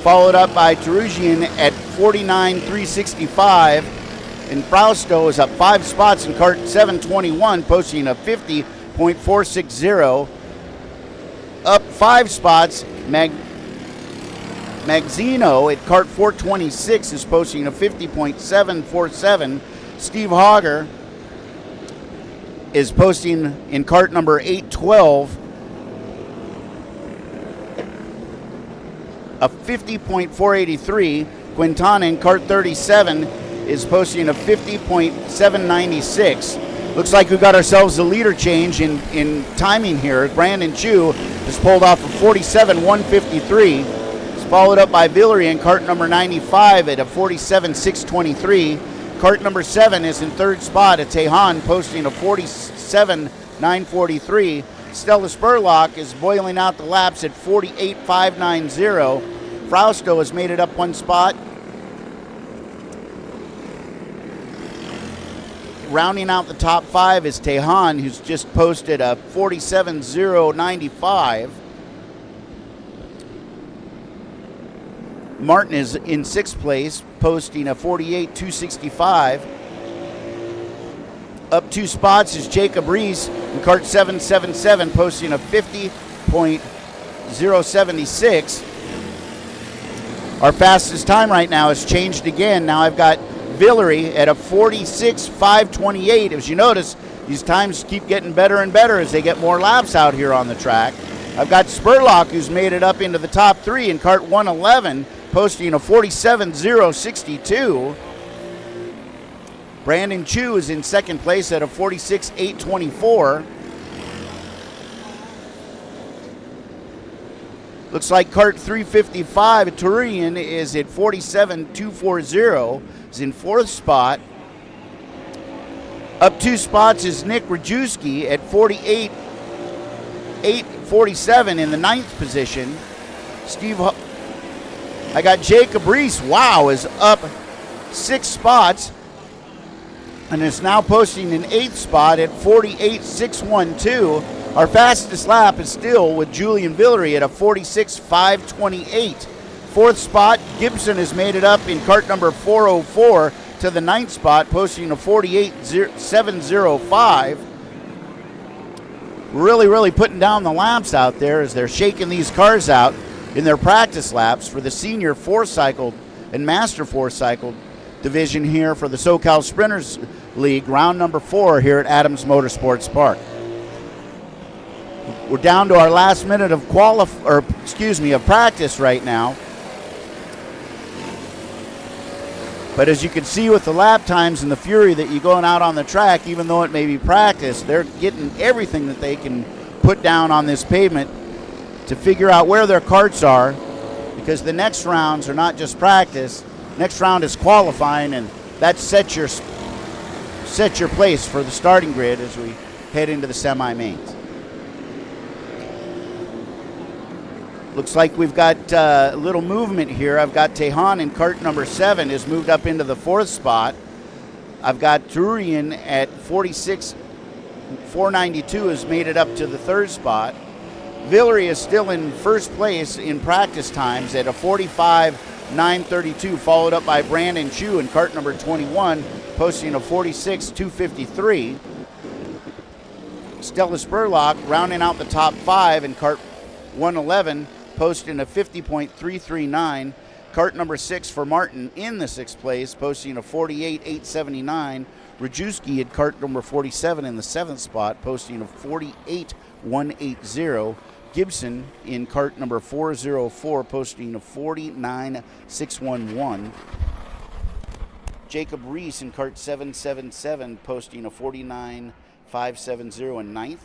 followed up by Terugian at 49.365. And Frausto is up 5 spots in cart 721, posting a 50.460. Up 5 spots, Magzino at cart 426 is posting a 50.747. Steve Hogger is posting in cart number 812 a 50.483. Quintana in cart 37 is posting a 50.796. Looks like we got ourselves a leader change in timing here. Brandon Chu has pulled off a 47.153. It's followed up by Villery in cart number 95 at a 47.623. Cart number 7 is in third spot at Tejan, posting a 47.943. Stella Spurlock is boiling out the laps at 48.590. Frausto has made it up 1 spot. Rounding out the top 5 is Tejan, who's just posted a 47.095. Martin is in 6th place, posting a 48.265. Up 2 spots is Jacob Reese in cart 777, posting a 50.076. Our fastest time right now has changed again. Now I've got Villery at a 46.528. As you notice, these times keep getting better and better as they get more laps out here on the track. I've got Spurlock, who's made it up into the top 3 in cart 111, posting a 47.062. Brandon Chu is in 2nd place at a 46.824. Looks like cart 355, Turian is at 47.240, is in 4th spot. Up 2 spots is Nick Rajewski at 48.847 in the 9th position. I got Jacob Reese, wow, is up 6 spots and is now posting an 8th spot at 48.612. Our fastest lap is still with Julian Villery at a 46.528. 4th spot, Gibson has made it up in cart number 404 to the 9th spot, posting a 48.705. Really putting down the laps out there as they're shaking these cars out in their practice laps for the senior 4-cycle and master 4-cycle division here for the SoCal Sprinters League, round number 4 here at Adams Motorsports Park. We're down to our last minute of practice right now. But as you can see with the lap times and the fury that you're going out on the track, even though it may be practice, they're getting everything that they can put down on this pavement to figure out where their karts are, because the next rounds are not just practice. Next round is qualifying, and that sets your place for the starting grid as we head into the semi-mains. Looks like we've got a little movement here. I've got Tejan in cart number 7 has moved up into the 4th spot. I've got Turian at 46.492 has made it up to the 3rd spot. Villery is still in 1st place in practice times at a 45.932, followed up by Brandon Chu in cart number 21, posting a 46.253. Stella Spurlock rounding out the top 5 in cart 111, posting a 50.339. Cart number 6 for Martin in the 6th place, posting a 48.879. Rajewski at cart number 47 in the 7th spot, posting a 48.180. Gibson in cart number 404, posting a 49.611. Jacob Reese in cart 777, posting a 49.570 in 9th.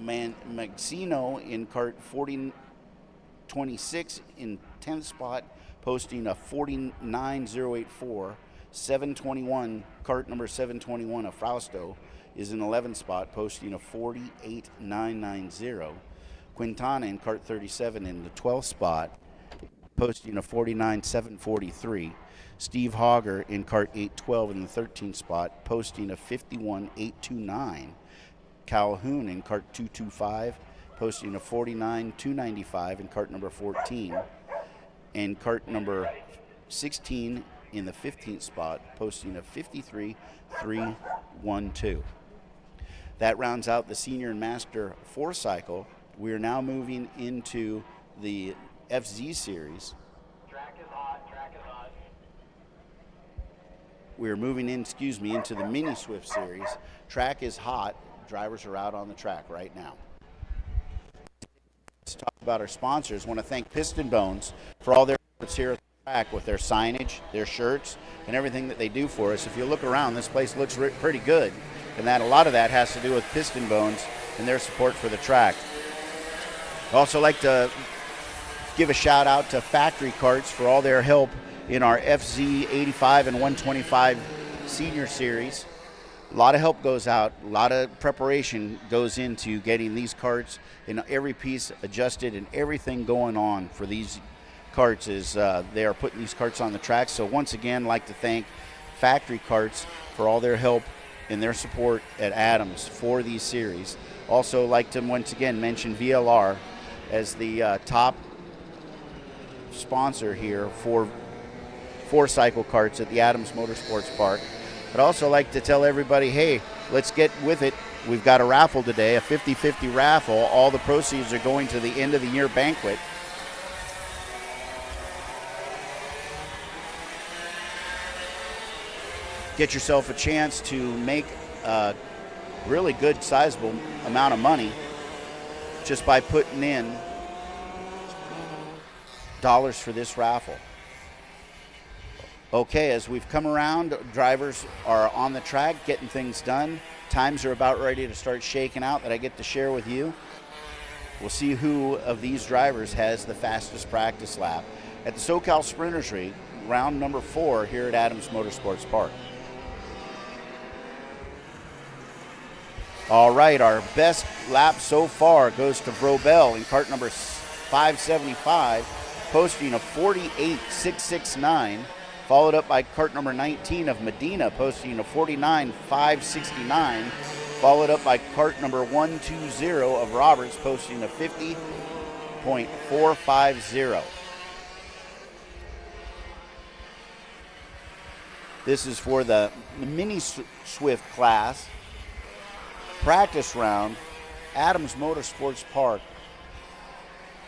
Maxino in cart 4026 in 10th spot, posting a 49.084. 721, cart number 721 of Frausto is in 11th spot, posting a 48.990. Quintana in cart 37 in the 12th spot, posting a 49.743. Steve Hogger in cart 812 in the 13th spot, posting a 51.829. Calhoun in cart 225 posting a 49.295 in cart number 14. And cart number 16 in the 15th spot, posting a 53.312. That rounds out the senior and master 4-cycle. We are now moving into the FZ series. Track is hot, track is hot. We're moving in, into the Mini Swift series. Track is hot. Drivers are out on the track right now. Let's talk about our sponsors. I want to thank Piston Bones for all their efforts here at the track with their signage, their shirts, and everything that they do for us. If you look around, this place looks pretty good, and that a lot of that has to do with Piston Bones and their support for the track. I'd also like to give a shout out to Factory Carts for all their help in our FZ 85 and 125 senior series. A lot of help goes out, a lot of preparation goes into getting these carts and every piece adjusted and everything going on for these carts as they are putting these carts on the track. So once again, I'd like to thank Factory Carts for all their help and their support at Adams for these series. Also like to once again mention VLR as the top sponsor here for 4-cycle carts at the Adams Motorsports Park. I'd also like to tell everybody, hey, let's get with it. We've got a raffle today, a 50-50 raffle. All the proceeds are going to the end of the year banquet. Get yourself a chance to make a really good sizable amount of money just by putting in dollars for this raffle. Okay, as we've come around, drivers are on the track getting things done. Times are about ready to start shaking out that I get to share with you. We'll see who of these drivers has the fastest practice lap at the SoCal Sprinters League, round number 4 here at Adams Motorsports Park. All right, our best lap so far goes to Vrobel in cart number 575, posting a 48.669, followed up by cart number 19 of Medina, posting a 49.569, followed up by cart number 120 of Roberts, posting a 50.450. This is for the Mini Swift class. Practice round, Adams Motorsports Park.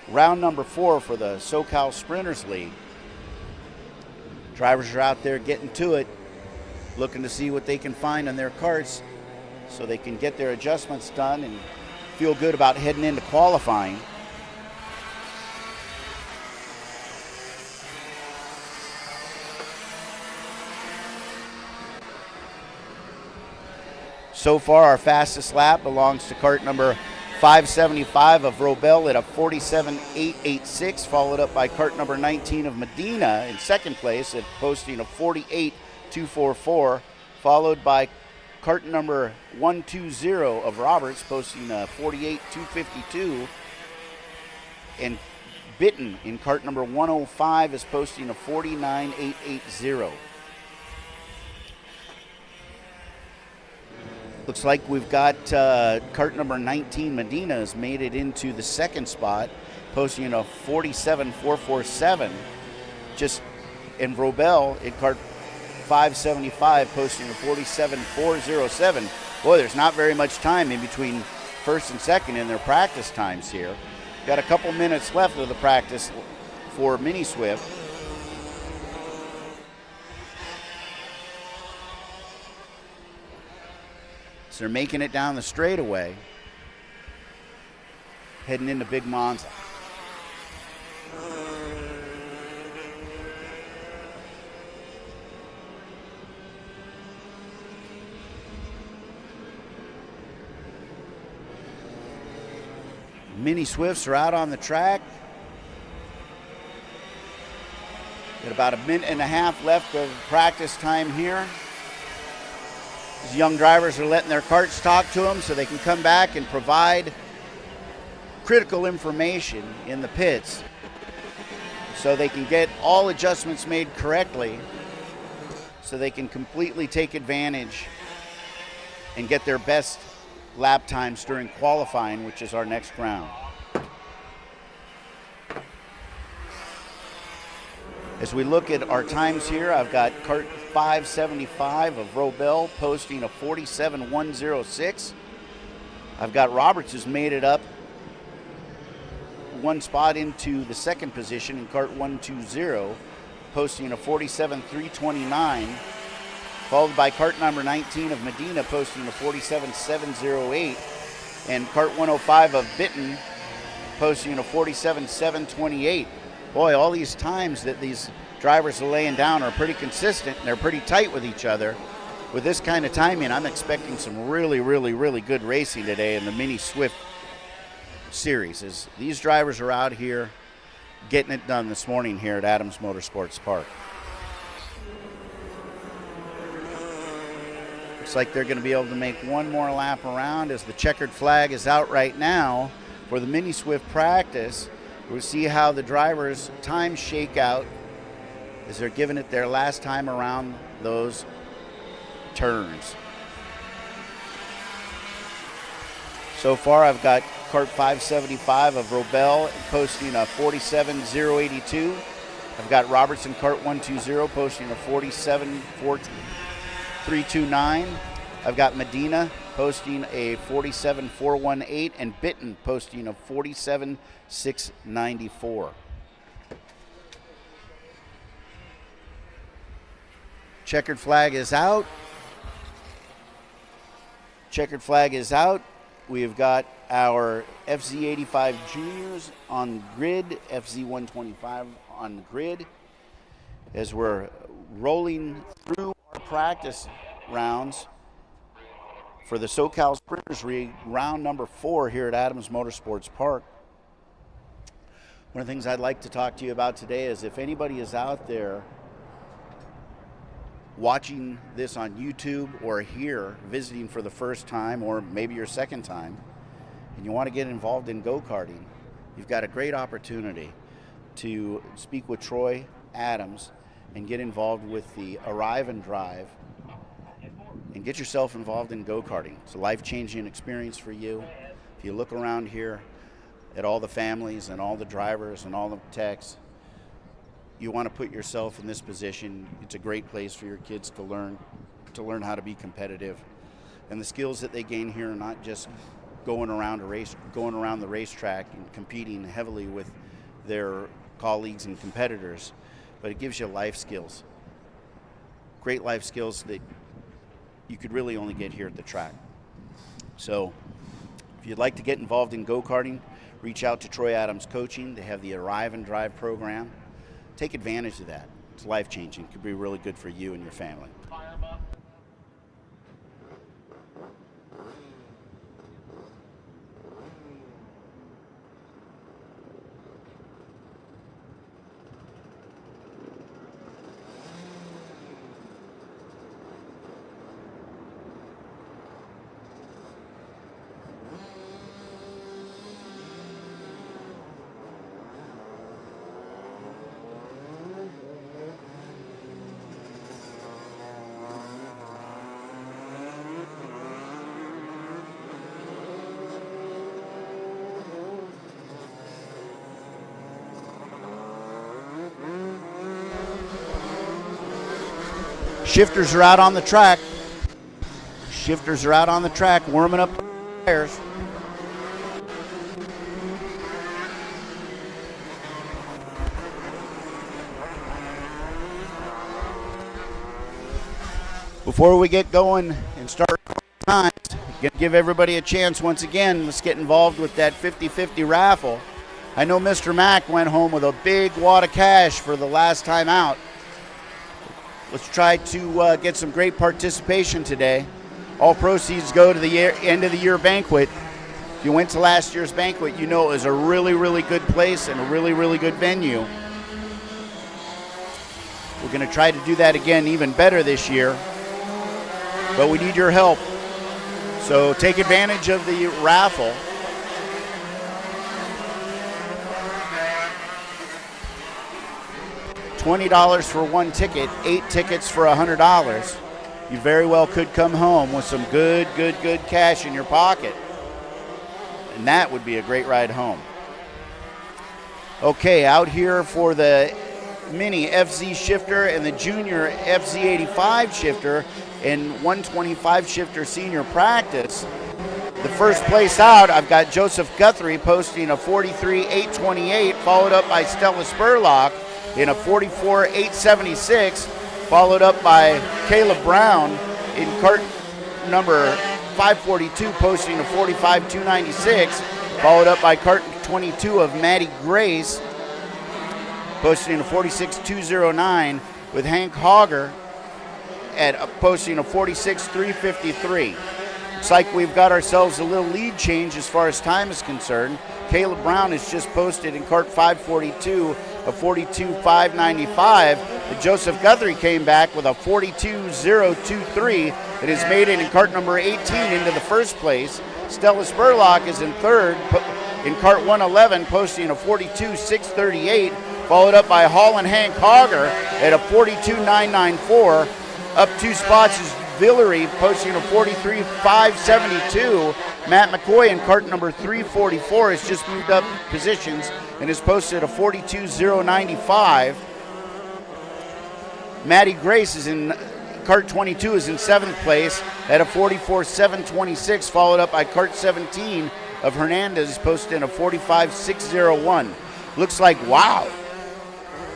Round number 4 for the SoCal Sprinters League. Drivers are out there getting to it, looking to see what they can find on their carts so they can get their adjustments done and feel good about heading into qualifying. So far, our fastest lap belongs to cart number 575 of Vrobel at a 47.886, followed up by cart number 19 of Medina in second place at posting a 48.244, followed by cart number 120 of Roberts posting a 48.252, and Bitten in cart number 105 is posting a 49.880. Looks like we've got cart number 19, Medina, has made it into the second spot, posting a 47.447. Just in Vrobel in cart 575, posting a 47.407. Boy, there's not very much time in between first and second in their practice times here. Got a couple minutes left of the practice for Mini Swift. They're making it down the straightaway, heading into Big Monza. Mini Swifts are out on the track. Got about a minute and a half left of practice time here. These young drivers are letting their carts talk to them so they can come back and provide critical information in the pits so they can get all adjustments made correctly so they can completely take advantage and get their best lap times during qualifying, which is our next round. As we look at our times here, I've got Kart 575 of Robel posting a 47.106. I've got Roberts, who's made it up one spot into the second position in Kart 120, posting a 47.329, followed by Kart number 19 of Medina posting a 47.708, and Kart 105 of Bitten posting a 47.728. Boy, all these times that these drivers are laying down are pretty consistent, and they're pretty tight with each other. With this kind of timing, I'm expecting some really, really, really good racing today in the Mini Swift series, as these drivers are out here getting it done this morning here at Adams Motorsports Park. Looks like they're going to be able to make one more lap around, as the checkered flag is out right now for the Mini Swift practice. We'll see how the drivers' times shake out as they're giving it their last time around those turns. So far, I've got Kart 575 of Robel posting a 47.082. I've got Robertson Kart 120 posting a 47.329. I've got Medina posting a 47.418, and Bitten posting a 47.694. Checkered flag is out. Checkered flag is out. We've got our FZ85 juniors on grid, FZ125 on the grid. As we're rolling through our practice rounds for the SoCal Sprinters round number 4 here at Adams Motorsports Park. One of the things I'd like to talk to you about today is if anybody is out there watching this on YouTube or here visiting for the first time or maybe your second time, and you want to get involved in go-karting, you've got a great opportunity to speak with Troy Adams and get involved with the Arrive and Drive and get yourself involved in go-karting. It's a life-changing experience for you. If you look around here at all the families and all the drivers and all the techs, you want to put yourself in this position. It's a great place for your kids to learn how to be competitive. And the skills that they gain here are not just going around the racetrack and competing heavily with their colleagues and competitors, but it gives you life skills. Great life skills that you could really only get here at the track. So if you'd like to get involved in go-karting, reach out to Troy Adams Coaching. They have the Arrive and Drive program. Take advantage of that. It's life-changing. It could be really good for you and your family. Shifters are out on the track. Shifters are out on the track, warming up the tires. Before we get going and start times, give everybody a chance once again. Let's get involved with that 50-50 raffle. I know Mr. Mack went home with a big wad of cash for the last time out. Let's try to get some great participation today. All proceeds go to the end of the year banquet. If you went to last year's banquet, you know it was a really, really good place and a really, really good venue. We're going to try to do that again even better this year, but we need your help. So take advantage of the raffle. $20 for one ticket, 8 tickets for $100. You very well could come home with some good cash in your pocket. And that would be a great ride home. Okay, out here for the Mini FZ shifter and the Junior FZ85 shifter in 125 shifter senior practice. The first place out, I've got Joseph Guthrie posting a 43.828, followed up by Stella Spurlock in a 44.876, followed up by Caleb Brown in cart number 542, posting a 45.296, followed up by cart 22 of Maddie Grace, posting a 46.209, with Hank Hogger at posting a 46.353. Looks like we've got ourselves a little lead change as far as time is concerned. Caleb Brown has just posted in cart 542 a 42.595. Joseph Guthrie came back with a 42.023 and has made it in cart number 18 into the first place. Stella Spurlock is in third in cart 111, posting a 42.638, followed up by Hall and Hank Hogger at a 42.994. Up 2 spots is Villery posting a 43.572. Matt McCoy in cart number 344 has just moved up positions and has posted a 42.095. Maddie Grace is in cart 22, is in 7th place at a 44.726, followed up by cart 17 of Hernandez, posted a 45.601. Looks like, wow,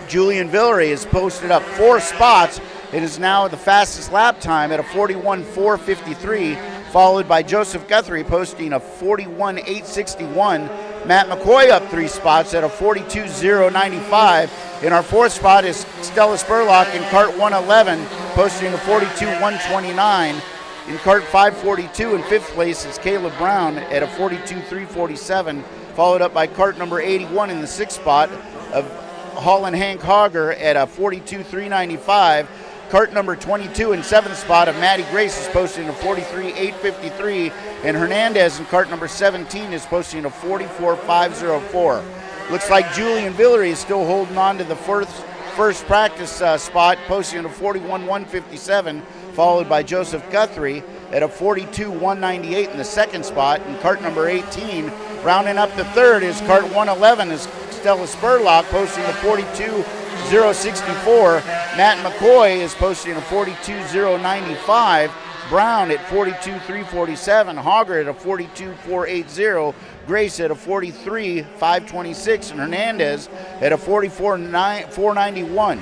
Julian Villery has posted up 4 spots. It is now the fastest lap time at a 41.453, followed by Joseph Guthrie posting a 41.861. Matt McCoy up 3 spots at a 42.095. In our 4th spot is Stella Spurlock in cart 111, posting a 42.129. In cart 542 in 5th place is Caleb Brown at a 42.347, followed up by cart number 81 in the 6th spot of Hall and Hank Hogger at a 42.395. Cart number 22 in 7th spot of Maddie Grace is posting a 43.853, and Hernandez in cart number 17 is posting a 44.504. Looks like Julian Villery is still holding on to the first practice spot, posting a 41.157, followed by Joseph Guthrie at a 42.198 in the 2nd spot. In cart number 18, rounding up the 3rd is cart 111 is Stella Spurlock, posting a 42.064. Matt McCoy is posting a 42.095. Brown at 42.347. Hogger at a 42.480. Grace at a 43.526. And Hernandez at a 44.491.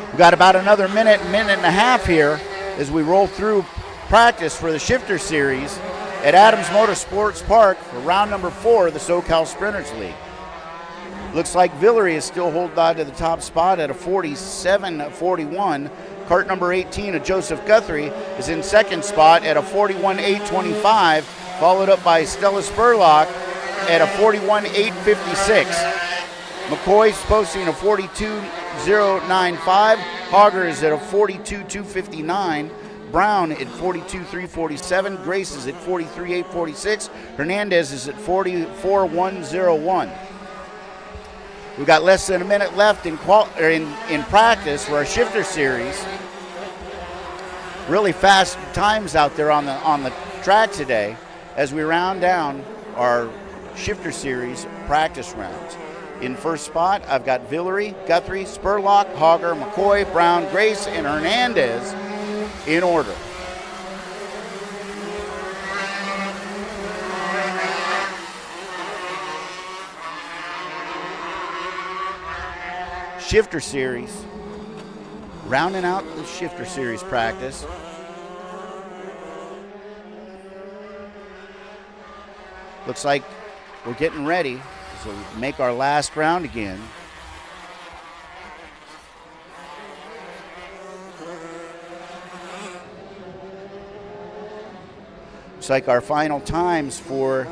We've got about another minute and a half here as we roll through practice for the Shifter Series at Adams Motorsports Park for round number 4 of the SoCal Sprinters League. Looks like Villery is still holding on to the top spot at a 47.41. Cart number 18 of Joseph Guthrie is in 2nd spot at a 41.825, followed up by Stella Spurlock at a 41.856. McCoy's posting a 42.095. Hogger is at a 42.259. Brown at 42.347. Grace is at 43.846. Hernandez is at 44.101. We've got less than a minute left in practice for our Shifter Series. Really fast times out there on the track today as we round down our Shifter Series practice rounds. In first spot, I've got Villery, Guthrie, Spurlock, Hogger, McCoy, Brown, Grace, and Hernandez in order. Shifter Series, rounding out the Shifter Series practice. Looks like we're getting ready to make our last round again. Looks like our final times for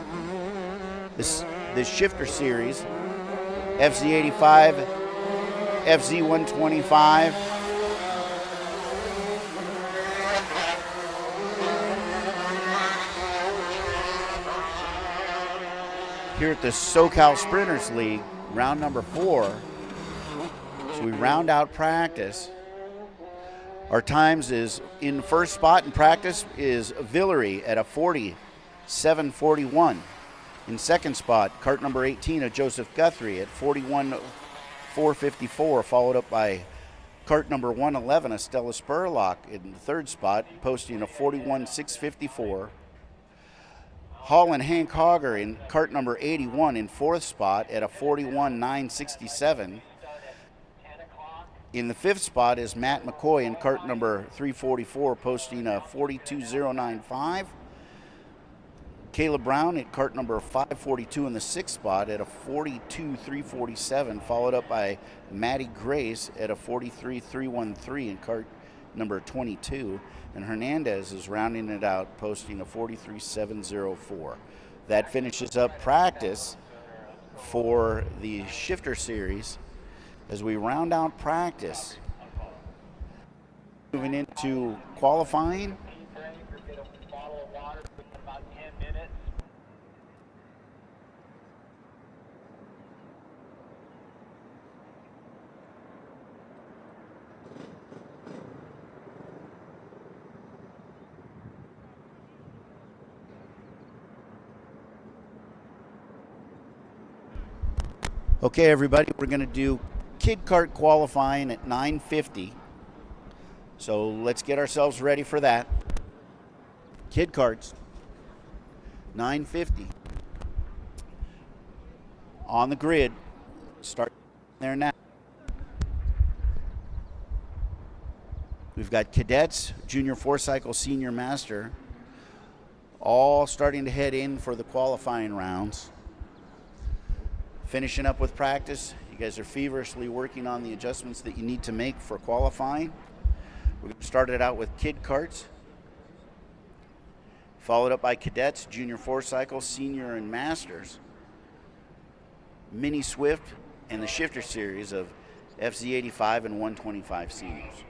this Shifter Series, FZ85, FZ125, here at the SoCal Sprinters League, round number 4. So we round out practice. Our times is in first spot in practice is Villery at a 47.41. In second spot, cart number 18 of Joseph Guthrie at 41.4 4:54, followed up by cart number 111, Estella Spurlock, in the third spot, posting a 41.654. Hall and Hank Hogger in cart number 81 in fourth spot at a 41.967. In the fifth spot is Matt McCoy in cart number 344, posting a 42.095. Caleb Brown at cart number 542 in the sixth spot at a 42.347, followed up by Maddie Grace at a 43.313 in cart number 22. And Hernandez is rounding it out, posting a 43.704. That finishes up practice for the shifter series. As we round out practice, moving into qualifying. Okay, everybody, we're going to do kid kart qualifying at 9:50. So let's get ourselves ready for that. Kid karts, 9:50. On the grid, start there now. We've got cadets, junior four cycle, senior master, all starting to head in for the qualifying rounds. Finishing up with practice. You guys are feverishly working on the adjustments that you need to make for qualifying. We're going to start it out with kid karts, followed up by cadets, junior four cycle, senior and masters, mini Swift, and the shifter series of FZ85 and 125 seniors.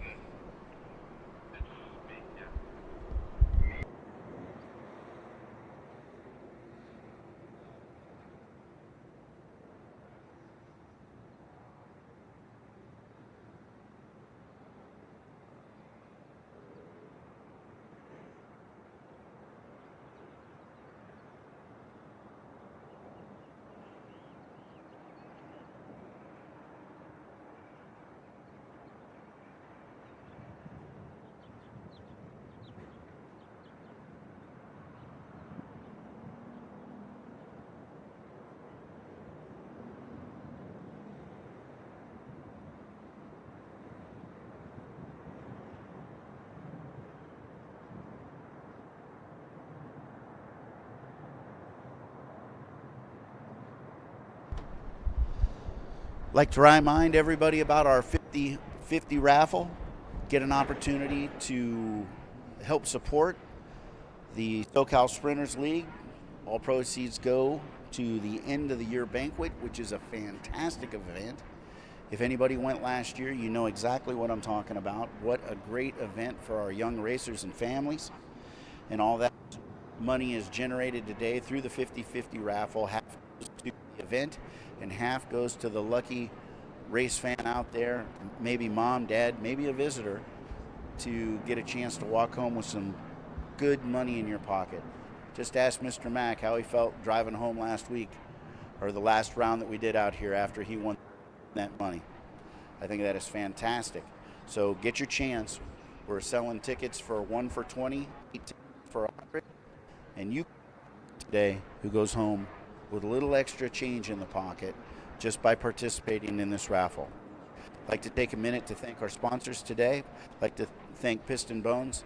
Like to remind everybody about our 50-50 raffle. Get an opportunity to help support the SoCal Sprinters League. All proceeds go to the end of the year banquet, which is a fantastic event. If anybody went last year, you know exactly what I'm talking about. What a great event for our young racers and families. And all that money is generated today through the 50-50 raffle. Half goes to the event and half goes to the lucky race fan out there, maybe mom, dad, maybe a visitor, to get a chance to walk home with some good money in your pocket. Just ask Mr. Mack how he felt driving home last week, or the last round that we did out here after he won that money. I think that is fantastic. So get your chance. We're selling tickets for 1 for 20, 8 for 100, and you today who goes home with a little extra change in the pocket just by participating in this raffle. I'd like to take a minute to thank our sponsors today. I'd like to thank Piston Bones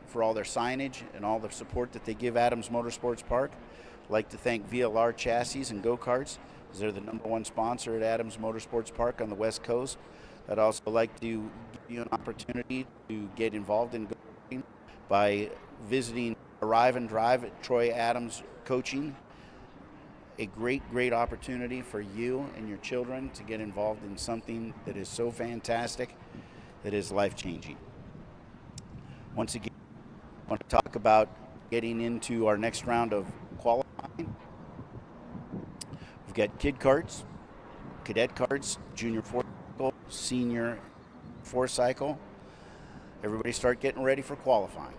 for all their signage and all the support that they give Adams Motorsports Park. I'd like to thank VLR Chassis and Go-Karts, as they're the #1 sponsor at Adams Motorsports Park on the West Coast. I'd also like to give you an opportunity to get involved in go-karting by visiting Arrive and Drive at Troy Adams Coaching. A great opportunity for you and your children to get involved in something that is so fantastic, that is life-changing. Once again, I want to talk about getting into our next round of qualifying. We've got kid karts, cadet karts, junior four cycle, senior four cycle. Everybody start getting ready for qualifying.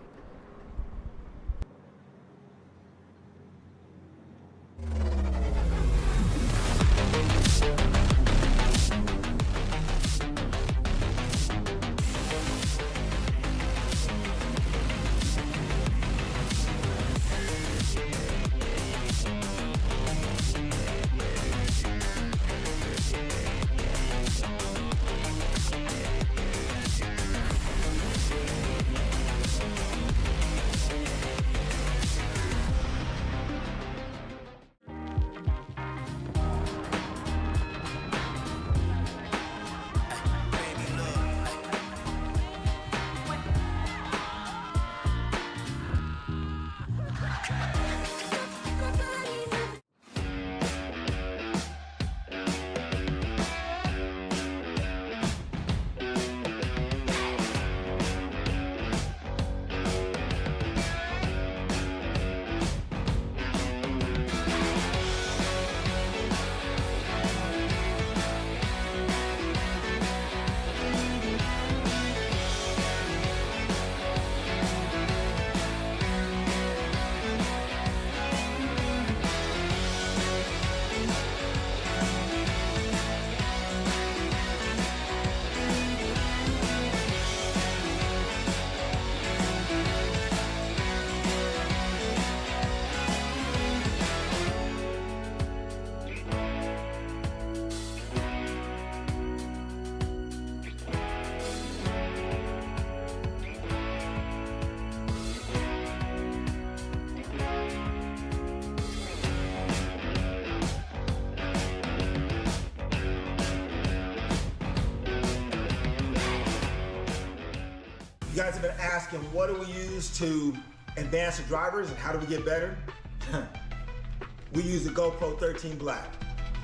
guys have been asking, what do we use to advance the drivers and how do we get better? We use the GoPro 13 Black.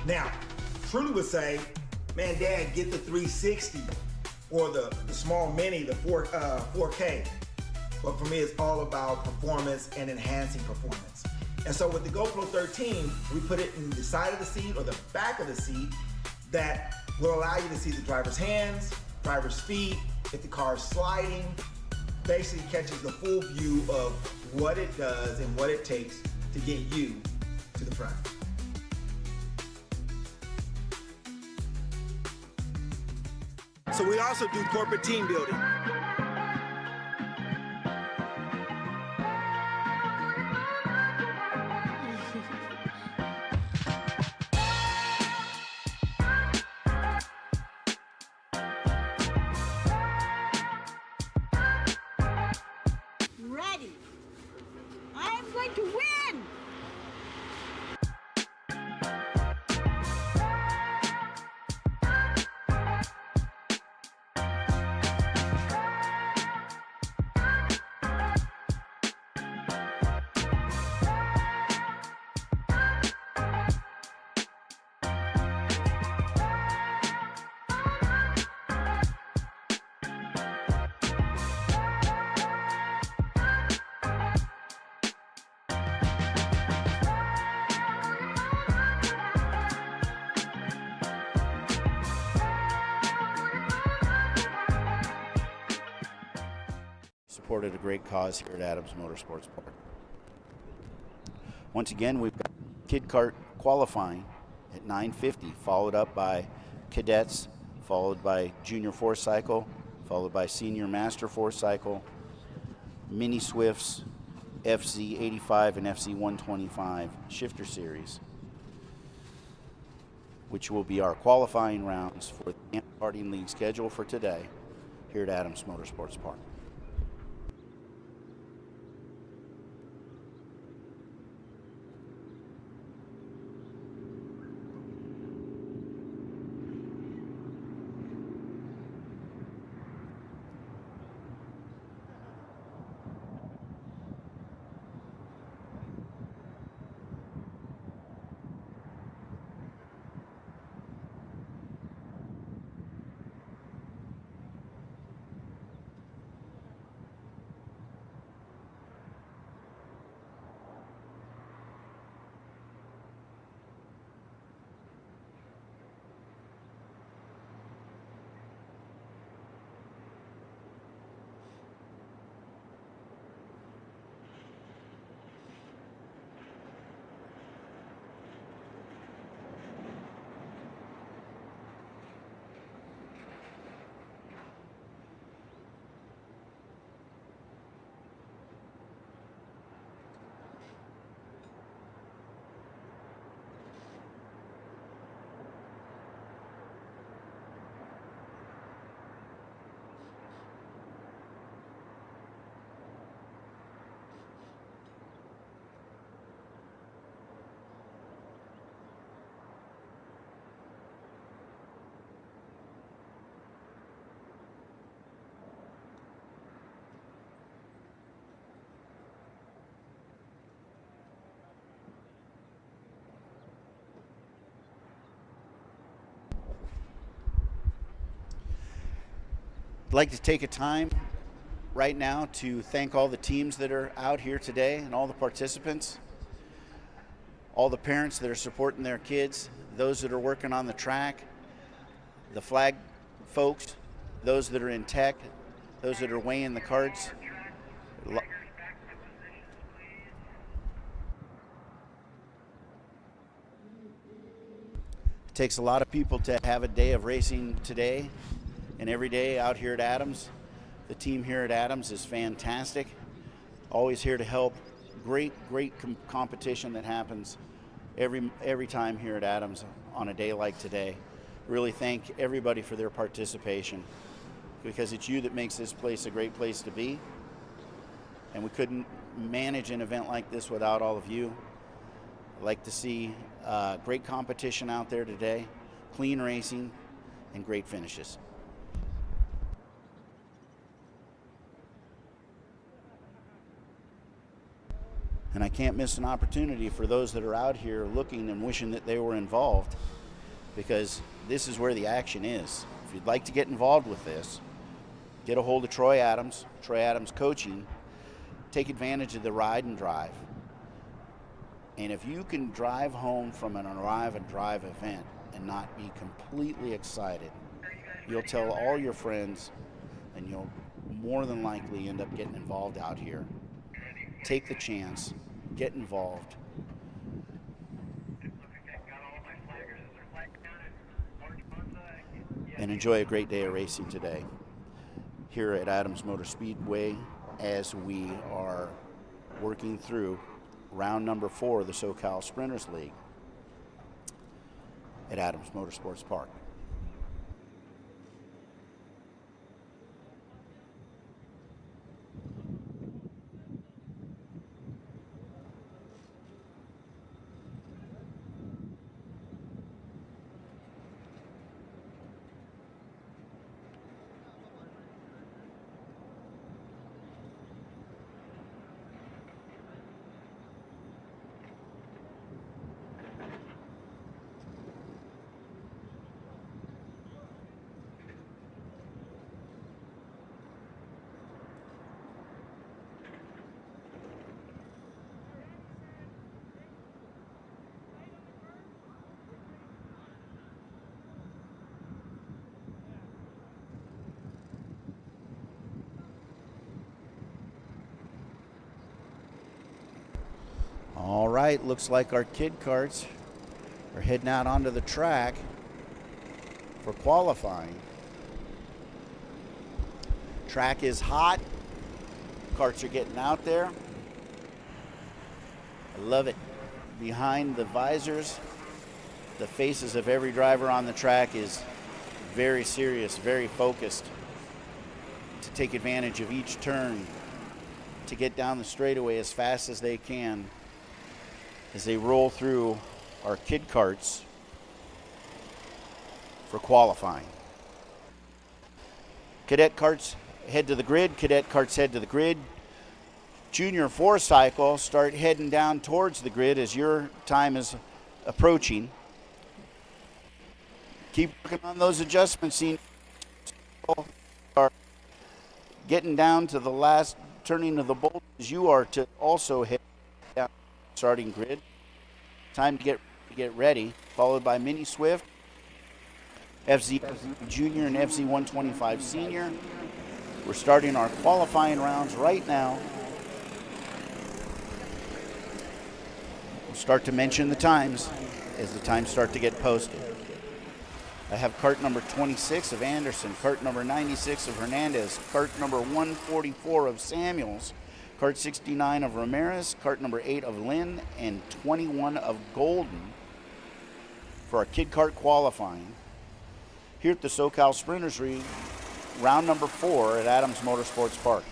Now, Trudy would say, man, Dad, get the 360 or the small mini, the 4K. But for me, it's all about performance and enhancing performance. And so with the GoPro 13, we put it in the side of the seat or the back of the seat that will allow you to see the driver's hands, driver's feet, if the car is sliding, basically catches the full view of what it does and what it takes to get you to the front. So we also do corporate team building. Ready. I'm going to win! Supported a great cause here at Adams Motorsports Park. Once again, we've got kid kart qualifying at 9:50, followed up by cadets, followed by junior four cycle, followed by senior master four cycle, mini Swifts, FC 85 and FC 125 shifter series, which will be our qualifying rounds for the Karting League schedule for today here at Adams Motorsports Park. I'd like to take a time right now to thank all the teams that are out here today and all the participants, all the parents that are supporting their kids, those that are working on the track, the flag folks, those that are in tech, those that are weighing the carts. It takes a lot of people to have a day of racing today and every day out here at Adams. The team here at Adams is fantastic. Always here to help. Great competition that happens every time here at Adams on a day like today. Really thank everybody for their participation, because it's you that makes this place a great place to be. And we couldn't manage an event like this without all of you. I'd like to see great competition out there today, clean racing, and great finishes. And I can't miss an opportunity for those that are out here looking and wishing that they were involved, because this is where the action is. If you'd like to get involved with this, get a hold of Troy Adams Coaching. Take advantage of the ride and drive. And if you can drive home from an arrive and drive event and not be completely excited, you'll tell all your friends, and you'll more than likely end up getting involved out here. Take the chance, get involved. And enjoy a great day of racing today here at Adams Motor Speedway as we are working through round number 4 of the SoCal Sprinters League at Adams Motorsports Park. All right, looks like our kid carts are heading out onto the track for qualifying. Track is hot. Carts are getting out there. I love it. Behind the visors, the faces of every driver on the track is very serious, very focused to take advantage of each turn, to get down the straightaway as fast as they can as they roll through our kid carts for qualifying. Cadet carts head to the grid. Cadet carts head to the grid. Junior 4-cycle start heading down towards the grid as your time is approaching. Keep working on those adjustments. Are getting down to the last turning of the bolt as you are to also head down the starting grid. Time to get ready, followed by Mini Swift, FZ Junior and FZ 125 Senior. We're starting our qualifying rounds right now. We'll start to mention the times as the times start to get posted. I have cart number 26 of Anderson, cart number 96 of Hernandez, cart number 144 of Samuels, cart 69 of Ramirez, cart number 8 of Lynn, and 21 of Golden for our kid kart qualifying here at the SoCal Sprinters League, round number 4 at Adams Motorsports Park.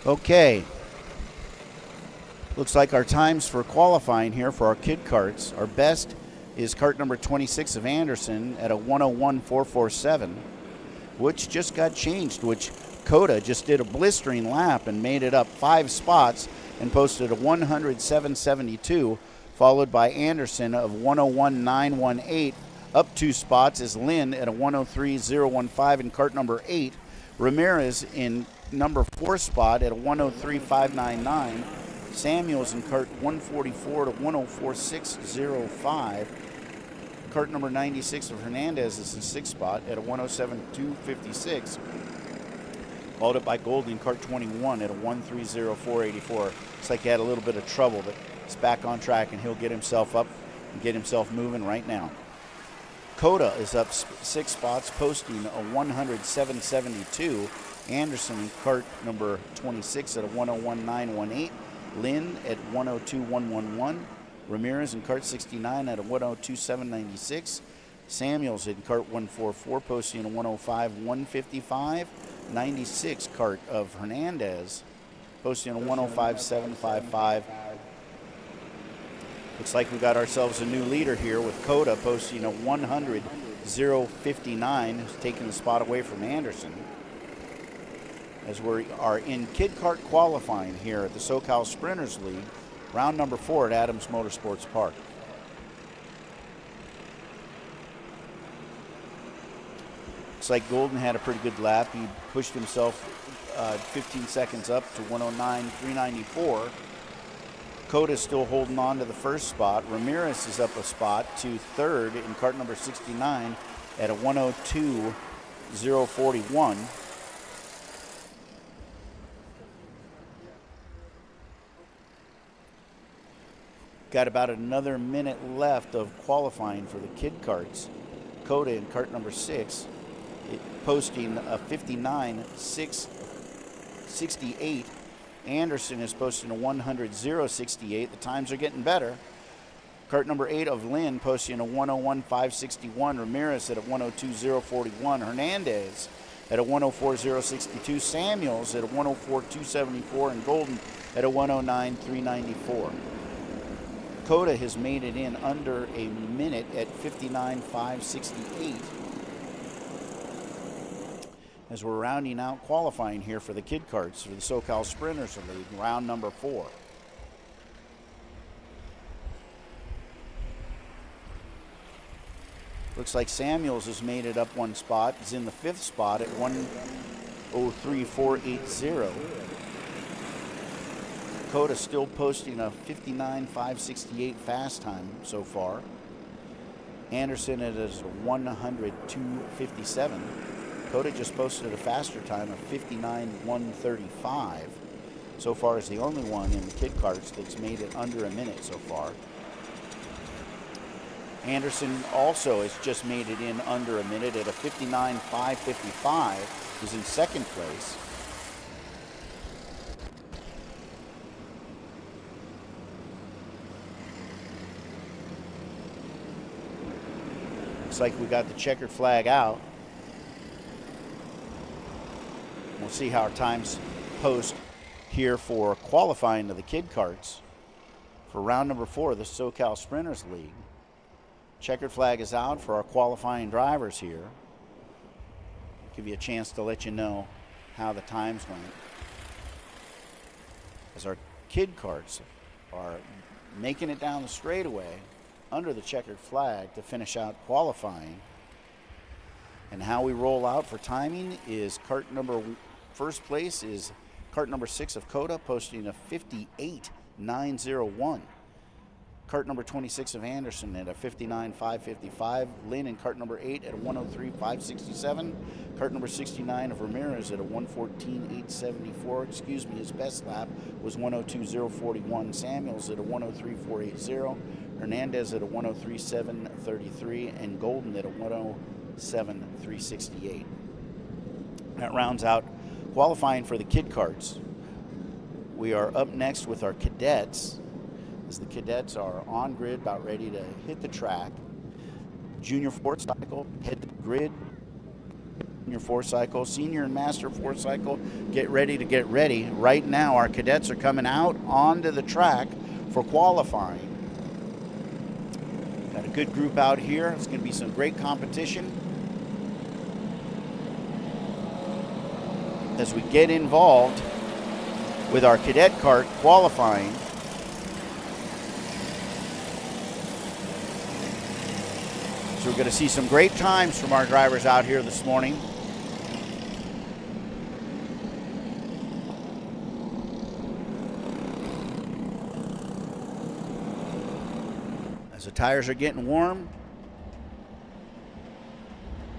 Okay, looks like our times for qualifying here for our kid carts. Our best is cart number 26 of Anderson at a 101.447, which just got changed, which Coda just did a blistering lap and made it up 5 spots and posted a 107.72, followed by Anderson of 101.918. Up 2 spots is Lynn at a 103.015 in cart number 8. Ramirez in number 4 spot at a 103.599. Samuels in cart 144 to 104.605. Cart number 96 of Hernandez is in 6th spot at a 107.256. followed up by Golden in cart 21 at a 1:3:04.84. Looks like he had a little bit of trouble, but he's back on track, and he'll get himself up and get himself moving right now. Coda is up 6 spots, posting a 107.72. Anderson in cart number 26 at a 101.918. Lynn at 102.111. Ramirez in cart 69 at a 102.796. Samuels in cart 144, posting a 105.155. 96 cart of Hernandez, posting a 105.755. Looks like we got ourselves a new leader here with Coda posting a 100.059, taking the spot away from Anderson. As we are in Kid Kart qualifying here at the SoCal Sprinters League, round number 4 at Adams Motorsports Park. Looks like Golden had a pretty good lap. He pushed himself 15 seconds up to 109.394. Coda's still holding on to the first spot. Ramirez is up a spot to third in cart number 69 at a 102.041. Got about another minute left of qualifying for the kid carts. Coda in cart number 6, posting a 59.668. Anderson is posting a 100.068. The times are getting better. Cart number 8 of Lynn posting a 101.561. Ramirez at a 102.041. Hernandez at a 104.062. Samuels at a 104.274. And Golden at a 109.394. Coda has made it in under a minute at 59.568. As we're rounding out qualifying here for the kid carts for the SoCal Sprinters League, round number 4. Looks like Samuels has made it up 1 spot. He's in the 5th spot at 103.480. Coda still posting a 59.568 fast time so far. Anderson it is 100.257. Coda just posted a faster time of 59.135. So far is the only one in the kid carts that's made it under a minute so far. Anderson also has just made it in under a minute at a 59.555. He's in 2nd place. Looks like we got the checkered flag out. We'll see how our times post here for qualifying to the kid carts for round number 4 of the SoCal Sprinters League. Checkered flag is out for our qualifying drivers here. Give you a chance to let you know how the times went. As our kid carts are making it down the straightaway under the checkered flag to finish out qualifying. And how we roll out for timing is first place is cart number 6 of Coda, posting a 58.901. Cart number 26 of Anderson at a 59.555. Lynn in cart number 8 at a 103.567. Cart number 69 of Ramirez at a 114.874. Excuse me, his best lap was 102.041. Samuels at a 103.480. Hernandez at a 103.733. And Golden at a 107.368. That rounds out qualifying for the kid carts. We are up next with our cadets, as the cadets are on grid, about ready to hit the track. Junior 4-cycle, head to the grid. Junior 4-cycle, senior and master 4-cycle, get ready to get ready. Right now, our cadets are coming out onto the track for qualifying. Got a good group out here. It's going to be some great competition as we get involved with our cadet kart qualifying. So we're going to see some great times from our drivers out here this morning. As the tires are getting warm,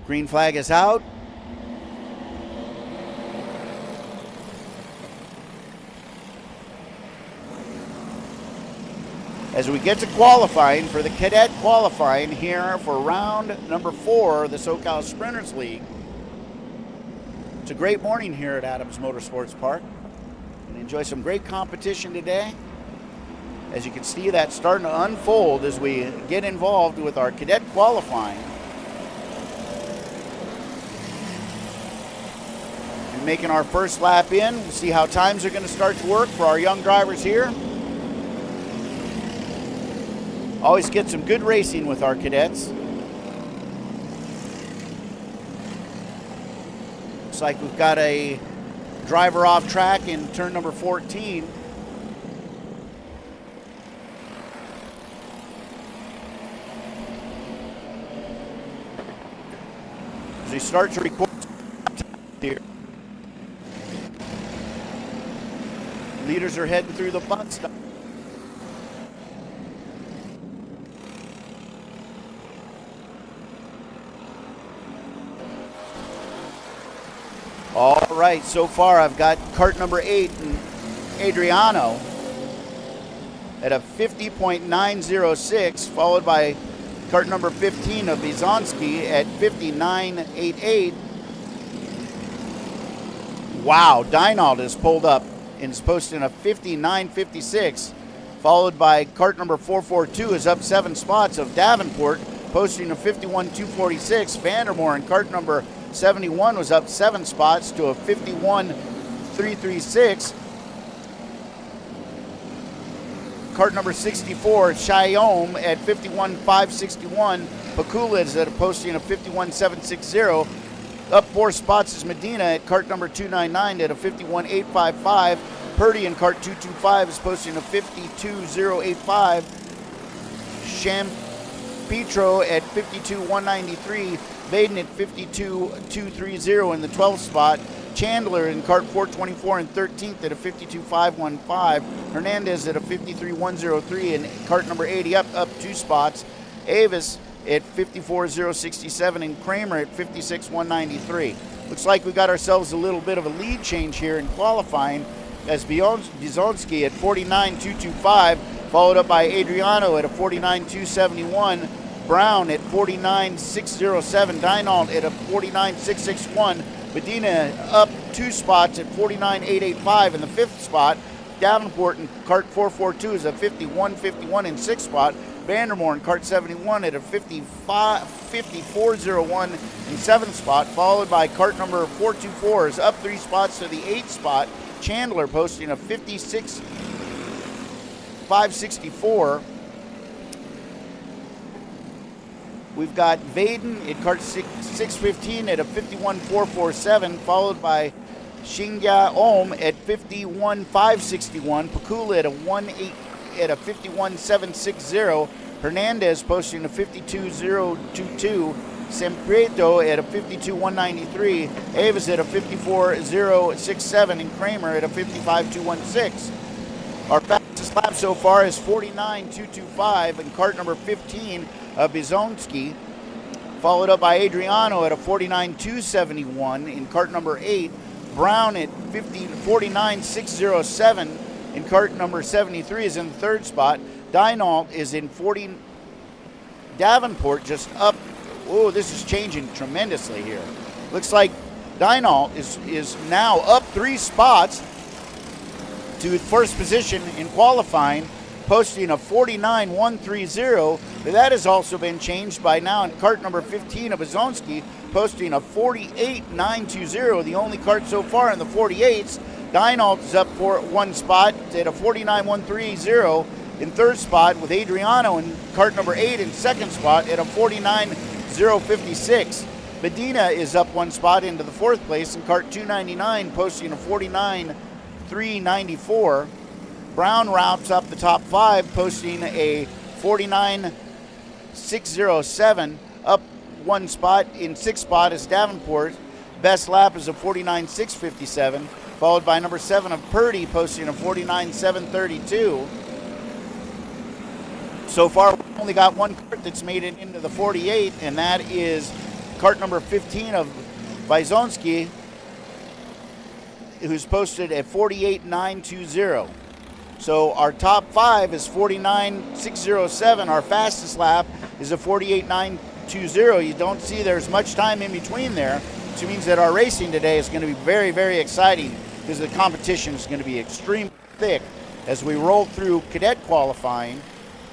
green flag is out. as we get to qualifying for the cadet qualifying here for round number 4 of the SoCal Sprinters League. It's a great morning here at Adams Motorsports Park. And enjoy some great competition today. As you can see, that's starting to unfold as we get involved with our cadet qualifying. And making our first lap in, we'll see how times are going to start to work for our young drivers here. Always get some good racing with our cadets. Looks like we've got a driver off track in turn number 14. As we start to record here. Leaders are heading through the bus stop. All right, so far I've got kart number 8, Adriano, at a 50.906, followed by kart number 15 of Bizonsky at 59.88. Wow, Dynald is pulled up and is posting a 59.56, followed by kart number 442 is up 7 spots of Davenport, posting a 51.246. Vandermoor in kart number 71 was up 7 spots to a 51.336. Kart number 64, Chayome at 51.561. Pakula is at a posting of 51.760. Up 4 spots is Medina at kart number 299 at a 51.855. Purdy in kart 225 is posting a 52.085. Champetro at 52.193. Baden at 52.230 in the 12th spot. Chandler in kart 424 and 13th at a 52.515. Hernandez at a 53.103 and kart number 80 up 2 spots. Avis at 54.067 and Kramer at 56.193. Looks like we got ourselves a little bit of a lead change here in qualifying as Bizonsky at 49.225, followed up by Adriano at a 49.271. Brown at 49.607, Dynald at a 49.661, Medina up 2 spots at 49.885 in the 5th spot. Davenport in kart 442 is a 51.51 in 6th spot. Vandermoor in kart 71 at a 54.01 in 7th spot, followed by kart number 424 is up 3 spots to the 8th spot. Chandler posting a 56.564. We've got Vaden at kart 615 at a 51.447, followed by Shingya Om at 51.561. Pakula at a 51.760. Hernandez posting a 52.022. Semprieto at a 52.193. Avis at a 54.067. And Kramer at a 55.216. Our fastest lap so far is 49.225 in kart number 15 of Bizonsky, followed up by Adriano at a 49.271 in kart number 8. Brown at 49.607 in kart number 73 is in the 3rd spot. Dynald is in 40. Davenport just up. Oh, this is changing tremendously here. Looks like Dynald is now up 3 spots to first position in qualifying, posting a 49.130. That has also been changed by now in kart number 15 of Bizonsky, posting a 48.920, the only kart so far in the 48s. Dynald is up for 1 spot at a 49.130 in 3rd spot, with Adriano in kart number 8 in 2nd spot at a 49.056. Medina is up 1 spot into the 4th place in kart 299, posting a 49.394. Brown routes up the top 5, posting a 49.607. Up 1 spot in 6th spot is Davenport. Best lap is a 49.657, followed by number 7 of Purdy, posting a 49.732. So far, we've only got 1 kart that's made it into the 48, and that is kart number 15 of Bizonsky, who's posted at 48.920. So our top 5 is 49.607. Our fastest lap is a 48.920. You don't see there's much time in between there, which means that our racing today is going to be very, very exciting because the competition is going to be extremely thick as we roll through cadet qualifying.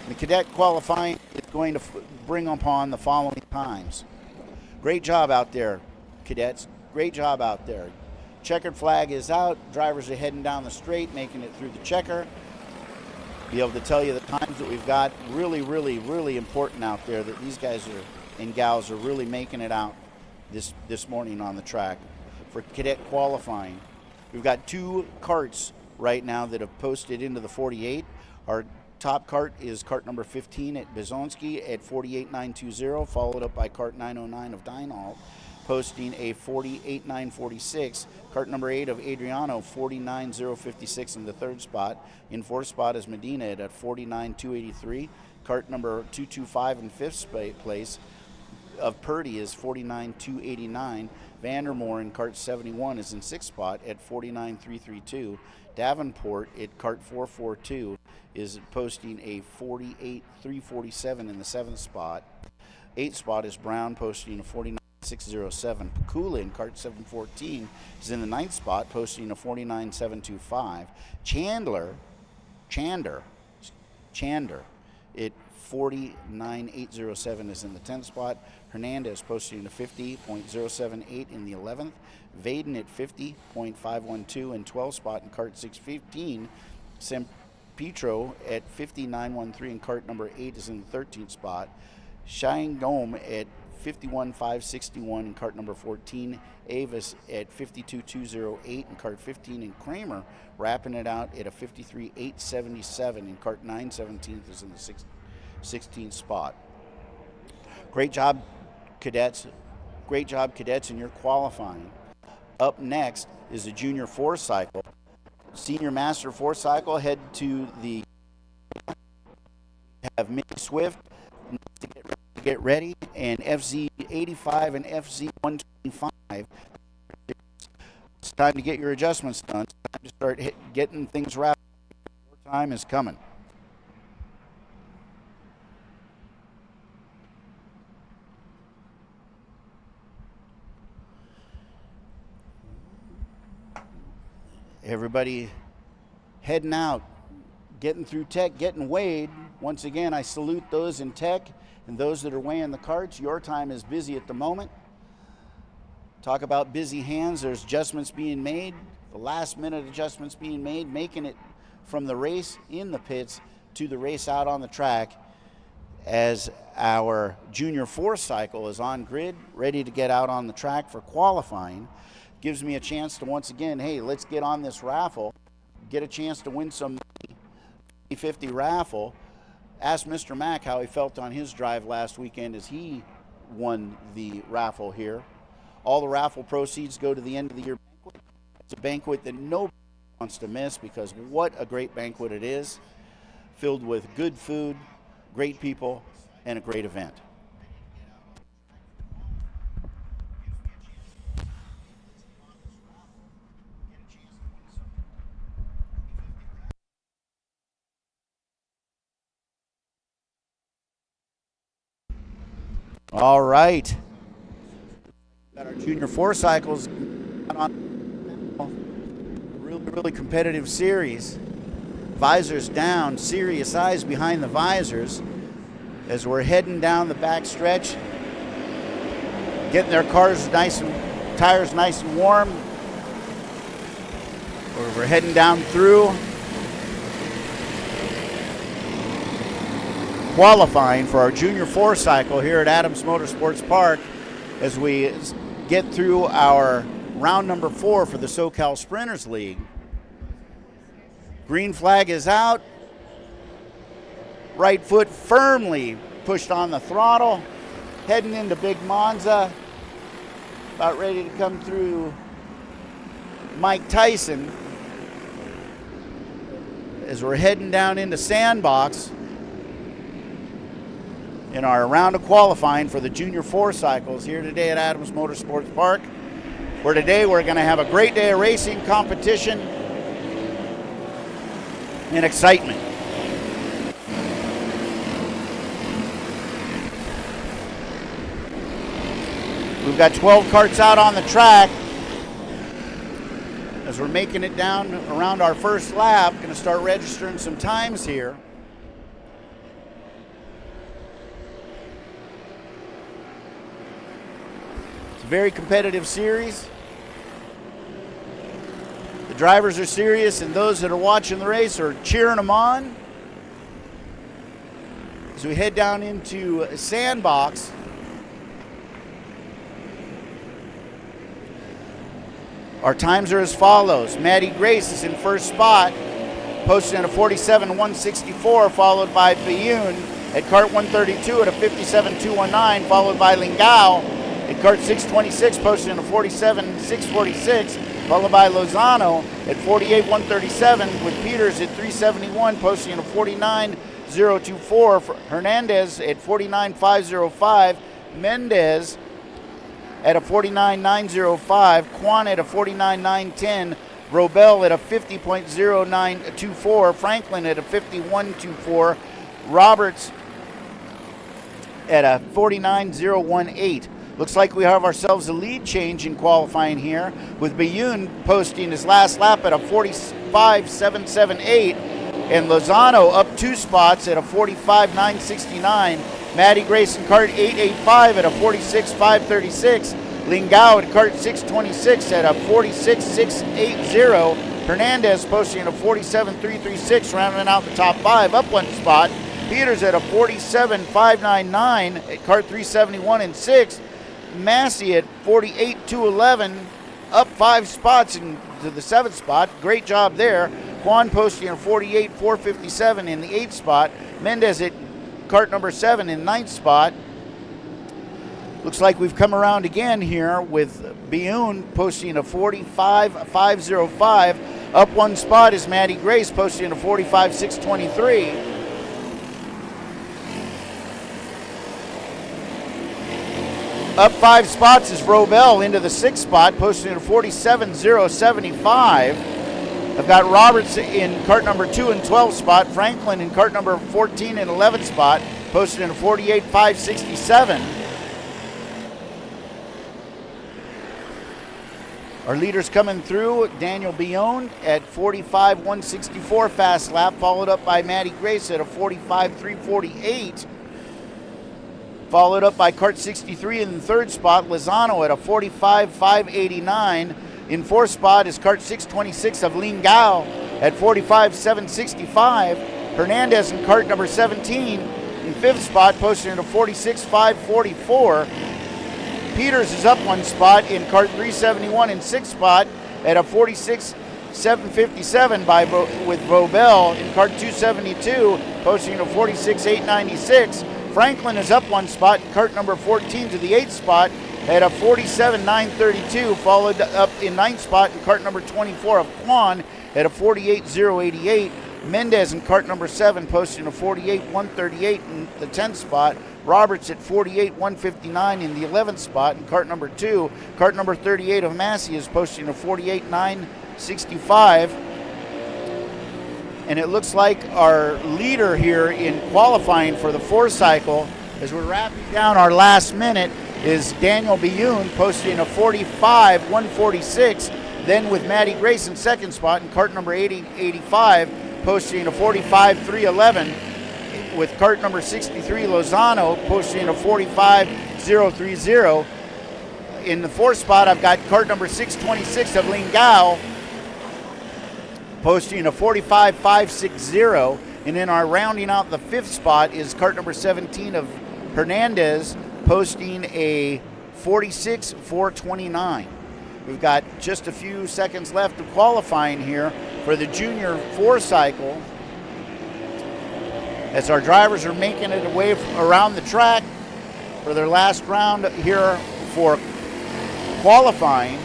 The cadet qualifying is going to bring upon the following times. Great job out there, cadets. Great job out there. Checkered flag is out. Drivers are heading down the straight, making it through the checker. Be able to tell you the times that we've got. Really, really, really important out there that these guys and gals are really making it out this morning on the track. For cadet qualifying, we've got 2 carts right now that have posted into the 48. Our top cart is cart number 15 at Bizonski at 48.920, followed up by cart 909 of Deinhold, posting a 48.946. Cart number 8 of Adriano, 49.056 in the 3rd spot. In 4th spot is Medina at 49.283. Cart number 225 in 5th place of Purdy is 49.289. Vandermoor in cart 71 is in 6th spot at 49.332. Davenport at cart 442 is posting a 48.347 in the 7th spot. 8th spot is Brown posting a 49.607. Pakula in cart 714 is in the 9th spot posting a 49.725. Chander at 49.807 is in the 10th spot. Hernandez posting a 50.078 in the 11th. Vaden at 50.512 in 12th spot in cart 615. Sempitro at 50.913 in cart number 8 is in the 13th spot. Shine Gome at 51.561 in cart number 14. Avis at 52.208 in cart 15. And Kramer wrapping it out at a 53.877 in cart 917 is in the 16th spot. Great job, cadets. Great job, cadets, in your qualifying. Up next is the Junior 4-cycle. Senior Master 4-cycle head to the have Minnie Swift to get ready, and FZ 85 and FZ 125. It's time to get your adjustments done. It's time to start getting things wrapped. Your time is coming. Everybody heading out, getting through tech, getting weighed. Once again, I salute those in tech and those that are weighing the carts. Your time is busy at the moment. Talk about busy hands. There's adjustments being made, the last minute adjustments being made, making it from the race in the pits to the race out on the track as our Junior 4-cycle is on grid, ready to get out on the track for qualifying. Gives me a chance to once again, hey, let's get on this raffle, get a chance to win some money, 50 raffle. Ask Mr. Mack how he felt on his drive last weekend as he won the raffle here. All the raffle proceeds go to the end of the year banquet. It's a banquet that nobody wants to miss because what a great banquet it is, filled with good food, great people, and a great event. All right. Got our Junior 4-cycles on really competitive series. Visors down, serious eyes behind the visors as we're heading down the back stretch, getting their cars nice and tires nice and warm. We're heading down through qualifying for our Junior 4-cycle here at Adams Motorsports Park as we get through our round number 4 for the SoCal Sprinters League. Green flag is out. Right foot firmly pushed on the throttle. Heading into Big Monza. About ready to come through Mike Tyson as we're heading down into Sandbox in our round of qualifying for the Junior 4-cycles here today at Adams Motorsports Park, where today we're going to have a great day of racing competition and excitement. We've got 12 karts out on the track. As we're making it down around our first lap, going to start registering some times here. It's a very competitive series. The drivers are serious, and those that are watching the race are cheering them on. As we head down into a sandbox, our times are as follows. Maddie Grace is in first spot, posting at a 47.164, followed by Bayun at kart 132 at a 57.219, followed by Lingao at kart 626, posting at a 47.646, followed by Lozano at 48.137, with Peters at 371, posting at a 49.024, Hernandez at 49.505, Mendez at a 49.905, Kwan at a 49.910, Robel at a 50.0924, Franklin at a 51.24, Roberts at a 49.018. Looks like we have ourselves a lead change in qualifying here, with Bayun posting his last lap at a 45.778, and Lozano up 2 spots at a 45.969. Maddie Grace in kart 885 at a 46.536. Lingao at kart 626 at a 46.680. Hernandez posting at a 47.336, rounding out the top 5, up 1 spot. Peters at a 47.599 at kart 371 in 6th. Massey at 48.211, up 5 spots into the 7th spot. Great job there. Kwan posting a 48.457 in the 8th spot. Mendez at kart number 7 in 9th spot. Looks like we've come around again here with Bayun posting a 45.505. Up 1 spot is Maddie Grace posting a 45.623. Up 5 spots is Robel into the 6th spot, posting a 47.075. I've got Roberts in kart number 2 and 12th spot, Franklin in kart number 14 and 11th spot, posted in a 48.567. Our leaders coming through, Daniel Bayun at 45.164 fast lap, followed up by Maddie Grace at a 45.348. Followed up by kart 63 in the 3rd spot, Lozano at a 45.589. In 4th spot is kart 626 of Lingao at 45.765. Hernandez in kart number 17 in 5th spot, posting at a 46.544. Peters is up 1 spot in kart 371 in 6th spot at a 46.757 with Robel in kart 272, posting at a 46.896. Franklin is up 1 spot in kart number 14 to the 8th spot at a 47.932, followed up in 9th spot in kart number 24 of Kwan at a 48.088. Mendez in kart number 7 posting a 48.138 in the 10th spot. Roberts at 48.159 in the 11th spot in kart number 2. Kart number 38 of Massey is posting a 48.965. And it looks like our leader here in qualifying for the 4 cycle, as we're wrapping down our last minute, is Daniel Bayun posting a 45.146. Then with Maddie Grace in 2nd spot in kart number 85, posting a 45.311. With kart number 63, Lozano posting a 45.030. In the 4th spot, I've got kart number 626 of Lingao posting a 45.560. And in our rounding out the 5th spot is kart number 17 of Hernandez posting a 46.429. We've got just a few seconds left of qualifying here for the junior 4 cycle, as our drivers are making it away around the track for their last round here for qualifying.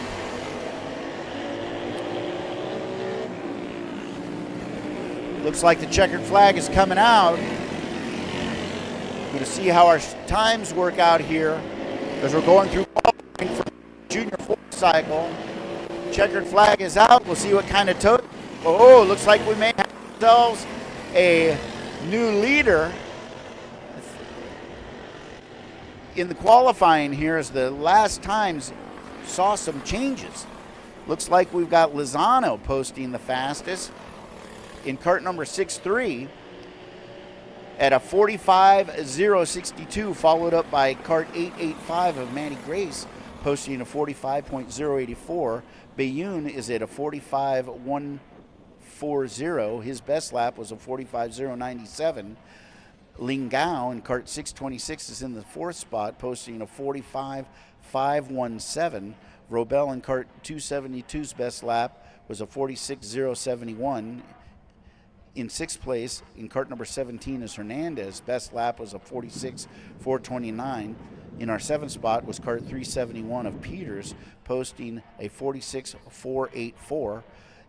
Looks like the checkered flag is coming out. We're going to see how our times work out here as we're going through qualifying for junior 4 cycle. Checkered flag is out. We'll see what kind of tow. Oh, looks like we may have ourselves a new leader in the qualifying here, as the last times saw some changes. Looks like we've got Lozano posting the fastest in kart number 6-3 at a 45.062, followed up by kart 885 of Manny Grace posting a 45.084. Bayun is at a 45.140. His best lap was a 45.097. Lingao in kart 626 is in the 4th spot, posting a 45.517. Robel in kart 272's best lap was a 46.071. In 6th place, in kart number 17, is Hernandez. Best lap was a 46.429. In our 7th spot was kart 371 of Peters, posting a 46.484.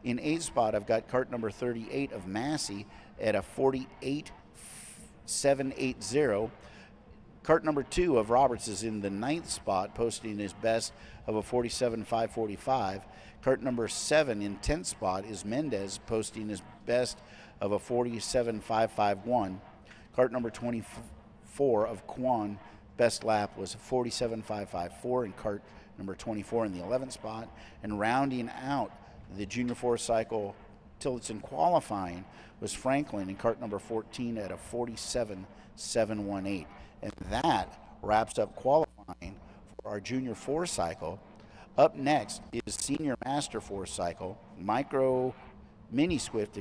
In 8th spot, I've got kart number 38 of Massey at a 48.780. Kart number 2 of Roberts is in the 9th spot, posting his best of a 47.545. Kart number 7 in 10th spot is Mendez, posting his best of a 47.551. Kart number 24 of Kwan, best lap was a 47.554. And kart number 24 in the 11th spot. And rounding out the Junior 4 cycle till it's in qualifying was Franklin in kart number 14 at a 47.718. And that wraps up qualifying for our Junior 4 cycle. Up next is Senior Master 4 cycle. Mini Swift,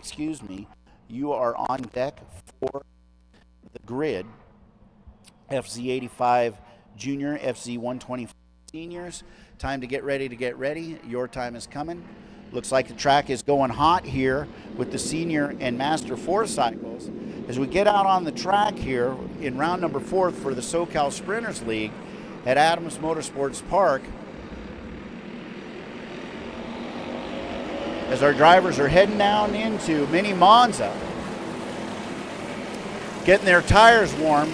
you are on deck for the grid. FZ85 Junior, FZ125 Seniors. Time to get ready. Your time is coming. Looks like the track is going hot here with the Senior and Master 4 cycles. As we get out on the track here in round number 4 for the SoCal Sprinters League at Adams Motorsports Park, as our drivers are heading down into Mini Monza, getting their tires warm.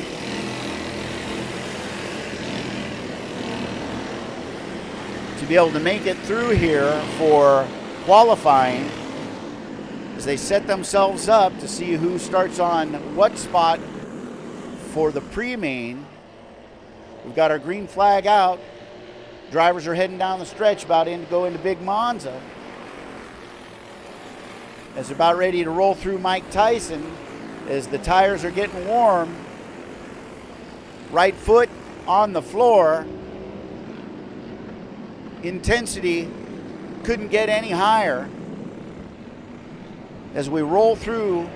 To be able to make it through here for qualifying, as they set themselves up to see who starts on what spot for the pre-main. We've got our green flag out. Drivers are heading down the stretch, about to go into Big Monza. As they're about ready to roll through Mike Tyson, as the tires are getting warm. Right foot on the floor. Intensity couldn't get any higher. As we roll through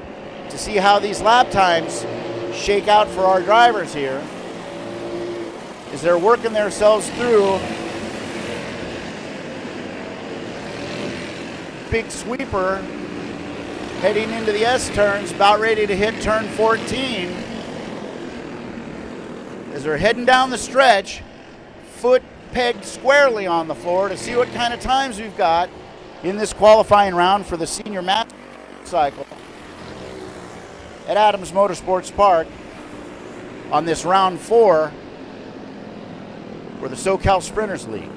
to see how these lap times shake out for our drivers here, as they're working themselves through. Big sweeper heading into the S-turns, about ready to hit turn 14. As they're heading down the stretch, foot pegged squarely on the floor to see what kind of times we've got in this qualifying round for the Senior Master cycle at Adams Motorsports Park on this round 4 for the SoCal Sprinters League.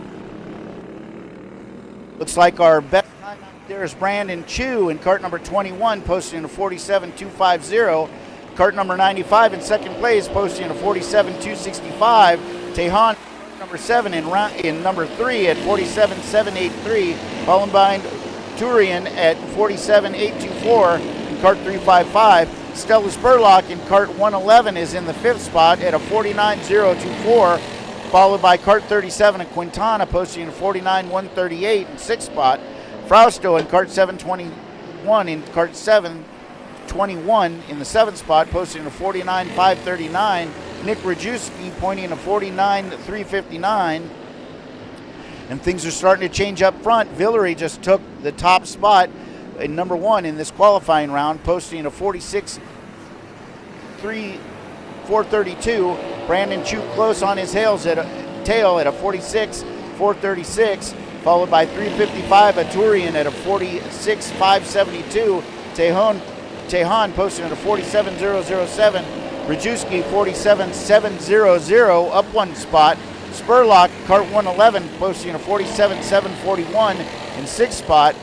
Looks like our best time out there is Brandon Chu in kart number 21, posting a 47.250. Kart number 95 in second place, posting a 47.265. Tejan number 7 in number 3 at 47.783, followed by Turian at 47.824 in kart 355. Stella Spurlock in kart 111 is in the 5th spot at a 49.024, followed by kart 37 and Quintana posting a 49.138 in 6th spot. Frausto in kart 721 in kart 721 in the 7th spot, posting a 49.539. Nick Rajewski pointing a 49.359. And things are starting to change up front. Villery just took the top spot in number 1 in this qualifying round, posting a 46.432. Brandon Chu close on his tail at a 46.436, followed by 355 Aturian at a 46.572. Tejan posting at a 47.007. Rajewski 47.700, up 1 spot. Spurlock, kart 111, posting a 47.741 in 6th spot.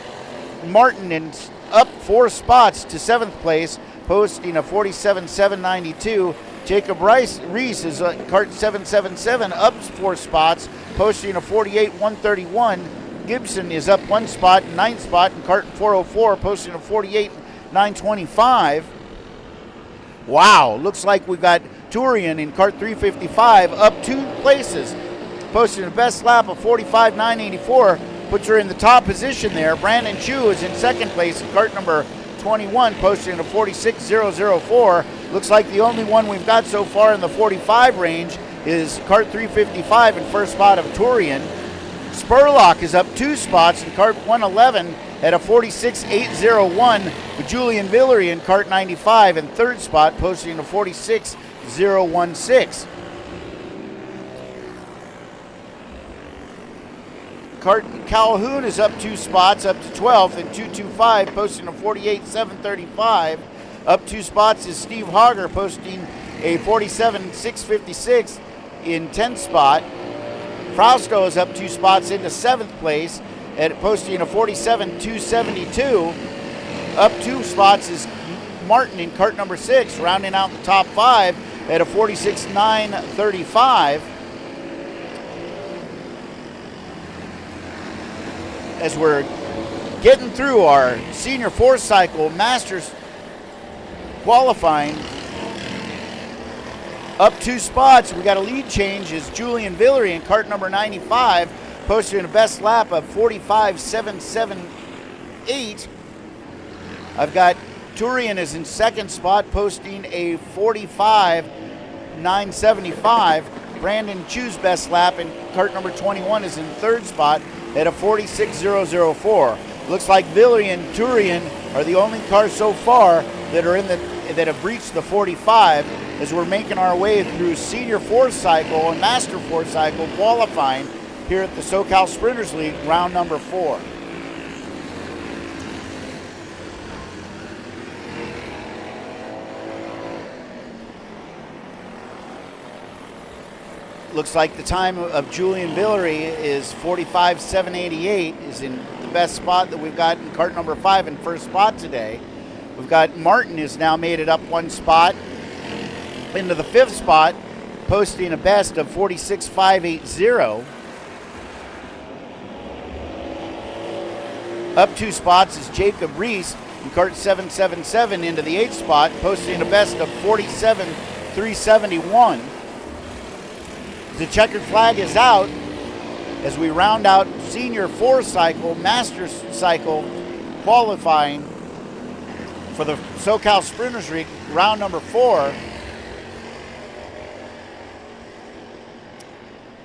Martin in up 4 spots to 7th place, posting a 47.792. Jacob Reese is kart 777, up 4 spots, posting a 48.131. Gibson is up 1 spot, 9th spot in kart 404, posting a 48.925. Wow, looks like we've got Turian in kart 355 up 2 places, posting a best lap of 45.984, puts her in the top position there. Brandon Chu is in 2nd place in kart number 21, posting a 46.004. Looks like the only one we've got so far in the 45 range is kart 355 in 1st spot of Turian. Spurlock is up 2 spots in kart 111 at a 46.801, with Julian Villery in kart 95 in 3rd spot, posting a 46.016. Kart Calhoun is up 2 spots, up to 12th in 225, posting a 48.735. Up 2 spots is Steve Hager, posting a 47.656 in 10th spot. Frausto is up 2 spots into 7th place at posting a 47.272. Up 2 spots is Martin in kart number 6, rounding out the top 5 at a 46.935. As we're getting through our senior 4-cycle Masters qualifying, up 2 spots, we got a lead change is Julian Villery in kart number 95, posting a best lap of 45.778. I've got Turian is in 2nd spot, posting a 45.975. Brandon Chu's best lap in kart number 21 is in 3rd spot at a 46.004. Looks like Villery and Turian are the only cars so far that are that have reached the 45, as we're making our way through senior 4-cycle and master 4-cycle qualifying here at the SoCal Sprinters League, round number 4. Looks like the time of Julian Villery is 45.788, is in the best spot that we've got in kart number 5 in 1st spot today. We've got Martin has now made it up 1 spot into the 5th spot, posting a best of 46.580. Up 2 spots is Jacob Reese in kart 777 into the 8th spot, posting a best of 47.371. The checkered flag is out as we round out senior 4-cycle, Masters cycle qualifying for the SoCal Sprinters League, round number 4.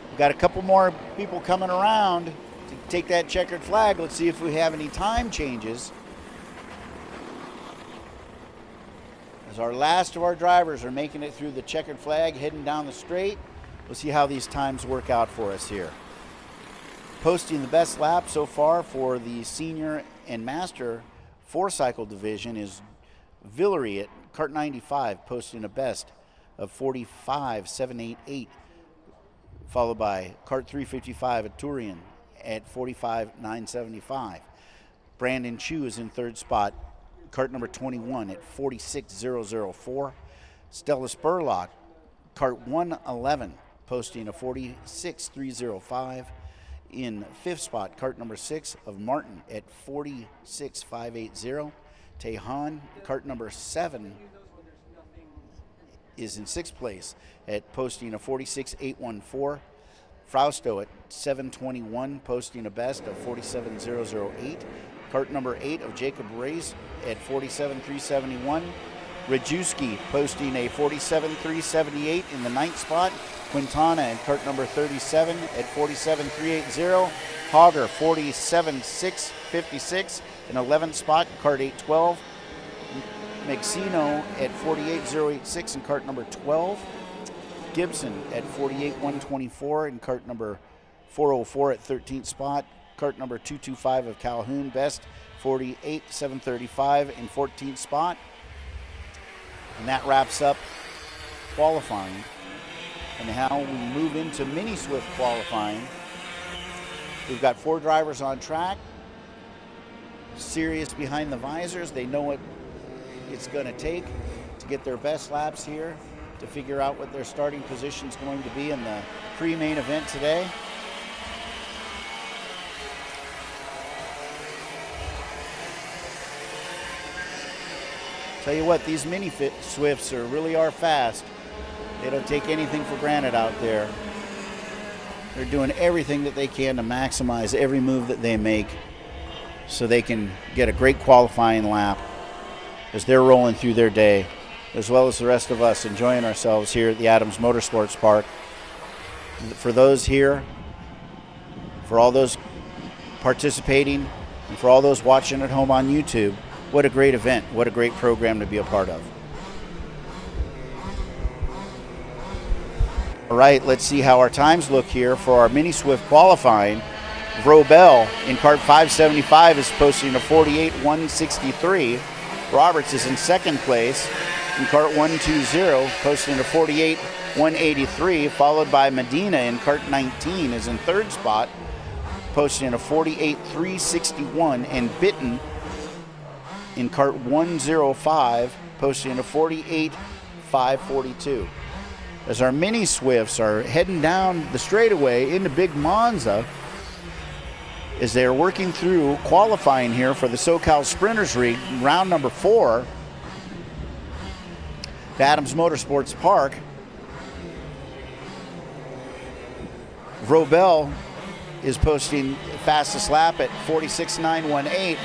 We've got a couple more people coming around to take that checkered flag. Let's see if we have any time changes. As our last of our drivers are making it through the checkered flag, heading down the straight. We'll see how these times work out for us here. Posting the best lap so far for the senior and master 4-cycle division is Villery at kart 95, posting a best of 45.788, followed by kart 355 at Turian at 45.975. Brandon Chu is in 3rd spot, kart number 21 at 46.004. Stella Spurlock, kart 111, posting a 46.305. In 5th spot, kart number 6 of Martin at 46.580. Tejan, kart number 7, is in 6th place at posting a 46.814. Frausto at 721, posting a best of 47.008. Kart number 8 of Jacob Reese at 47.371. Rajewski posting a 47.378 in the 9th spot. Quintana and kart number 37 at 47.380. Hogger 47.656 in 11th spot, kart 812. Maxino at 48.086 in kart number 12. Gibson at 48.124 in kart number 404 at 13th spot. Kart number 225 of Calhoun, best 48.735 in 14th spot. And that wraps up qualifying. And now we move into mini Swift qualifying. We've got 4 drivers on track. serious behind the visors. They know what it's going to take to get their best laps here, to figure out what their starting position is going to be in the pre-main event today. Tell you what, these mini Swifts really are fast. They don't take anything for granted out there. They're doing everything that they can to maximize every move that they make so they can get a great qualifying lap as they're rolling through their day, as well as the rest of us enjoying ourselves here at the Adams Motorsports Park. For those here, for all those participating, and for all those watching at home on YouTube, what a great event, what a great program to be a part of. All right, let's see how our times look here for our Mini Swift qualifying. Vrobel in cart 575 is posting a 48.163. Roberts is in second place in cart 120, posting a 48.183, followed by Medina in cart 19 is in third spot, posting a 48.361, and Bitten in cart 105, posting a 48.542. As our Mini Swifts are heading down the straightaway into Big Monza, as they are working through qualifying here for the SoCal Sprinters League, round number 4, at Adams Motorsports Park. Vrobel is posting fastest lap at 46.918.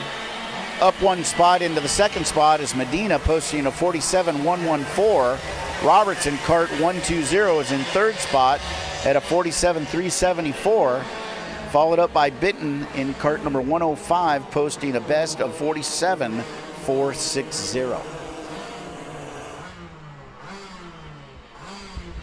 Up one spot into the second spot is Medina, posting a 47.114. Roberts in cart 120 is in third spot at a 47.374, followed up by Bitten in cart number 105, posting a best of 47.460.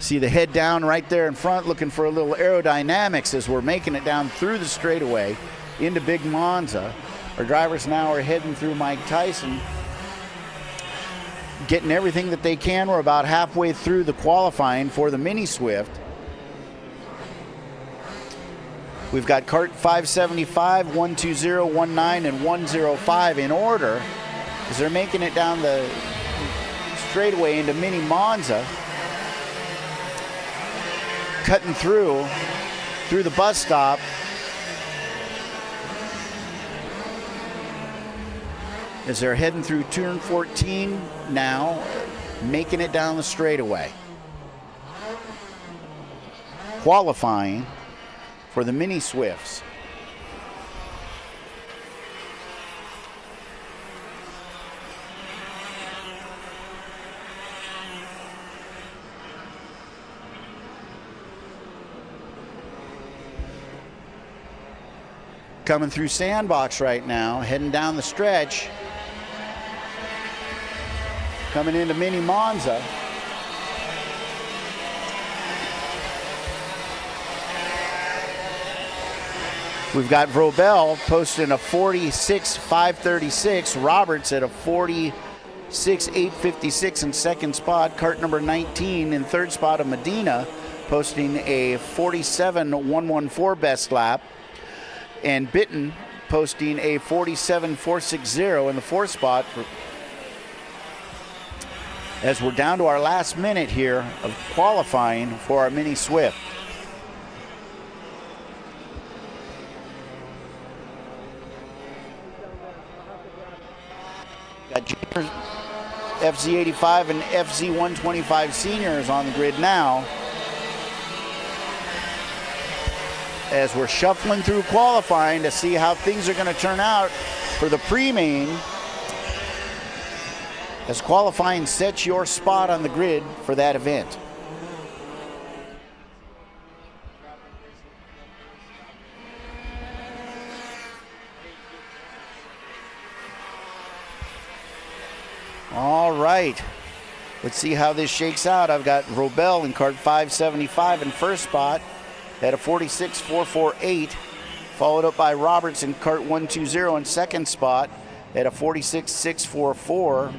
See the head down right there in front, looking for a little aerodynamics as we're making it down through the straightaway into Big Monza. Our drivers now are heading through Mike Tyson, getting everything that they can. We're about halfway through the qualifying for the Mini Swift. We've got cart 575, 120, 19, and 105 in order as they're making it down the straightaway into Mini Monza. Cutting through the bus stop. As they're heading through turn 14 now, making it down the straightaway. Qualifying for the Mini Swifts. Coming through Sandbox right now, heading down the stretch. Coming into Mini Monza. We've got Vrobel posting a 46.536. Roberts at a 46.856 in second spot. Cart number 19 in third spot of Medina, posting a 47.114 best lap. And Bitten posting a 47.460 in the fourth spot. As we're down to our last minute here of qualifying for our Mini Swift. Got junior FZ85 and FZ125 seniors on the grid now. As we're shuffling through qualifying to see how things are going to turn out for the pre-main, as qualifying sets your spot on the grid for that event. All right, let's see how this shakes out. I've got Vrobel in cart 575 in first spot at a 46.448, followed up by Roberts in cart 120 in second spot at a 46.644.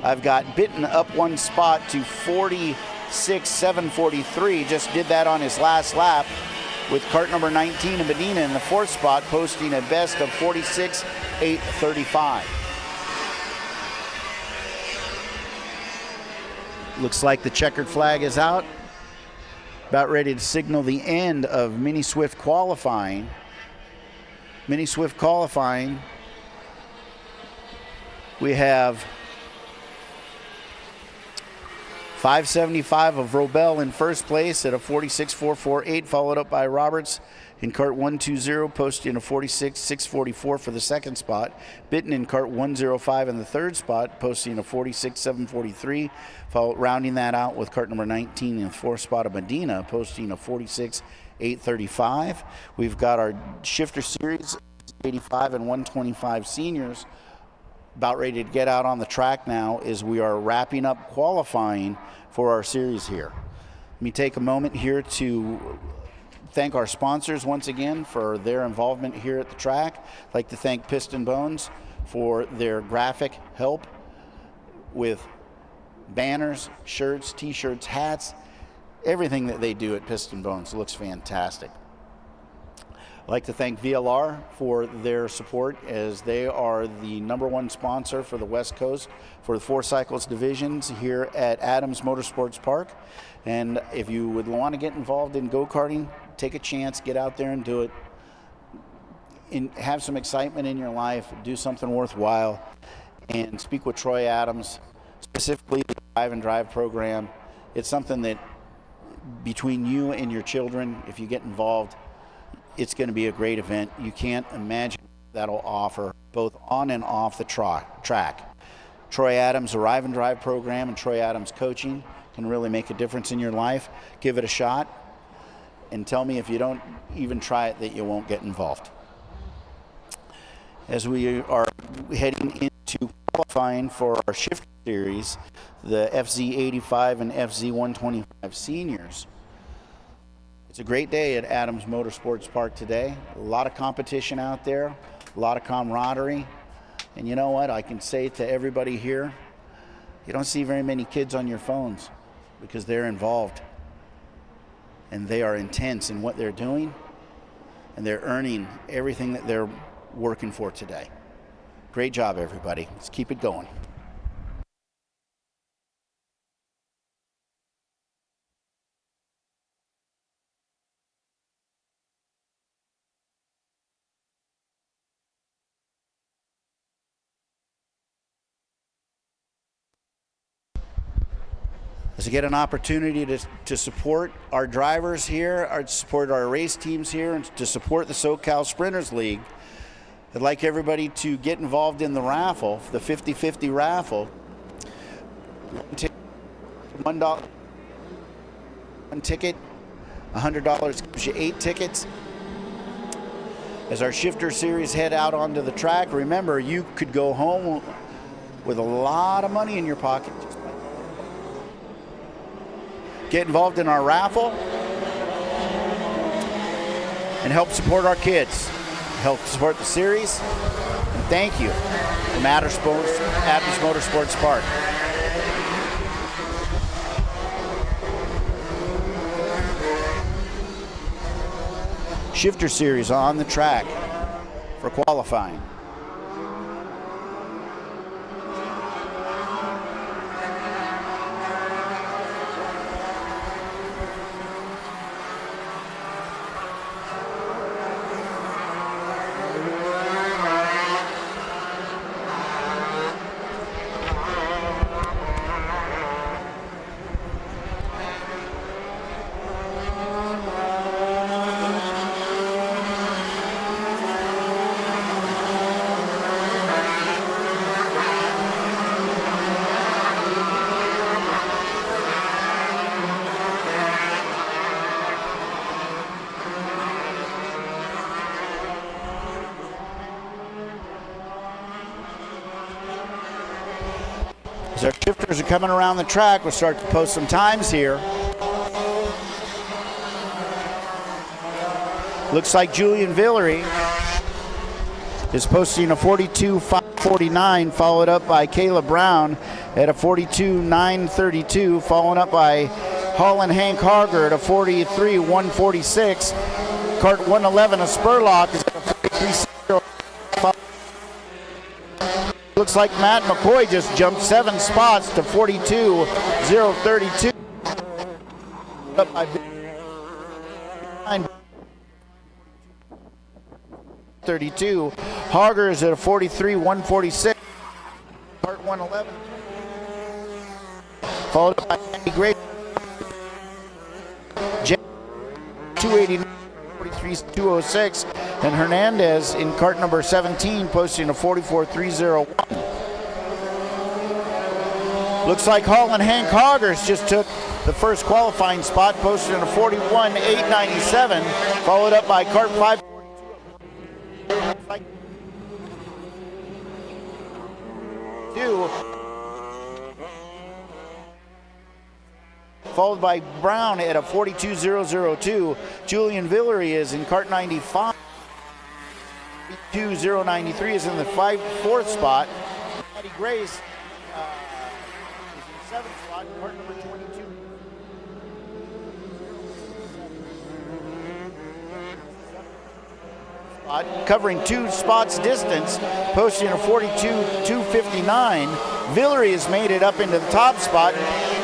I've got Bitten up one spot to 46.743, just did that on his last lap. with kart number 19 in Medina in the 4th spot, posting a best of 46.835. Looks like the checkered flag is out. About ready to signal the end of Mini Swift qualifying. Mini Swift qualifying. We have 575 of Robel in first place at a 46.448, followed up by Roberts in kart 120, posting a 46.644 for the second spot. Bitten in kart 105 in the third spot, posting a 46.743, rounding that out with kart number 19 in the fourth spot of Medina, posting a 46.835. We've got our shifter series, 85 and 125 seniors, about ready to get out on the track now as we are wrapping up qualifying for our series here. Let me take a moment here to thank our sponsors once again for their involvement here at the track. I'd like to thank Piston Bones for their graphic help with banners, shirts, t-shirts, hats, everything that they do at Piston Bones looks fantastic. I'd like to thank VLR for their support, as they are the #1 sponsor for the West Coast for the 4 cycles divisions here at Adams Motorsports Park. And if you would want to get involved in go-karting, take a chance, get out there and do it. Have some excitement in your life, do something worthwhile, and speak with Troy Adams, specifically the Drive and Drive program. It's something that between you and your children, if you get involved, it's going to be a great event. You can't imagine that'll offer both on and off the track. Troy Adams' Arrive and Drive program and Troy Adams coaching can really make a difference in your life. Give it a shot and tell me if you don't even try it that you won't get involved. As we are heading into qualifying for our shift series, the FZ85 and FZ125 seniors, it's a great day at Adams Motorsports Park today. A lot of competition out there, a lot of camaraderie. And you know what? I can say to everybody here, you don't see very many kids on your phones because they're involved. And they are intense in what they're doing. And they're earning everything that they're working for today. Great job, everybody. Let's keep it going. As we get an opportunity to support our drivers here, to support our race teams here, and to support the SoCal Sprinters League, I'd like everybody to get involved in the raffle, the 50-50 raffle. $1 one ticket, $100 gives you 8 tickets. As our shifter series head out onto the track, remember, you could go home with a lot of money in your pocket. Get involved in our raffle and help support our kids, help support the series, and thank you from Adams Motorsports Park. Shifter series on the track for qualifying. As our shifters are coming around the track, we'll start to post some times here. Looks like Julian Villery is posting a 42.549, followed up by Kayla Brown at a 42.932, followed up by Holland Hank Harger at a 43-146. Cart 111 of Spurlock is at a 43-0. Looks like Matt McCoy just jumped 7 spots to 42-032. Up by 32. Harger is at a 43-146. Cart 111. Followed up by Andy Gray. 289, 43-206. And Hernandez in cart number 17 posting a 44-301. Looks like Holland Hank Hoggers just took the first qualifying spot, posting a 41-897, followed up by cart 5. Followed by Brown at a 42-002. Julian Villery is in cart 95. 42-093 is in the 4th spot. Eddie Grace is in 7th spot, cart number 22. Covering 2 spots distance, posting a 42-259. Villery has made it up into the top spot,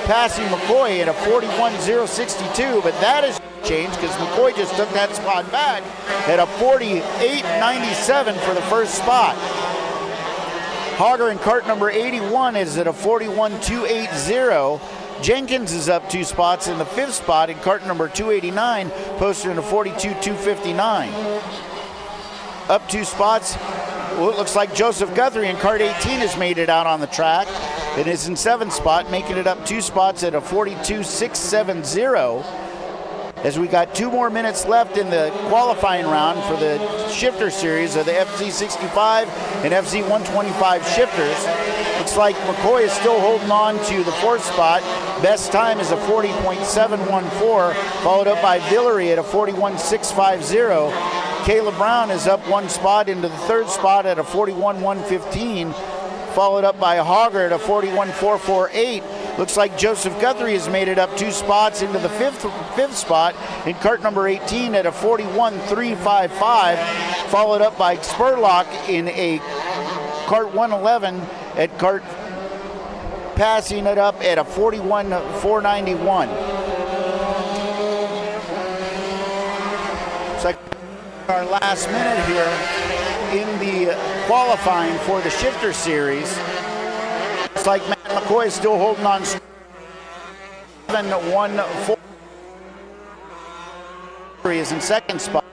passing McCoy at a 41-062, but that has changed because McCoy just took that spot back at a 48-97 for the first spot. Hogger in cart number 81 is at a 41-280. Jenkins is up 2 spots in the 5th spot in cart number 289, posting a 42-259. Up 2 spots, well, it looks like Joseph Guthrie in cart 18 has made it out on the track. It is in 7th spot, making it up 2 spots at a 42-670. As we got 2 more minutes left in the qualifying round for the shifter series of the FZ65 and FZ125 shifters. Looks like McCoy is still holding on to the 4th spot. Best time is a 40.714, followed up by Villery at a 41.650. Caleb Brown is up 1 spot into the 3rd spot at a 41.115, followed up by Hogger at a 41.448. Looks like Joseph Guthrie has made it up 2 spots into the 5th spot in cart number 18 at a 41.355, followed up by Spurlock in a cart 111 at cart, passing it up at a 41.491. It's like our last minute here in the qualifying for the shifter series. It's like Matt McCoy is still holding on 7-1-4. He is in 2nd spot.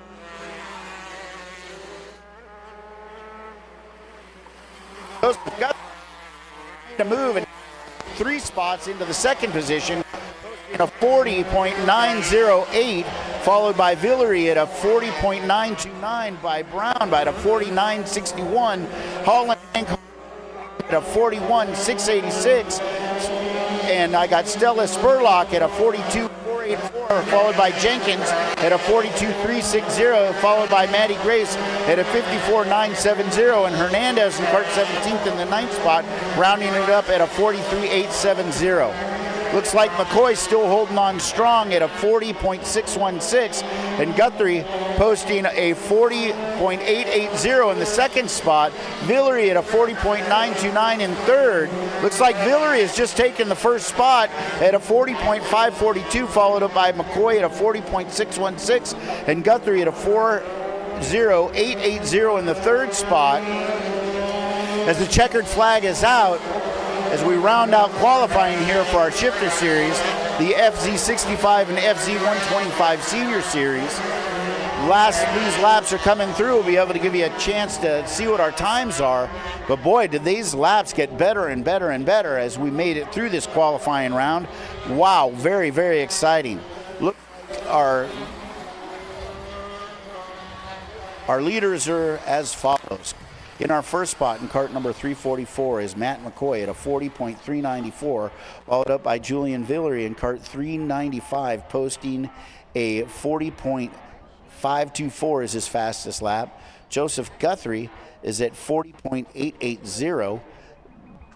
Those got to move in 3 spots into the 2nd position in a 40.908, followed by Villery at a 40.929, by Brown by a 49.61, Holland at a 41.686, and I got Stella Spurlock at a 42.484, followed by Jenkins at a 42.360, followed by Maddie Grace at a 54.970, and Hernandez in cart 17th in the 9th spot, rounding it up at a 43.870. Looks like McCoy's still holding on strong at a 40.616, and Guthrie posting a 40.880 in the 2nd spot. Villery at a 40.929 in 3rd. Looks like Villery has just taken the 1st spot at a 40.542, followed up by McCoy at a 40.616, and Guthrie at a 40.880 in the 3rd spot. As the checkered flag is out, as we round out qualifying here for our shifter series, the FZ65 and FZ125 senior series. These laps are coming through. We'll be able to give you a chance to see what our times are. But boy, did these laps get better and better and better as we made it through this qualifying round. Wow, very, very exciting. Look, our leaders are as follows. In our 1st spot in cart number 344 is Matt McCoy at a 40.394, followed up by Julian Villery in cart 395, posting a 40.524 is his fastest lap. Joseph Guthrie is at 40.880.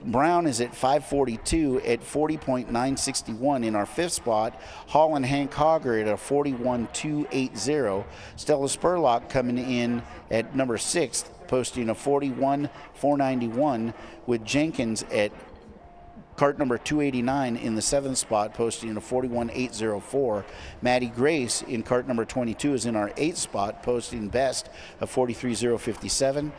Brown is at 5:42 at 40.961. In our fifth spot, Hall and Hank Hogger at a 41.280. Stella Spurlock coming in at number 6, posting a 41.491, with Jenkins at cart number 289 in the 7th spot, posting a 41.804. Maddie Grace in cart number 22 is in our 8th spot, posting best of 43.057.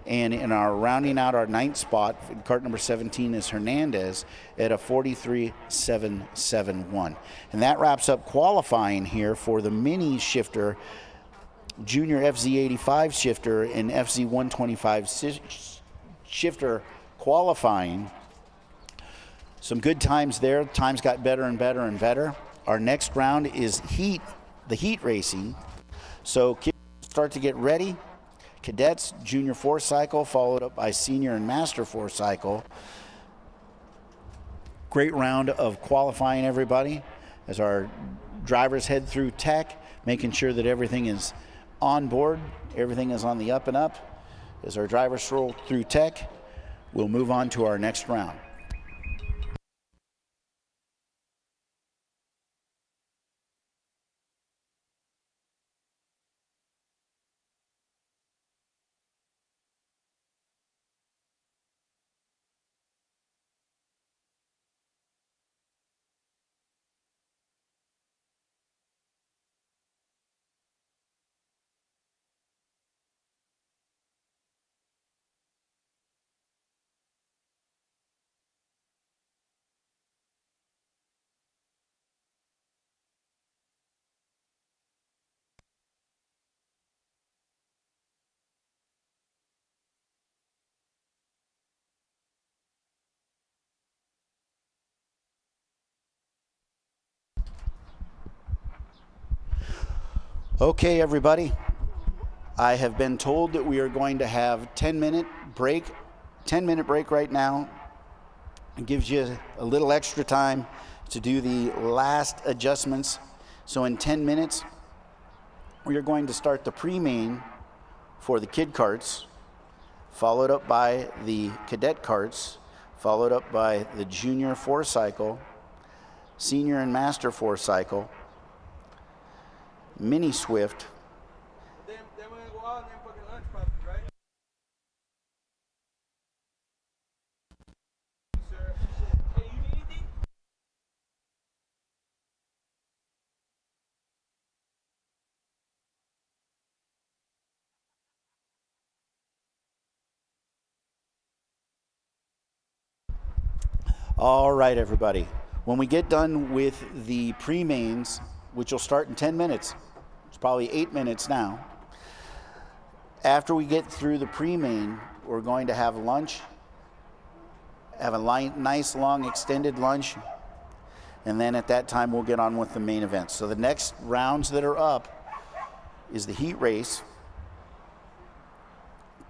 And in our rounding out our 9th spot, cart number 17 is Hernandez at a 43.771. And that wraps up qualifying here for the mini shifter, junior FZ85 shifter, and FZ125 shifter qualifying. Some good times there. Times got better and better and better. Our next round is the heat racing. So kids start to get ready. Cadets, junior 4-cycle, followed up by senior and master 4-cycle. Great round of qualifying, everybody, as our drivers head through tech, making sure that everything is on board, everything is on the up and up. As our drivers roll through tech, we'll move on to our next round. Okay, everybody. I have been told that we are going to have 10-minute break right now. It gives you a little extra time to do the last adjustments. So in 10 minutes, we are going to start the pre-main for the kid carts, followed up by the cadet carts, followed up by the junior 4-cycle, senior and master 4-cycle, mini Swift, Then we're gonna go out and then fucking lunch probably, right? Sir, hey, you need anything? All right, everybody. When we get done with the pre-mains, which will start in 10 minutes, it's probably 8 minutes now. After we get through the pre-main, we're going to have lunch, have a nice long extended lunch, and then at that time we'll get on with the main event. So the next rounds that are up is the heat race,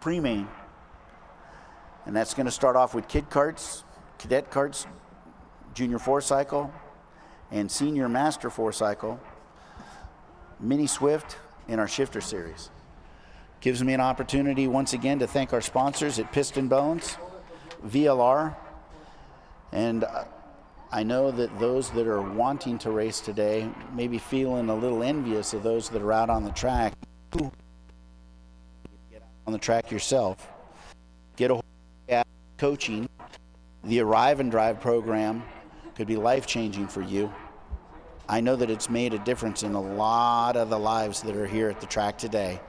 pre-main, and that's going to start off with kid carts, cadet carts, junior 4-cycle, and senior master 4-cycle, mini Swift, in our shifter series. Gives me an opportunity once again to thank our sponsors at Piston Bones, VLR, and I know that those that are wanting to race today may be feeling a little envious of those that are out on the track. Get out on the track yourself. Get a hold of coaching. The Arrive and Drive program could be life-changing for you. I know that it's made a difference in a lot of the lives that are here at the track today,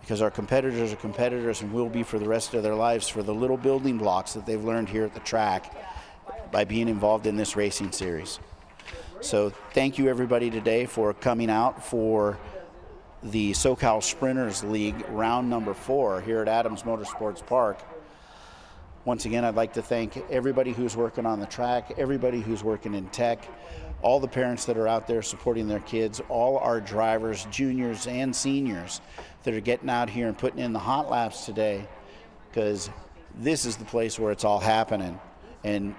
because our competitors are competitors and will be for the rest of their lives for the little building blocks that they've learned here at the track by being involved in this racing series. So thank you everybody today for coming out for the SoCal Sprinters League round number 4 here at Adams Motorsports Park. Once again, I'd like to thank everybody who's working on the track, everybody who's working in tech, all the parents that are out there supporting their kids, all our drivers, juniors and seniors that are getting out here and putting in the hot laps today, because this is the place where it's all happening, and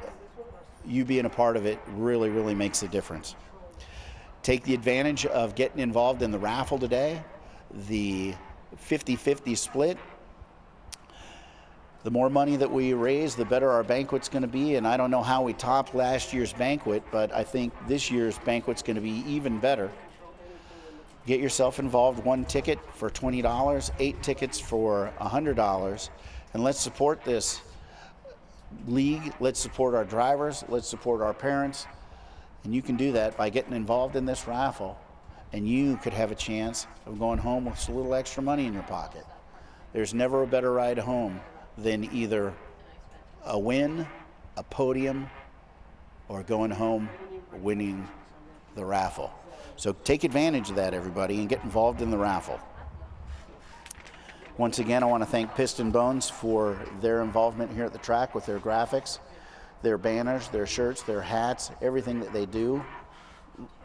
you being a part of it really, really makes a difference. Take the advantage of getting involved in the raffle today, the 50-50 split. The more money that we raise, the better our banquet's going to be. And I don't know how we topped last year's banquet, but I think this year's banquet's going to be even better. Get yourself involved. 1 ticket for $20, 8 tickets for $100, and let's support this league. Let's support our drivers. Let's support our parents. And you can do that by getting involved in this raffle, and you could have a chance of going home with a little extra money in your pocket. There's never a better ride home than either a win, a podium, or going home winning the raffle. So take advantage of that, everybody, and get involved in the raffle. Once again, I want to thank Piston Bones for their involvement here at the track with their graphics, their banners, their shirts, their hats. Everything that they do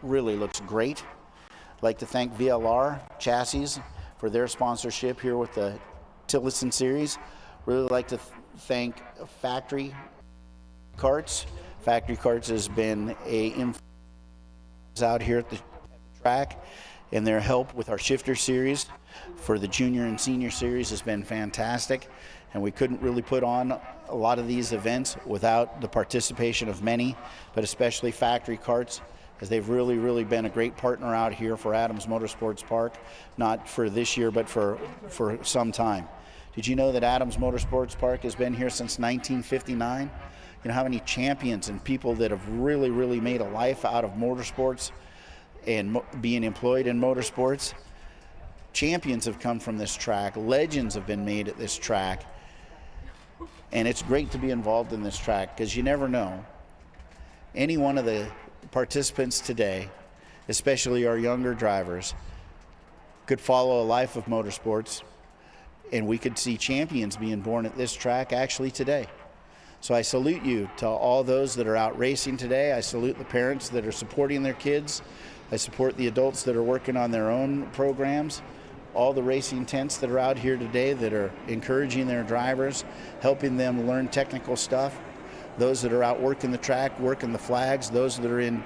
really looks great. I'd like to thank VLR Chassis for their sponsorship here with the Tillotson Series. Really like to thank Factory Karts. Factory Karts has been a influence out here at the track, and their help with our shifter series for the junior and senior series has been fantastic. And we couldn't really put on a lot of these events without the participation of many, but especially Factory Karts, as they've really been a great partner out here for Adams Motorsports Park, not for this year, but for some time. Did you know that Adams Motorsports Park has been here since 1959? You know how many champions and people that have really made a life out of motorsports and being employed in motorsports? Champions have come from this track. Legends have been made at this track. And it's great to be involved in this track, because you never know. Any one of the participants today, especially our younger drivers, could follow a life of motorsports, and we could see champions being born at this track actually today. So I salute you to all those that are out racing today. I salute the parents that are supporting their kids. I support the adults that are working on their own programs. All the racing tents that are out here today that are encouraging their drivers, helping them learn technical stuff. Those that are out working the track, working the flags. Those that are in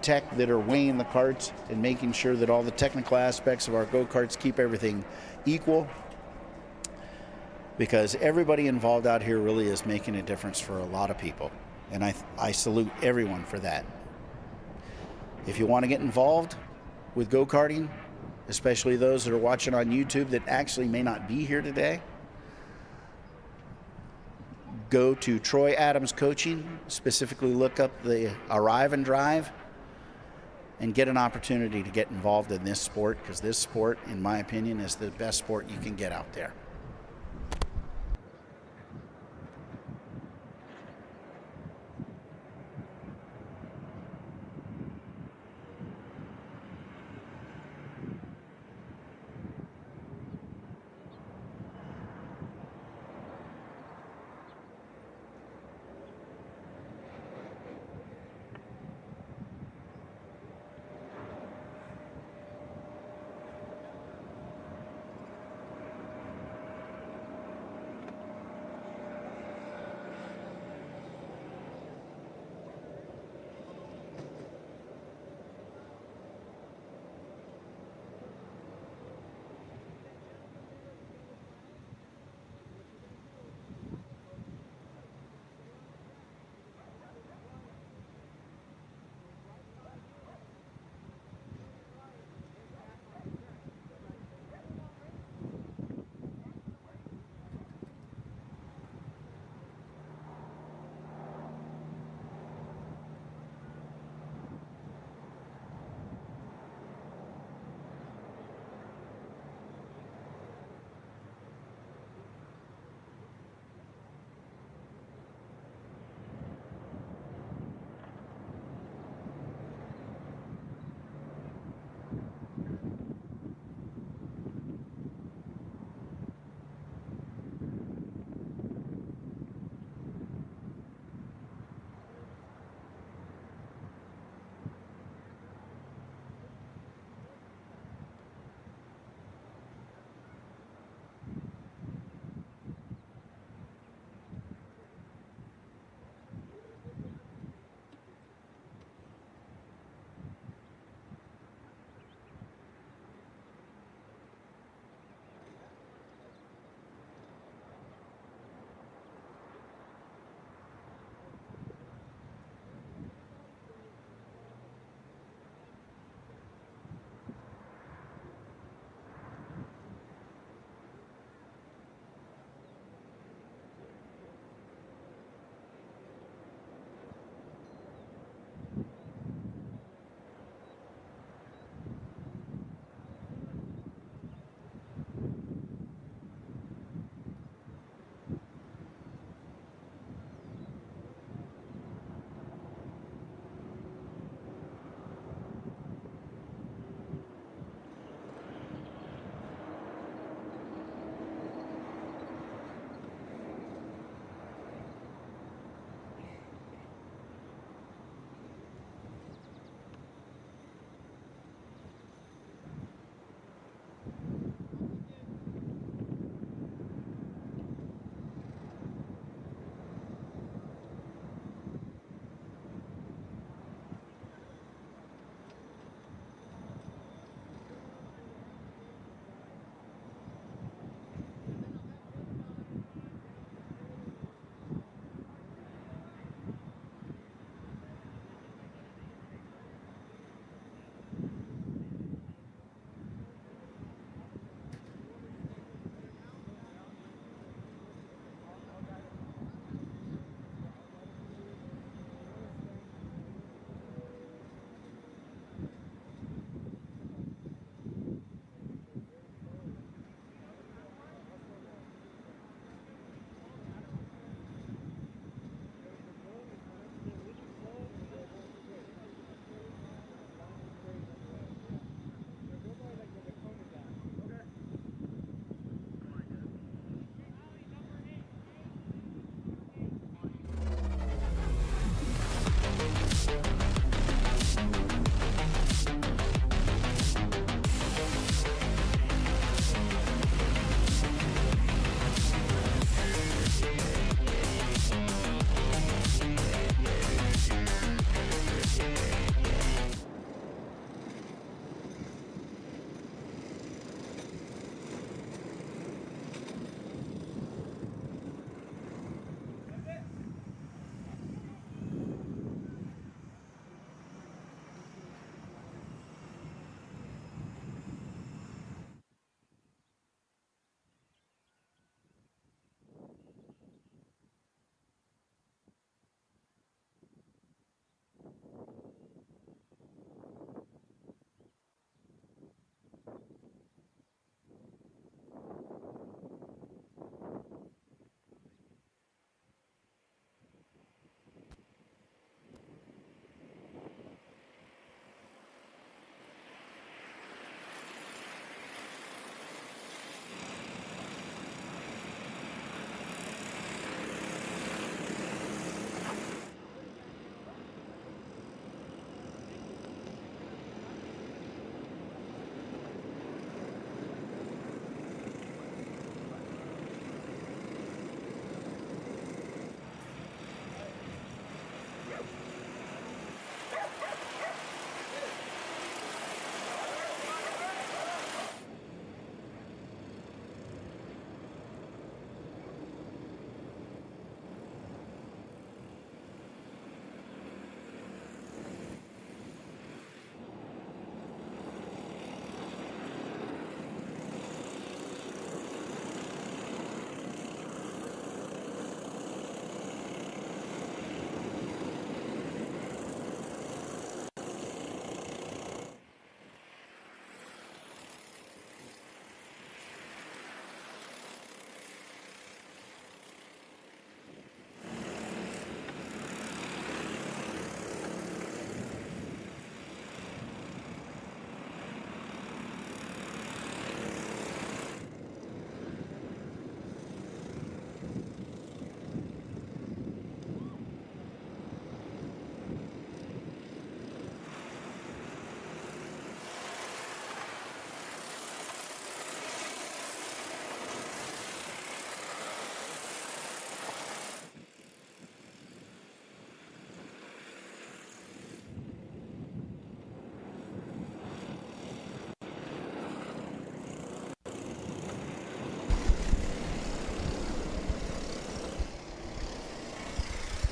tech that are weighing the carts and making sure that all the technical aspects of our go-karts keep everything equal. Because everybody involved out here really is making a difference for a lot of people. And I salute everyone for that. If you want to get involved with go-karting, especially those that are watching on YouTube that actually may not be here today, go to Troy Adams Coaching, specifically look up the Arrive and Drive, and get an opportunity to get involved in this sport, because this sport, in my opinion, is the best sport you can get out there.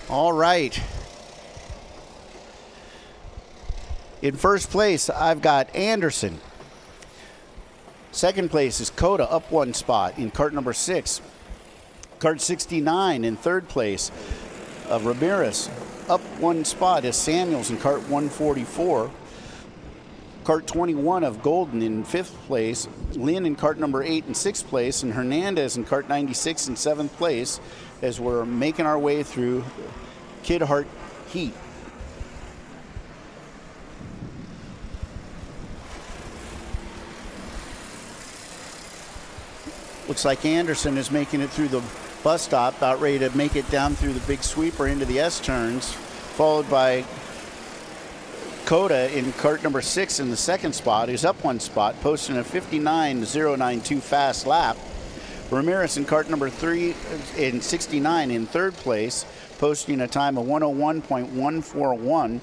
All right. In first place, I've got Anderson. Second place is Coda, up 1 spot in cart number 6. Cart 69 in third place of Ramirez. Up 1 spot is Samuels in cart 144. Cart 21 of Golden in 5th place. Lynn in cart number 8 in 6th place. And Hernandez in cart 96 in 7th place as we're making our way through Kid Hart Heat. Looks like Anderson is making it through the bus stop, about ready to make it down through the big sweeper into the S-turns, followed by Coda in cart number 6 in the 2nd spot. He's up 1 spot, posting a 59.092 fast lap. Ramirez in cart number 3 in 69 in 3rd place, posting a time of 101.141,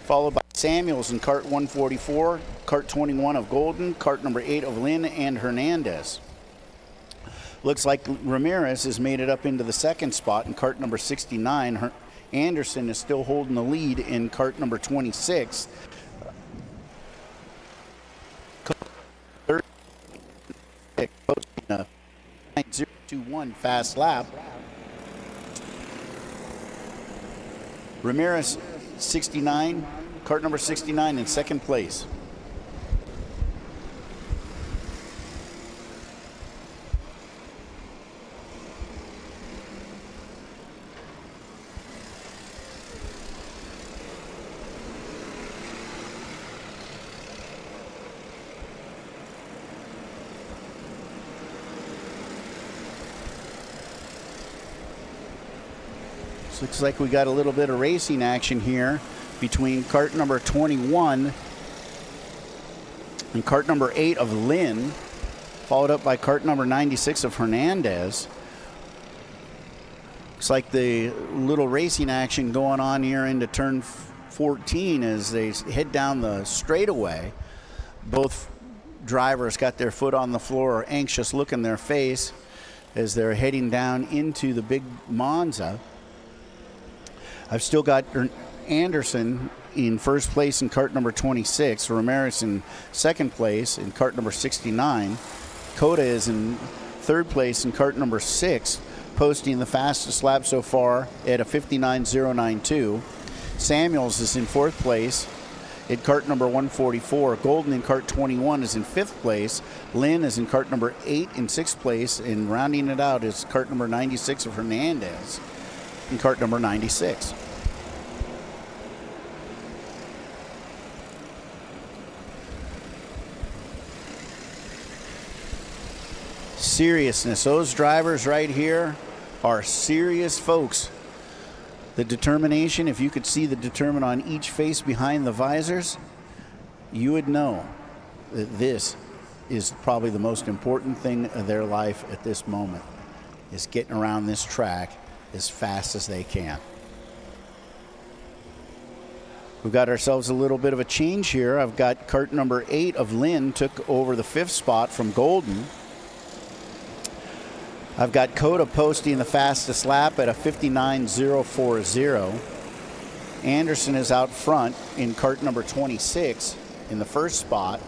followed by Samuels in cart 144, cart 21 of Golden, cart number 8 of Lynn, and Hernandez. Looks like Ramirez has made it up into the 2nd spot in cart number 69. Anderson is still holding the lead in cart number 26. Posting a 9.021 fast lap. Ramirez 69, cart number 69 in 2nd place. Looks like we got a little bit of racing action here between cart number 21 and cart number 8 of Lynn, followed up by cart number 96 of Hernandez. Looks like the little racing action going on here into turn 14 as they head down the straightaway. Both drivers got their foot on the floor, anxious look in their face as they're heading down into the big Monza. I've still got Anderson in first place in cart number 26, Ramirez in 2nd place in cart number 69. Coda is in 3rd place in cart number 6, posting the fastest lap so far at a 59.092. Samuels is in 4th place in cart number 144. Golden in cart 21 is in 5th place. Lynn is in cart number 8 in 6th place, and rounding it out is cart number 96 of Hernandez in cart number 96. Seriousness. Those drivers right here are serious folks. The determination, if you could see the determination on each face behind the visors, you would know that this is probably the most important thing of their life at this moment, is getting around this track as fast as they can. We've got ourselves a little bit of a change here. I've got cart number 8 of Lynn took over the 5th spot from Golden. I've got Coda posting the fastest lap at a 59.040. Anderson is out front in cart number 26 in the 1st spot.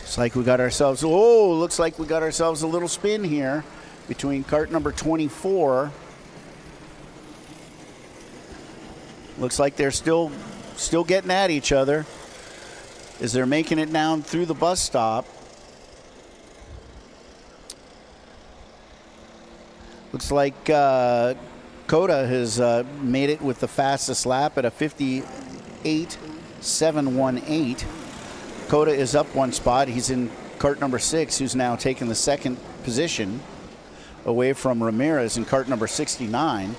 Looks like we got ourselves, looks like we got ourselves a little spin here between cart number 24. Looks like they're still getting at each other as they're making it down through the bus stop. Looks like Coda has made it with the fastest lap at a 58.718. Coda is up 1 spot. He's in cart number 6, who's now taken the 2nd position away from Ramirez in cart number 69.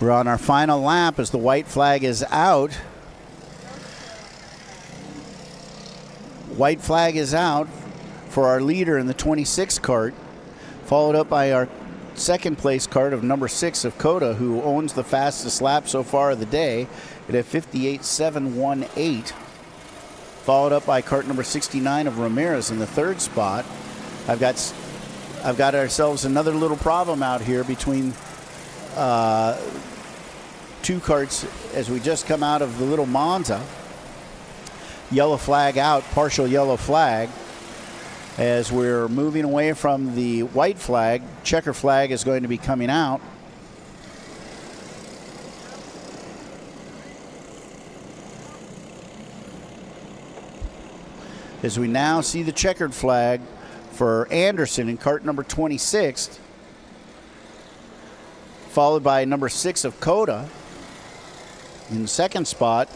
We're on our final lap as the white flag is out. White flag is out for our leader in the 26 cart, followed up by our second place cart of number 6 of Coda, who owns the fastest lap so far of the day at a 58.718, followed up by cart number 69 of Ramirez in the third spot. I've got ourselves another little problem out here between two carts as we just come out of the little Monza. Yellow flag out, partial yellow flag. As we're moving away from the white flag, checker flag is going to be coming out. As we now see the checkered flag for Anderson in cart number 26, followed by number 6 of Coda in the second spot.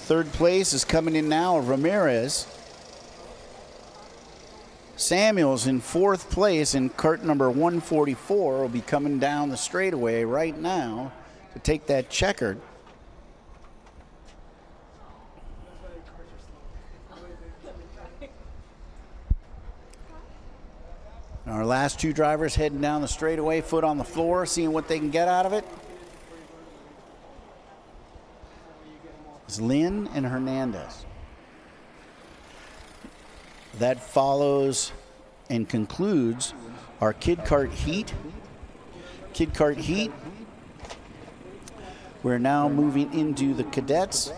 Third place is coming in now, Ramirez. Samuels in fourth place in cart number 144 will be coming down the straightaway right now to take that checkered. Our last two drivers heading down the straightaway, foot on the floor, seeing what they can get out of it. It's Lynn and Hernandez. That follows and concludes our Kid Kart Heat. Kid Kart Heat. We're now moving into the cadets.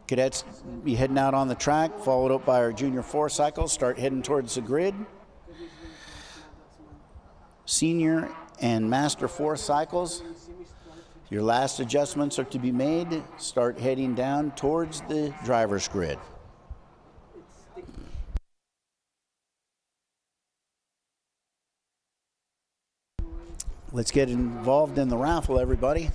Cadets be heading out on the track, followed up by our Junior 4 cycles, start heading towards the grid. Senior and Master 4 cycles, your last adjustments are to be made. Start heading down towards the driver's grid. Let's get involved in the raffle, everybody.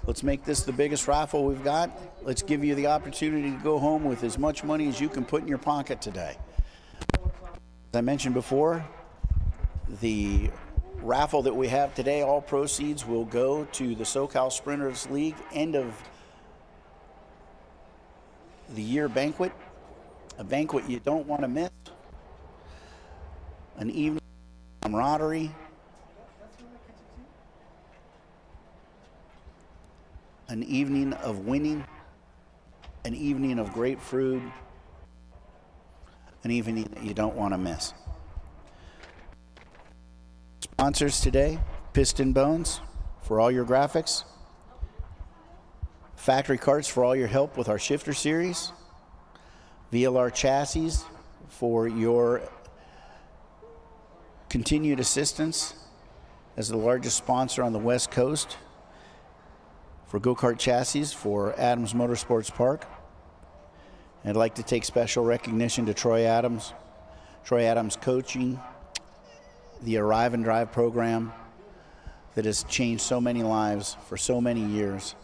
Let's make this the biggest raffle we've got. Let's give you the opportunity to go home with as much money as you can put in your pocket today. As I mentioned before, the raffle that we have today, all proceeds will go to the SoCal Sprinters League end of the year banquet, a banquet you don't want to miss, an evening of camaraderie, an evening of winning, an evening of great food, an evening that you don't want to miss. Sponsors today, Piston Bones for all your graphics, Factory Carts for all your help with our shifter series, VLR Chassis for your continued assistance as the largest sponsor on the West Coast for go-kart chassis for Adams Motorsports Park. I'd like to take special recognition to Troy Adams coaching the Arrive and Drive program that has changed so many lives for so many years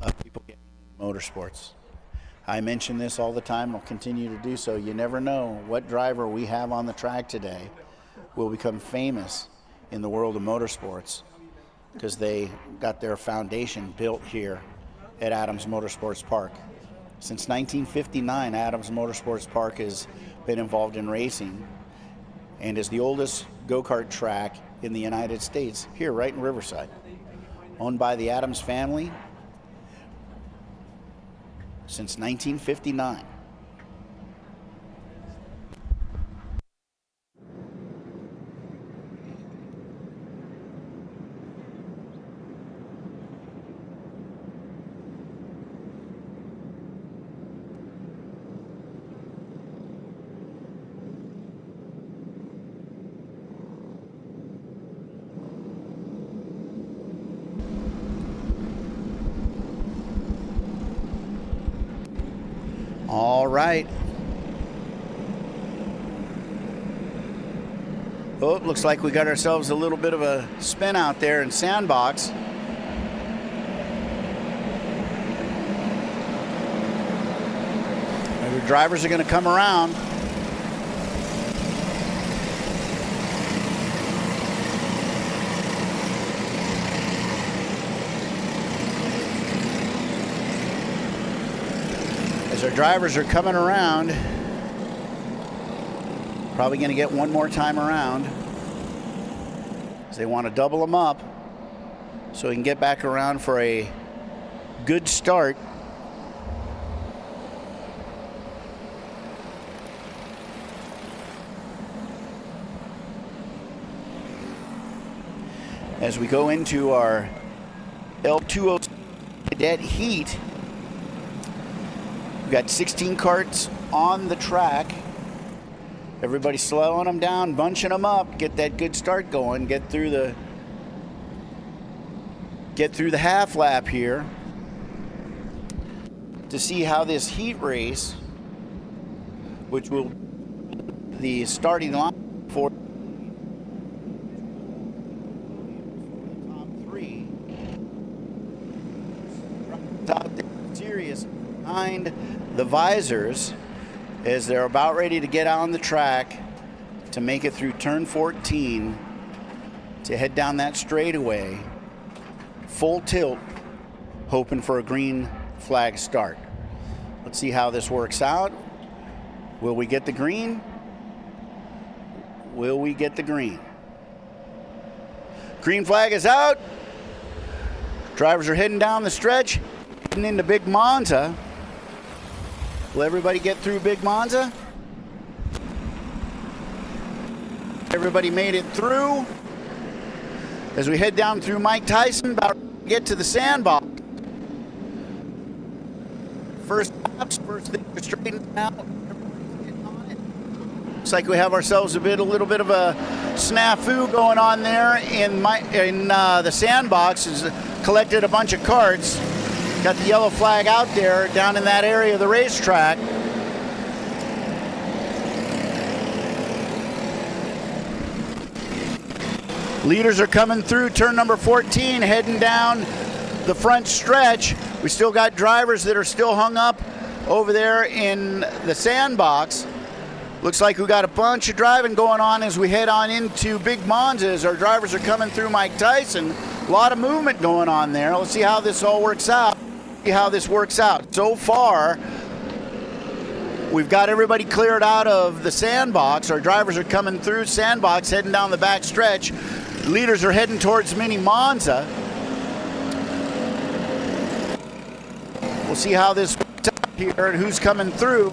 of people getting into motorsports. I mention this all the time, I'll continue to do so. You never know what driver we have on the track today will become famous in the world of motorsports because they got their foundation built here at Adams Motorsports Park. Since 1959, Adams Motorsports Park has been involved in racing and is the oldest go-kart track in the United States, here right in Riverside. Owned by the Adams family since 1959. All right. Oh, looks like we got ourselves a little bit of a spin out there in Sandbox. The drivers are going to come around. As our drivers are coming around, probably going to get one more time around. As they want to double them up so we can get back around for a good start. As we go into our L206 cadet heat, we've got 16 karts on the track. Everybody slowing them down, bunching them up, get that good start going, get through the half lap here to see how this heat race, which will be the starting line for out there serious behind the visors as they're about ready to get on the track to make it through turn 14 to head down that straightaway full tilt, hoping for a green flag start. Let's see how this works out. Will we get the green? Will we get the green? Green flag is out. Drivers are heading down the stretch, heading into Big Monza. Will everybody get through Big Monza? Everybody made it through. As we head down through Mike Tyson, about to get to the sandbox. First laps, first thing to straighten out. Looks like we have ourselves a little bit of a snafu going on there in the sandbox. Is collected a bunch of karts. Got the yellow flag out there down in that area of the racetrack. Leaders are coming through turn number 14, heading down the front stretch. We still got drivers that are still hung up over there in the sandbox. Looks like we got a bunch of driving going on as we head on into Big Monza as our drivers are coming through Mike Tyson. A lot of movement going on there. Let's see how this all works out. See how this works out. So far, we've got everybody cleared out of the sandbox. Our drivers are coming through sandbox, heading down the back stretch. Leaders are heading towards Mini Monza. We'll see how this works out here and who's coming through.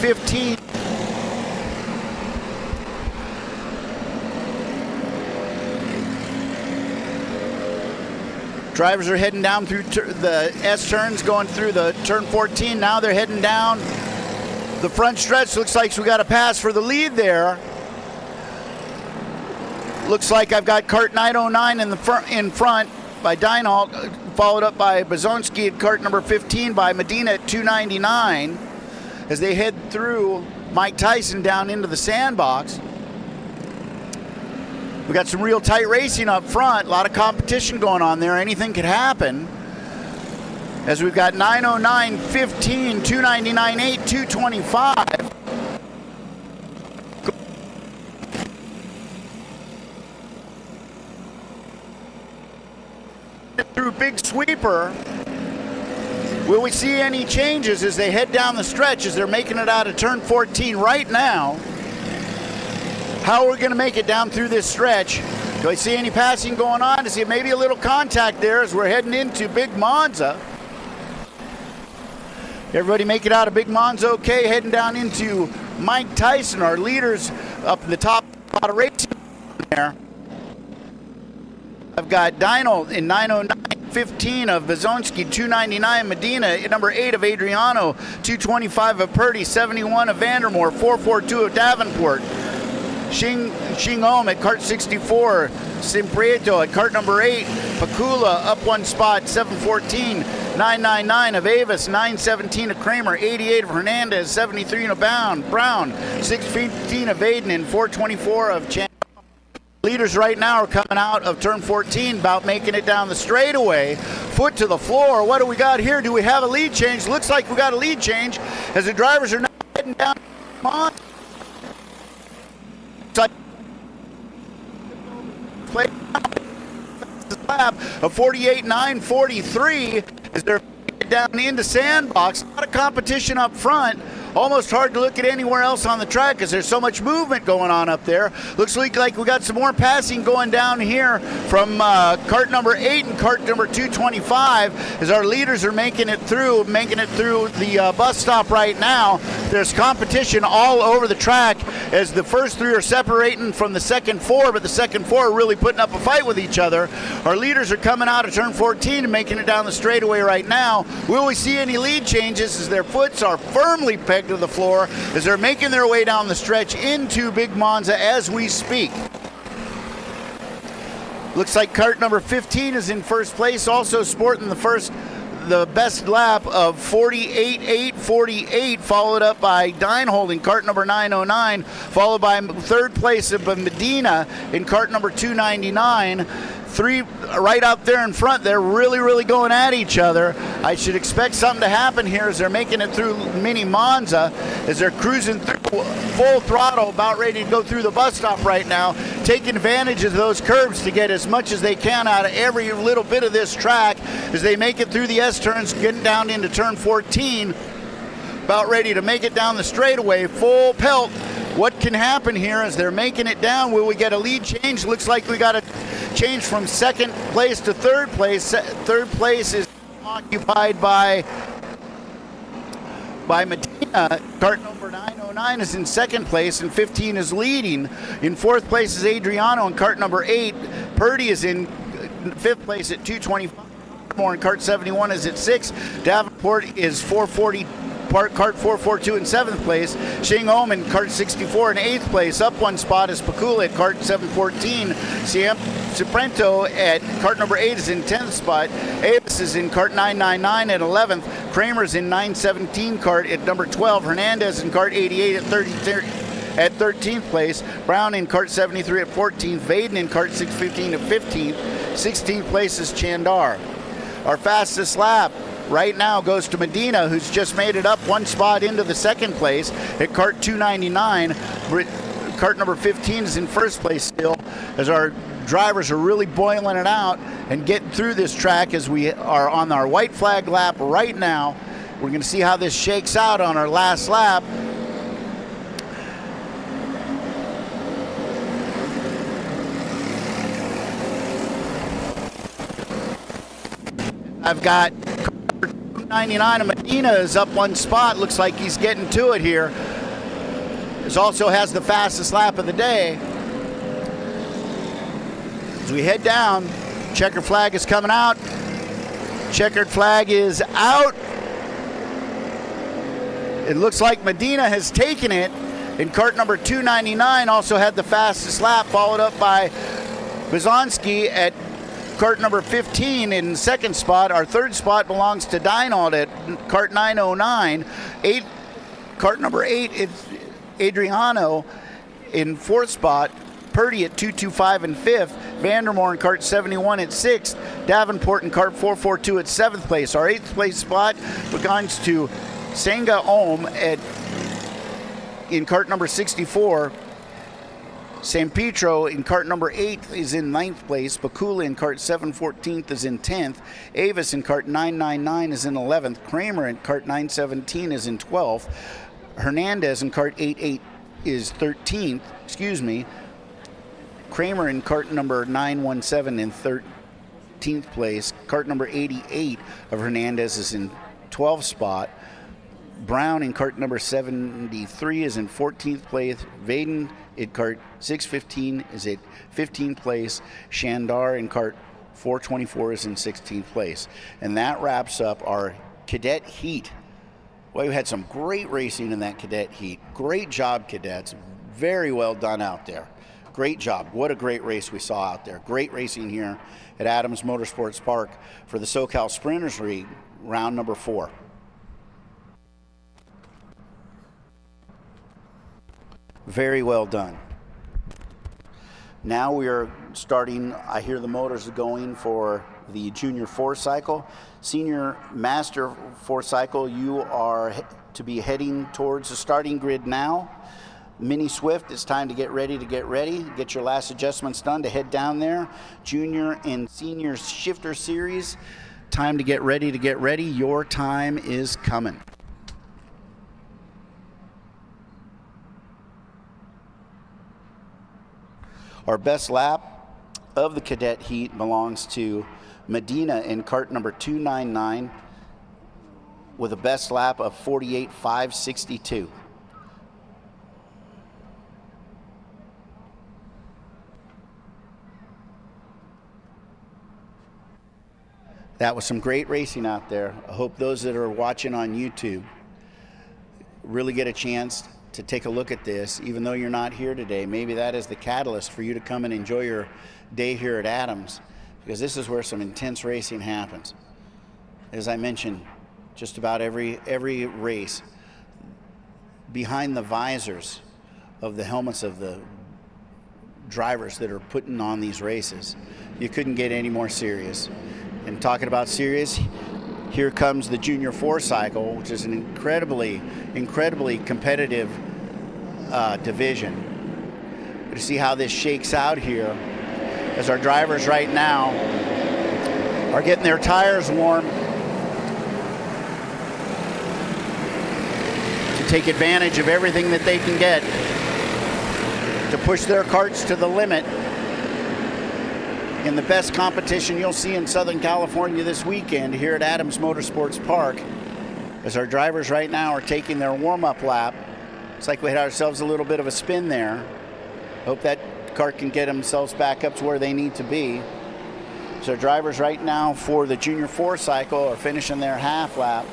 15. Drivers are heading down through the S turns, going through the turn 14. Now they're heading down the front stretch. Looks like we got a pass for the lead there. Looks like I've got kart 909 in front by Deinhold, followed up by Bazonski at kart number 15 by Medina at 299 as they head through Mike Tyson down into the sandbox. We got some real tight racing up front, a lot of competition going on there. Anything could happen. As we've got 909, 15, 299, 8, 225. Through Big Sweeper. Will we see any changes as they head down the stretch as they're making it out of turn 14 right now? How are we going to make it down through this stretch? Do I see any passing going on? I see maybe a little contact there as we're heading into Big Monza. Everybody make it out of Big Monza okay, heading down into Mike Tyson, our leaders up in the top lot of racing there. I've got Dino in 909, 15 of Bazonski, 299 Medina, number 8 of Adriano, 225 of Purdy, 71 of Vandermoor, 442 of Davenport. Xing Ohm at kart 64, Simprieto at kart number 8, Pacula up one spot, 714, 999 of Avis, 917 of Kramer, 88 of Hernandez, 73 of Brown, 615 of Aiden, and 424 of Chan. Leaders right now are coming out of turn 14, about making it down the straightaway, foot to the floor. What do we got here? Do we have a lead change? Looks like we got a lead change as the drivers are now heading down. Come on. Play lap of 48.943 as they're down into Sandbox. A lot of competition up front. Almost hard to look at anywhere else on the track because there's so much movement going on up there. Looks like we got some more passing going down here from cart number 8 and cart number 225 as our leaders are making it through the bus stop right now. There's competition all over the track as the first 3 are separating from the second 4, but the second 4 are really putting up a fight with each other. Our leaders are coming out of turn 14 and making it down the straightaway right now. Will we see any lead changes as their foots are firmly pegged to the floor as they're making their way down the stretch into Big Monza as we speak? Looks like cart number 15 is in first place, also sporting the best lap of 48.848, followed up by Deinhold in cart number 909, followed by third place of Medina in cart number 299. 3 right out there in front. They're really going at each other. I should expect something to happen here as they're making it through Mini Monza, as they're cruising through full throttle, about ready to go through the bus stop right now, taking advantage of those curbs to get as much as they can out of every little bit of this track as they make it through the S-turns, getting down into turn 14, about ready to make it down the straightaway, full pelt. What can happen here as they're making it down? Will we get a lead change? Looks like we got a change from second place to third place. Third place is occupied by Medina. Cart number 909 is in second place, and 15 is leading. In fourth place is Adriano, and cart number 8. Purdy is in fifth place at 225. More in cart 71 is at 6. Davenport is 440. Cart 442 in 7th place. Shing Ohm in cart 64 in 8th place. Up 1 spot is Pakula at cart 714. Ciprento at cart number 8 is in 10th spot. Avis is in cart 999 at 11th. Kramer's in 917 cart at number 12. Hernandez in cart 88 at 13th place. Brown in cart 73 at 14th. Vaden in cart 615 at 15th. 16th place is Chandar. Our fastest lap right now goes to Medina, who's just made it up 1 spot into the second place at cart 299. Cart number 15 is in first place still, as our drivers are really boiling it out and getting through this track as we are on our white flag lap right now. We're going to see how this shakes out on our last lap. I've got 99 and Medina is up 1 spot. Looks like he's getting to it here. This also has the fastest lap of the day. As we head down, checkered flag is coming out. Checkered flag is out. It looks like Medina has taken it. And cart number 299 also had the fastest lap, followed up by Bizonski at cart number 15 in second spot. Our third spot belongs to Deinhold at cart 909. Cart number 8 is Adriano in fourth spot. Purdy at 225 in fifth. Vandermoor in cart 71 at sixth. Davenport in cart 442 at seventh place. Our 8th place spot belongs to Senga Ohm in cart number 64. San Pietro in cart number 8 is in 9th place. Pakula in cart 714 is in 10th. Avis in cart 999 is in 11th. Kramer in cart 917 is in 12th. Hernandez in cart 88 is 13th. Kramer in cart number 917 in 13th place. Cart number 88 of Hernandez is in 12th spot. Brown in cart number 73 is in 14th place. Vaden in cart 615 is at 15th place. Chandar in cart 424 is in 16th place. And that wraps up our cadet heat. Well, we had some great racing in that cadet heat. Great job, cadets. Very well done out there. Great job. What a great race we saw out there. Great racing here at Adams Motorsports Park for the SoCal Sprinters League, round number 4. Very well done. Now we are starting, I hear the motors are going for the junior 4 cycle. Senior master 4 cycle, you are to be heading towards the starting grid now. Mini Swift, it's time to get ready. Get your last adjustments done to head down there. Junior and senior shifter series, time to get ready, your time is coming. Our best lap of the cadet heat belongs to Medina in cart number 299 with a best lap of 48.562. That was some great racing out there. I hope those that are watching on YouTube really get a chance to take a look at this. Even though you're not here today, maybe that is the catalyst for you to come and enjoy your day here at Adams, because this is where some intense racing happens. As I mentioned, just about every race, behind the visors of the helmets of the drivers that are putting on these races, you couldn't get any more serious. And talking about serious, here comes the Junior 4 cycle, which is an incredibly competitive division. To see how this shakes out here, as our drivers right now are getting their tires warm to take advantage of everything that they can get to push their karts to the limit in the best competition you'll see in Southern California this weekend here at Adams Motorsports Park, as our drivers right now are taking their warm-up lap. It's like we had ourselves a little bit of a spin there. Hope that kart can get themselves back up to where they need to be. So our drivers right now for the Junior 4 cycle are finishing their half lap,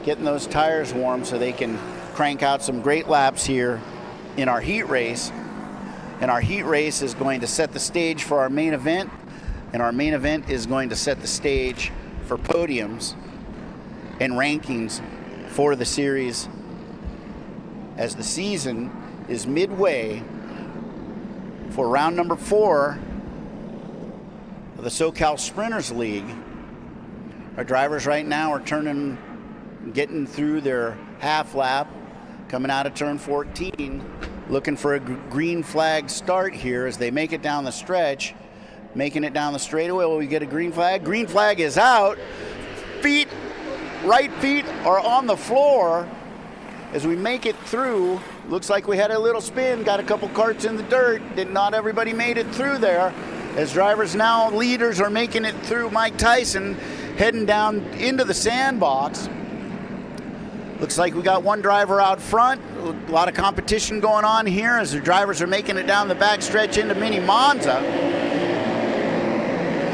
getting those tires warm so they can crank out some great laps here in our heat race. And our heat race is going to set the stage for our main event. And our main event is going to set the stage for podiums and rankings for the series, as the season is midway for round number 4 of the SoCal Sprinters League. Our drivers right now are getting through their half lap, coming out of turn 14, looking for a green flag start here as they make it down the stretch. Making it down the straightaway. Will we get a green flag? Green flag is out. Right feet are on the floor as we make it through. Looks like we had a little spin, got a couple karts in the dirt. Not everybody made it through there. As drivers now, leaders are making it through. Mike Tyson heading down into the sandbox. Looks like we got one driver out front. A lot of competition going on here as the drivers are making it down the backstretch into Mini Monza.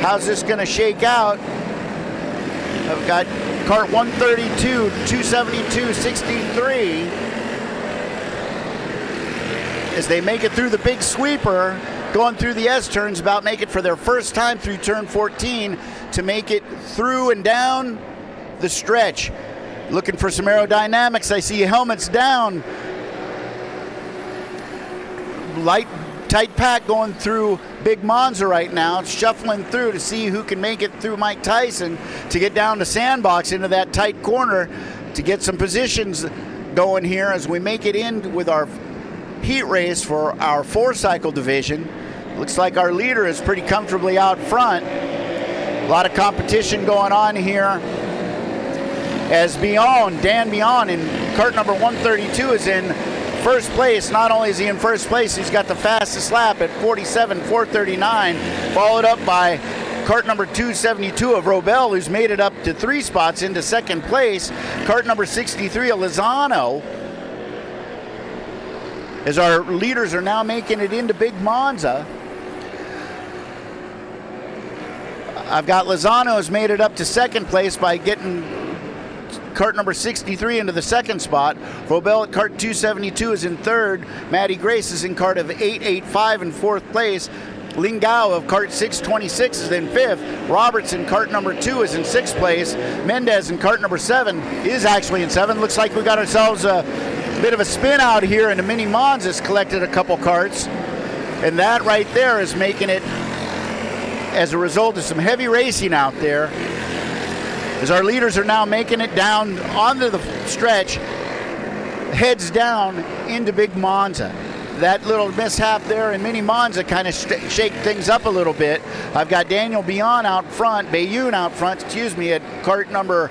How's this going to shake out? I've got kart 132, 272, 63. As they make it through the big sweeper, going through the S-turns, about make it for their first time through turn 14 to make it through and down the stretch. Looking for some aerodynamics. I see helmets down. Tight pack going through Big Monza right now, shuffling through to see who can make it through Mike Tyson to get down to sandbox into that tight corner to get some positions going here as we make it in with our heat race for our 4-cycle division. Looks like our leader is pretty comfortably out front. A lot of competition going on here as Dan Bion in kart number 132 is in first place. Not only is he in first place, he's got the fastest lap at 47.439, followed up by kart number 272 of Robel, who's made it up to 3 spots into second place. Kart number 63 of Lozano, as our leaders are now making it into Big Monza. I've got Lozano has made it up to second place by getting kart number 63 into the second spot. Robel at kart 272 is in third. Matty Grace is in kart of 885 in fourth place. Lingao of kart 626 is in fifth. Roberts in kart number 2 is in sixth place. Mendez in kart number 7 is actually in 7th. Looks like we got ourselves a bit of a spin out here, and the Mini Monza's collected a couple karts. And that right there is making it, as a result of some heavy racing out there, as our leaders are now making it down onto the stretch, heads down into Big Monza. that little mishap there in Mini Monza kind of shake things up a little bit. I've got Daniel Bayun out front, at kart number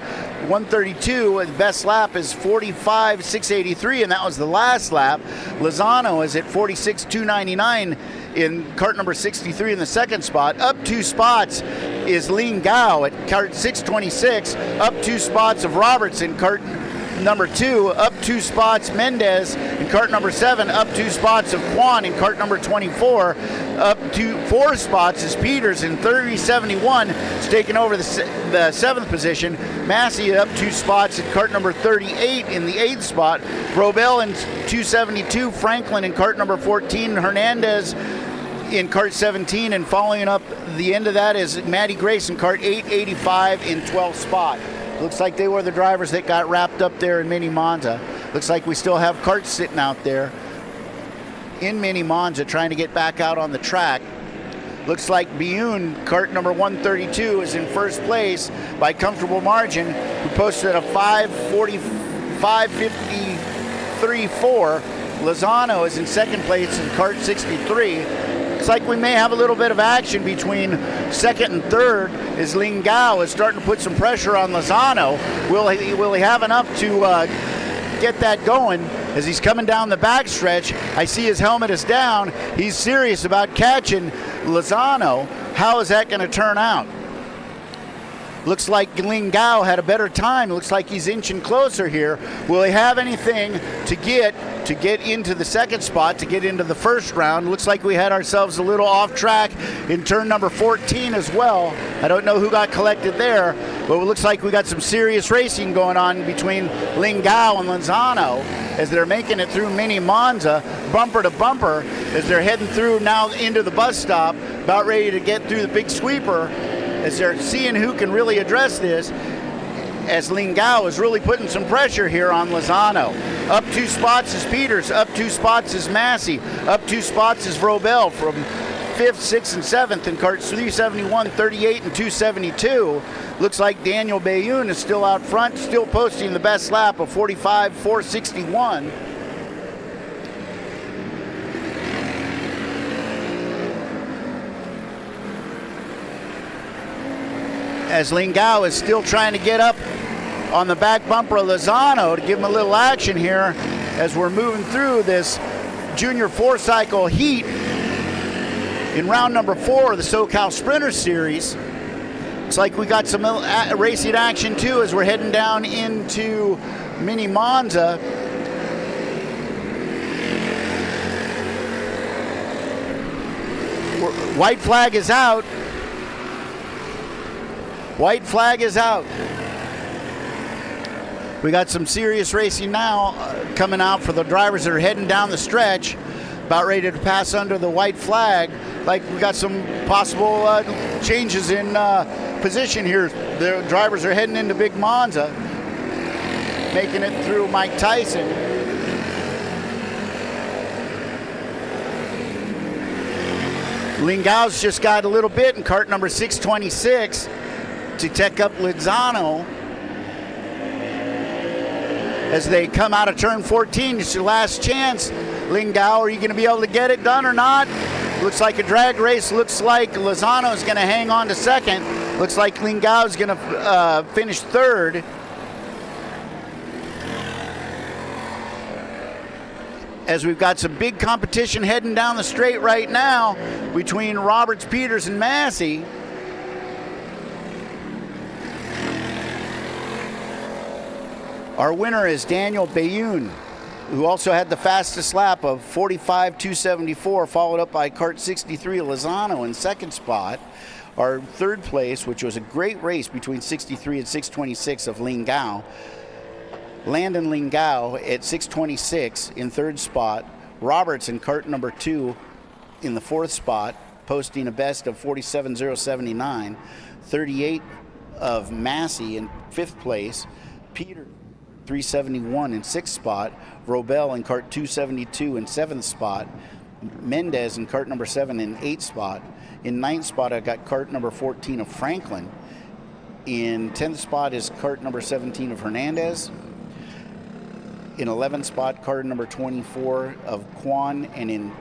132. The best lap is 45.683, and that was the last lap. Lozano is at 46.299 in kart number 63 in the second spot. Up 2 spots is Lin Gao at kart 626. Up 2 spots of Roberts in kart number 2. Up 2 spots Mendez in kart number 7. Up 2 spots of Kwan in kart number 24. Up to 4 spots is Peters in 30.71. It's taken over the 7th position. Massey up 2 spots in kart number 38 in the 8th spot. Robel in 272. Franklin in kart number 14. Hernandez in kart 17, and following up the end of that is Matty Grace in kart 885 in 12th spot. Looks like they were the drivers that got wrapped up there in Mini Monza. Looks like we still have karts sitting out there in Mini Monza trying to get back out on the track. Looks like Bayun, kart number 132, is in first place by comfortable margin, who posted a 5:53.4. Lozano is in second place in kart 63. Looks like we may have a little bit of action between second and third as Lin Gao is starting to put some pressure on Lozano. Will he have enough to get that going as he's coming down the backstretch? I see his helmet is down. He's serious about catching Lozano. How is that going to turn out? Looks like Lin Gao had a better time. Looks like he's inching closer here. Will he have anything to get into the second spot, to get into the first round? Looks like we had ourselves a little off track in turn number 14 as well. I don't know who got collected there, but it looks like we got some serious racing going on between Lin Gao and Lozano as they're making it through Mini Monza, bumper to bumper, as they're heading through now into the bus stop, about ready to get through the big sweeper, as they're seeing who can really address this, as Lin Gao is really putting some pressure here on Lozano. Up 2 spots is Peters, up 2 spots is Massey, up 2 spots is Robel from 5th, 6th, and 7th in karts 371, 38, and 272. Looks like Daniel Bayun is still out front, still posting the best lap of 45.461. As Lin Gao is still trying to get up on the back bumper of Lozano to give him a little action here as we're moving through this Junior 4-cycle heat in round number 4 of the SoCal Sprinter Series. Looks like we got some racing action too as we're heading down into Mini Monza. White flag is out. White flag is out. We got some serious racing now coming out for the drivers that are heading down the stretch, about ready to pass under the white flag. Like we got some possible changes in position here. The drivers are heading into Big Monza, making it through Mike Tyson. Lin Gao's just got a little bit in kart number 626 to take up Lozano as they come out of turn 14. It's your last chance. Lin Gao, are you going to be able to get it done or not? Looks like a drag race. Looks like Lozano's going to hang on to second. Looks like Lin Gao's going to finish third. As we've got some big competition heading down the straight right now between Roberts, Peters, and Massey. Our winner is Daniel Bayun, who also had the fastest lap of 45.274, followed up by kart 63 Lozano in second spot. Our third place, which was a great race between 63 and 626 of Lin Gao. Landon Lin Gao at 626 in third spot. Roberts in kart number 2 in the fourth spot, posting a best of 47.079. 38 of Massey in fifth place. Peter 371 in sixth spot. Robel in kart 272 in seventh spot. Mendez in kart number 7 in eighth spot. In ninth spot, I got kart number 14 of Franklin. In 10th spot is kart number 17 of Hernandez. in 11th spot, card number 24 of Quan, and in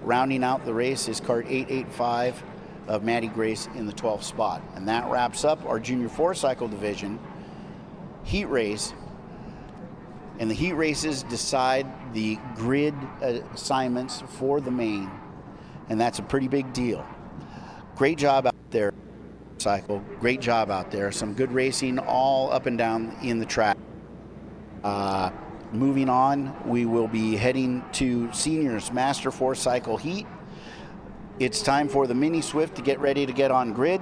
rounding out the race is card 885 of Maddie Grace in the 12th spot. And that wraps up our junior 4-cycle division heat race. And the heat races decide the grid assignments for the main, and that's a pretty big deal. Great job out there, cycle. Great job out there. Some good racing all up and down in the track. Moving on, we will be heading to seniors master 4-cycle heat. It's time for the Mini Swift to get ready to get on grid.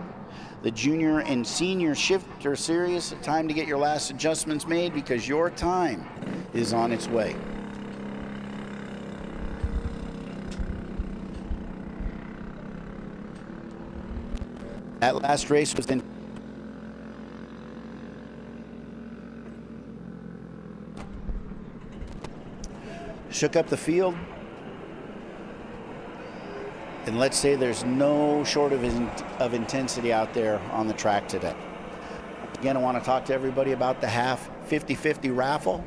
The junior and senior shifter series, time to get your last adjustments made because your time is on its way. That last race was in shook up the field, and let's say there's no short of intensity out there on the track today. Again, I want to talk to everybody about the half 50-50 raffle.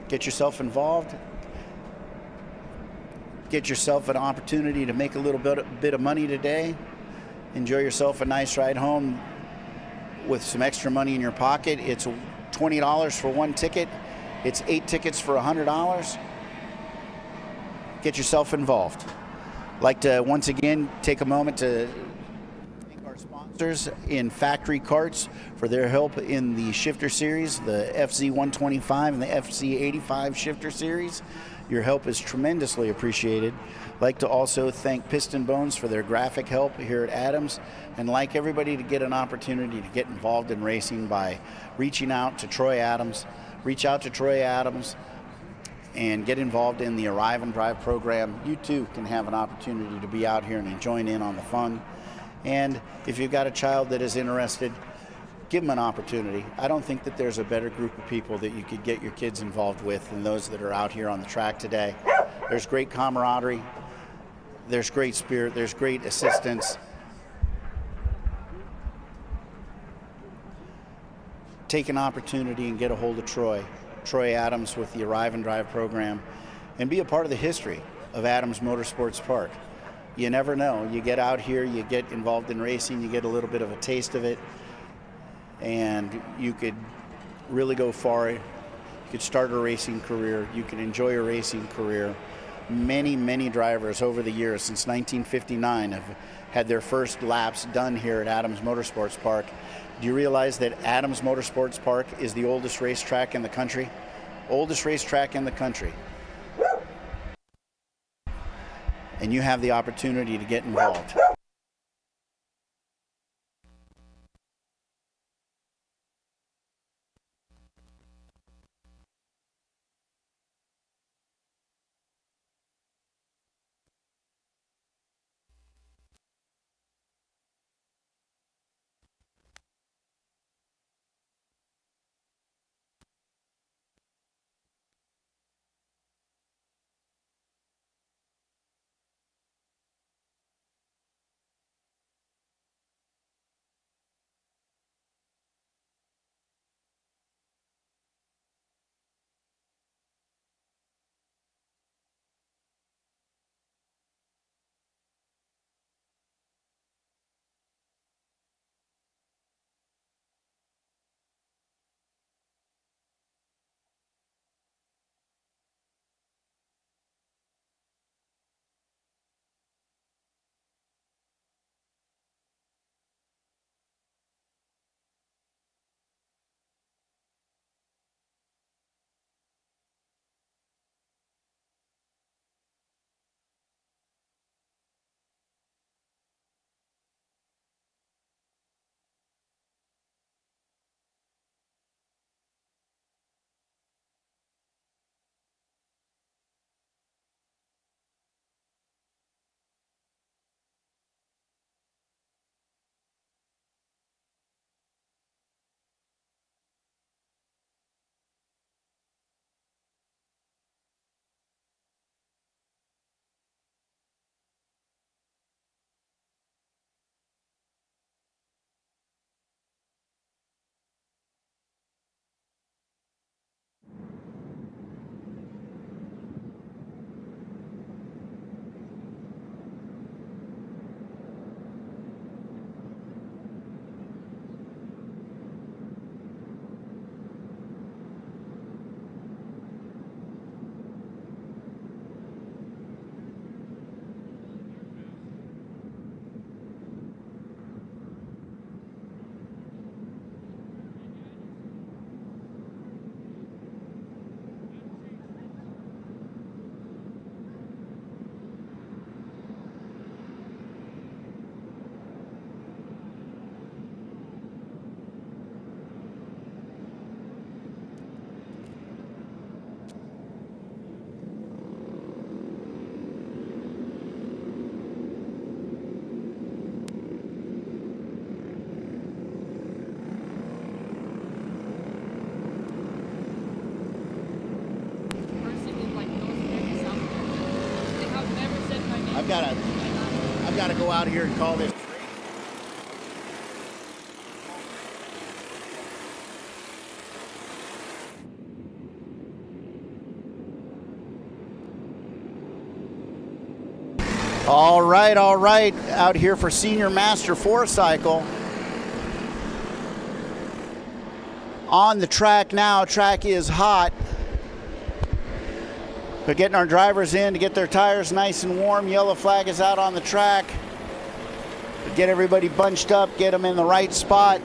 Get yourself involved. Get yourself an opportunity to make a little bit of money today. Enjoy yourself a nice ride home with some extra money in your pocket. It's $20 for one ticket. It's 8 tickets for $100. Get yourself involved. I'd like to once again take a moment to thank our sponsors in Factory Karts for their help in the shifter series, the FZ125 and the FZ85 shifter series. Your help is tremendously appreciated. I'd like to also thank Piston Bones for their graphic help here at Adams, and like everybody to get an opportunity to get involved in racing by reaching out to Troy Adams. Reach out to Troy Adams and get involved in the Arrive and Drive program. You too can have an opportunity to be out here and join in on the fun. And if you've got a child that is interested, give them an opportunity. I don't think that there's a better group of people that you could get your kids involved with than those that are out here on the track today. There's great camaraderie, there's great spirit, there's great assistance. Take an opportunity and get a hold of Troy Adams with the Arrive and Drive program, and be a part of the history of Adams Motorsports Park. You never know. You get out here, you get involved in racing, you get a little bit of a taste of it, and you could really go far. You could start a racing career. You could enjoy a racing career. Many drivers over the years, since 1959, have had their first laps done here at Adams Motorsports Park. Do you realize that Adams Motorsports Park is the oldest racetrack in the country? Oldest racetrack in the country. And you have the opportunity to get involved. we got to go out here and call this. All right, out here for Senior Master 4 cycle. On the track now, track is hot. We're getting our drivers in to get their tires nice and warm. Yellow flag is out on the track. Get everybody bunched up, get them in the right spot.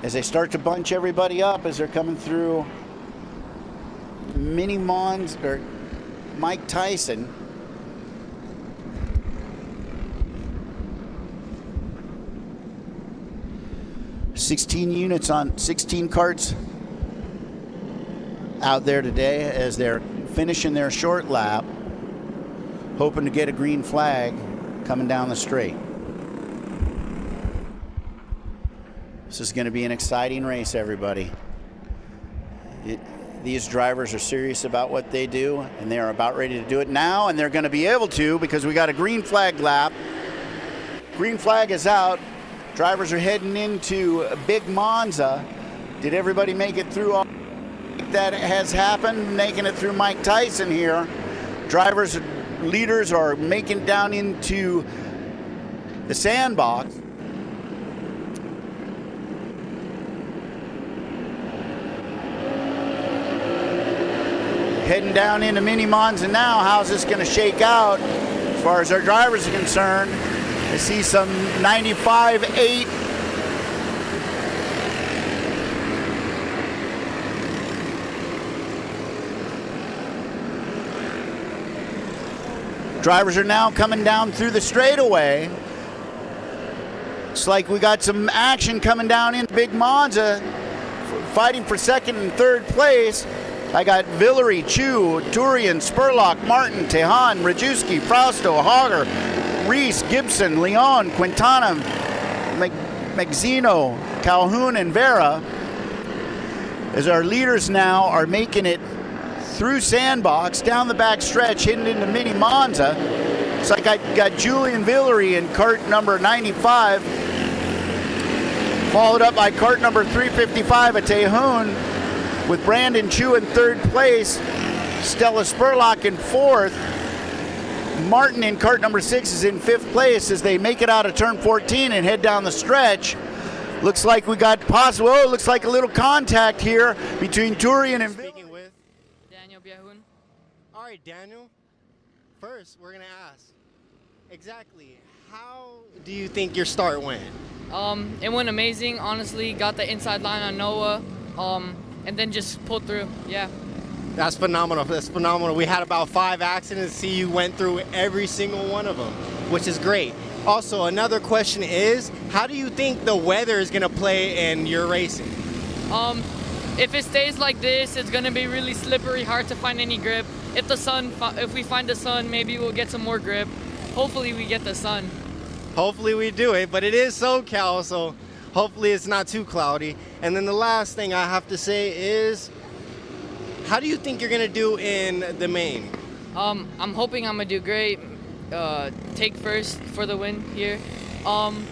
As they start to bunch everybody up as they're coming through Mini Mons, or Mike Tyson. $16 carts out there today as they're finishing their short lap, hoping to get a green flag coming down the straight. This is going to be an exciting race, everybody. These drivers are serious about what they do, and they are about ready to do it now, and they're going to be able to because we got a green flag lap. Green flag is out. Drivers are heading into Big Monza. Did everybody make it through all that has happened? Making it through Mike Tyson here. Drivers, leaders are making it down into the sandbox. Heading down into Mini Monza now. How's this going to shake out as far as our drivers are concerned? I see some 95.8. Drivers are now coming down through the straightaway. It's like we got some action coming down in Big Monza, fighting for second and third place. I got Villery, Chu, Turian, Spurlock, Martin, Tehan, Rajewski, Frausto, Hogger, Reese, Gibson, Leon, Quintana, Mazzino, Calhoun, and Vera. As our leaders now are making it through Sandbox, down the back stretch, heading into Mini Monza. It's like I got Julian Villery in cart number 95, followed up by cart number 355 at Tehan, with Brandon Chu in third place, Stella Spurlock in fourth. Martin in cart number 6 is in fifth place as they make it out of turn 14 and head down the stretch. Looks like we got possible, it looks like a little contact here between Turian and Speaking with Daniel Biahun. All right, Daniel. First, we're going to ask, exactly how do you think your start went? It went amazing, honestly. Got the inside line on Noah. And then just pulled through, yeah. That's phenomenal. That's phenomenal. We had about 5 accidents. See, you went through every single one of them, which is great. Also, another question is, how do you think the weather is going to play in your racing? If it stays like this, it's going to be really slippery, hard to find any grip. If we find the sun, maybe we'll get some more grip. Hopefully we get the sun. Hopefully we do it, but it is SoCal, so hopefully it's not too cloudy. And then the last thing I have to say is, how do you think you're going to do in the main? I'm hoping I'm going to do great. Take first for the win here. I'm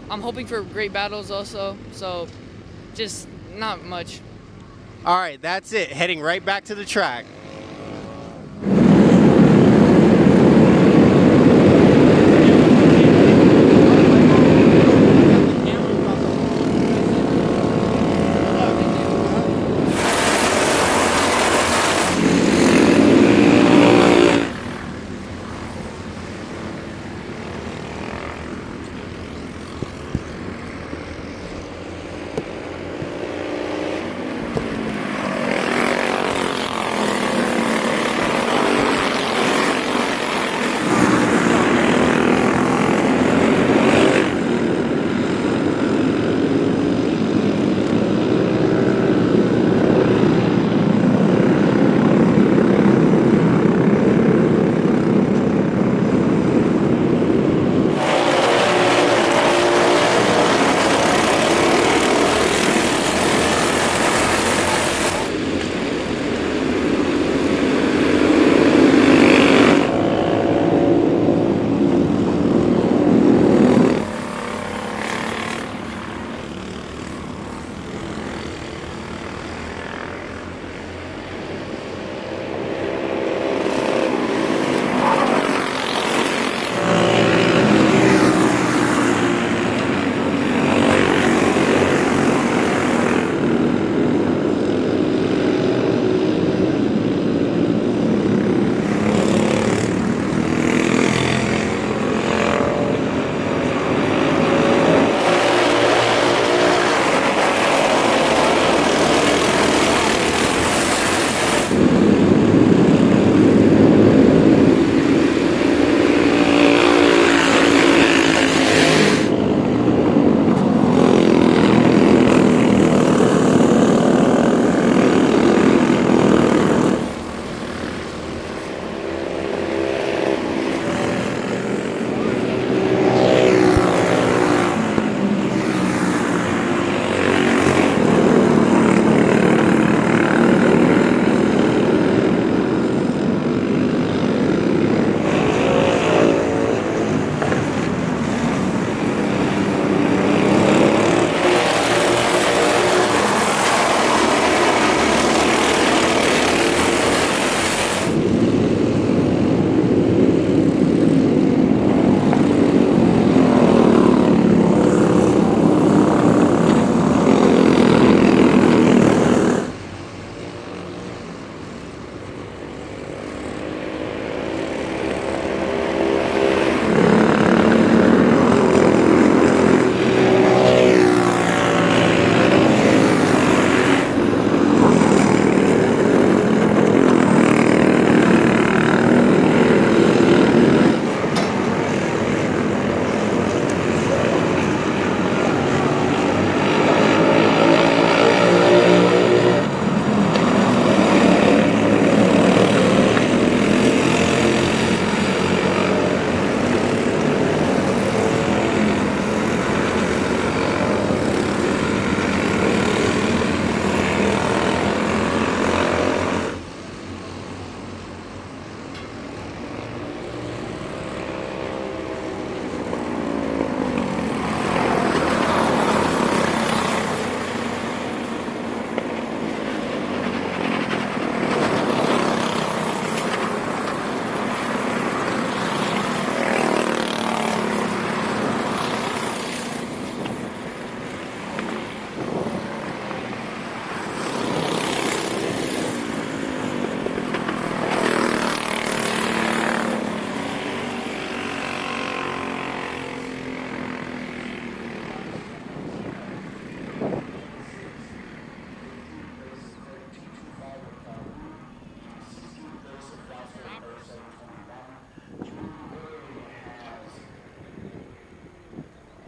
hoping for great battles also. So just not much. All right, that's it. Heading right back to the track.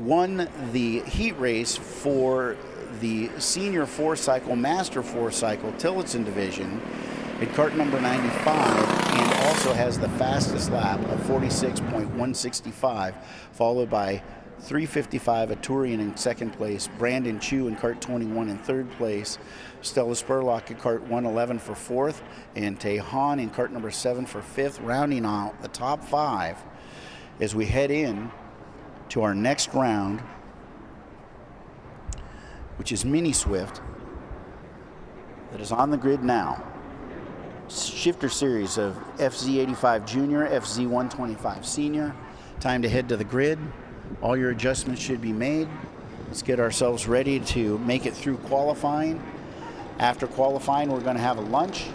won the heat race for the senior four-cycle, master four-cycle Tillotson division at kart number 95, and also has the fastest lap of 46.165, followed by 355 Aturian in second place, Brandon Chu in kart 21 in third place, Stella Spurlock in kart 111 for fourth, and Tehan in kart number 7 for fifth, rounding out the top 5 as we head in to our next round, which is Mini Swift, that is on the grid now. Shifter series of FZ85 Junior, FZ125 Senior. Time to head to the grid. All your adjustments should be made. Let's get ourselves ready to make it through qualifying. After qualifying, we're going to have a lunch.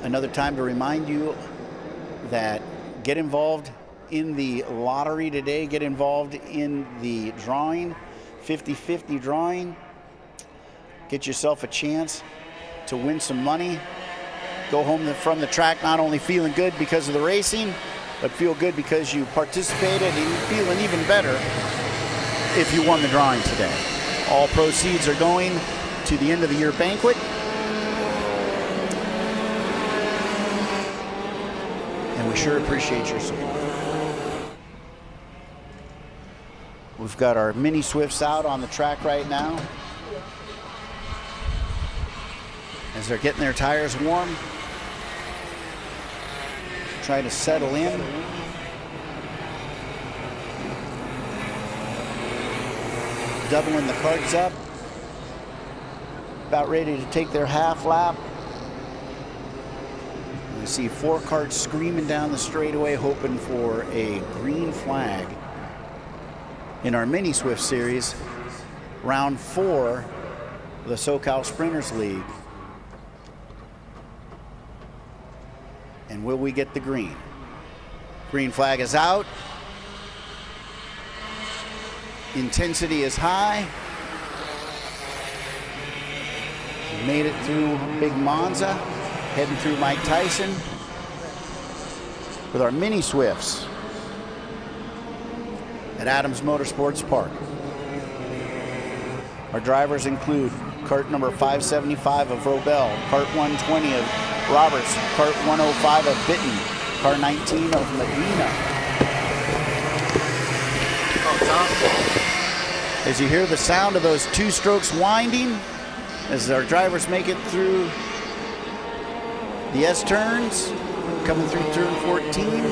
Another time to remind you that get involved in the lottery today. Get involved in the drawing, 50-50 drawing. Get yourself a chance to win some money. Go home from the track not only feeling good because of the racing, but feel good because you participated, and feeling even better if you won the drawing today. All proceeds are going to the end of the year banquet. And we sure appreciate your support. We've got our Mini Swifts out on the track right now as they're getting their tires warm, trying to settle in. Doubling the carts up, about ready to take their half lap. We see 4 carts screaming down the straightaway, hoping for a green flag in our Mini Swift Series, round 4 of the SoCal Sprinters League. And will we get the green? Green flag is out. Intensity is high. We made it through Big Monza, heading through Mike Tyson with our Mini Swifts at Adams Motorsports Park. Our drivers include kart number 575 of Robel, kart 120 of Roberts, kart 105 of Bitten, kart 19 of Medina. As you hear the sound of those 2 strokes winding, as our drivers make it through the S-turns, coming through turn 14,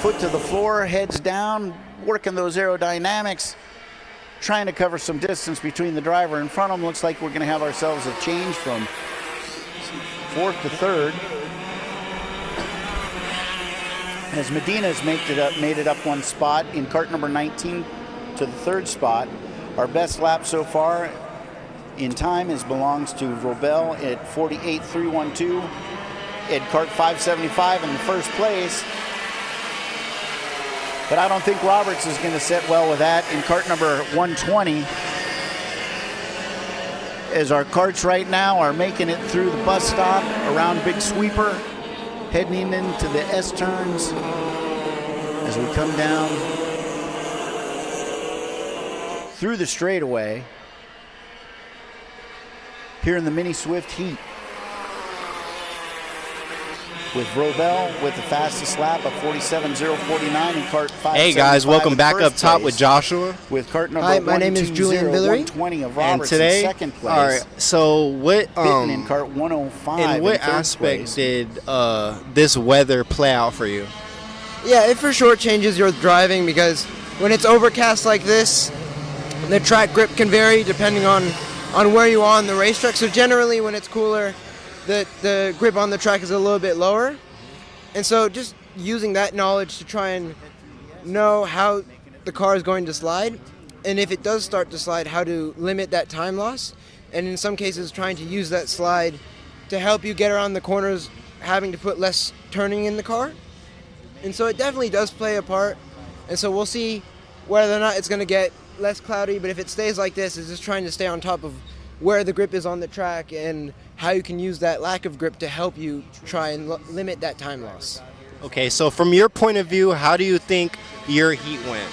foot to the floor, heads down, working those aerodynamics, trying to cover some distance between the driver in front of them. Looks like we're going to have ourselves a change from 4th to 3rd. As Medina has made it up 1 spot in kart number 19 to the 3rd spot. Our best lap so far in time belongs to Robel at 48.312. At kart 575 in the first place. But I don't think Roberts is going to sit well with that in kart number 120. As our karts right now are making it through the bus stop around Big Sweeper, heading into the S-turns as we come down through the straightaway here in the Mini Swift heat, with Robel with the fastest lap of 47.049 in kart 5. Hey guys, welcome back up top with Joshua. With kart number Hi, my name is Julian Villery. 120 of And Roberts today, in second place. all right. So what? Bitten in kart 105. In what third aspect place. did this weather play out for you? Yeah, it for sure changes your driving, because when it's overcast like this, the track grip can vary depending on where you are on the racetrack. So generally when it's cooler, the grip on the track is a little bit lower. And so just using that knowledge to try and know how the car is going to slide, and if it does start to slide, how to limit that time loss. And in some cases trying to use that slide to help you get around the corners, having to put less turning in the car. And so it definitely does play a part. And so we'll see whether or not it's going to get less cloudy, but if it stays like this, it's just trying to stay on top of where the grip is on the track and how you can use that lack of grip to help you try and limit that time loss. Okay, so from your point of view, how do you think your heat went?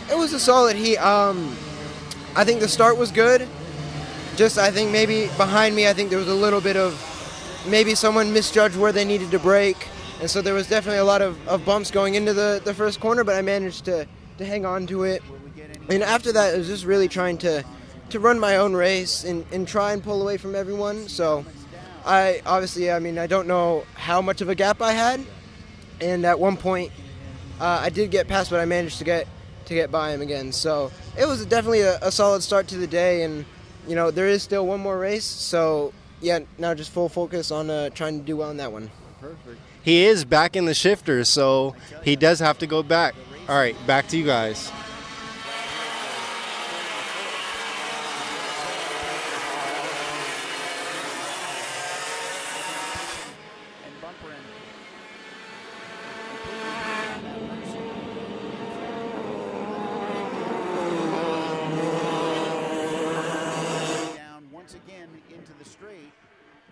It was a solid heat. I think the start was good. Just I think maybe behind me, I think there was a little bit of maybe someone misjudged where they needed to brake, and so there was definitely a lot of bumps going into the first corner, but I managed to hang on to it. And after that, it was just really trying to run my own race and try and pull away from everyone. So I don't know how much of a gap I had, and at one point I did get past, but I managed to get by him again. So it was definitely a solid start to the day, and there is still one more race. So yeah, now just full focus on trying to do well in that one. Perfect. He is back in the shifter, so he does have to go back. All right, back to you guys.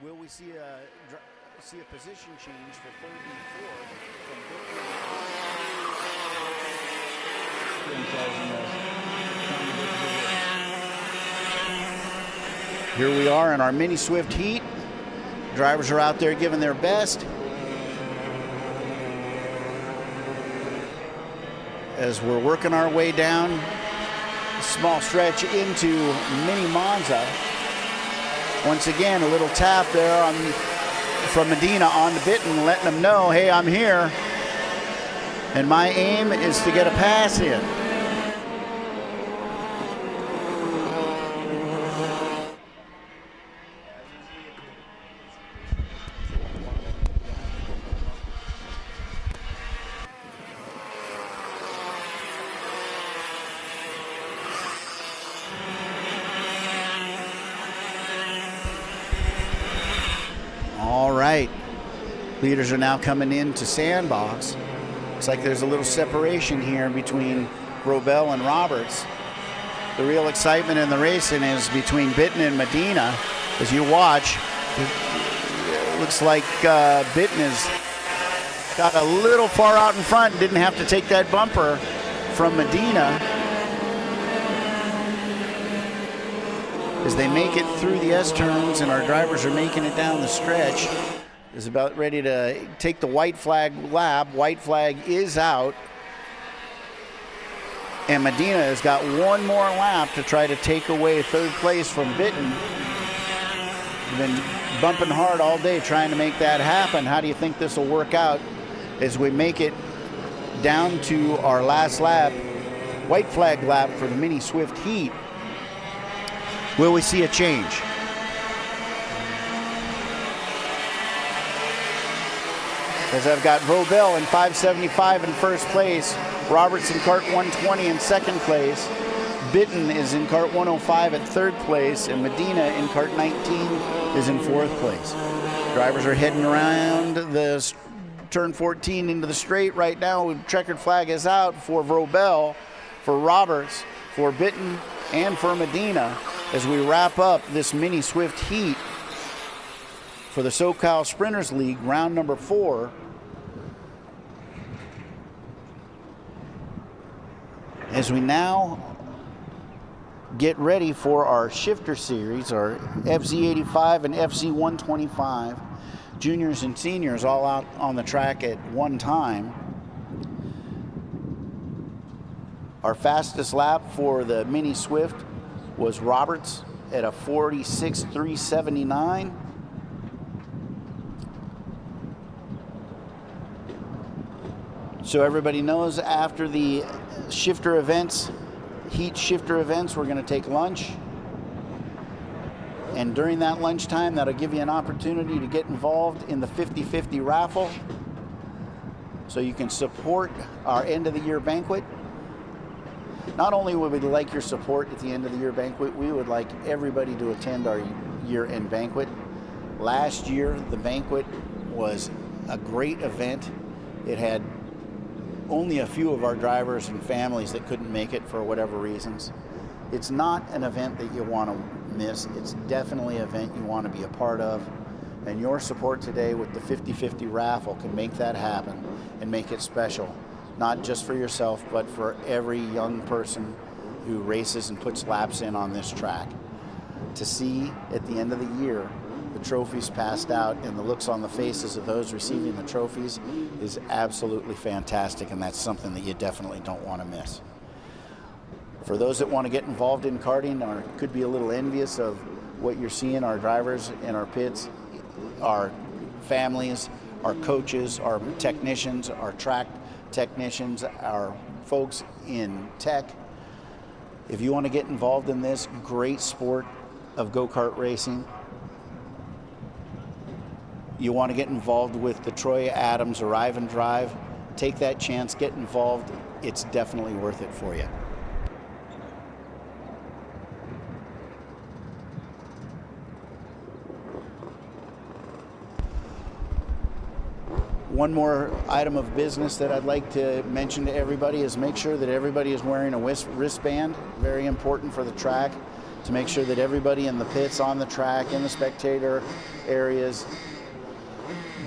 Will we see a position change for third and fourth from Here we are in our mini Swift heat. Drivers are out there giving their best. As we're working our way down a small stretch into mini Monza. Once again, a little tap there from Medina on the Bitten, letting them know, hey, I'm here. And my aim is to get a pass in. All right, leaders are now coming into sandbox. Looks like there's a little separation here between Robel and Roberts. The real excitement in the racing is between Bitten and Medina. As you watch, it looks like Bitten has got a little far out in front and didn't have to take that bumper from Medina. As they make it through the S-turns and our drivers are making it down the stretch, is about ready to take the white flag lap. White flag is out. And Medina has got one more lap to try to take away third place from Bitten. Been bumping hard all day trying to make that happen. How do you think this will work out as we make it down to our last lap, white flag lap for the mini Swift heat? Will we see a change? As I've got Robel in 575 in first place, Roberts in cart 120 in second place, Bitten is in cart 105 at third place, and Medina in cart 19 is in fourth place. Drivers are heading around the turn 14 into the straight right now. Checkered flag is out for Robel, for Roberts, for Bitten, and for Medina, as we wrap up this mini Swift heat for the SoCal Sprinters League, round number 4. As we now get ready for our shifter series, our FZ85 and FZ125, juniors and seniors all out on the track at one time. Our fastest lap for the mini Swift was Roberts at a 46.379. So everybody knows after the shifter events, heat shifter events, we're going to take lunch. And during that lunchtime, that'll give you an opportunity to get involved in the 50-50 raffle so you can support our end of the year banquet. Not only would we like your support at the end of the year banquet, we would like everybody to attend our year-end banquet. Last year, the banquet was a great event. It had only a few of our drivers and families that couldn't make it for whatever reasons. It's not an event that you want to miss. It's definitely an event you want to be a part of. And your support today with the 50-50 raffle can make that happen and make it special. not just for yourself, but for every young person who races and puts laps in on this track. To see at the end of the year the trophies passed out and the looks on the faces of those receiving the trophies is absolutely fantastic, and that's something that you definitely don't want to miss. For those that want to get involved in karting or could be a little envious of what you're seeing, our drivers in our pits, our families, our coaches, our technicians, our track technicians, our folks in tech, if you want to get involved in this great sport of go-kart racing, you want to get involved with the Troy Adams Arrive and Drive, take that chance, get involved. It's definitely worth it for you. One more item of business that I'd like to mention to everybody is make sure that everybody is wearing a wristband. Very important for the track, to make sure that everybody in the pits, on the track, in the spectator areas,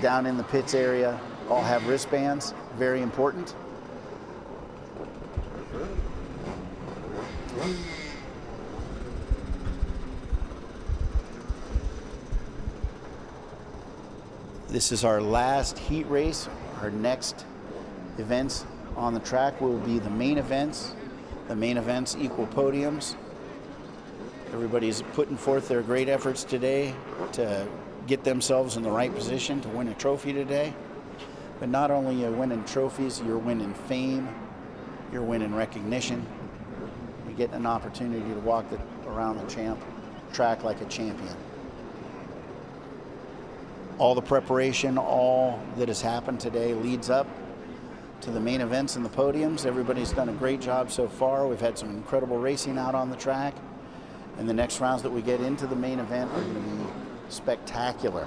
down in the pits area, all have wristbands. Very important. This is our last heat race. Our next events on the track will be the main events. The main events equal podiums. Everybody's putting forth their great efforts today to get themselves in the right position to win a trophy today. But not only are you winning trophies, you're winning fame, you're winning recognition. You get an opportunity to walk around the track like a champion. All the preparation, all that has happened today leads up to the main events and the podiums. Everybody's done a great job so far. We've had some incredible racing out on the track. And the next rounds that we get into the main event are going to be spectacular.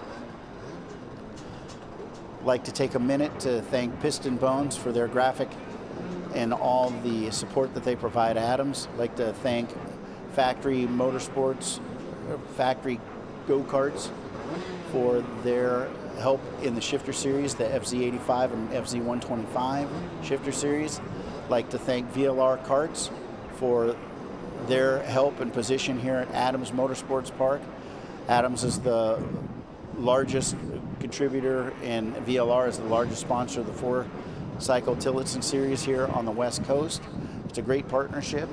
I'd like to take a minute to thank Piston Bones for their graphic and all the support that they provide Adams. I'd like to thank Factory Motorsports, Factory Go-Karts, for their help in the shifter series, the FZ85 and FZ125 shifter series. I'd like to thank VLR Karts for their help and position here at Adams Motorsports Park. Adams is the largest contributor and VLR is the largest sponsor of the four-cycle Tillotson series here on the West Coast. It's a great partnership.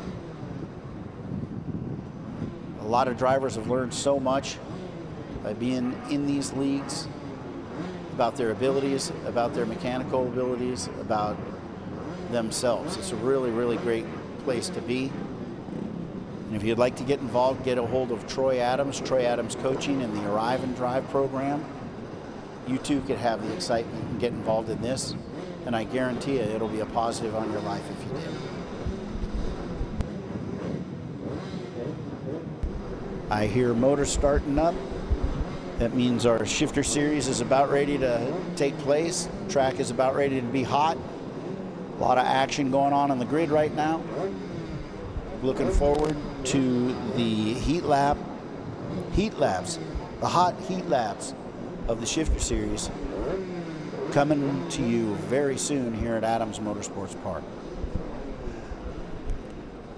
A lot of drivers have learned so much by being in these leagues about their abilities, about their mechanical abilities, about themselves. It's a really, really great place to be. And if you'd like to get involved, get a hold of Troy Adams Coaching and the Arrive and Drive program. You too could have the excitement and get involved in this. And I guarantee you, it'll be a positive on your life if you did. I hear motors starting up. That means our shifter series is about ready to take place. Track is about ready to be hot. A lot of action going on the grid right now. Looking forward to the the hot heat laps of the shifter series coming to you very soon here at Adams Motorsports Park.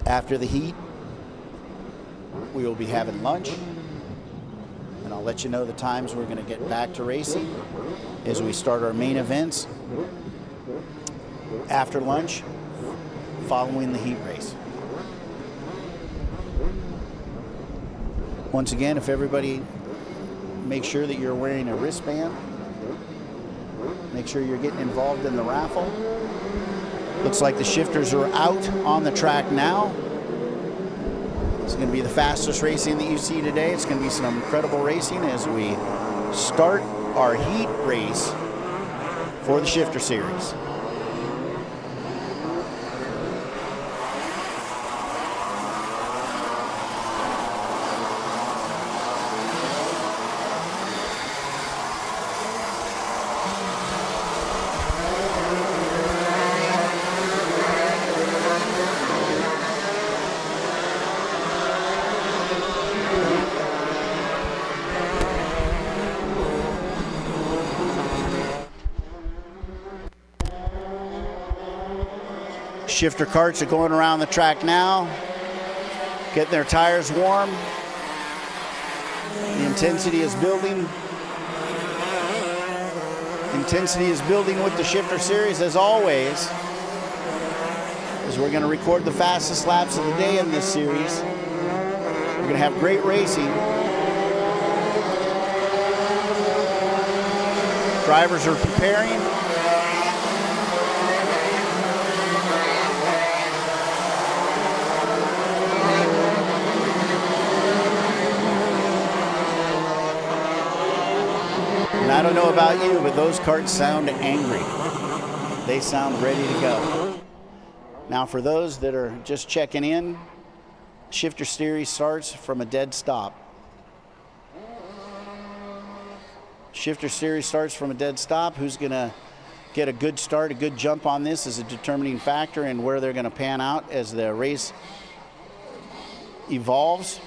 After the heat, we will be having lunch. And I'll let you know the times we're going to get back to racing as we start our main events after lunch following the heat race. Once again, if everybody make sure that you're wearing a wristband, make sure you're getting involved in the raffle. Looks like the shifters are out on the track now. It's going to be the fastest racing that you see today. It's going to be some incredible racing as we start our heat race for the shifter series. Shifter carts are going around the track now, getting their tires warm. The intensity is building. Intensity is building with the Shifter Series as always, as we're going to record the fastest laps of the day in this series. We're going to have great racing. Drivers are preparing. And I don't know about you, but those carts sound angry. They sound ready to go. Now for those that are just checking in, Shifter Series starts from a dead stop. Shifter Series starts from a dead stop. Who's going to get a good start, a good jump on this is a determining factor in where they're going to pan out as the race evolves.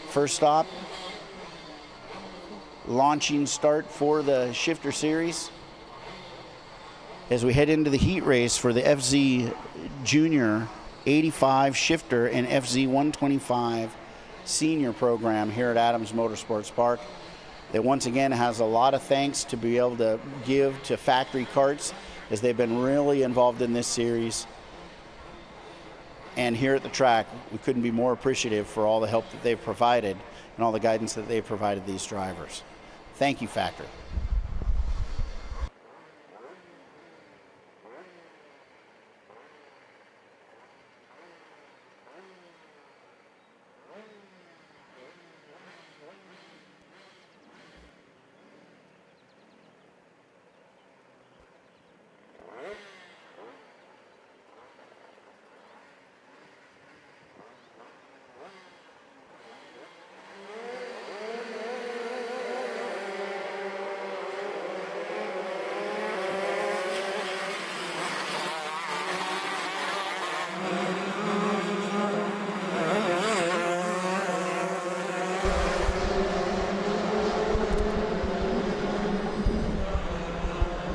First stop, launching start for the Shifter Series. As we head into the heat race for the FZ Junior 85 Shifter and FZ 125 Senior program here at Adams Motorsports Park, that once again has a lot of thanks to be able to give to Factory Karts, as they've been really involved in this series. And here at the track, we couldn't be more appreciative for all the help that they've provided and all the guidance that they've provided these drivers. Thank you, Factory.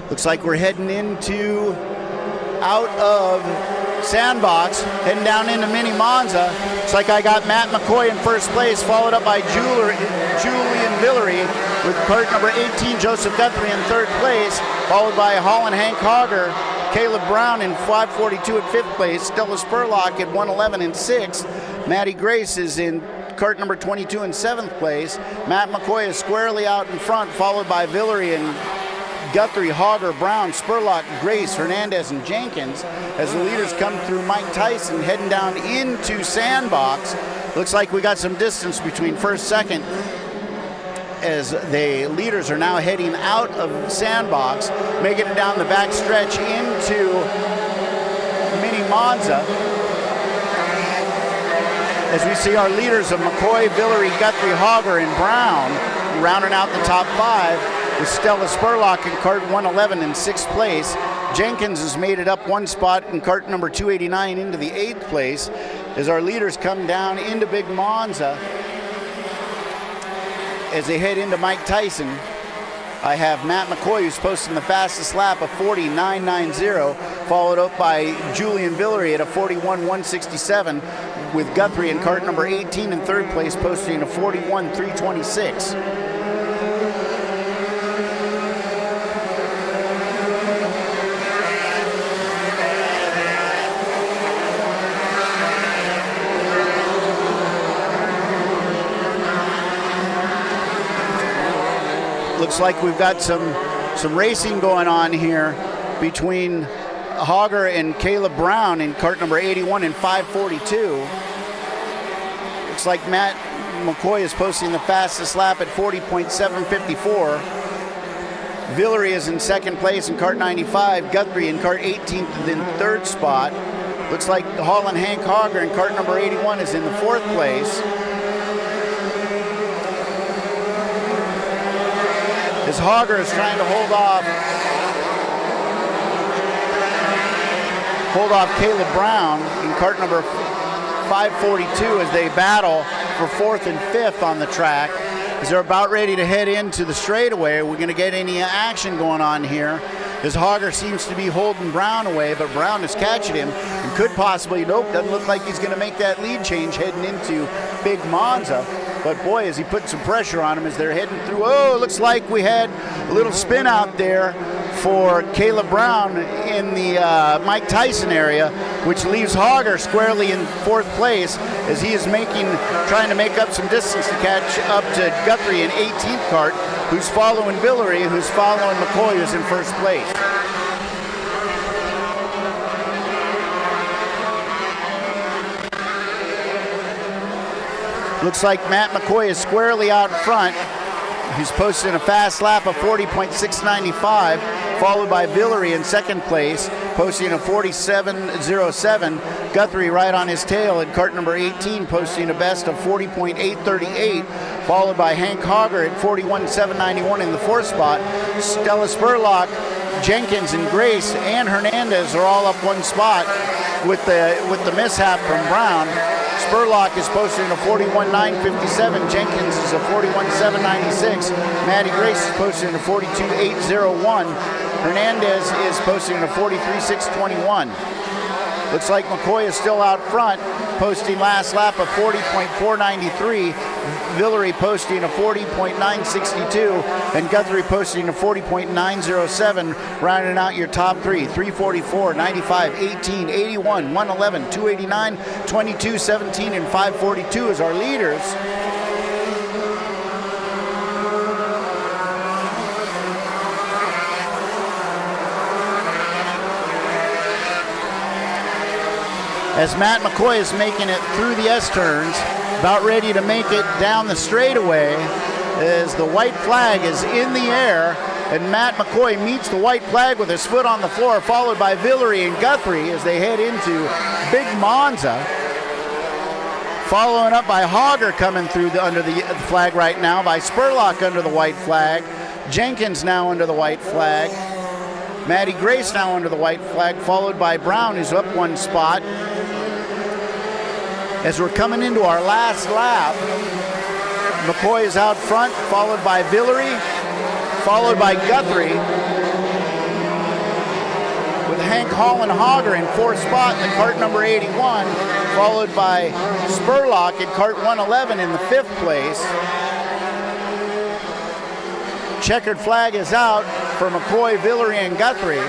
Looks like we're heading out of Sandbox, heading down into Mini Monza. Looks like I got Matt McCoy in first place, followed up by Julian Villery with cart number 18, Joseph Guthrie in third place, followed by Holland Hank Hogger, Caleb Brown in 542 at fifth place, Stella Spurlock at 111 in sixth, Matty Grace is in cart number 22 in seventh place. Matt McCoy is squarely out in front, followed by Villery and Guthrie, Hogger, Brown, Spurlock, Grace, Hernandez, and Jenkins as the leaders come through Mike Tyson heading down into Sandbox. Looks like we got some distance between first, second, as the leaders are now heading out of Sandbox, making it down the back stretch into Mini Monza. As we see our leaders of McCoy, Villery, Guthrie, Hogger, and Brown rounding out the top five, with Stella Spurlock in cart 111 in sixth place. Jenkins has made it up one spot in cart number 289 into the eighth place as our leaders come down into Big Monza. As they head into Mike Tyson, I have Matt McCoy, who's posting the fastest lap of 49.990, followed up by Julian Villery at a 41.167, with Guthrie in cart number 18 in third place, posting a 41.326. Looks like we've got some racing going on here between Hogger and Caleb Brown in cart number 81 and 542. Looks like Matt McCoy is posting the fastest lap at 40.754. Villery is in second place in cart 95. Guthrie in cart 18th in third spot. Looks like Holland Hank Hogger in cart number 81 is in the fourth place. As Hogger is trying to hold off Caleb Brown in cart number 542 as they battle for fourth and fifth on the track. As they're about ready to head into the straightaway, we're going to get any action going on here as Hogger seems to be holding Brown away, but Brown is catching him and could possibly, nope, doesn't look like he's going to make that lead change heading into Big Monza. But boy, is he putting some pressure on him as they're heading through. Oh, it looks like we had a little spin out there for Caleb Brown in the Mike Tyson area, which leaves Hogger squarely in 4th place as he is trying to make up some distance to catch up to Guthrie in 18th cart, who's following Villery, who's following McCoy, who's in 1st place. Looks like Matt McCoy is squarely out front. He's posting a fast lap of 40.695, followed by Villery in 2nd place, posting a 47.07. Guthrie right on his tail in cart number 18, posting a best of 40.838, followed by Hank Hogger at 41.791 in the 4th spot. Stella Spurlock, Jenkins, and Grace and Hernandez are all up 1 spot with the mishap from Brown. Spurlock is posting a 41.957. Jenkins is a 41.796. Matty Grace is posting a 42.801. Hernandez is posting a 43.621. Looks like McCoy is still out front, posting last lap of 40.493. Villery posting a 40.962, and Guthrie posting a 40.907, rounding out your top 3. 344, 95, 18, 81, 111, 289, 22, 17, and 542 as our leaders. As Matt McCoy is making it through the S-turns, about ready to make it down the straightaway, as the white flag is in the air, and Matt McCoy meets the white flag with his foot on the floor, followed by Villery and Guthrie as they head into Big Monza. Following up by Hogger coming through under the flag right now, by Spurlock under the white flag, Jenkins now under the white flag, Matty Grace now under the white flag, followed by Brown, who's up 1 spot. As we're coming into our last lap, McCoy is out front, followed by Villery, followed by Guthrie, with Hank Holland Hogger in 4th spot in cart number 81, followed by Spurlock in cart 111 in the 5th place. Checkered flag is out for McCoy, Villery, and Guthrie.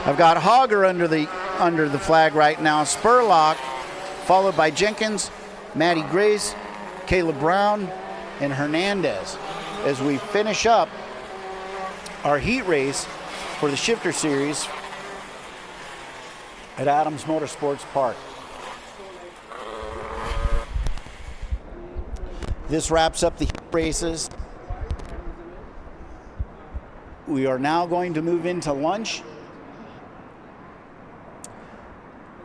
I've got Hogger under the flag right now. Spurlock, followed by Jenkins, Matty Grace, Caleb Brown, and Hernandez. As we finish up our heat race for the Shifter Series at Adams Motorsports Park. This wraps up the heat races. We are now going to move into lunch.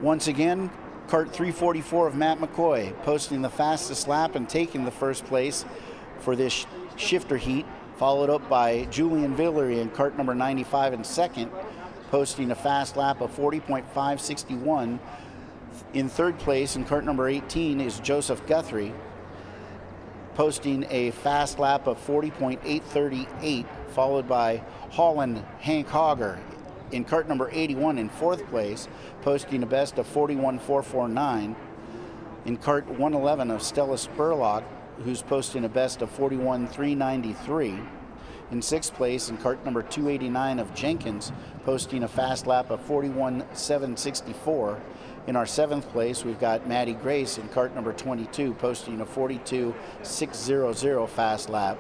Once again, cart 344 of Matt McCoy posting the fastest lap and taking the 1st place for this shifter heat, followed up by Julian Villery in cart number 95 in 2nd, posting a fast lap of 40.561. In 3rd place in cart number 18 is Joseph Guthrie, posting a fast lap of 40.838, followed by Holland Hank Hogger in cart number 81 in 4th place, posting a best of 41.449. In cart 111 of Stella Spurlock, who's posting a best of 41.393. In 6th place in cart number 289 of Jenkins, posting a fast lap of 41.764. In our 7th place, we've got Matty Grace in cart number 22, posting a 42.600 fast lap.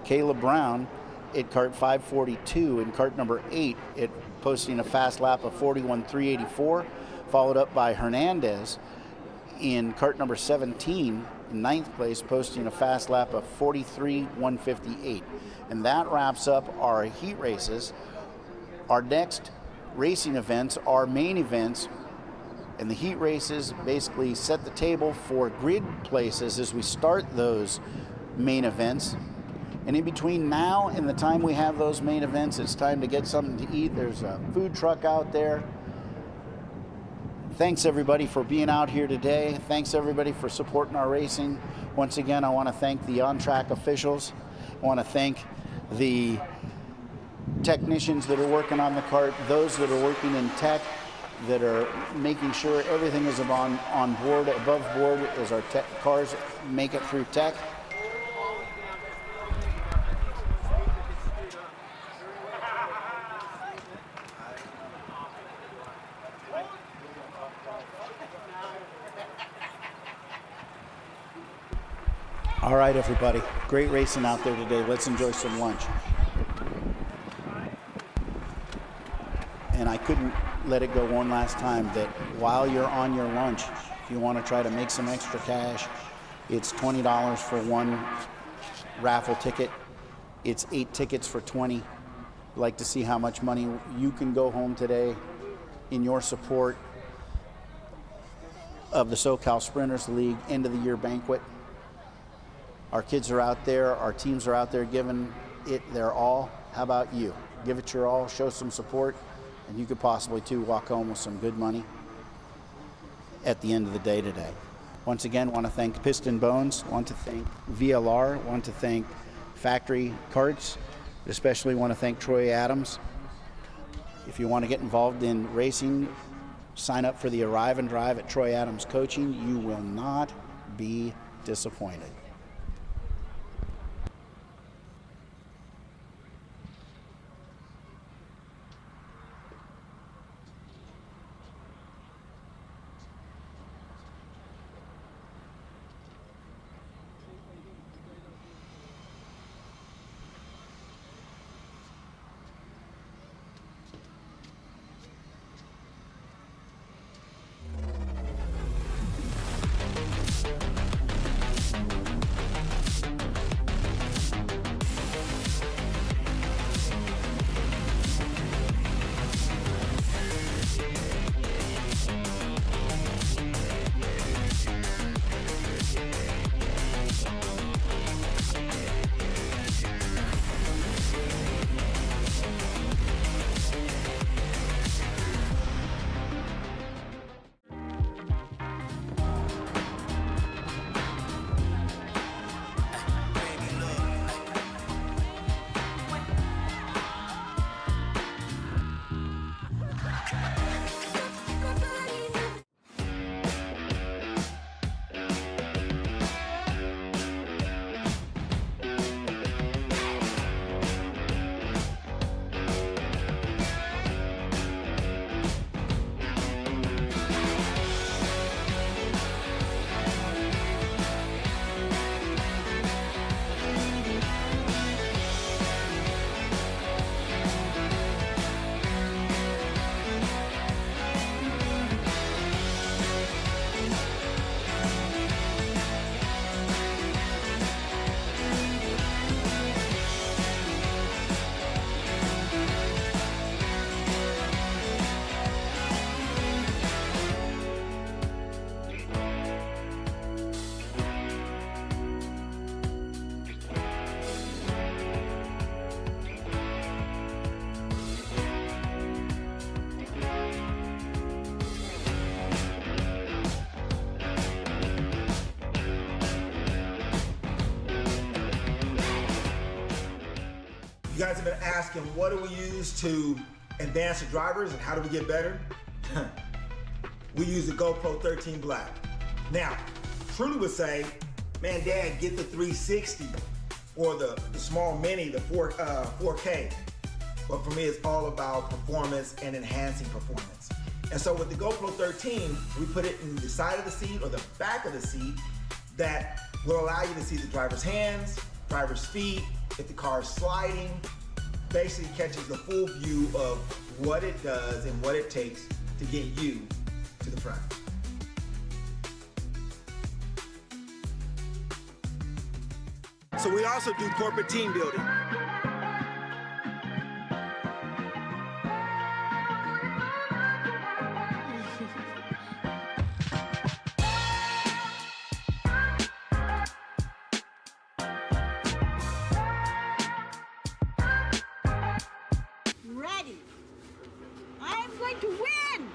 Caleb Brown at cart 542 in cart number 8, posting a fast lap of 41.384, followed up by Hernandez in cart number 17 in 9th place, posting a fast lap of 43.158. And that wraps up our heat races. Our next racing events are main events, and the heat races basically set the table for grid places as we start those main events. And in between now and the time we have those main events, it's time to get something to eat. There's a food truck out there. Thanks everybody for being out here today. Thanks everybody for supporting our racing. Once again, I want to thank the on-track officials. I want to thank the technicians that are working on the kart, those that are working in tech, that are making sure everything is on board, above board, as our cars make it through tech. All right, everybody. Great racing out there today. Let's enjoy some lunch. And I couldn't let it go one last time that while you're on your lunch, if you want to try to make some extra cash, it's $20 for one raffle ticket. It's 8 tickets for $20. I'd like to see how much money you can go home today in your support of the SoCal Sprinters League end of the year banquet. Our kids are out there, our teams are out there giving it their all. How about you? Give it your all, show some support, and you could possibly too walk home with some good money at the end of the day today. Once again, want to thank Piston Bones, want to thank VLR, want to thank Factory Karts, especially want to thank Troy Adams. If you want to get involved in racing, sign up for the Arrive and Drive at Troy Adams Coaching. You will not be disappointed. You guys have been asking, what do we use to advance the drivers and how do we get better? We use the GoPro 13 Black. Now, Truly would say, man, Dad, get the 360 or the small mini, the 4K. But for me, it's all about performance and enhancing performance. And so with the GoPro 13, we put it in the side of the seat or the back of the seat that will allow you to see the driver's hands, driver's feet, if the car is sliding, basically catches the full view of what it does and what it takes to get you to the front. So we also do corporate team building. Ready. I'm going to win.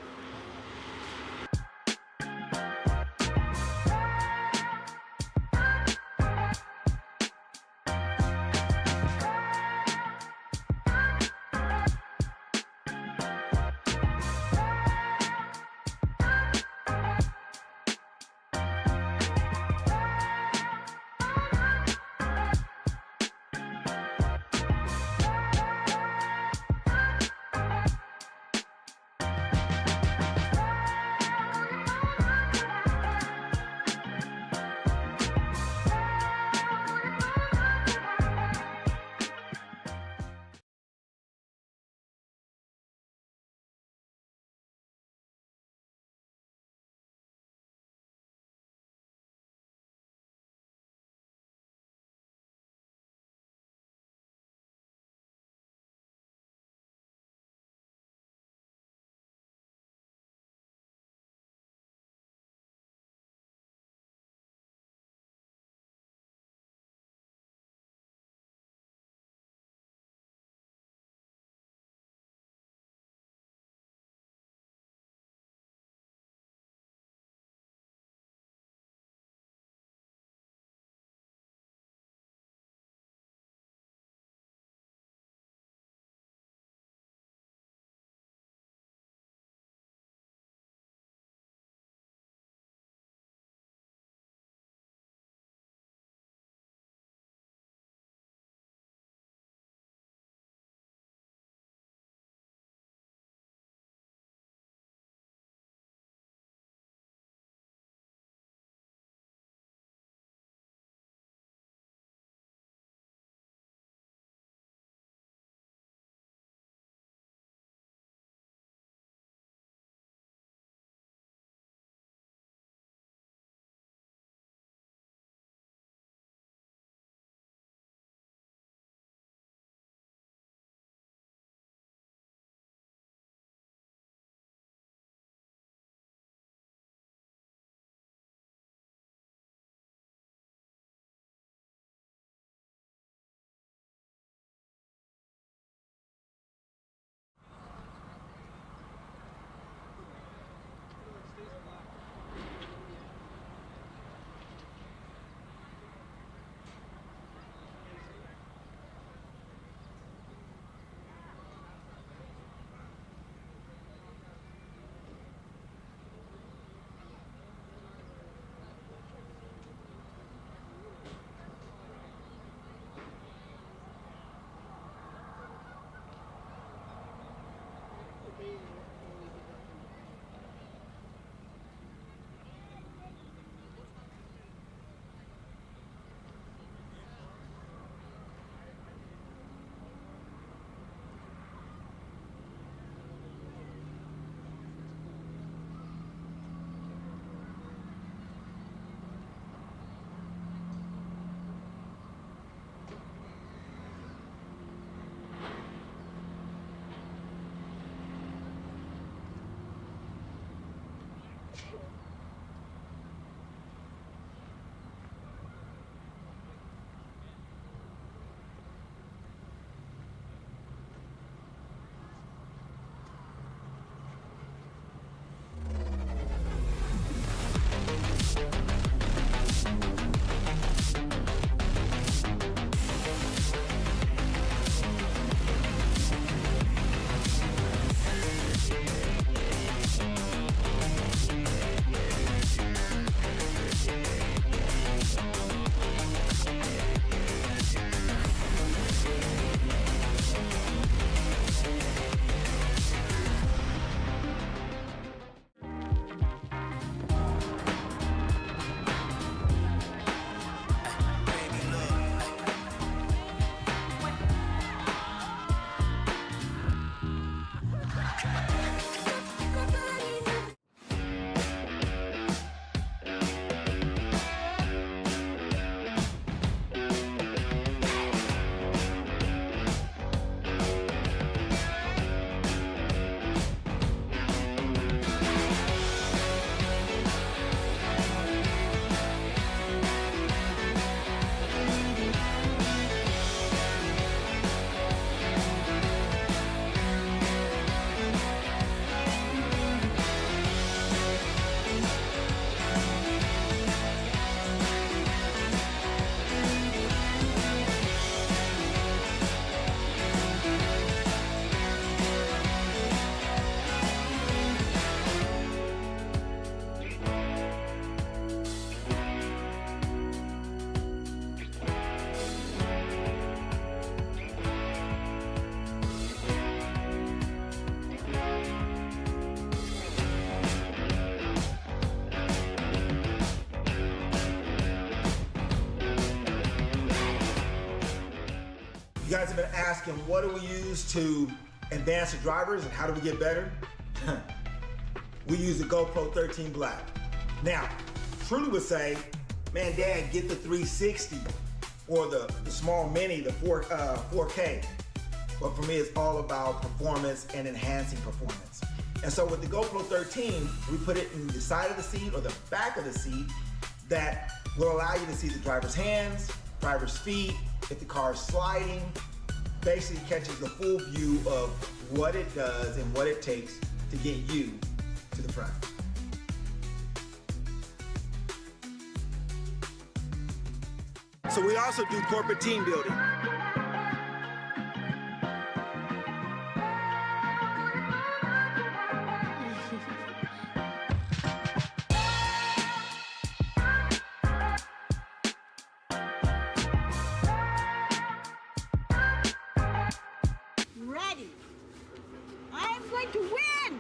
You guys have been asking, what do we use to advance the drivers and how do we get better? We use the GoPro 13 Black. Now, Truly would say, man, Dad, get the 360 or the small mini, the 4K. But for me, it's all about performance and enhancing performance. And so with the GoPro 13, we put it in the side of the seat or the back of the seat that will allow you to see the driver's hands, driver's feet, if the car is sliding, basically catches the full view of what it does and what it takes to get you to the front. So we also do corporate team building. Ready. I'm going to win!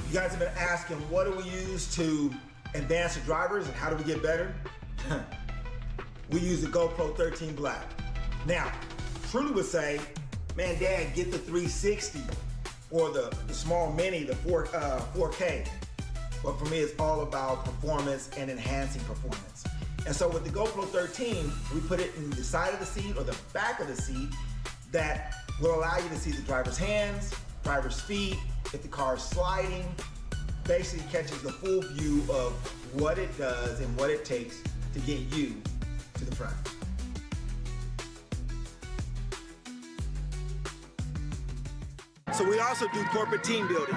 You guys have been asking, what do we use to advance the drivers and how do we get better? We use the GoPro 13 Black. Now, Truly would say, man, Dad, get the 360 or the small mini, the 4K. But for me, it's all about performance and enhancing performance. And so with the GoPro 13, we put it in the side of the seat or the back of the seat that will allow you to see the driver's hands, driver's feet, if the car is sliding, basically catches the full view of what it does and what it takes to get you to the front. So we also do corporate team building.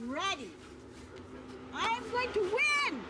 Ready. I'm going to win!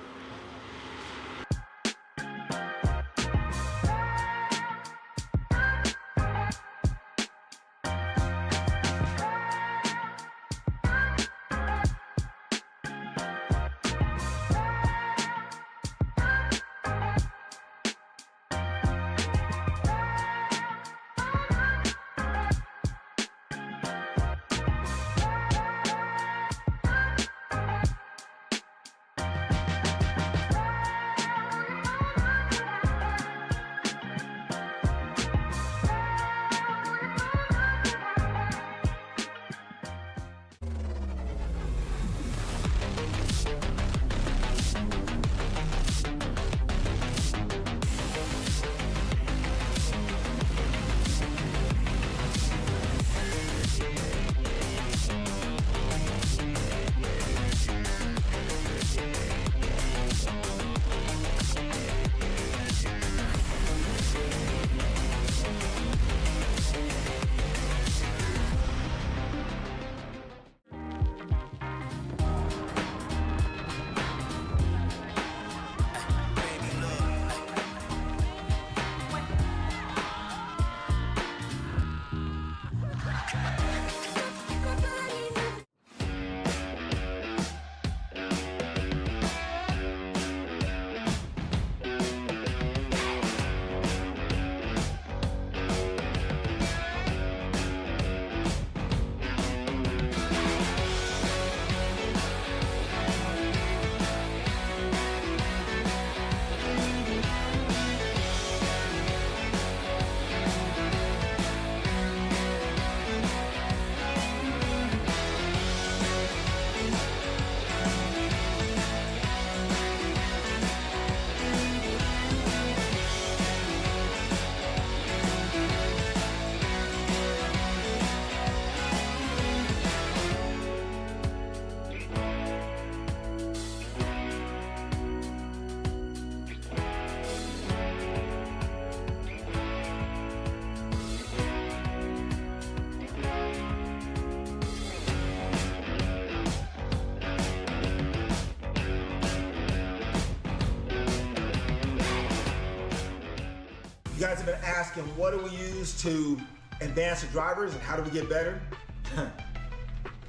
guys have been asking, what do we use to advance the drivers and how do we get better?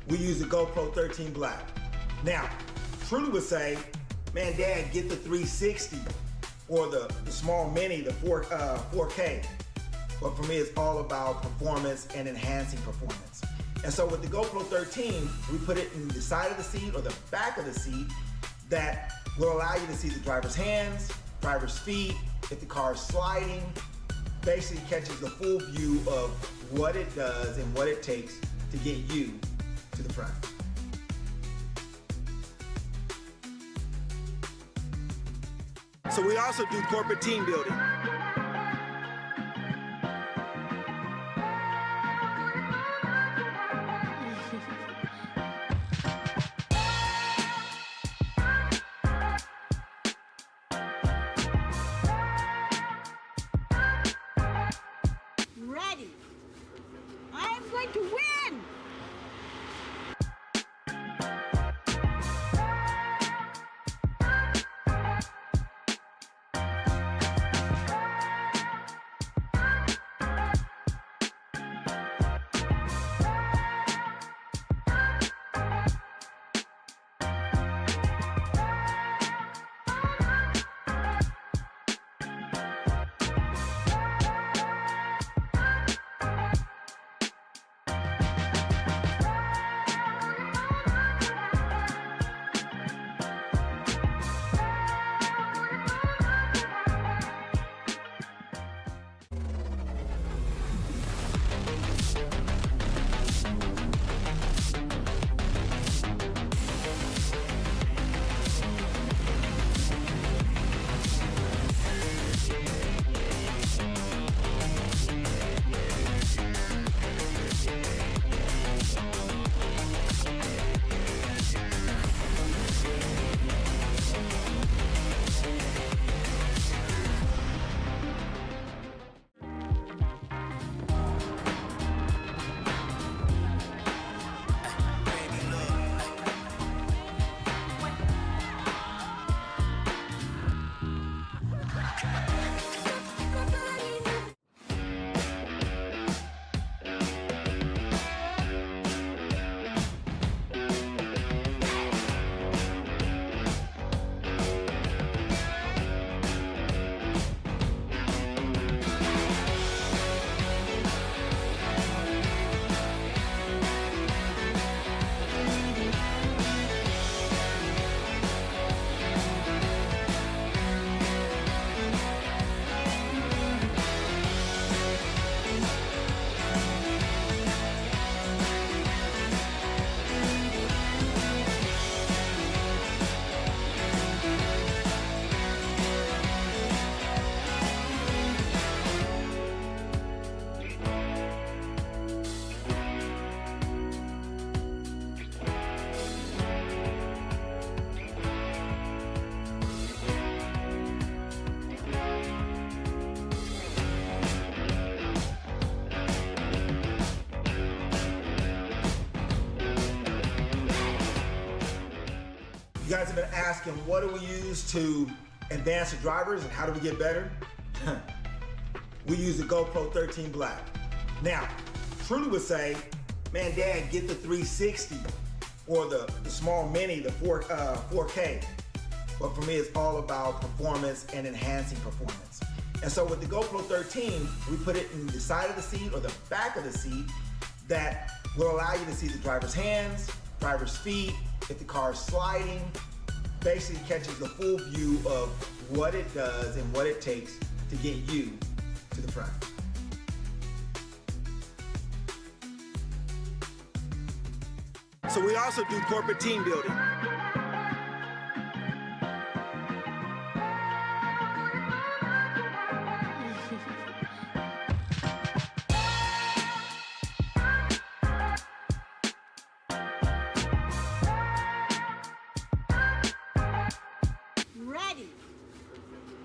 We use the GoPro 13 Black. Now, Trudy would say, man, Dad, get the 360 or the small mini, the 4K. But for me, it's all about performance and enhancing performance. And so with the GoPro 13, we put it in the side of the seat or the back of the seat that will allow you to see the driver's hands, driver's feet, if the car is sliding, basically catches the full view of what it does and what it takes to get you to the front. So we also do corporate team building. Ready. I'm going to win. You guys have been asking, what do we use to advance the drivers and how do we get better? We use the GoPro 13 Black. Now, Trudy would say, man, Dad, get the 360 or the small mini, the 4K. But for me, it's all about performance and enhancing performance. And so with the GoPro 13, we put it in the side of the seat or the back of the seat that will allow you to see the driver's hands, driver's feet, if the car is sliding, basically catches the full view of what it does and what it takes to get you to the front. So we also do corporate team building. Ready.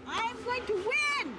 I'm going to win.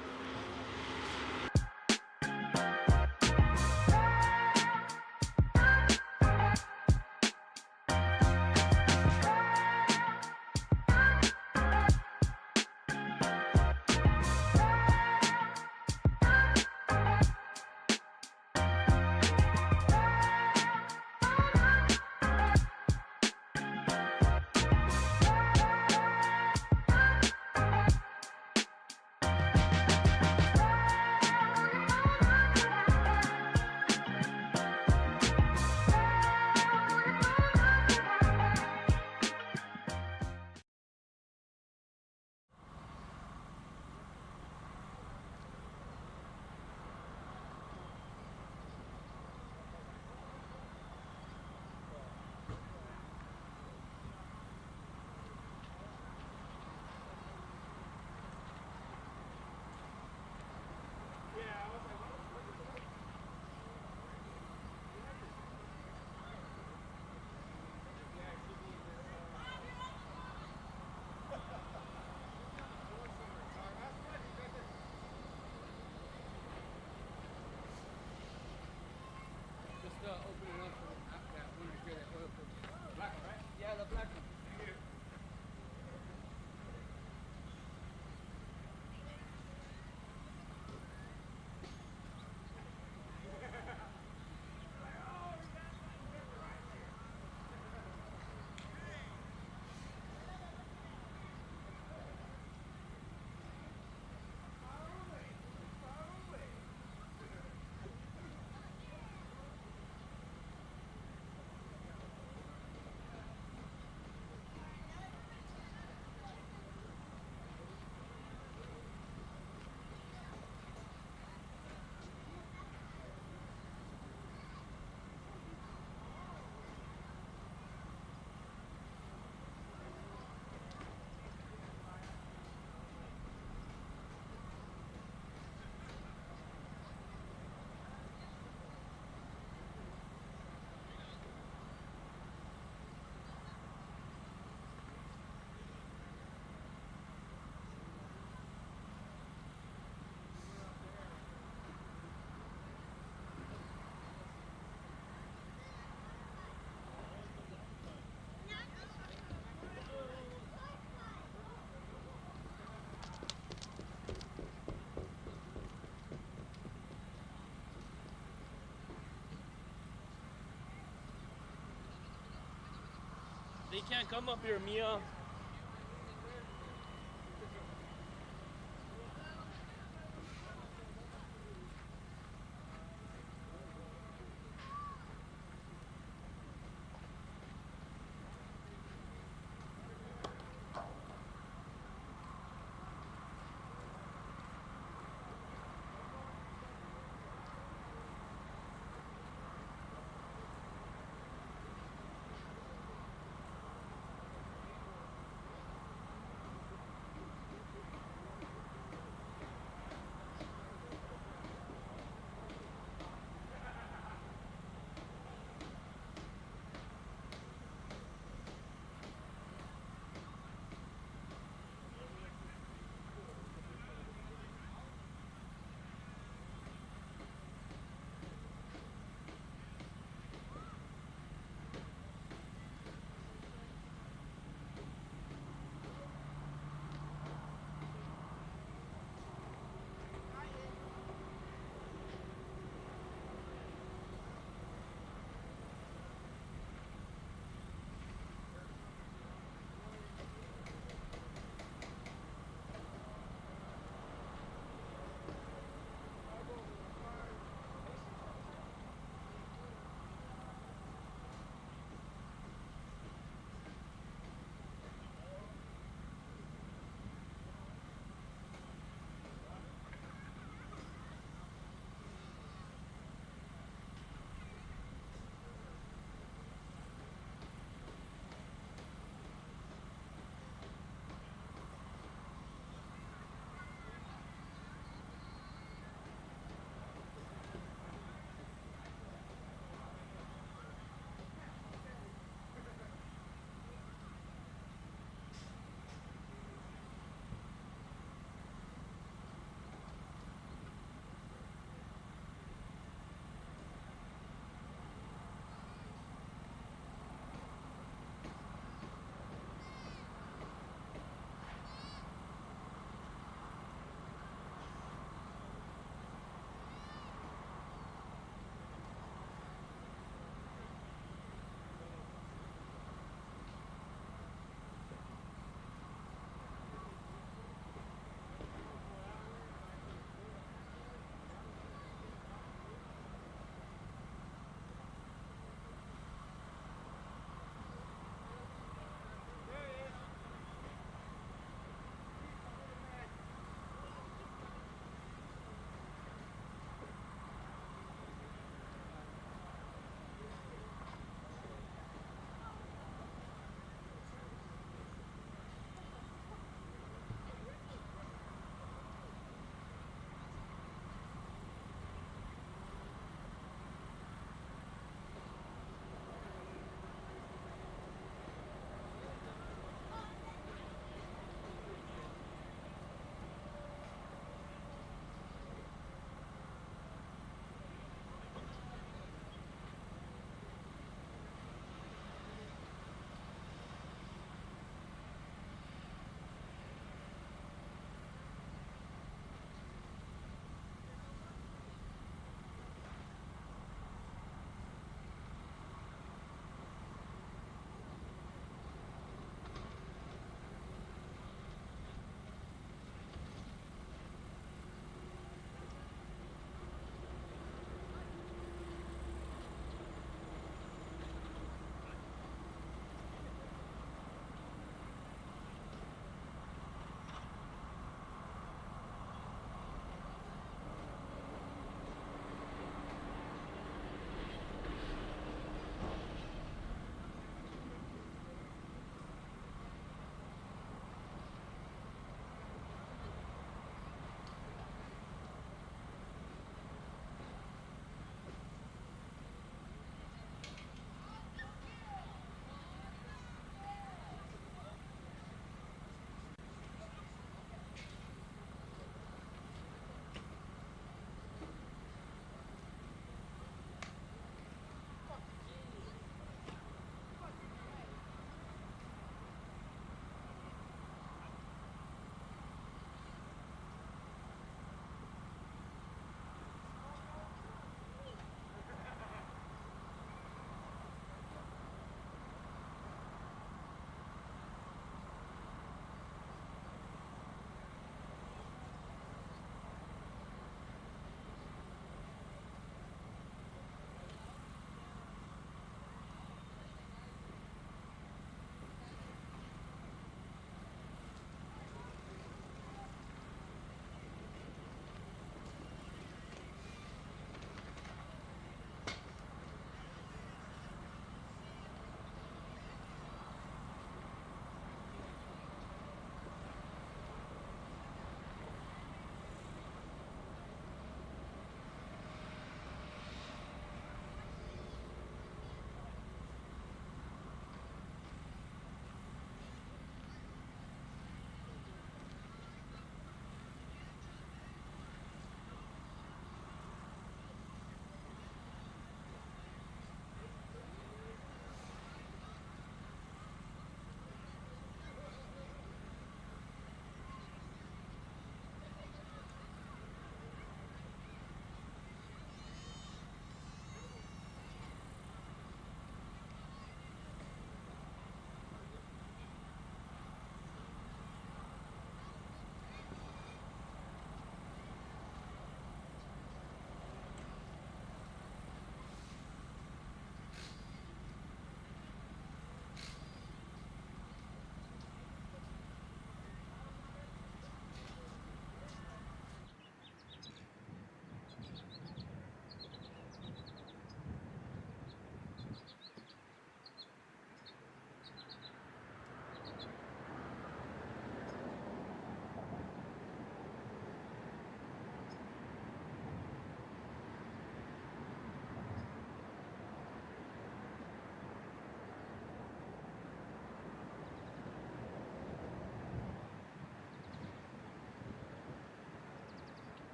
He can't come up here, Mia.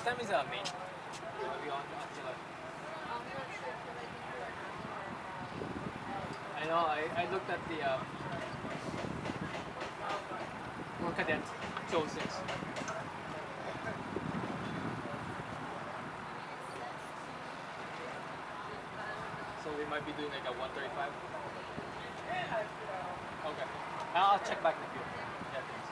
time is May? We on July. I know. I looked at the more cadet 206. So we might be doing like a 135. Okay. I'll check back with you. Yeah, thanks.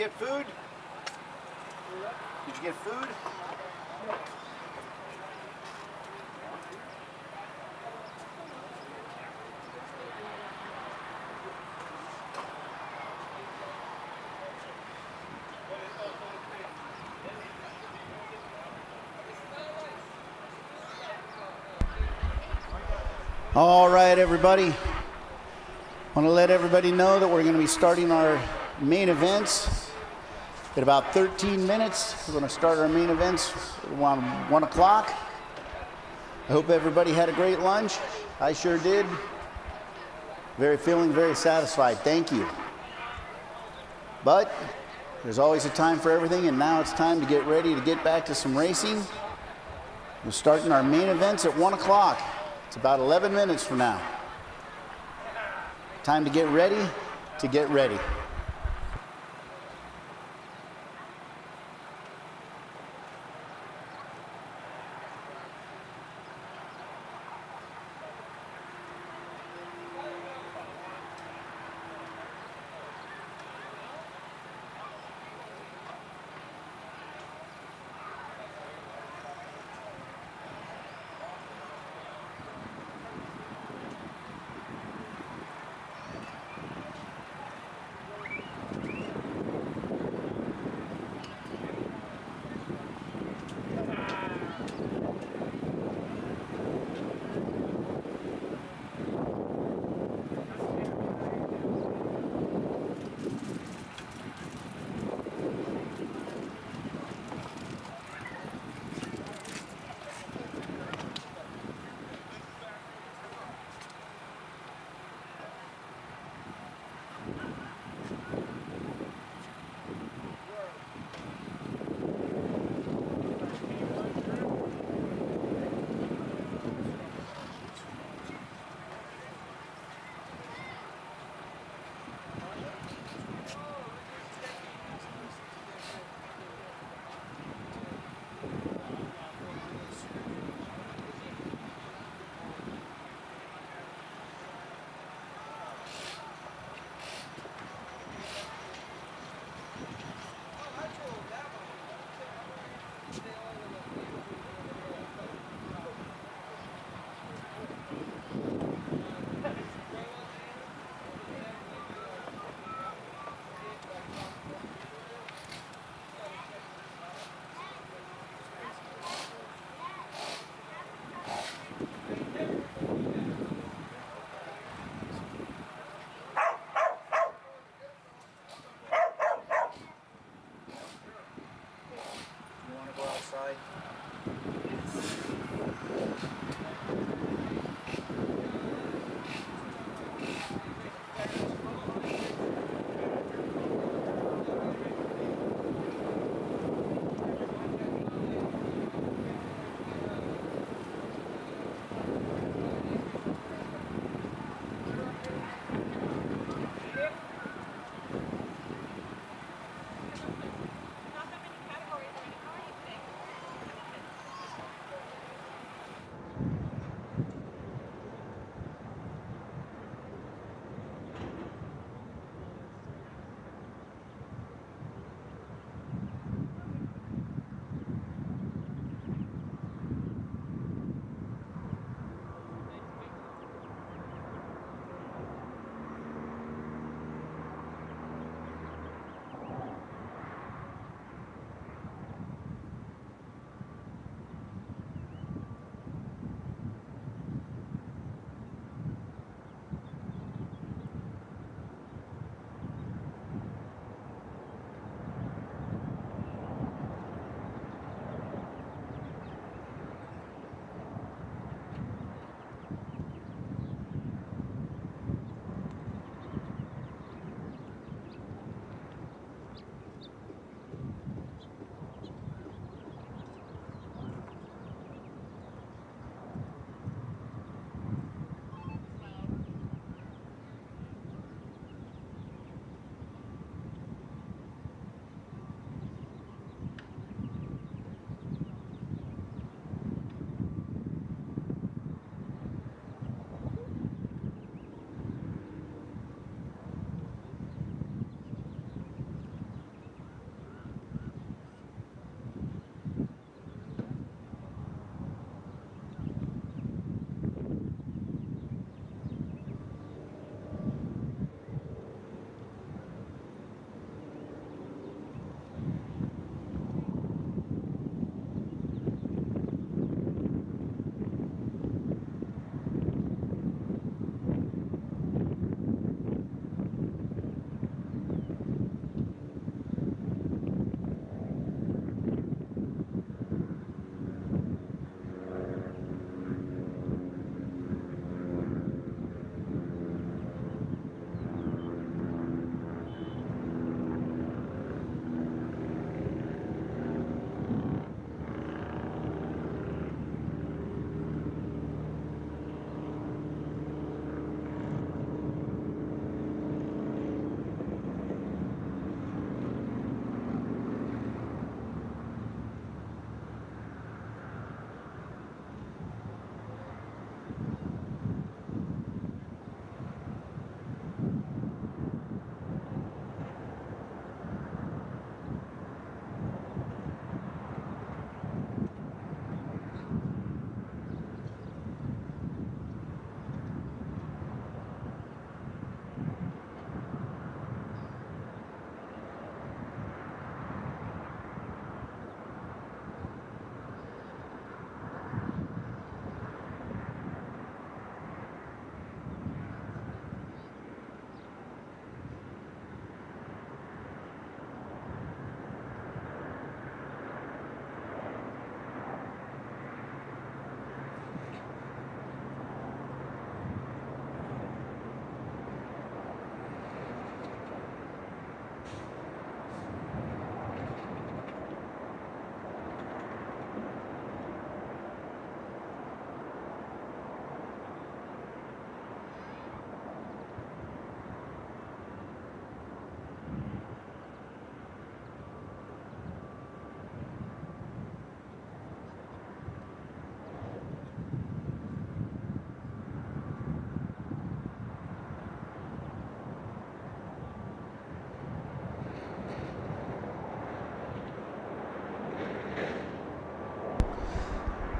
get food? Did you get food? All right, everybody. Want to let everybody know that we're going to be starting our main events in about 13 minutes. We're going to start our main events around 1 o'clock. I hope everybody had a great lunch. I sure did. Feeling very satisfied. Thank you. But there's always a time for everything, and now it's time to get ready to get back to some racing. We're starting our main events at 1 o'clock. It's about 11 minutes from now. Time to get ready to get ready.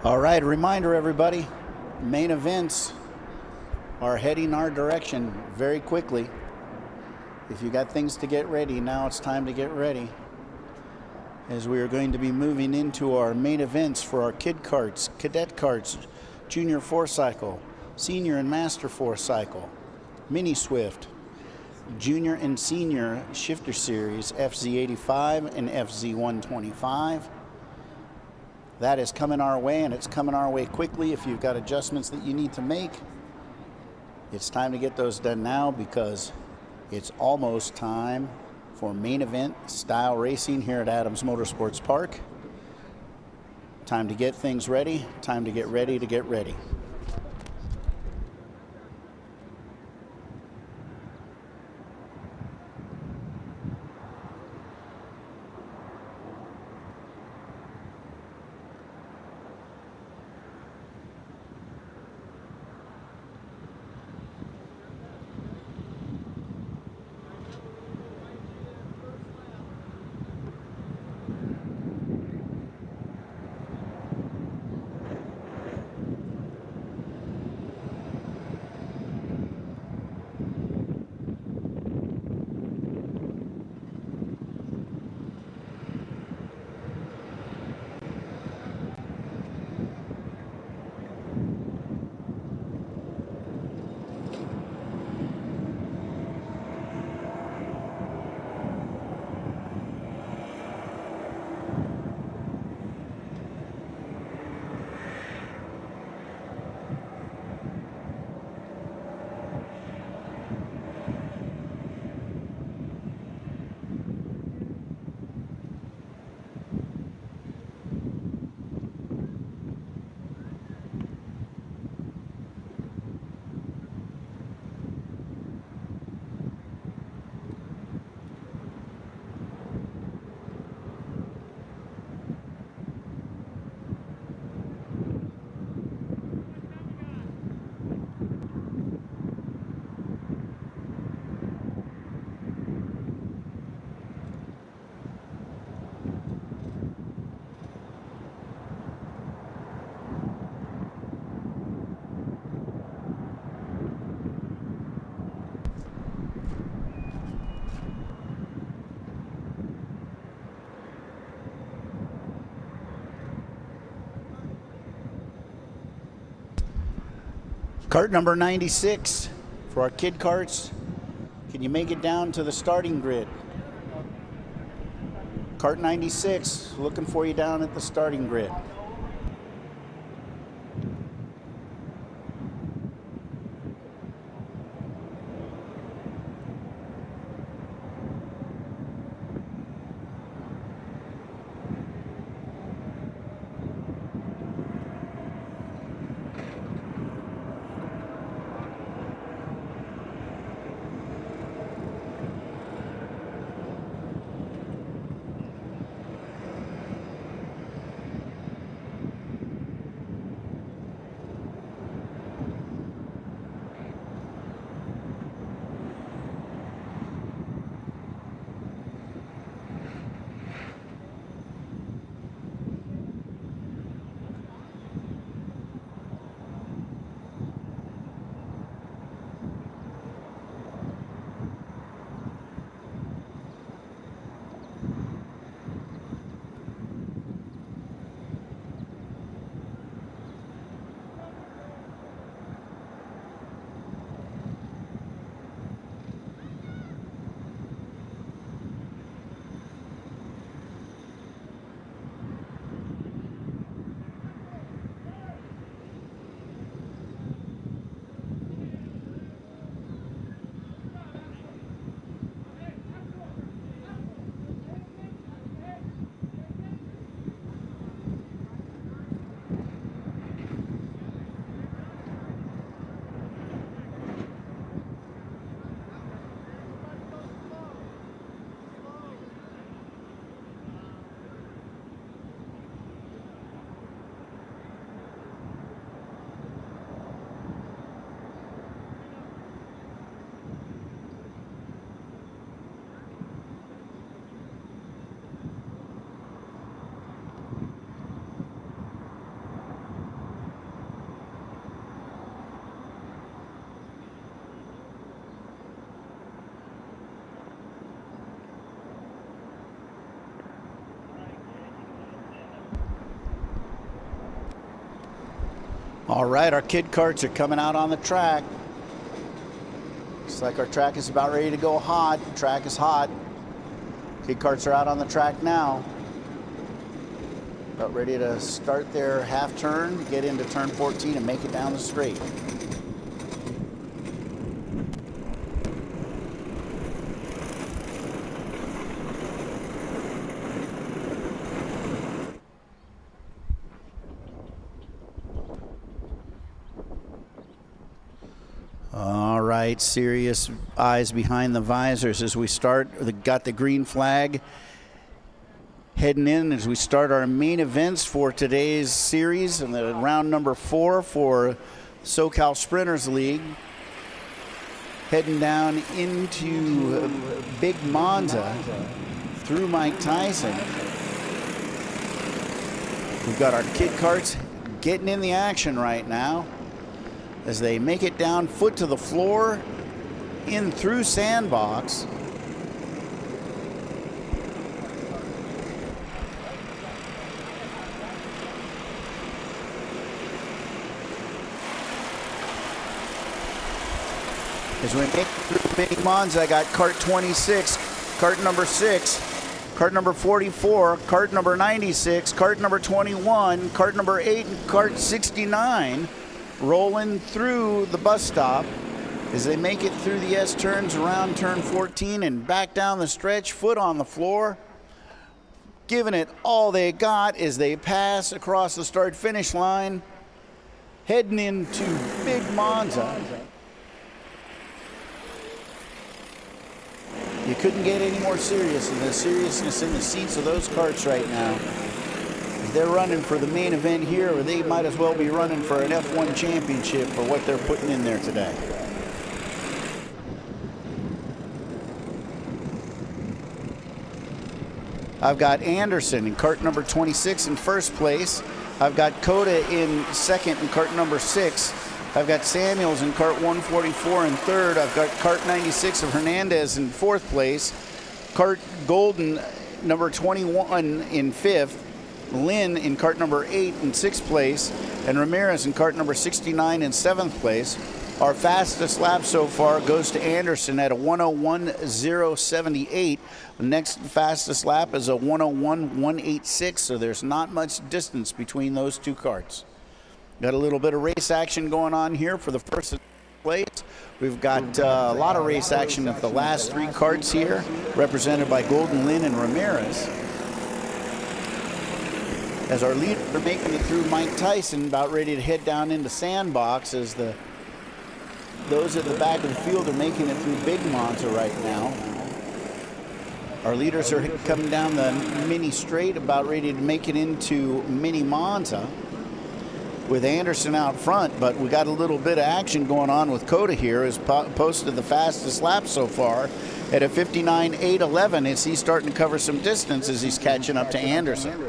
All right, reminder everybody, main events are heading our direction very quickly. If you got things to get ready, now it's time to get ready, as we are going to be moving into our main events for our kid karts, cadet karts, junior four cycle, senior and master four cycle, mini Swift, junior and senior shifter series FZ85 and FZ125. That is coming our way, and it's coming our way quickly. If you've got adjustments that you need to make, it's time to get those done now, because it's almost time for main event style racing here at Adams Motorsports Park. Time to get things ready. Time to get ready to get ready. Kart number 96 for our kid karts. Can you make it down to the starting grid? Kart 96, looking for you down at the starting grid. All right, our kid karts are coming out on the track. Looks like our track is about ready to go hot. The track is hot. Kid karts are out on the track now. About ready to start their half turn, get into turn 14 and make it down the straight. All right, serious eyes behind the visors as we start. Got the green flag heading in as we start our main events for today's series and the round number 4 for SoCal Sprinters League. Heading down into Big Monza through Mike Tyson. We've got our kid karts getting in the action right now as they make it down foot to the floor, in through sandbox. As we make it through Big Monza, I got cart 26, cart number 6, cart number 44, cart number 96, cart number 21, cart number 8, and cart 69 rolling through the bus stop as they make it through the S-turns around turn 14 and back down the stretch, foot on the floor, giving it all they got as they pass across the start-finish line, heading into Big Monza. You couldn't get any more serious than the seriousness in the seats of those karts right now. They're running for the main event here, or they might as well be running for an F1 championship for what they're putting in there today. I've got Anderson in cart number 26 in first place. I've got Coda in second in cart number 6. I've got Samuels in cart 144 in third. I've got cart 96 of Hernandez in fourth place. Cart Golden number 21 in fifth. Lynn in cart number 8 in 6th place, and Ramirez in cart number 69 in 7th place. Our fastest lap so far goes to Anderson at a 101.078. The next fastest lap is a 101.186, so there's not much distance between those two karts. Got a little bit of race action going on here for the first place. We've got a lot of race action at the last 3 karts here, represented by Golden, Lynn, and Ramirez. As our leaders are making it through Mike Tyson, about ready to head down into sandbox as those at the back of the field are making it through Big Monza right now. Our leaders are coming down the mini straight, about ready to make it into Mini Monza with Anderson out front, but we got a little bit of action going on with Coda here, who's posted the fastest lap so far at a 59.811 as he's starting to cover some distance as he's catching up to Anderson.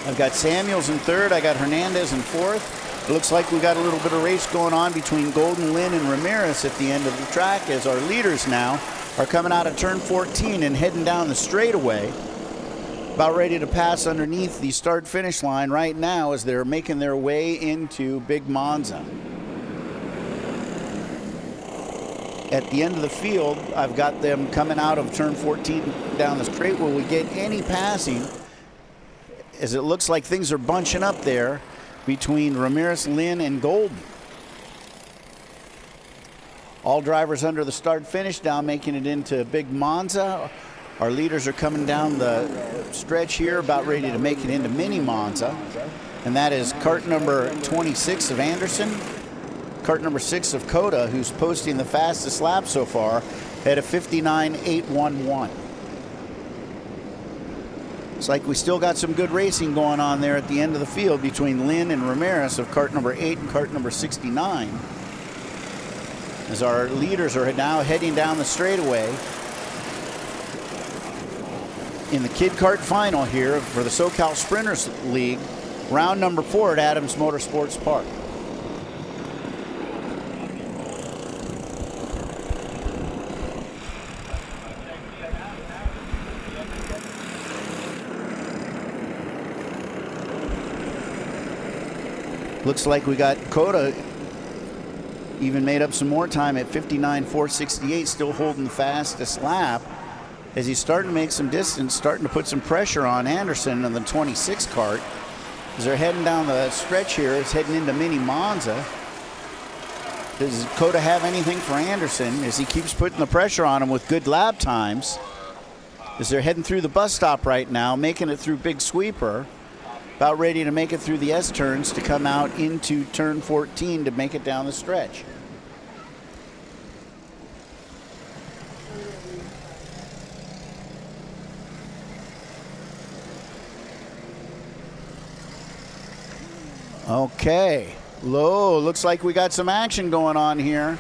I've got Samuels in third. I got Hernandez in fourth. It looks like we got a little bit of race going on between Golden, Lynn, and Ramirez at the end of the track as our leaders now are coming out of turn 14 and heading down the straightaway. About ready to pass underneath the start-finish line right now as they're making their way into Big Monza. At the end of the field, I've got them coming out of turn 14 down the straight. Will we get any passing? As it looks like things are bunching up there between Ramirez, Lynn, and Golden. All drivers under the start-finish now making it into Big Monza. Our leaders are coming down the stretch here, about ready to make it into Mini Monza. And that is cart number 26 of Anderson, cart number 6 of Coda, who's posting the fastest lap so far at a 59.811. Looks like we still got some good racing going on there at the end of the field between Lynn and Ramirez of cart number 8 and cart number 69. As our leaders are now heading down the straightaway in the kid kart final here for the SoCal Sprinters League, round number 4 at Adams Motorsports Park. Looks like we got Coda even made up some more time at 59.468, still holding the fastest lap as he's starting to make some distance, starting to put some pressure on Anderson in the 26 kart. As they're heading down the stretch here, it's heading into Mini Monza. Does Coda have anything for Anderson as he keeps putting the pressure on him with good lap times? As they're heading through the bus stop right now, making it through Big Sweeper, about ready to make it through the S turns to come out into turn 14 to make it down the stretch. Okay, low. Looks like we got some action going on here.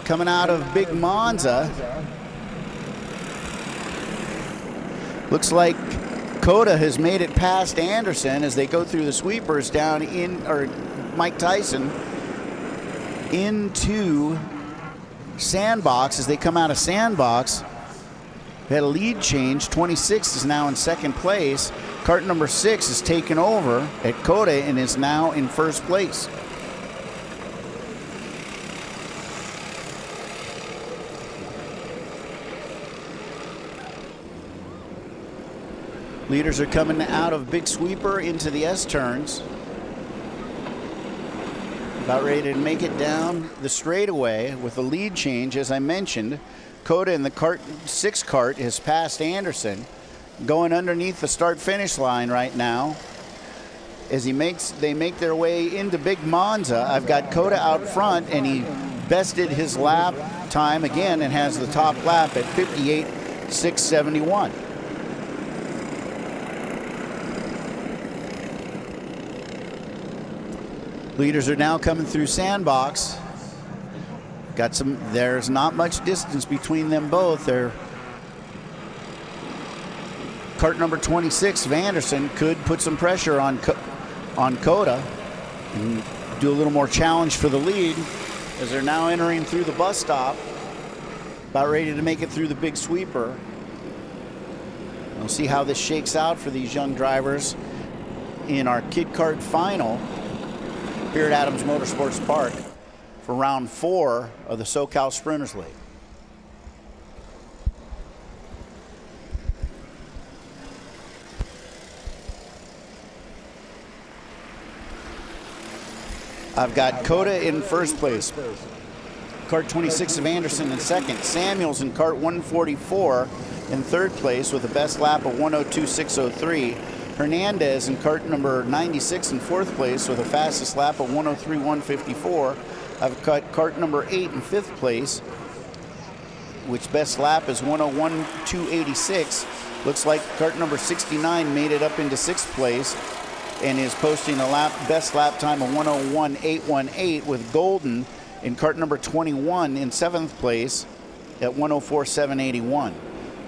Coming out of Big Monza. Looks like Coda has made it past Anderson as they go through the sweepers down in, or Mike Tyson, into Sandbox. As they come out of Sandbox, they had a lead change. 26 is now in second place. Kart number 6 is taken over at Coda and is now in first place. Leaders are coming out of Big Sweeper into the S turns. About ready to make it down the straightaway with a lead change, as I mentioned. Coda in the Kart 6 kart has passed Anderson, going underneath the start-finish line right now. As they make their way into Big Monza, I've got Coda out front, and he bested his lap time again and has the top lap at 58.671. Leaders are now coming through Sandbox. There's not much distance between them both. Kart number 26 of Anderson could put some pressure on Coda and do a little more challenge for the lead as they're now entering through the bus stop, about ready to make it through the Big Sweeper. We'll see how this shakes out for these young drivers in our Kid Kart final here at Adams Motorsports Park for round 4 of the SoCal Sprinters League. I've got Coda in first place. Kart 26 of Anderson in second. Samuels in Kart 144 in third place with a best lap of 102.603. Hernandez in Kart number 96 in fourth place with a fastest lap of 103.154. I've got Kart number 8 in fifth place, which best lap is 101.286. Looks like Kart number 69 made it up into sixth place and is posting a best lap time of 101.818, with Golden in Kart number 21 in seventh place at 104.781.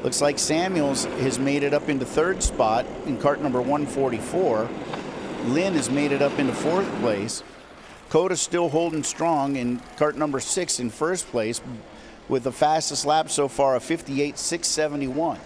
Looks like Samuels has made it up into third spot in Kart number 144. Lynn has made it up into fourth place. Coda's still holding strong in Kart number 6 in first place with the fastest lap so far of 58.671.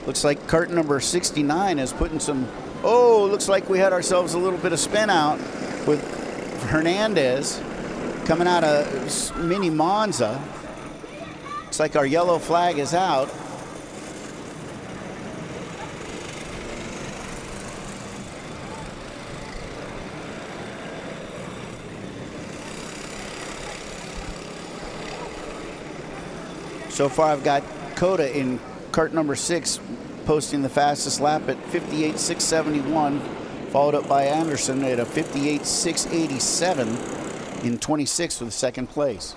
Looks like Kart number 69 is putting some, looks like we had ourselves a little bit of spin out with Hernandez coming out of Mini Monza. Looks like our yellow flag is out. So far I've got Coda in Kart number 6 posting the fastest lap at 58.671, followed up by Anderson at a 58.687 in 26th with second place.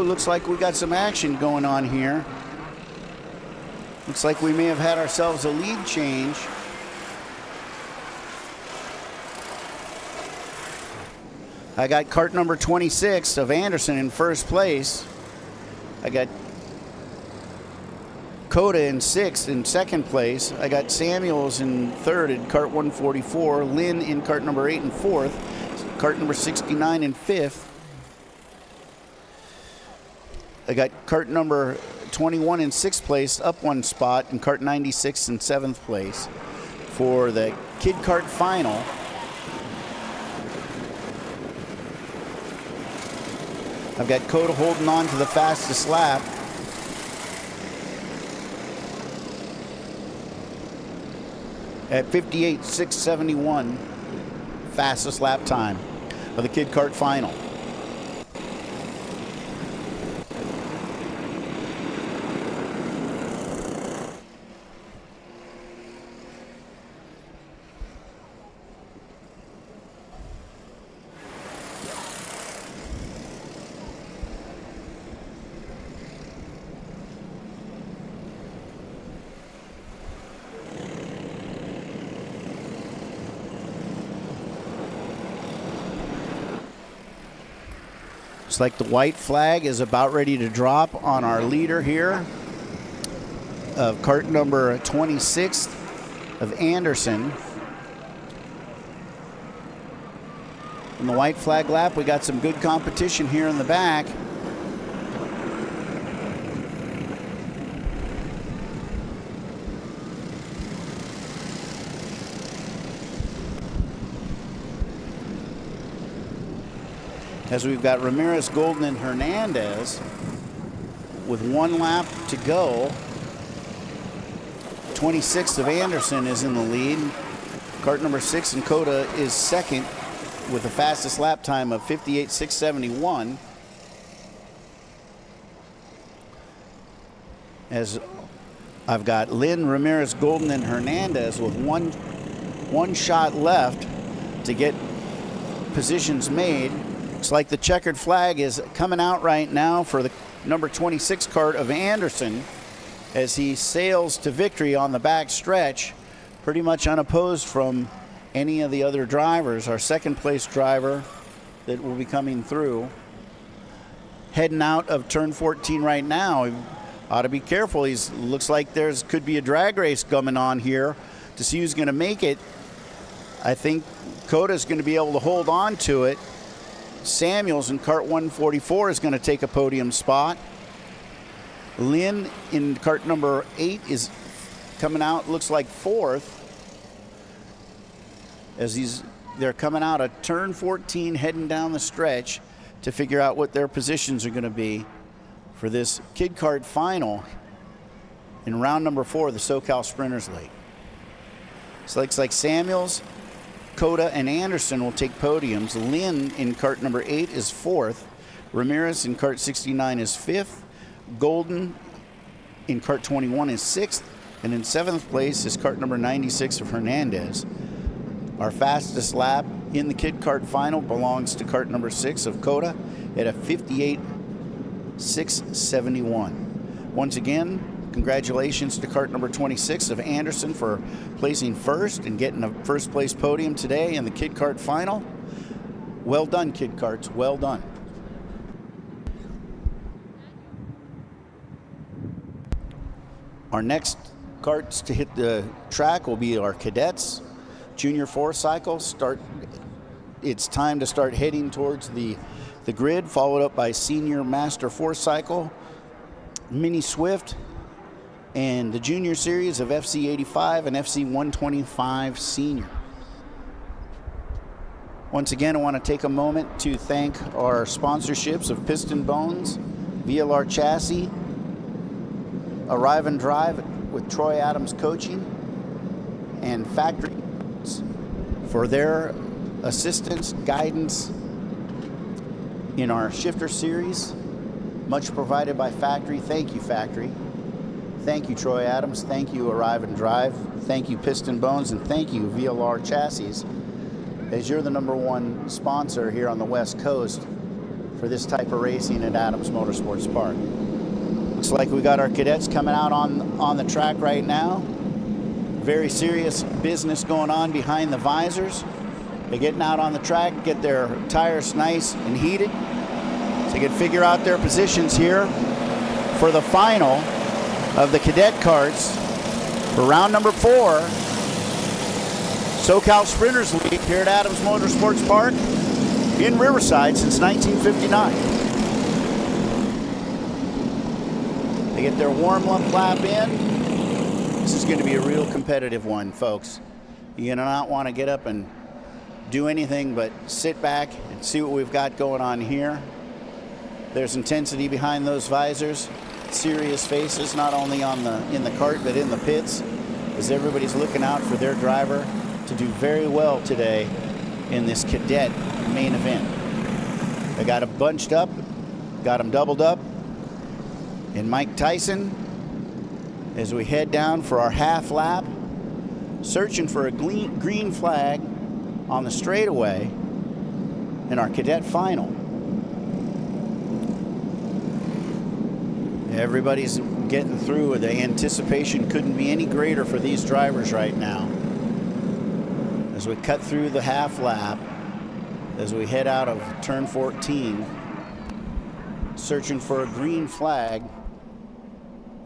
looks like we got some action going on here. Looks like we may have had ourselves a lead change. I got cart number 26 of Anderson in first place. I got Coda in sixth in second place. I got Samuels in third in cart 144. Lynn in cart number 8 in fourth. Cart number 69 in fifth. I got cart number 21 in sixth place, up one spot, and cart 96 in seventh place for the Kid Kart Final. I've got Coda holding on to the fastest lap. At 58.671, fastest lap time of the Kid Kart Final. Looks like the white flag is about ready to drop on our leader here of cart number 26 of Anderson. In the white flag lap, we got some good competition here in the back. As we've got Ramirez, Golden, and Hernandez with one lap to go. 26th of Anderson is in the lead. Cart number 6 and Coda is second with the fastest lap time of 58.671. As I've got Lynn, Ramirez, Golden, and Hernandez with one shot left to get positions made. Looks like the checkered flag is coming out right now for the number 26 cart of Anderson as he sails to victory on the back stretch, pretty much unopposed from any of the other drivers. Our second place driver that will be coming through. Heading out of turn 14 right now. He ought to be careful. Looks like could be a drag race coming on here to see who's going to make it. I think Coda's going to be able to hold on to it. Samuels in cart 144 is going to take a podium spot. Lynn in cart number 8 is coming out, looks like fourth, as they're coming out of turn 14, heading down the stretch to figure out what their positions are going to be for this Kid Kart Final in round number 4 of the SoCal Sprinters League. So it looks like Samuels, Coda, and Anderson will take podiums. Lynn in cart number 8 is fourth. Ramirez in cart 69 is fifth. Golden in cart 21 is sixth. And in seventh place is cart number 96 of Hernandez. Our fastest lap in the Kid Kart Final belongs to cart number 6 of Coda at a 58.671. Once again, congratulations to cart number 26 of Anderson for placing first and getting a first place podium today in the Kid Kart Final. Well done, Kid Karts, well done. Our next karts to hit the track will be our cadets. Junior 4 cycle it's time to start heading towards the grid, followed up by senior master 4 cycle, mini Swift, and the junior series of FC 85 and FC 125 senior. Once again, I want to take a moment to thank our sponsorships of Piston Bones, VLR Chassis, Arrive and Drive with Troy Adams Coaching, and Factory for their assistance, guidance in our shifter series. Much provided by Factory. Thank you, Factory. Thank you, Troy Adams. Thank you, Arrive and Drive. Thank you, Piston Bones, and thank you, VLR Chassis, as you're the #1 sponsor here on the West Coast for this type of racing at Adams Motorsports Park. Looks like we got our cadets coming out on the track right now. Very serious business going on behind the visors. They're getting out on the track, get their tires nice and heated, so they can figure out their positions here for the final of the cadet karts for round number 4. SoCal Sprinters League here at Adams Motorsports Park in Riverside since 1959. They get their warm-up lap in. This is going to be a real competitive one, folks. You're going to not want to get up and do anything but sit back and see what we've got going on here. There's intensity behind those visors, serious faces, not only in the kart but in the pits, as everybody's looking out for their driver to do very well today in this cadet main event. They got them bunched up, got them doubled up. And Mike Tyson, as we head down for our half lap, searching for a green flag on the straightaway in our cadet final. Everybody's getting through. The anticipation couldn't be any greater for these drivers right now. As we cut through the half lap, as we head out of turn 14, searching for a green flag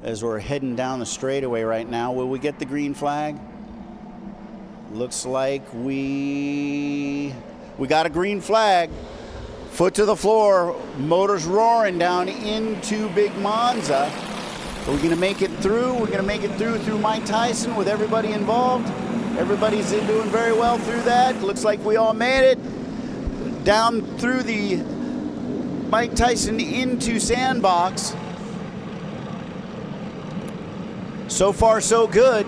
as we're heading down the straightaway right now. Will we get the green flag? Looks like we got a green flag. Foot to the floor, motors roaring down into Big Monza. Are we going to make it through? We're going to make it through Mike Tyson with everybody involved. Everybody's doing very well through that. Looks like we all made it. Down through the Mike Tyson into Sandbox. So far, so good.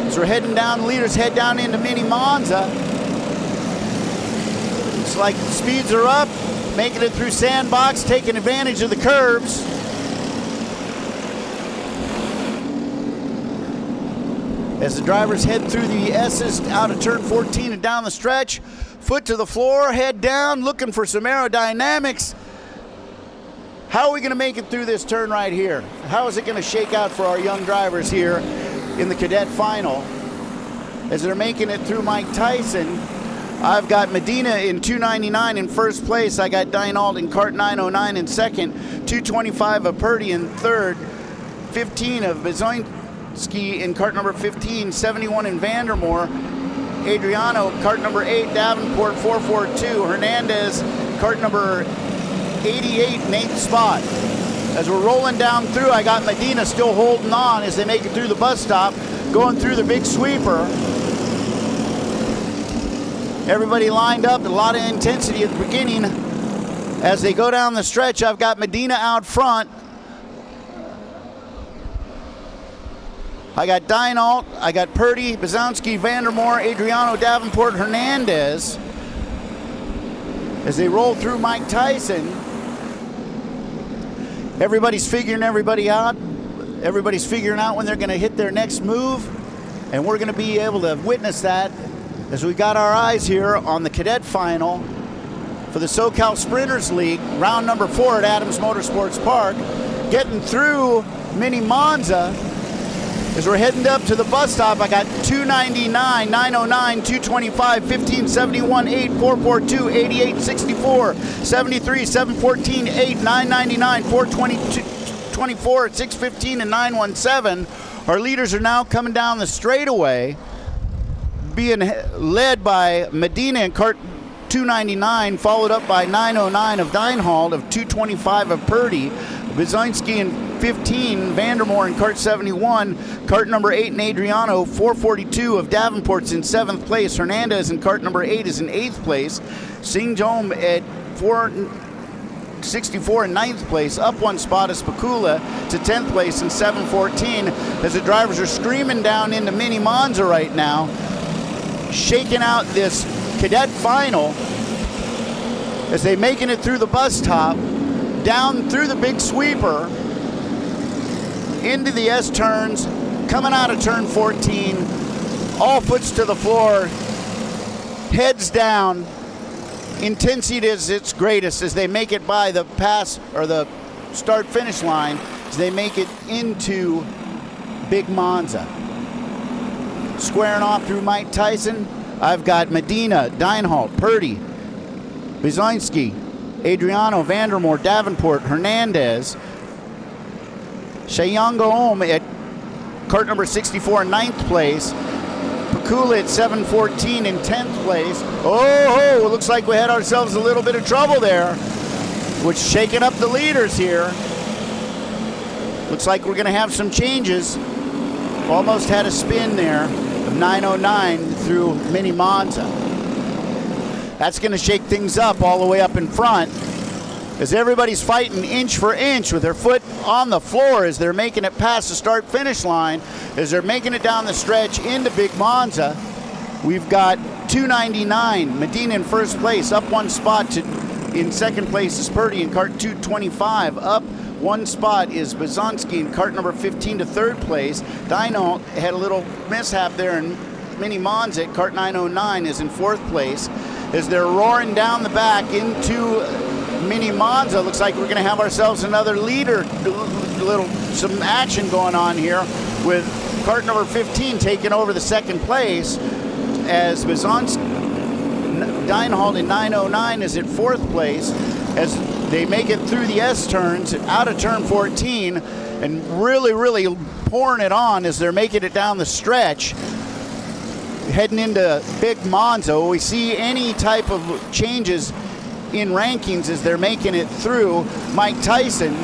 As we're heading down, leaders head down into Mini Monza. It's like the speeds are up, making it through Sandbox, taking advantage of the curves. As the drivers head through the S's out of turn 14 and down the stretch, foot to the floor, head down, looking for some aerodynamics. How are we going to make it through this turn right here? How is it going to shake out for our young drivers here in the cadet final? As they're making it through Mike Tyson, I've got Medina in 299 in first place. I got Deinald in kart 909 in second, 225 of Purdy in third, 15 of Bezoinski in kart number 15, 71 in Vandermoor, Adriano kart number 8, Davenport 442, Hernandez kart number 88 in 8th spot. As we're rolling down through, I got Medina still holding on as they make it through the bus stop, going through the big sweeper. Everybody lined up, a lot of intensity at the beginning. As they go down the stretch, I've got Medina out front. I got Deinald, I got Purdy, Bazowski, Vandermoor, Adriano, Davenport, Hernandez. As they roll through Mike Tyson, everybody's figuring everybody out. Everybody's figuring out when they're going to hit their next move. And we're going to be able to witness that as we got our eyes here on the cadet final for the SoCal Sprinters League, round number 4 at Adams Motorsports Park. Getting through Mini Monza. As we're heading up to the bus stop, I got 299, 909, 225, 1571, 8, 442, 88, 64, 73, 714, 8, 999, 422, 24, 615, and 917. Our leaders are now coming down the straightaway, being led by Medina in kart 299, followed up by 909 of Deinhold, of 225 of Purdy, Bezoinski in 15, Vandermoor in kart 71, kart number 8 in Adriano, 442 of Davenport's in 7th place, Hernandez in kart number 8 is in 8th place, Singjom at 464 in 9th place, up one spot is Spakula to 10th place in 714, as the drivers are screaming down into Mini Monza right now, shaking out this cadet final as they making it through the bus top, down through the big sweeper, into the S turns, coming out of turn 14, all foots to the floor, heads down. Intensity is its greatest as they make it by the pass or the start-finish line, as they make it into Big Monza. Squaring off through Mike Tyson, I've got Medina, Deinhold, Purdy, Bizinski, Adriano, Vandermoor, Davenport, Hernandez, Shayanga Ohm at cart number 64 in 9th place. Pakula at 714 in 10th place. Oh, it looks like we had ourselves a little bit of trouble there, which shaking up the leaders here. Looks like we're going to have some changes. Almost had a spin there of 909 through Mini Monza. That's going to shake things up all the way up in front as everybody's fighting inch for inch with their foot on the floor as they're making it past the start-finish line, as they're making it down the stretch into Big Monza. We've got 299, Medina in first place, up one spot in second place is Purdy in cart 225. Up one spot is Bazanski in cart number 15 to third place. Dino had a little mishap there in Mini Monza at cart 909 is in fourth place. As they're roaring down the back into Mini Monza, looks like we're going to have ourselves another leader, some action going on here with cart number 15 taking over the second place as Bizonski. Deinhold in 909 is at fourth place as they make it through the S turns out of turn 14 and really pouring it on as they're making it down the stretch heading into Big Monza. We see any type of changes in rankings as they're making it through. Mike Tyson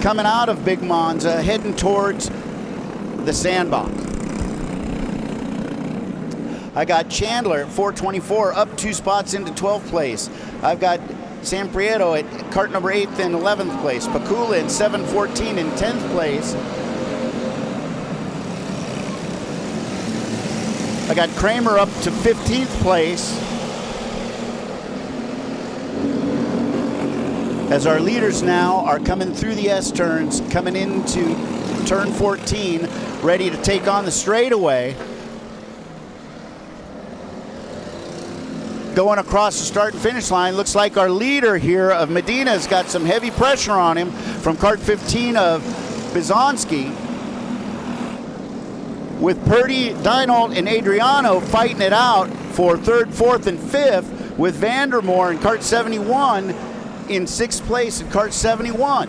coming out of Big Monza heading towards the sandbox. I got Chandler at 424 up 2 spots into 12th place. I've got San Prieto at cart number 8th and 11th place. Pakula at 714 in 10th place. I got Kramer up to 15th place. As our leaders now are coming through the S turns, coming into turn 14, ready to take on the straightaway. Going across the start and finish line, looks like our leader here of Medina has got some heavy pressure on him from cart 15 of Bizonski. With Purdy, Deinhold, and Adriano fighting it out for 3rd, 4th, and 5th, with Vandermoor in cart 71 in 6th place in cart 71.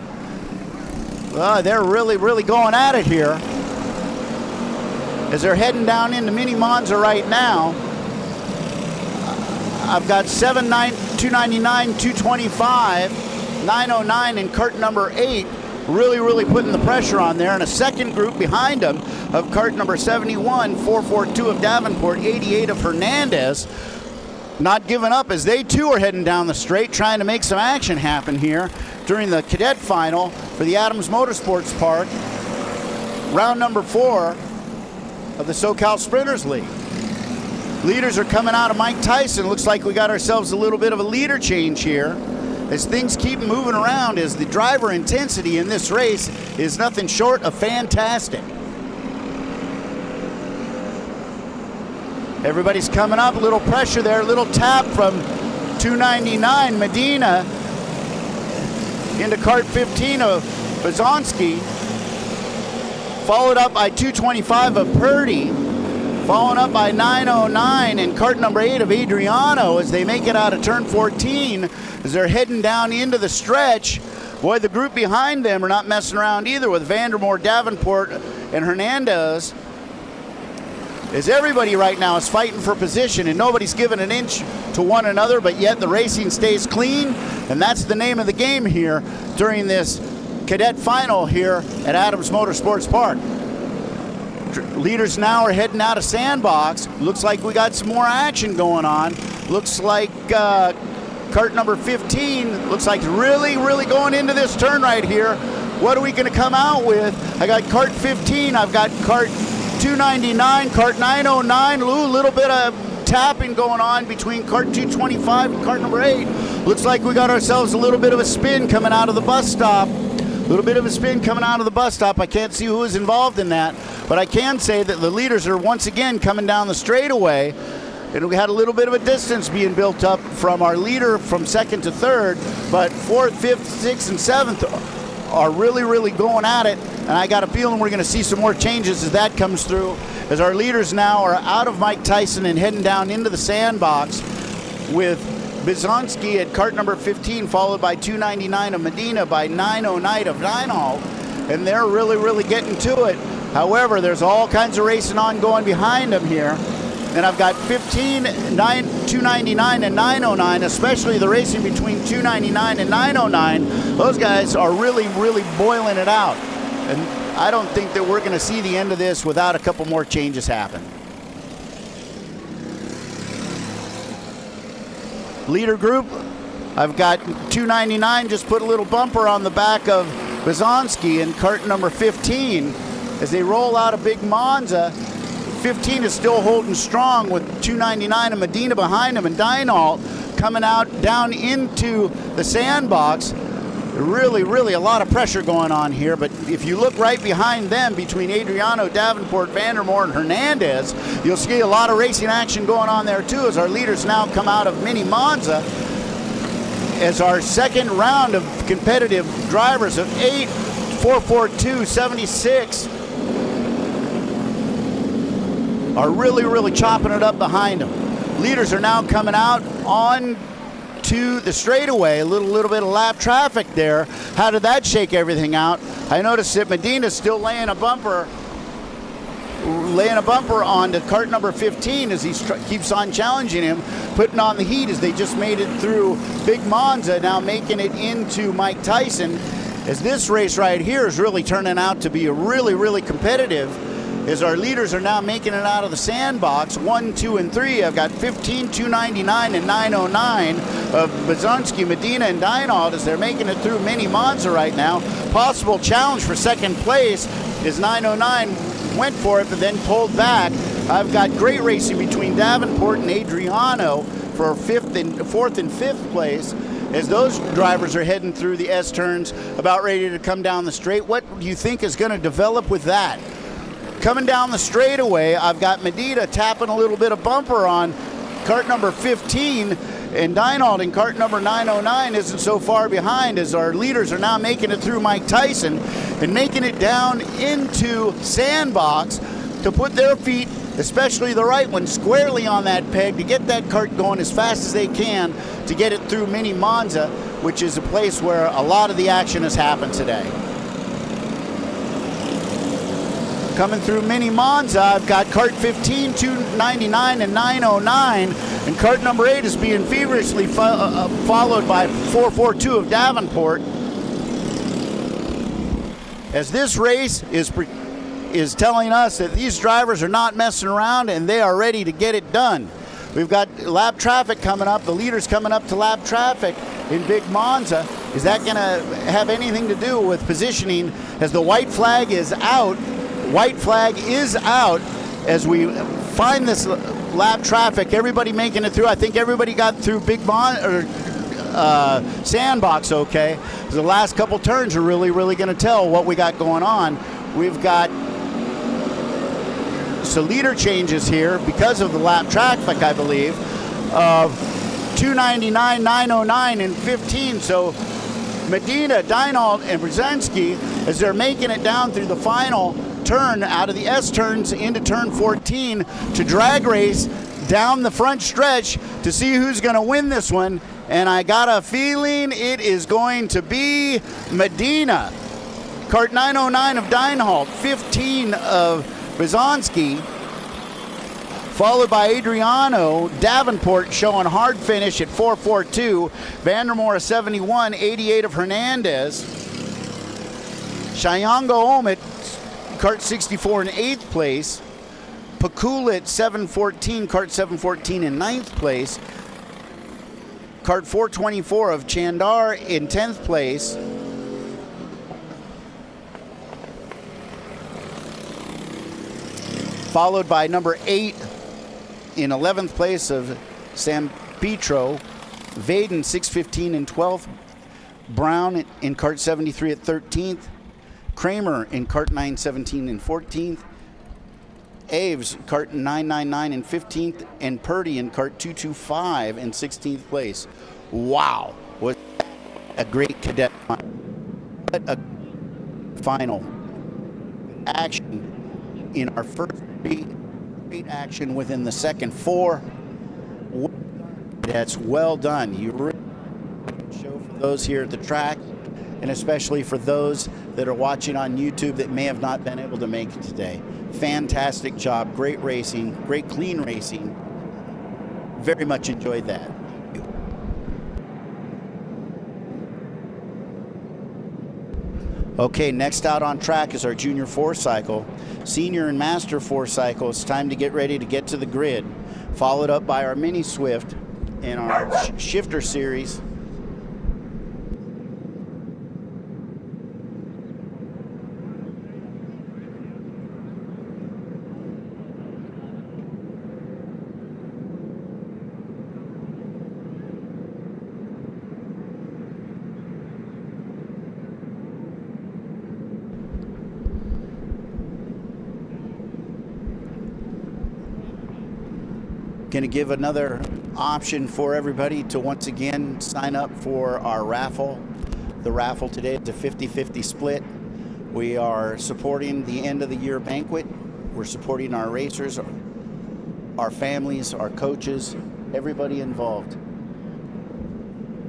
They're really going at it here as they're heading down into Mini Monza right now. I've got 299, 225, 909 in cart number 8, really putting the pressure on there, and a second group behind them of cart number 71, 442 of Davenport, 88 of Hernandez. Not giving up as they too are heading down the straight, trying to make some action happen here during the cadet final for the Adams Motorsports Park, round number 4 of the SoCal Sprinters League. Leaders are coming out of Mike Tyson. Looks like we got ourselves a little bit of a leader change here as things keep moving around, as the driver intensity in this race is nothing short of fantastic. Everybody's coming up, a little pressure there, a little tap from 299 Medina into cart 15 of Bazonski, followed up by 225 of Purdy, followed up by 909 and cart number 8 of Adriano as they make it out of turn 14 as they're heading down into the stretch. Boy, the group behind them are not messing around either with Vandermoor, Davenport, and Hernandez. As everybody right now is fighting for position and nobody's giving an inch to one another, but yet the racing stays clean, and that's the name of the game here during this cadet final here at Adams Motorsports Park. Leaders now are heading out of sandbox. Looks like we got some more action going on. Looks like cart number 15 looks like really going into this turn right here. What are we going to come out with? I got cart 15. I've got cart 299, cart 909. A little bit of tapping going on between cart 225 and cart number 8. Looks like we got ourselves a little bit of a spin coming out of the bus stop. A little bit of a spin coming out of the bus stop. I can't see who was involved in that, but I can say that the leaders are once again coming down the straightaway And we had a little bit of a distance being built up from our leader from second to third, but fourth, fifth, sixth, and seventh are really, really going at it. And I got a feeling we're going to see some more changes as that comes through, as our leaders now are out of Mike Tyson and heading down into the sandbox with Bizonski at cart number 15, followed by 299 of Medina by 909 of Dynal. And they're really, really getting to it. However, there's all kinds of racing on going behind them here. And I've got 15, 299, and 909, especially the racing between 299 and 909. Those guys are really, really boiling it out. And I don't think that we're going to see the end of this without a couple more changes happen. Leader group, I've got 299 just put a little bumper on the back of Bizonski in cart number 15. As they roll out a big Monza, 15 is still holding strong with 299 and Medina behind him, and Dynal coming out down into the sandbox. Really, really a lot of pressure going on here, but if you look right behind them between Adriano, Davenport, Vandermoor, and Hernandez, you'll see a lot of racing action going on there too, as our leaders now come out of Mini Monza as our second round of competitive drivers of 8, 442, 76 are really, really chopping it up behind them. Leaders are now coming out on to the straightaway. A little bit of lap traffic there. How did that shake everything out? I noticed that Medina's still laying a bumper onto cart number 15 as he keeps on challenging him, putting on the heat as they just made it through Big Monza, now making it into Mike Tyson. As this race right here is really turning out to be a really, really competitive, as our leaders are now making it out of the sandbox. 1, 2, and 3. I've got 15, 299, and 909 of Bizonski, Medina, and Dynal as they're making it through Mini Monza right now. Possible challenge for second place is 909 went for it, but then pulled back. I've got great racing between Davenport and Adriano for fourth and fifth place, as those drivers are heading through the S turns, about ready to come down the straight. What do you think is going to develop with that? Coming down the straightaway, I've got Medina tapping a little bit of bumper on cart number 15, and Dynal in cart number 909 isn't so far behind, as our leaders are now making it through Mike Tyson and making it down into sandbox to put their feet, especially the right one, squarely on that peg to get that cart going as fast as they can to get it through Mini Monza, which is a place where a lot of the action has happened today. Coming through Mini Monza, I've got cart 15, 299, and 909, and cart number 8 is being feverishly followed by 442 of Davenport. As this race is telling us that these drivers are not messing around and they are ready to get it done. We've got lap traffic coming up, the leaders coming up to lap traffic in Big Monza. Is that going to have anything to do with positioning as the white flag is out? White flag is out as we find this lap traffic. Everybody making it through. I think everybody got through sandbox okay. The last couple turns are really, really going to tell what we got going on. We've got some leader changes here because of the lap traffic, I believe, of 299, 909, and 15. So Medina, Dynal, and Brzezinski, as they're making it down through the final turn out of the S turns into turn 14 to drag race down the front stretch to see who's going to win this one. And I got a feeling it is going to be Medina. Cart 909 of Dynal, 15 of Bizonski, followed by Adriano. Davenport showing hard finish at 442. Vandermoor 71, 88 of Hernandez. Shayango Omit, cart 64 in 8th place. Pakulit 714, cart 714 in 9th place. Cart 424 of Chandar in 10th place. Followed by number 8 in 11th place of San Pietro. Vaden 615 in 12th. Brown in cart 73 at 13th. Kramer in cart 917 in 14th. Aves, cart 999 in 15th, and Purdy in cart 225 in 16th place. Wow, what a great cadet. What a final action in our first great action within the second 4. That's well done. You really show for those here at the track, and especially for those that are watching on YouTube that may have not been able to make it today. Fantastic job, great racing, great clean racing. Very much enjoyed that. Okay, next out on track is our junior 4-cycle. Senior and master 4-cycle. It's time to get ready to get to the grid. Followed up by our mini Swift in our shifter series. Going to give another option for everybody to once again sign up for our raffle. The raffle today is a 50-50 split. We are supporting the end of the year banquet. We're supporting our racers, our families, our coaches, everybody involved.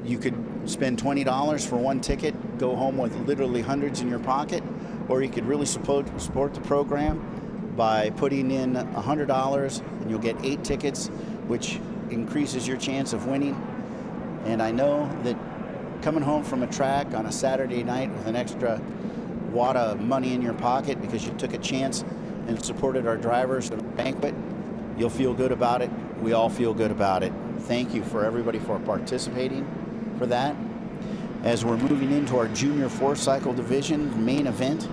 You could spend $20 for one ticket, go home with literally hundreds in your pocket, or you could really support the program by putting in $100, and you'll get 8 tickets, which increases your chance of winning. And I know that coming home from a track on a Saturday night with an extra wad of money in your pocket because you took a chance and supported our drivers at a banquet, you'll feel good about it. We all feel good about it. Thank you for everybody for participating for that. As we're moving into our junior 4-cycle division main event,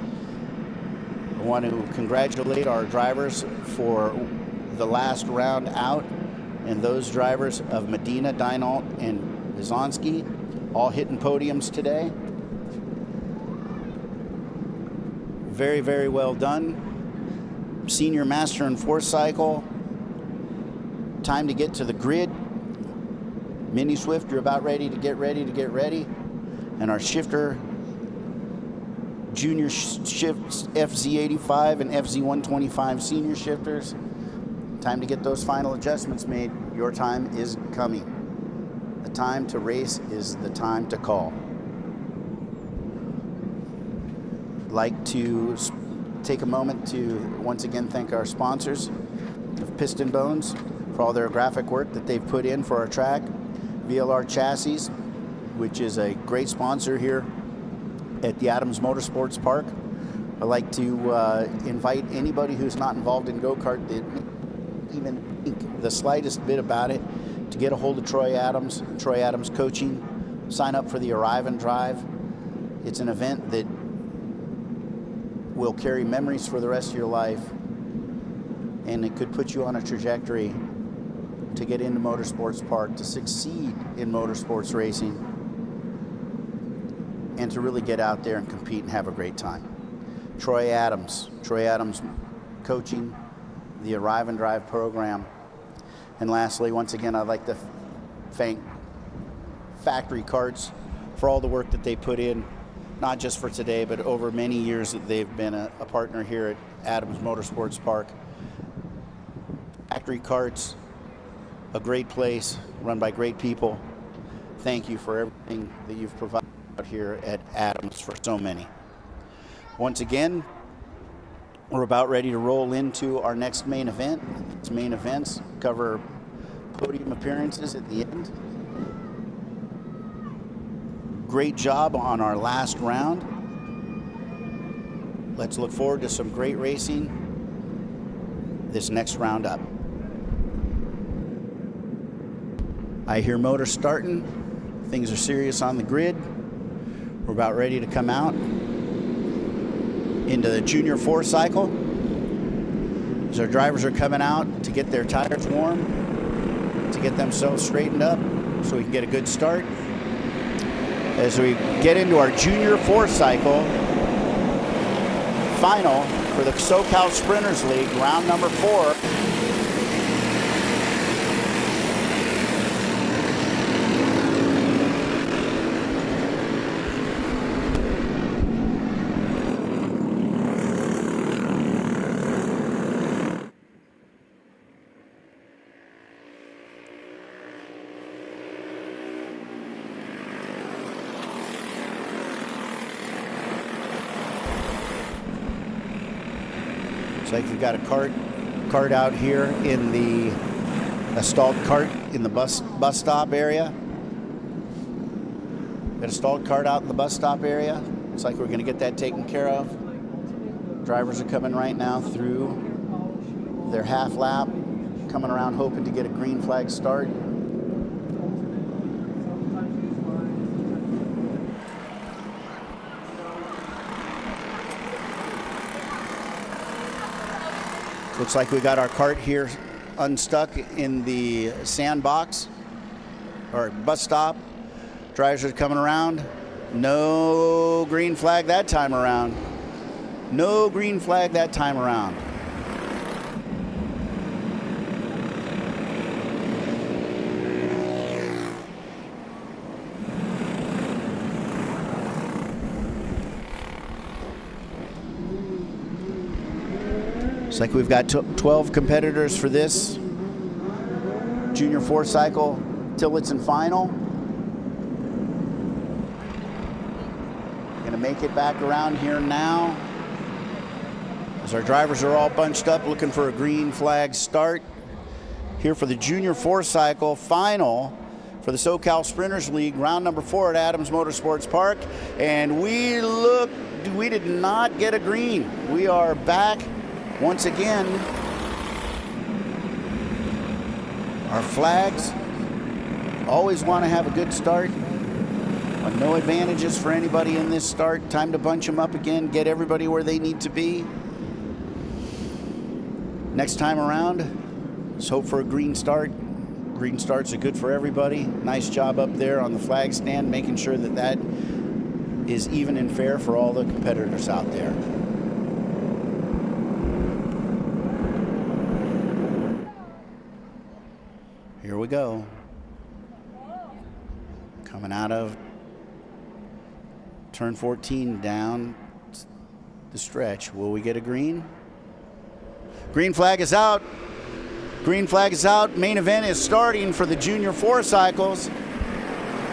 I want to congratulate our drivers for the last round out, and those drivers of Medina, Deinalt, and Bizanski all hitting podiums today. Very, very well done. Senior master and 4-cycle. Time to get to the grid. Mini Swift, you're about ready to get ready. And our shifter junior shifts, FZ85 and FZ125 senior shifters. Time to get those final adjustments made. Your time is coming. The time to race is the time to call. I'd like to take a moment to once again thank our sponsors of Piston Bones for all their graphic work that they've put in for our track. VLR Chassis, which is a great sponsor here at the Adams Motorsports Park. I'd like to invite anybody who's not involved in go-kart that even think the slightest bit about it to get a hold of Troy Adams Coaching. Sign up for the Arrive and Drive. It's an event that will carry memories for the rest of your life, and it could put you on a trajectory to get into Motorsports Park, to succeed in motorsports racing, and to really get out there and compete and have a great time. Troy Adams Coaching, the Arrive and Drive program. And lastly, once again, I'd like to thank Factory Karts for all the work that they put in, not just for today, but over many years that they've been a partner here at Adams Motorsports Park. Factory Karts, a great place run by great people. Thank you for everything that you've provided out here at Adams for so many. Once again, we're about ready to roll into our next main event. These main events cover podium appearances at the end. Great job on our last round. Let's look forward to some great racing this next round up. I hear motors starting. Things are serious on the grid. We're about ready to come out into the junior 4-cycle. As our drivers are coming out to get their tires warm, to get themselves straightened up so we can get a good start. As we get into our junior 4-cycle final for the SoCal Sprinters League, round number 4. Looks like we've got a cart out here in a stalled cart in the bus stop area. Got a stalled cart out in the bus stop area. Looks like we're going to get that taken care of. Drivers are coming right now through their half lap, coming around hoping to get a green flag start. Looks like we got our cart here unstuck in the sandbox or bus stop. Drivers are coming around. No green flag that time around. No green flag that time around. Looks like we've got 12 competitors for this Junior 4-cycle Tillotson final. Gonna make it back around here now as our drivers are all bunched up looking for a green flag start here for the Junior 4-cycle final for the SoCal Sprinters League, round number 4 at Adams Motorsports Park. And we did not get a green. We are back once again. Our flags always want to have a good start. No advantages for anybody in this start. Time to bunch them up again, get everybody where they need to be. Next time around, let's hope for a green start. Green starts are good for everybody. Nice job up there on the flag stand, making sure that that is even and fair for all the competitors out there. Here we go. Coming out of turn 14 down the stretch. Will we get a green? Green flag is out. Green flag is out. Main event is starting for the Junior 4 cycles.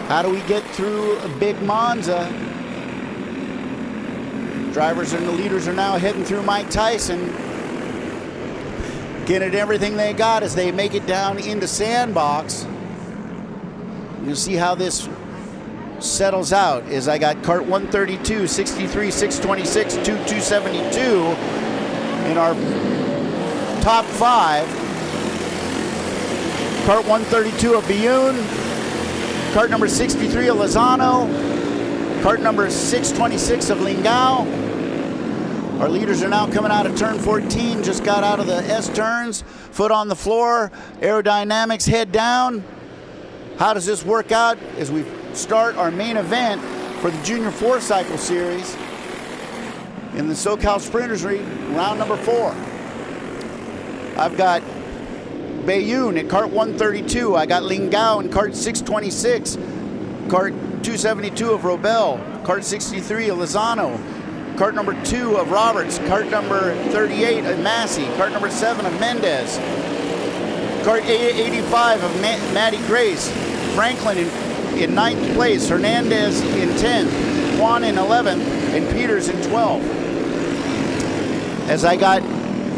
How do we get through a Big Monza? Drivers and the leaders are now heading through Mike Tyson. Getting everything they got as they make it down into Sandbox. You'll see how this settles out. Is I got cart 132, 63, 626, 272 in our top 5. Cart 132 of Biyun, cart number 63 of Lozano, cart number 626 of Lingao. Our leaders are now coming out of turn 14, just got out of the S turns, foot on the floor, aerodynamics head down. How does this work out as we start our main event for the Junior 4-cycle series in the SoCal Sprinters League, round number 4? I've got Bayun at cart 132. I got Lingao in cart 626, cart 272 of Robel, cart 63 of Lozano, cart number 2 of Roberts, cart number 38 of Massey, cart number 7 of Mendez, cart 85 of Maddie Grace, Franklin in 9th place, Hernandez in 10th, Juan in 11th, and Peters in 12th. As I got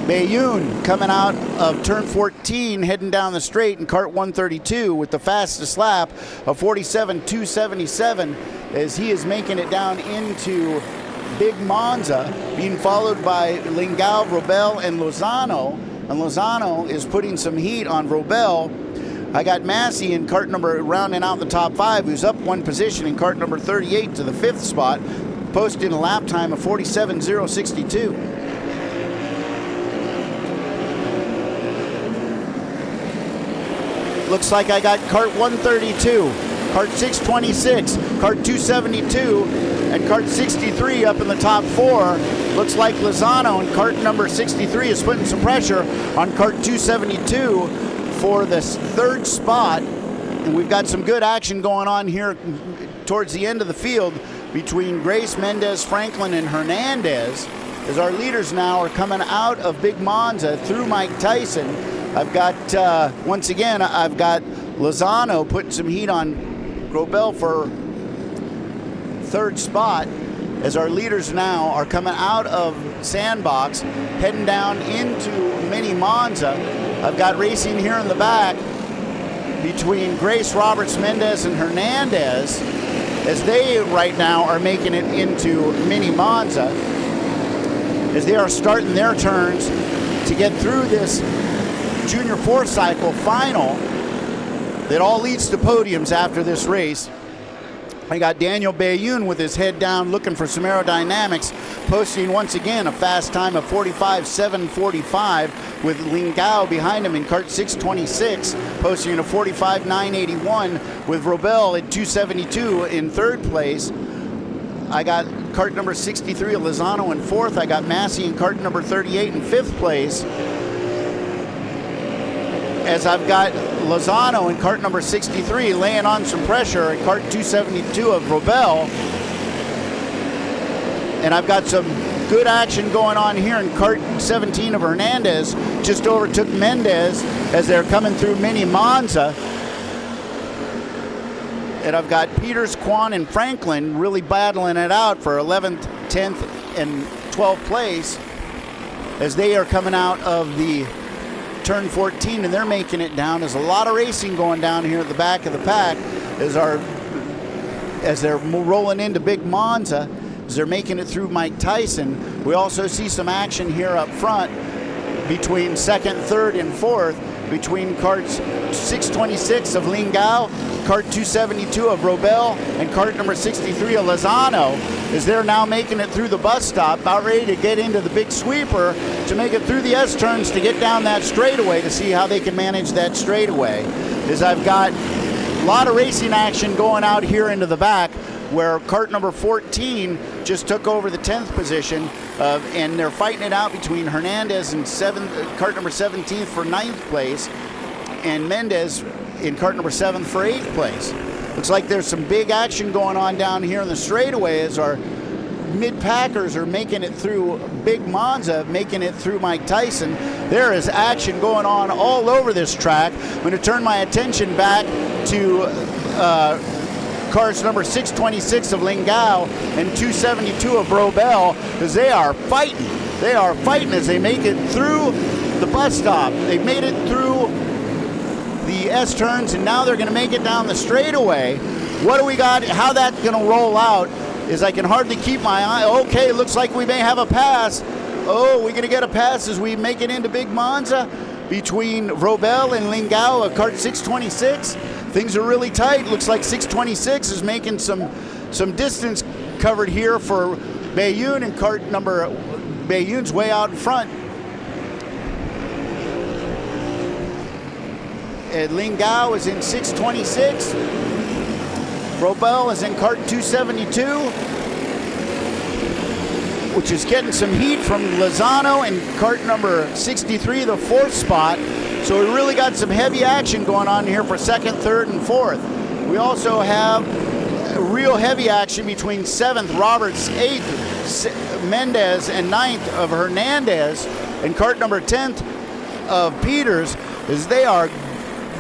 Bayun coming out of turn 14, heading down the straight in cart 132 with the fastest lap of 47.277 as he is making it down into Big Monza, being followed by Lingao, Robel, and Lozano. And Lozano is putting some heat on Robel. I got Massey in cart number, rounding out the top 5, who's up 1 position in cart number 38 to the 5th spot, posting a lap time of 47.062. Looks like I got cart 132 Kart 626, Kart 272, and Kart 63 up in the top 4. Looks like Lozano in Kart number 63 is putting some pressure on Kart 272 for the third spot. And we've got some good action going on here towards the end of the field between Grace, Mendez, Franklin, and Hernandez, as our leaders now are coming out of Big Monza through Mike Tyson. I've got, once again, I've got Lozano putting some heat on Grobel for third spot, as our leaders now are coming out of Sandbox, heading down into Mini Monza. I've got racing here in the back between Grace, Roberts, Mendez, and Hernandez, as they right now are making it into Mini Monza, as they are starting their turns to get through this Junior 4 cycle final that all leads to podiums after this race. I got Daniel Bayun with his head down looking for some aerodynamics, posting once again a fast time of 45.745, with Lingao behind him in Kart 626, posting a 45.981, with Robel at 272 in third place. I got Kart number 63 of Lozano in fourth. I got Massey in Kart number 38 in fifth place, as I've got Lozano in Kart number 63 laying on some pressure at Kart 272 of Robel. And I've got some good action going on here in Kart 17 of Hernandez. Just overtook Mendez as they're coming through Mini Monza. And I've got Peters, Kwan, and Franklin really battling it out for 11th, 10th, and 12th place as they are coming out of the turn 14, and they're making it down. There's a lot of racing going down here at the back of the pack as they're rolling into Big Monza, as they're making it through Mike Tyson. We also see some action here up front between second, third, and fourth, between Karts 626 of Lingao, Kart 272 of Robel, and Kart number 63 of Lozano, as they're now making it through the bus stop, about ready to get into the big sweeper to make it through the S-turns to get down that straightaway to see how they can manage that straightaway. As I've got a lot of racing action going out here into the back, where Kart number 14 just took over the 10th position, and they're fighting it out between Hernandez and Kart number 17 for 9th place, and Mendez in Kart number 7 for 8th place. Looks like there's some big action going on down here in the straightaway as our mid-packers are making it through Big Monza, making it through Mike Tyson. There is action going on all over this track. I'm going to turn my attention back to cars number 626 of Lingao and 272 of Robel, because they are fighting. They are fighting as they make it through the bus stop. They've made it through the S-turns, and now they're going to make it down the straightaway. What do we got? How that's going to roll out is I can hardly keep my eye. Okay, looks like we may have a pass. Oh, we're going to get a pass as we make it into Big Monza between Robel and Lingao of Kart 626. Things are really tight. Looks like 626 is making some distance covered here for Bayun, and Bayun's way out in front. And Lingao is in 626. Robel is in Kart 272, which is getting some heat from Lozano in Kart number 63, the fourth spot. So we really got some heavy action going on here for second, third, and fourth. We also have real heavy action between 7th, Roberts, 8th, Mendez, and 9th of Hernandez, and Kart number 10th of Peters, as they are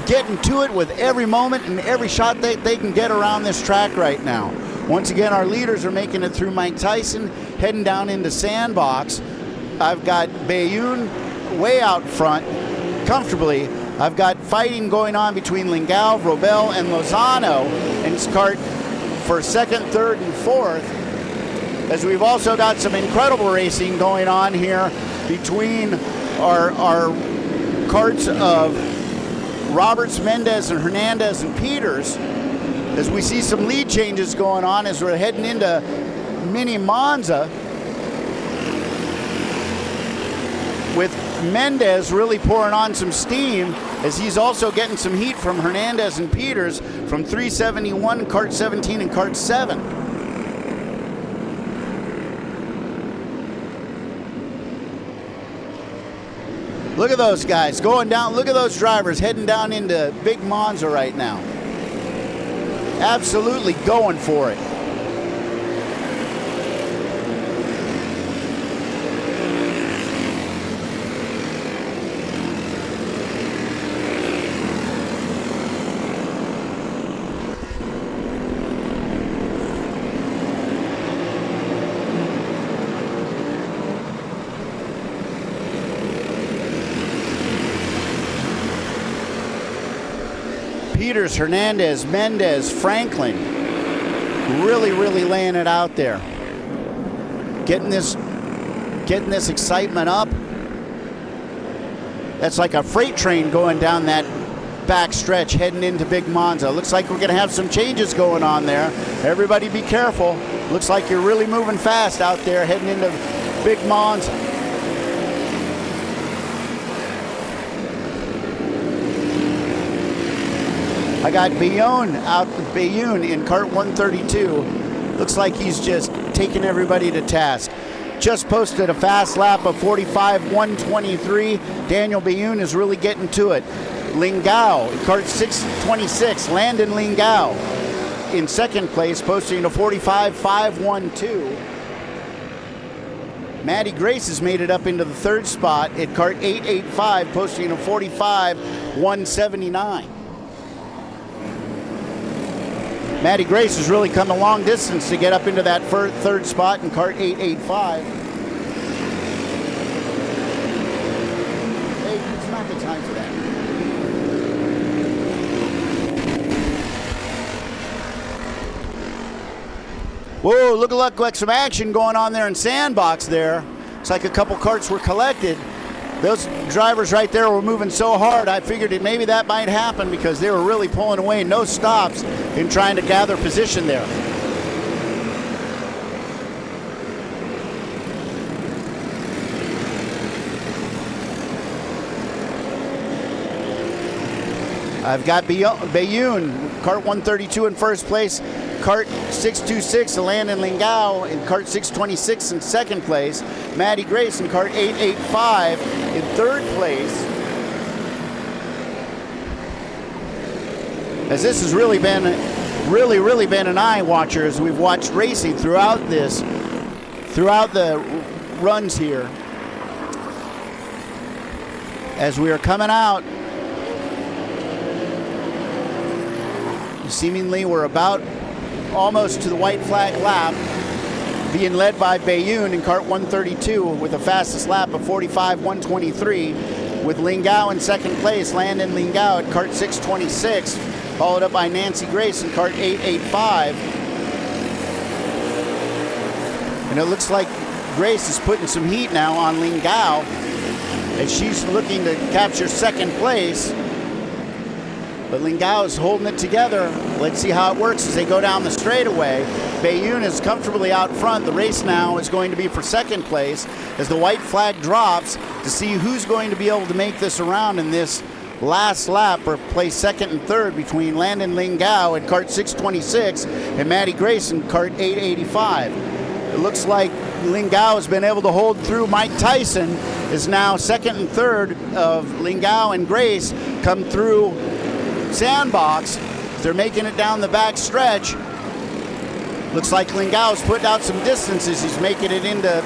getting to it with every moment and every shot they can get around this track right now. Once again, our leaders are making it through Mike Tyson, heading down into Sandbox. I've got Bayun way out front, comfortably. I've got fighting going on between Lingao, Robel, and Lozano, and Kart for second, third, and fourth, as we've also got some incredible racing going on here between our karts of Roberts, Mendez, and Hernandez, and Peters, as we see some lead changes going on as we're heading into Mini Monza, with Mendez really pouring on some steam as he's also getting some heat from Hernandez and Peters from 371, kart 17, and kart 7. Look at those guys going down. Look at those drivers heading down into Big Monza right now. Absolutely going for it. Peters, Hernandez, Mendez, Franklin, really laying it out there. Getting this excitement up. That's like a freight train going down that back stretch heading into Big Monza. Looks like we're going to have some changes going on there. Everybody be careful. Looks like you're really moving fast out there heading into Big Monza. I got Bayun in kart 132. Looks like he's just taking everybody to task. Just posted a fast lap of 45.123. Daniel Bayun is really getting to it. Lingao, kart 626. Landon Lingao in second place, posting a 45.512. Maddie Grace has made it up into the third spot at kart 885, posting a 45.179. Maddie Grace has really come a long distance to get up into that third spot in kart 885. Hey, it's not the time for that. Whoa, look like some action going on there in Sandbox there. It's like a couple carts were collected. Those drivers right there were moving so hard, I figured that maybe that might happen because they were really pulling away, no stops in trying to gather position there. I've got Bayun, kart 132 in first place, kart 626, Landon Lingao in kart 626 in second place, Maddie Grace in kart 885 in third place. As this has really been an eye watcher as we've watched racing throughout the runs here. As we are coming out, seemingly we're about almost to the white flag lap, being led by Bayun in kart 132 with the fastest lap of 45.123, with Lingao in second place, Landon Lingao at kart 626, followed up by Nancy Grace in kart 885. And it looks like Grace is putting some heat now on Lingao as she's looking to capture second place. But Lingao is holding it together. Let's see how it works as they go down the straightaway. Bayun is comfortably out front. The race now is going to be for second place as the white flag drops to see who's going to be able to make this around in this last lap or place second and third between Landon Lingao at kart 626 and Maddie Grace in kart 885. It looks like Lingao has been able to hold through. Mike Tyson is now second and third of Lingao and Grace come through Sandbox. They're making it down the back stretch. Looks like Lingao's putting out some distances. He's making it into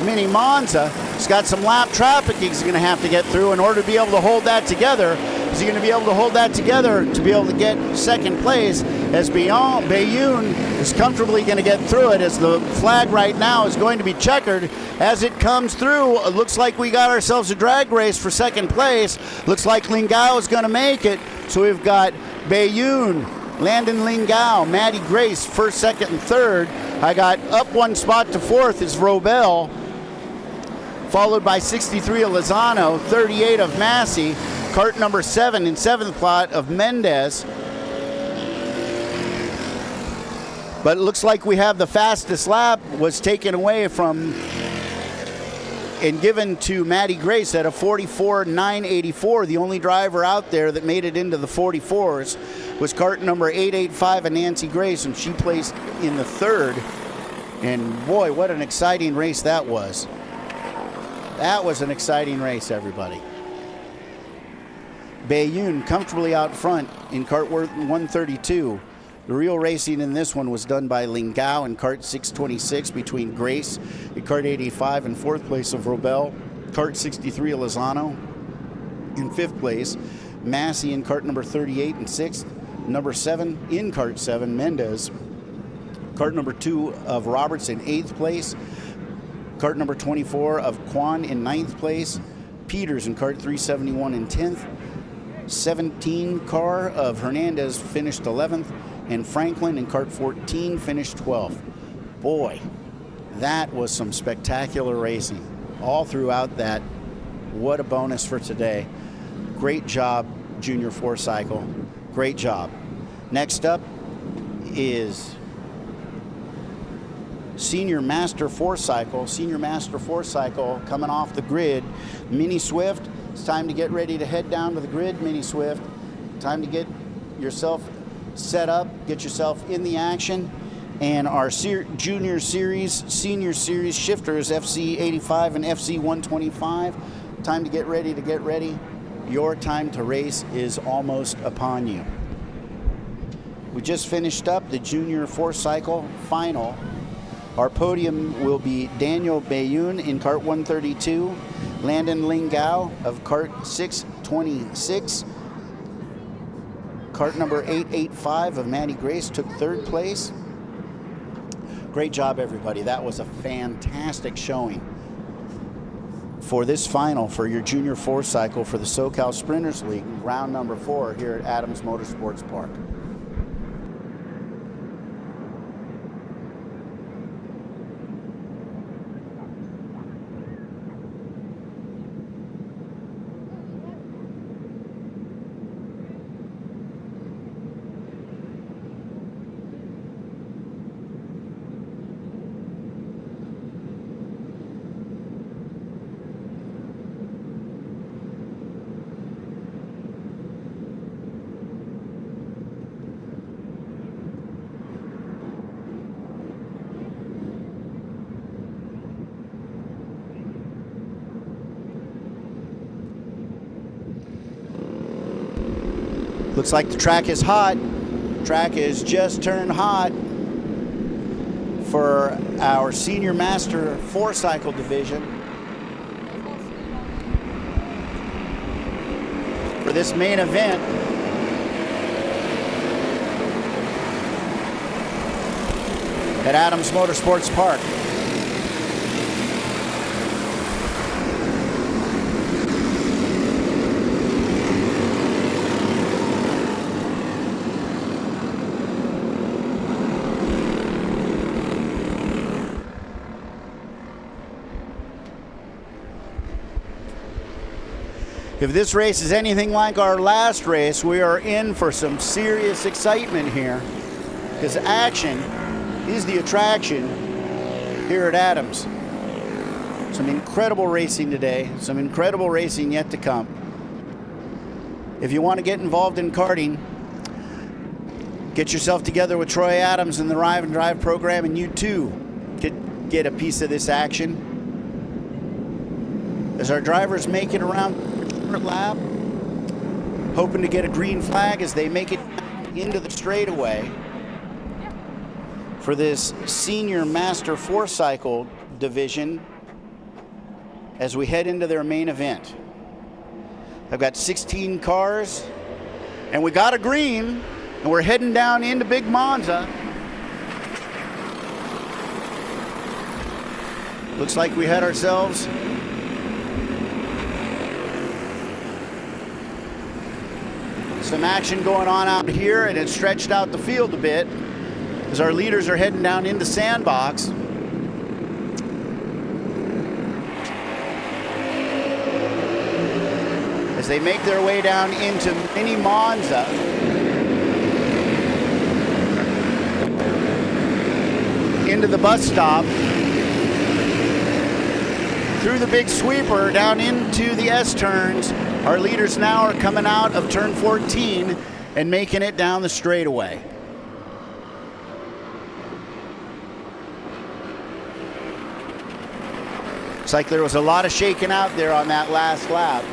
Mini Monza. He's got some lap traffic he's going to have to get through in order to be able to hold that together. Is he going to be able to hold that together to be able to get second place as Bayun is comfortably going to get through it as the flag right now is going to be checkered as it comes through. It looks like we got ourselves a drag race for second place. Looks like Lingao is going to make it. So we've got Bayun, Landon Lingao, Maddie Grace, first, second, and third. I got up one spot to fourth is Robel, followed by 63 of Lozano, 38 of Massey, kart number 7 in seventh spot of Mendez. But it looks like we have the fastest lap was taken away from and given to Maddie Grace at a 44.984. The only driver out there that made it into the 44s was cart number 885 of Nancy Grace, and she placed in the third. And boy, what an exciting race that was. That was an exciting race, everybody. Bayun comfortably out front in cart 132. The real racing in this one was done by Lingao in cart 626 between Grace in cart 85 and fourth place of Robel. Cart 63 of Lozano in fifth place. Massey in cart number 38 and sixth. Number 7 in cart 7, Mendez. Cart number 2 of Robertson, 8th place. Cart number 24 of Kwan in 9th place. Peters in cart 371 in 10th. 17 car of Hernandez finished 11th. And Franklin in cart 14 finished 12th. Boy, that was some spectacular racing all throughout that. What a bonus for today. Great job, Junior 4-cycle. Great job. Next up is Senior Master 4-cycle. Senior Master 4-cycle coming off the grid. Mini Swift, it's time to get ready to head down to the grid, Mini Swift. Time to get yourself set up, get yourself in the action. And our Junior Series, Senior Series shifters, FC 85 and FC 125. Time to get ready to get ready. Your time to race is almost upon you. We just finished up the Junior 4-cycle final. Our podium will be Daniel Bayun in cart 132, Landon Lingao of cart 626. Cart number 885 of Maddie Grace took third place. Great job, everybody. That was a fantastic showing for this final for your Junior 4-cycle for the SoCal Sprinters League, round number 4 here at Adams Motorsports Park. Looks like the track is hot. Track is just turned hot for our Senior Master 4-cycle division. For this main event, at Adams Motorsports Park. If this race is anything like our last race, we are in for some serious excitement here, because action is the attraction here at Adams. Some incredible racing today, some incredible racing yet to come. If you want to get involved in karting, get yourself together with Troy Adams and the Ride and Drive program, and you too could get a piece of this action. As our drivers make it around lap, hoping to get a green flag as they make it into the straightaway for this Senior Master 4-cycle division as we head into their main event. I've got 16 cars, and we got a green, and we're heading down into Big Monza. Looks like we had ourselves some action going on out here, and it stretched out the field a bit as our leaders are heading down into Sandbox. As they make their way down into Mini Monza. Into the bus stop. through the big sweeper down into the S turns. Our leaders now are coming out of turn 14 and making it down the straightaway. Looks like there was a lot of shaking out there on that last lap.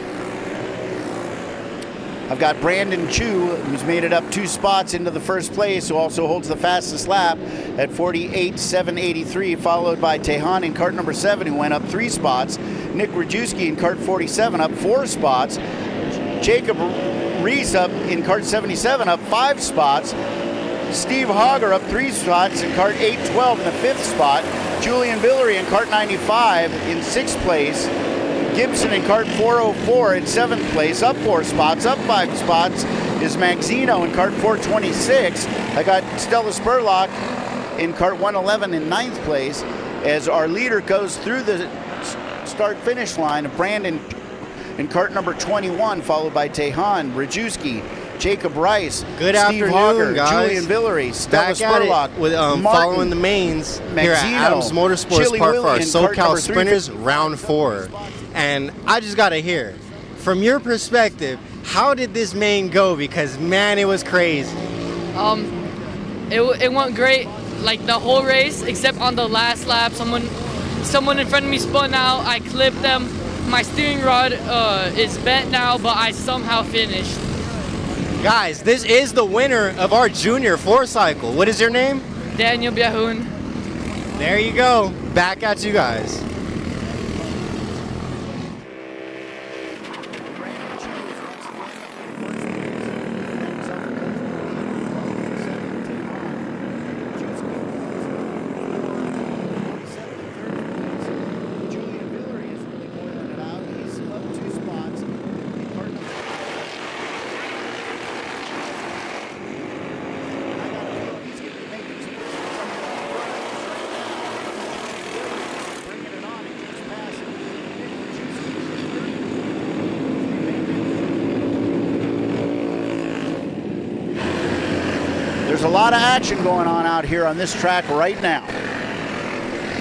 I've got Brandon Chu, who's made it up 2 spots into the first place, who also holds the fastest lap at 48.783, followed by Tejan in cart number 7, who went up 3 spots. Nick Rajewski in cart 47 up 4 spots. Jacob Reese up in cart 77 up 5 spots. Steve Hager up 3 spots in cart 812 in the 5th spot. Julian Villery in cart 95 in 6th place. Gibson in cart 404 in 7th place, up 4 spots, up 5 spots is Magzino in cart 426. I got Stella Spurlock in cart 111 in 9th place as our leader goes through the start-finish line of Brandon in cart number 21, followed by Tejan, Rajewski, Jacob Rice, Good Steve afternoon, Hager, guys. Julian Villery, Stella Back at Spurlock, it with Martin, following the mains here at Magzino, Adams Motorsports Chili Park for our Willie in cart SoCal number Sprinters round 4. And I just gotta hear, from your perspective, how did this main go? Because man, it was crazy. It went great, like the whole race, except on the last lap. Someone in front of me spun out. I clipped them. My steering rod is bent now, but I somehow finished. Guys, this is the winner of our junior 4-cycle. What is your name? Daniel Biahun. There you go. Back at you guys. There's a lot of action going on out here on this track right now.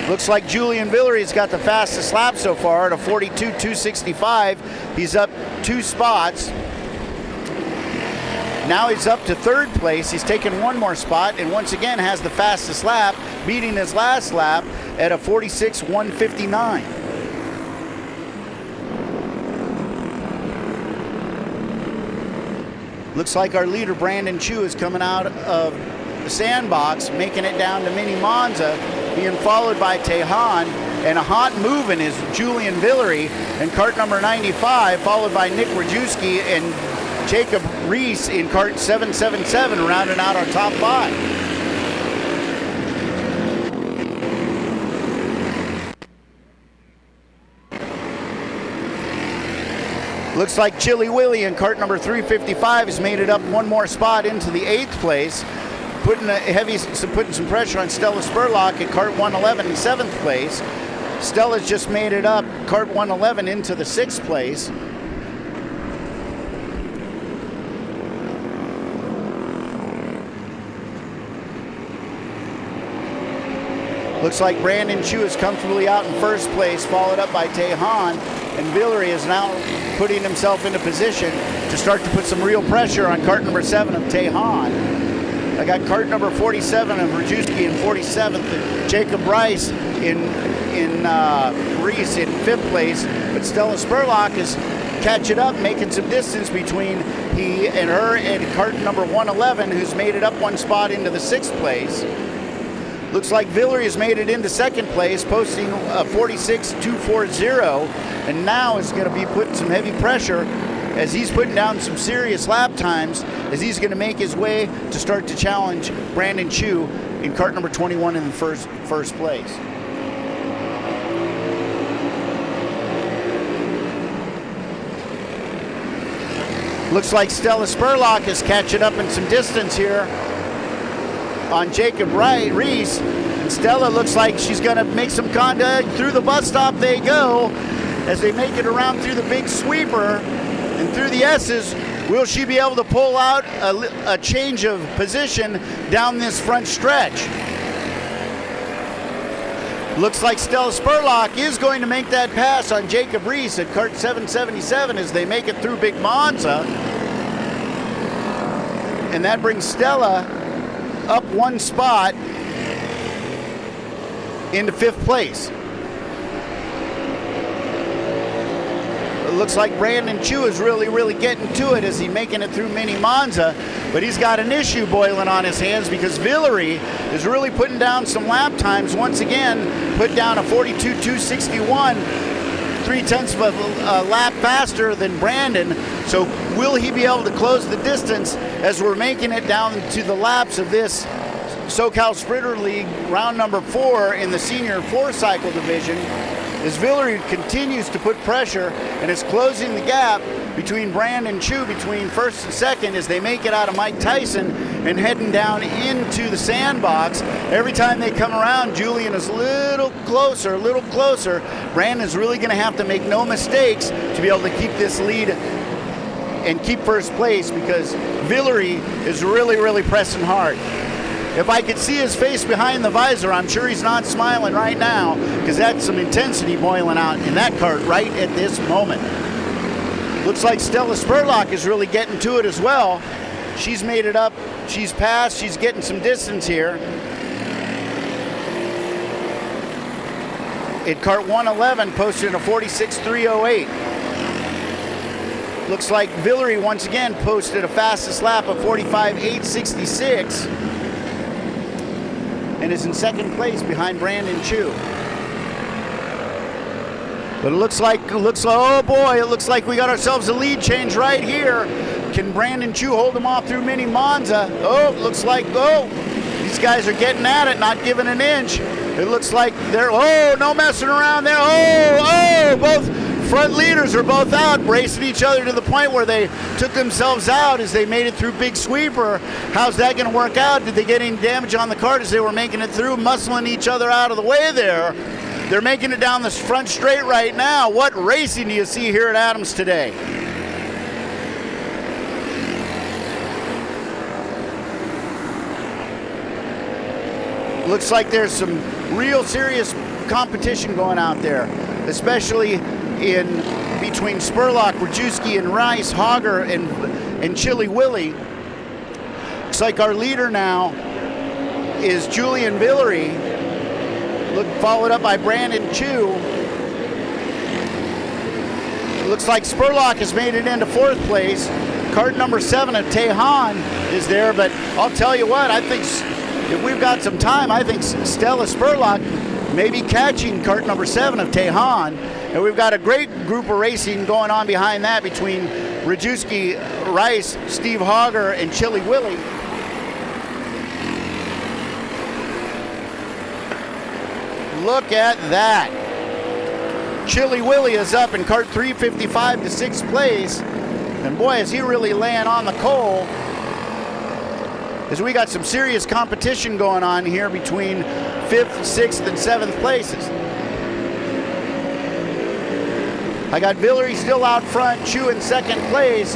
Looks like Julian Villery's got the fastest lap so far at a 42.265. He's up 2 spots. Now he's up to 3rd place. He's taken 1 more spot and once again has the fastest lap, beating his last lap at a 46.159. Looks like our leader, Brandon Chu, is coming out of the sandbox, making it down to Mini Monza, being followed by Tejan, and a hot moving is Julian Villery in cart number 95, followed by Nick Rajewski and Jacob Reese in cart 777, rounding out our top 5. Looks like Chili Willie in cart number 355 has made it up 1 more spot into the 8th place, putting some pressure on Stella Spurlock in cart 111 in 7th place. Stella's just made it up cart 111 into the 6th place. Looks like Brandon Chu is comfortably out in 1st place, followed up by Tejan, and Villery is now putting himself into position to start to put some real pressure on cart number 7 of Tejan. I got cart number 47 of Rajewski in 47th, and Jacob Rice in Reese in 5th place, but Stella Spurlock is catching up, making some distance between he and her and cart number 111, who's made it up 1 spot into the 6th place. Looks like Villery has made it into 2nd place, posting a 46.240, and now is going to be putting some heavy pressure as he's putting down some serious lap times as he's going to make his way to start to challenge Brandon Chu in cart number 21 in the first place. Looks like Stella Spurlock is catching up in some distance here on Jacob Reese. And Stella looks like she's going to make some contact. Through the bus stop they go as they make it around through the big sweeper and through the S's. Will she be able to pull out a change of position down this front stretch? Looks like Stella Spurlock is going to make that pass on Jacob Reese at kart 777 as they make it through Big Monza. And that brings Stella up one spot into 5th place. It looks like Brandon Chu is really getting to it as he's making it through Mini Monza, but he's got an issue boiling on his hands because Villery is really putting down some lap times once again, put down a 42.261, 0.3 of a lap faster than Brandon. So will he be able to close the distance as we're making it down to the laps of this SoCal Sprinter League round number 4 in the senior 4-cycle division? As Villery continues to put pressure and is closing the gap between Brandon Chu between 1st and 2nd as they make it out of Mike Tyson and heading down into the sandbox. Every time they come around, Julian is a little closer. Brandon's really going to have to make no mistakes to be able to keep this lead and keep 1st place because Villery is really pressing hard. If I could see his face behind the visor, I'm sure he's not smiling right now because that's some intensity boiling out in that kart right at this moment. Looks like Stella Spurlock is really getting to it as well. She's made it up, she's passed, she's getting some distance here. At kart 111, posted a 46.308. Looks like Villery once again posted a fastest lap of 45.866. And is in 2nd place behind Brandon Chu. But it looks like, oh boy, it looks like we got ourselves a lead change right here. Can Brandon Chu hold him off through Mini Monza? Oh, looks like, these guys are getting at it, not giving an inch. It looks like they're, no messing around there. Both front leaders are both out, bracing each other to the point where they took themselves out as they made it through Big Sweeper. How's that going to work out? Did they get any damage on the kart as they were making it through, muscling each other out of the way there? They're making it down the front straight right now. What racing do you see here at Adams today? Looks like there's some real serious competition going out there, especially in between Spurlock, Rajewski, and Rice, Hogger, and Chili Willie. Looks like our leader now is Julian Villery, followed up by Brandon Chu. Looks like Spurlock has made it into 4th place. Kart number 7 of Tejan is there, but I'll tell you what, I think if we've got some time, I think Stella Spurlock may be catching kart number 7 of Tejan. And we've got a great group of racing going on behind that between Rajewski, Rice, Steve Hogger, and Chili Willie. Look at that. Chili Willie is up in kart 355 to 6th place. And boy, is he really laying on the coal. As we got some serious competition going on here between 5th, 6th, and 7th places. I got Villery still out front, Chu in 2nd place.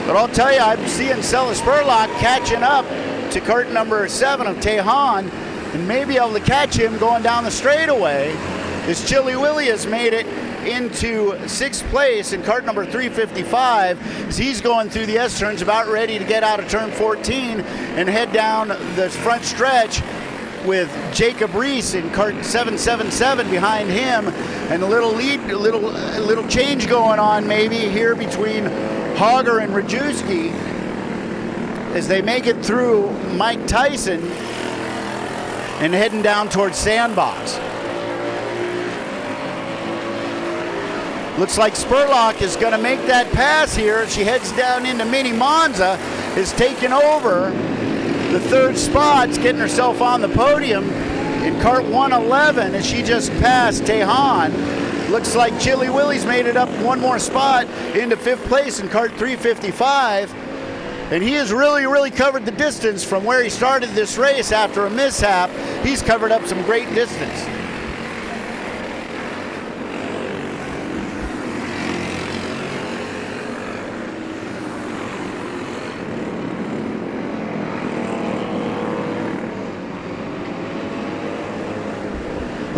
But I'll tell you, I'm seeing Stella Spurlock catching up to kart number 7 of Tejan and maybe able to catch him going down the straightaway. As Chili Willie has made it into 6th place in kart number 355 as he's going through the S-turns, about ready to get out of turn 14 and head down the front stretch with Jacob Reese in kart 777 behind him, and a little change going on maybe here between Hogger and Rajewski as they make it through Mike Tyson and heading down towards Sandbox. Looks like Spurlock is going to make that pass here. She heads down into Mini Monza, is taking over the 3rd spot, getting herself on the podium in kart 111 as she just passed Tejan. Looks like Chili Willie's made it up one more spot into 5th place in kart 355. And he has really covered the distance from where he started this race after a mishap. He's covered up some great distance.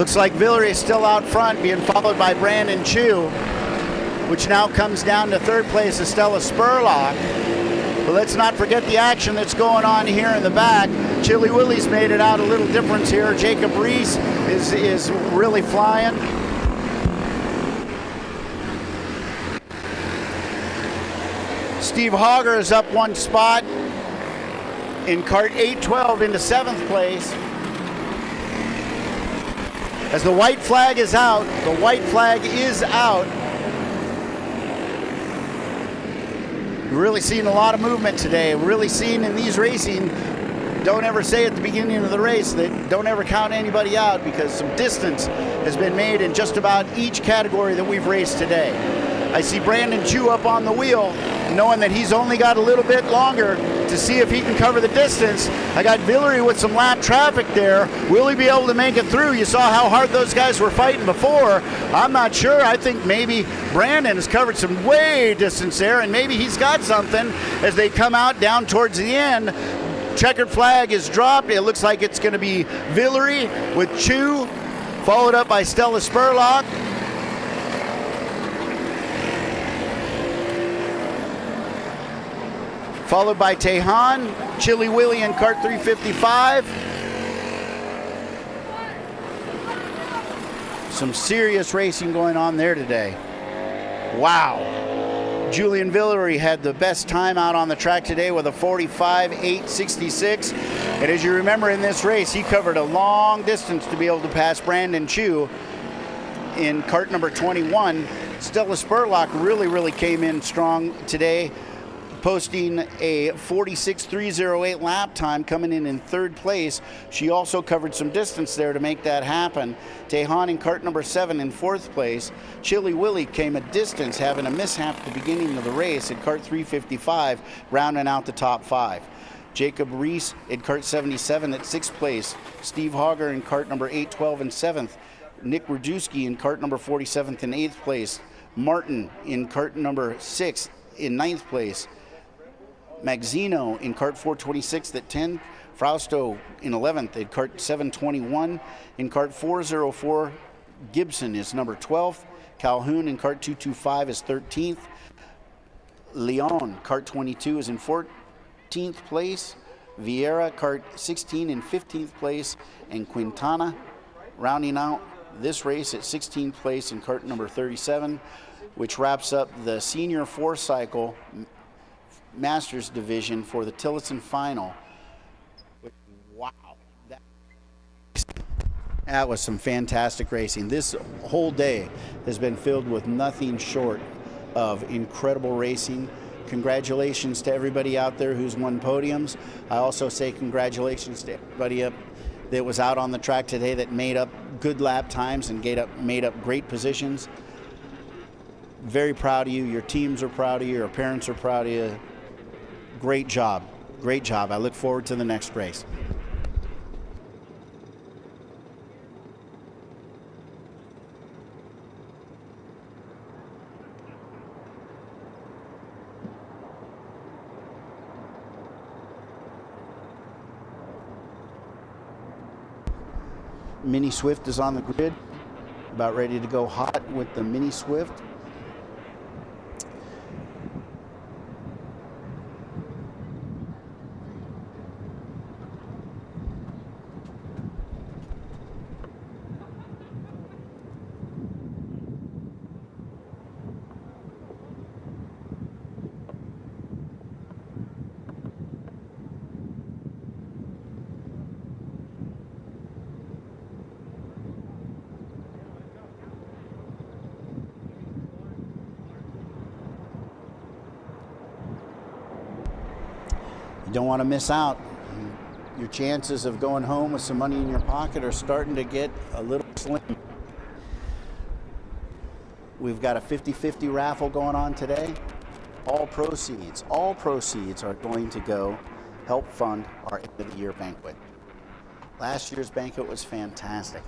Looks like Villery is still out front, being followed by Brandon Chu, which now comes down to third place, Estella Spurlock. But let's not forget the action that's going on here in the back. Chili Willie's made it out a little difference here. Jacob Reese is really flying. Steve Hogger is up one spot in cart 812 into 7th place. As the white flag is out, the white flag is out. We're really seeing a lot of movement today. We're really seeing in these racing, don't ever say at the beginning of the race that don't ever count anybody out, because some distance has been made in just about each category that we've raced today. I see Brandon Chu up on the wheel, knowing that he's only got a little bit longer to see if he can cover the distance. I got Villery with some lap traffic there. Will he be able to make it through? You saw how hard those guys were fighting before. I'm not sure. I think maybe Brandon has covered some way distance there, and maybe he's got something as they come out down towards the end. Checkered flag is dropped. It looks like it's going to be Villery with Chu, followed up by Stella Spurlock. Followed by Tejan, Chili Willie in cart 355. Some serious racing going on there today. Wow. Julian Villery had the best time out on the track today with a 45.866. And as you remember in this race, he covered a long distance to be able to pass Brandon Chu in cart number 21. Stella Spurlock really came in strong today, posting a 46.308 lap time, coming in third place. She also covered some distance there to make that happen. Tejan in cart number 7 in 4th place. Chili Willie came a distance, having a mishap at the beginning of the race at cart 355, rounding out the top 5. Jacob Reese in cart 77 at 6th place. Steve Hogger in cart number 812 in 7th. Nick Rajewski in cart number 47th in 8th place. Martin in cart number 6 in 9th place. Magzino in cart 426 at 10th. Frausto in 11th at cart 721. In cart 404, Gibson is number 12th. Calhoun in cart 225 is 13th. Leon, cart 22, is in 14th place. Vieira, cart 16, in 15th place. And Quintana rounding out this race at 16th place in cart number 37, which wraps up the senior 4-cycle Masters division for the Tillotson final. Wow. That was some fantastic racing. This whole day has been filled with nothing short of incredible racing. Congratulations to everybody out there who's won podiums. I also say congratulations to everybody that was out on the track today that made up good lap times and made up great positions. Very proud of you. Your teams are proud of you. Your parents are proud of you. Great job. Great job. I look forward to the next race. Mini Swift is on the grid, about ready to go hot with the Mini Swift. You don't want to miss out. Your chances of going home with some money in your pocket are starting to get a little slim. We've got a 50-50 raffle going on today. All proceeds are going to go help fund our end of the year banquet. Last year's banquet was fantastic.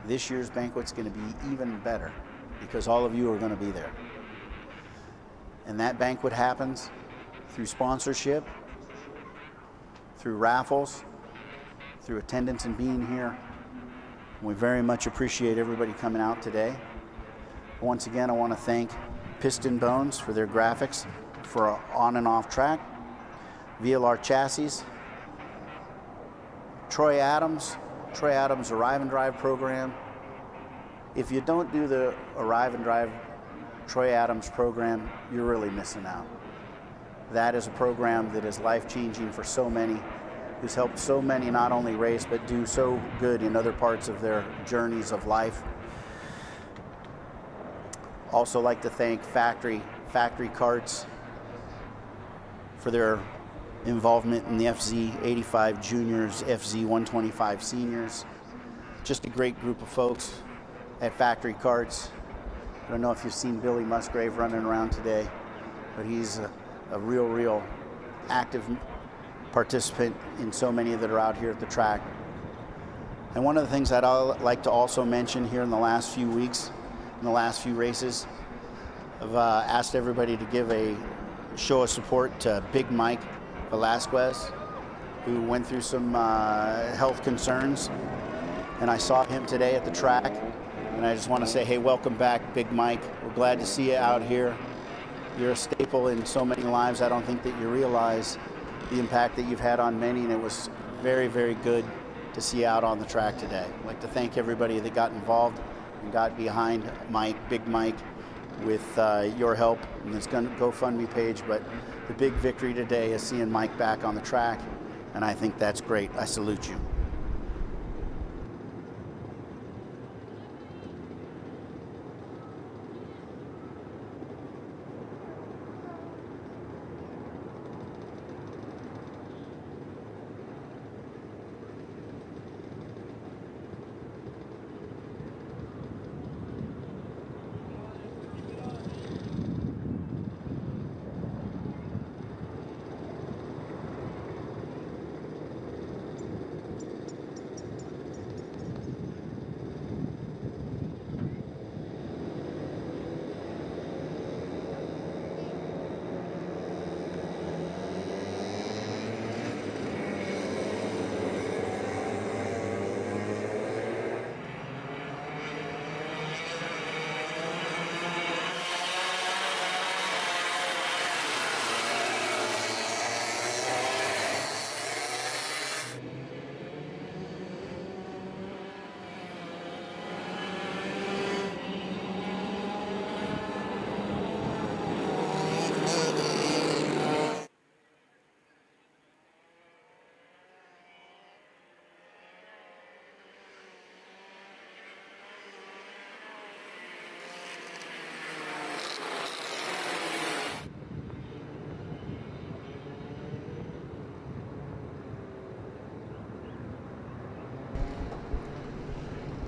This year's banquet's going to be even better because all of you are going to be there. And that banquet happens through sponsorship, through raffles, through attendance and being here. We very much appreciate everybody coming out today. Once again, I want to thank Piston Bones for their graphics for our on and off track, VLR Chassis, Troy Adams Arrive and Drive program. If you don't do the Arrive and Drive Troy Adams program, you're really missing out. That is a program that is life-changing for so many, who's helped so many not only race, but do so good in other parts of their journeys of life. Also like to thank Factory Karts for their involvement in the FZ85 Juniors, FZ125 Seniors. Just a great group of folks at Factory Karts. I don't know if you've seen Billy Musgrave running around today, but he's a real active participant in so many that are out here at the track. And one of the things that I'd like to also mention here in the last few weeks, in the last few races, I've asked everybody to give a show of support to Big Mike Velasquez, who went through some health concerns. And I saw him today at the track, and I just want to say, hey, welcome back, Big Mike. We're glad to see you out here. You're a staple in so many lives. I don't think that you realize the impact that you've had on many, and it was very, very good to see you out on the track today. I'd like to thank everybody that got involved and got behind Mike, Big Mike, with your help and this GoFundMe page. But the big victory today is seeing Mike back on the track, and I think that's great. I salute you.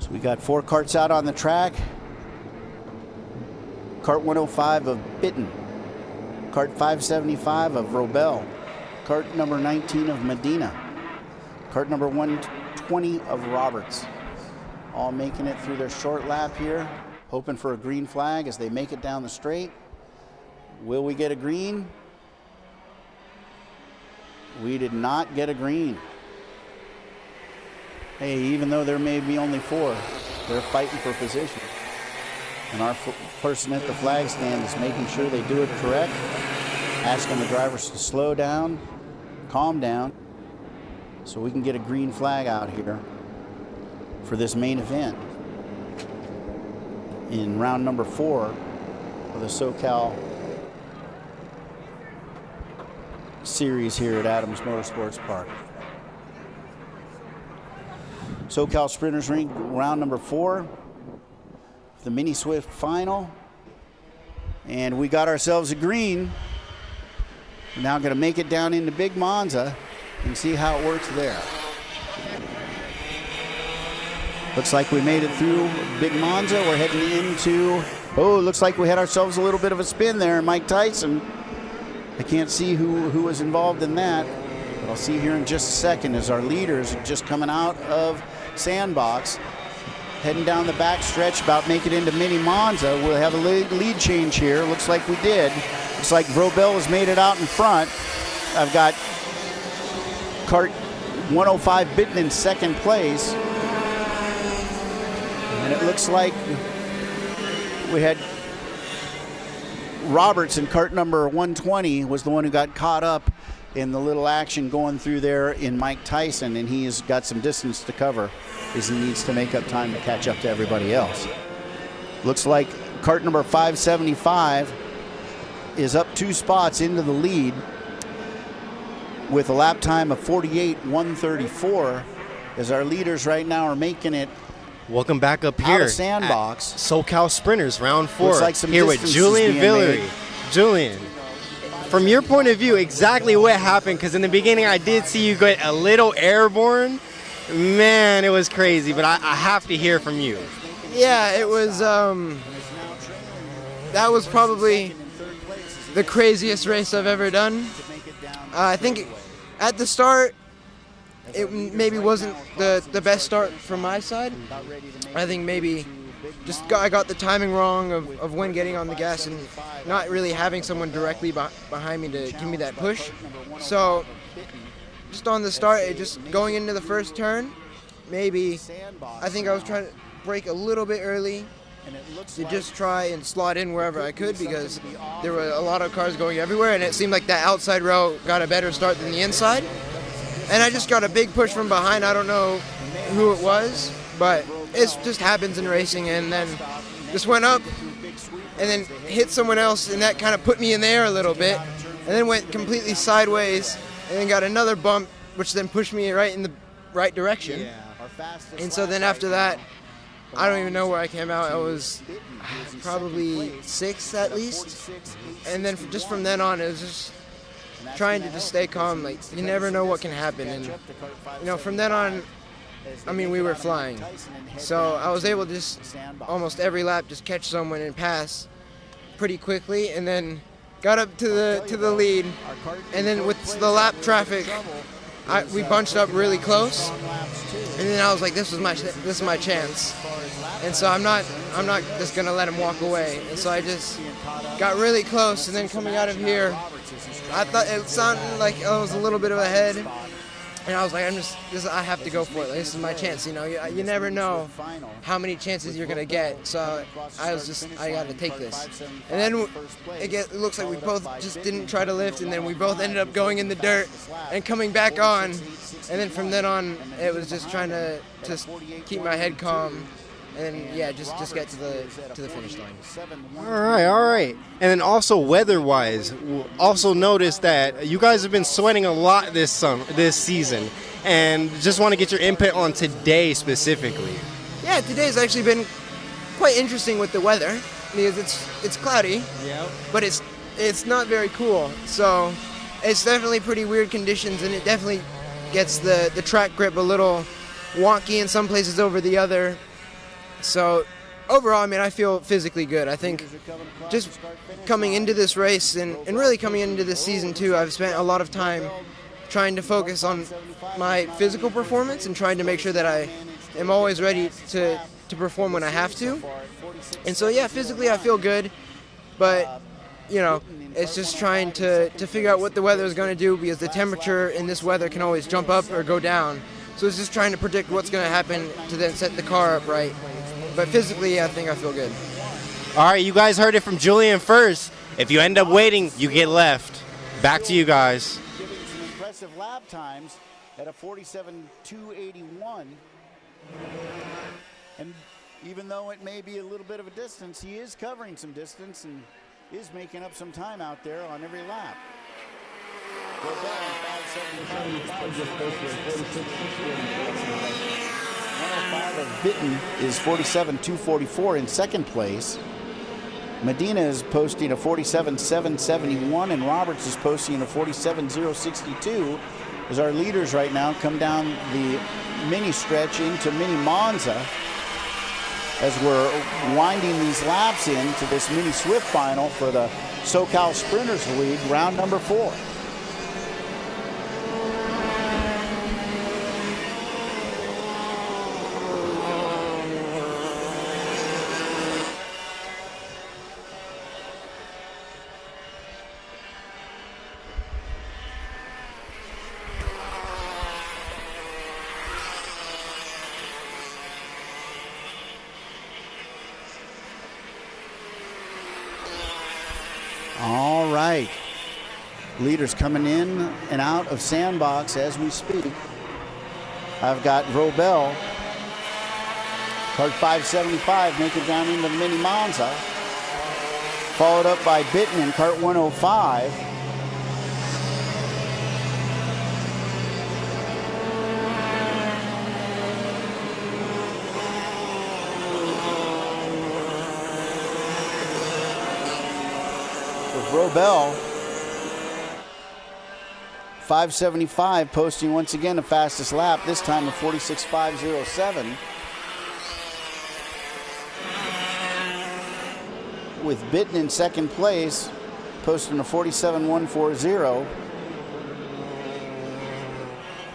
So we got 4 karts out on the track. Kart 105 of Bitten, Kart 575 of Robel, Kart number 19 of Medina, Kart number 120 of Roberts. All making it through their short lap here, hoping for a green flag as they make it down the straight. Will we get a green? We did not get a green. Hey, even though there may be only 4, they're fighting for position. And our person at the flag stand is making sure they do it correct, asking the drivers to slow down, calm down, so we can get a green flag out here for this main event in round number 4 of the SoCal series here at Adams Motorsports Park. SoCal Sprinters Ring, round number 4, the Mini Swift final, and we got ourselves a green. We're now going to make it down into Big Monza and see how it works there. Looks like we made it through Big Monza. We're heading into, looks like we had ourselves a little bit of a spin there. Mike Tyson, I can't see who was involved in that, but I'll see here in just a second as our leaders are just coming out of Sandbox, heading down the back stretch, about make it into Mini Monza. We'll have a lead change here. Looks like we did. Looks like Vrobel has made it out in front. I've got Kart 105 Bitten in second place. And it looks like we had Roberts in cart number 120 was the one who got caught up in the little action going through there in Mike Tyson, and he has got some distance to cover as he needs to make up time to catch up to everybody else. Looks like cart number 575 is up 2 spots into the lead with a lap time of 48:134 as our leaders right now are making it Welcome back up out here of Sandbox. at SoCal Sprinters Round 4. Looks like some here with distance is Julian being Villery. made. Julian, from your point of view, exactly what happened? Because in the beginning I did see you get a little airborne. Man, it was crazy, but I have to hear from you. Yeah, it was, that was probably the craziest race I've ever done. I think at the start, it maybe wasn't the best start from my side. I think maybe I got the timing wrong of when getting on the gas and not really having someone directly behind me to give me that push. So just on the start, just going into the first turn, maybe I think I was trying to brake a little bit early to just try and slot in wherever I could because there were a lot of cars going everywhere and it seemed like that outside row got a better start than the inside. And I just got a big push from behind. I don't know who it was, but it just happens in racing, and then just went up and then hit someone else, and that kind of put me in the air a little bit, and then went completely sideways and then got another bump, which then pushed me right in the right direction. And so then after that, I don't even know where I came out. I was probably 6th at least. And then just from then on, it was just trying to just stay calm. Like, you never know what can happen. And, you know, from then on, I mean, we were flying. So I was able to just almost every lap just catch someone and pass pretty quickly, and then got up to the lead. And then with the lap traffic, we bunched up really close. And then I was like, this is my chance. And so I'm not just gonna let him walk away. And so I just got really close, and then coming out of here, I thought it sounded like I was a little bit of ahead, and I was like, I have to go for it. Like, this is my chance. You know, you never know how many chances you're gonna get. So I got to take this. And then it looks like we both just didn't try to lift, and then we both ended up going in the dirt and coming back on. And then from then on, it was just trying to just keep my head calm. And yeah, just get to the finish line. All right. And then also weather-wise, also noticed that you guys have been sweating a lot this season, and just want to get your input on today specifically. Yeah, today's actually been quite interesting with the weather because it's cloudy, but it's not very cool. So it's definitely pretty weird conditions, and it definitely gets the track grip a little wonky in some places over the other. So overall, I mean, I feel physically good. I think just coming into this race and really coming into this season too, I've spent a lot of time trying to focus on my physical performance and trying to make sure that I am always ready to perform when I have to. And so yeah, physically I feel good, but you know, it's just trying to figure out what the weather is going to do, because the temperature in this weather can always jump up or go down. So it's just trying to predict what's going to happen to then set the car up right. But physically, I think I feel good. All right, you guys heard it from Julian first. If you end up waiting, you get left. Back to you guys. Giving some impressive lap times at a 47.281. And even though it may be a little bit of a distance, he is covering some distance and is making up some time out there on every lap. Of Bitten is 47.244 in second place. Medina is posting a 47.771, and Roberts is posting a 47.062 as our leaders right now come down the mini stretch into Mini Monza as we're winding these laps into this Mini Swift final for the SoCal Sprinters League, round number 4. Leaders coming in and out of sandbox as we speak. I've got Robel, card 575, make it down into the Mini Monza. Followed up by Bitten in cart 105. With Robel, 575, posting once again the fastest lap, this time a 46.507. With Bitten in second place, posting a 47.140.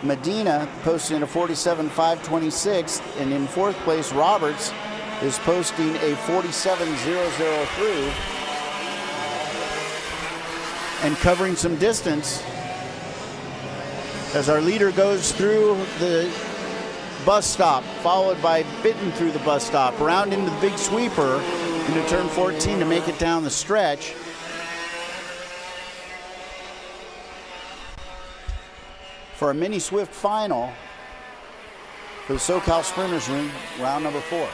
Medina posting a 47.526, and in fourth place, Roberts is posting a 47.003 and covering some distance as our leader goes through the bus stop, followed by Bitten through the bus stop, around into the big sweeper, into turn 14 to make it down the stretch. For a mini Swift final for the SoCal Sprinters round number 4.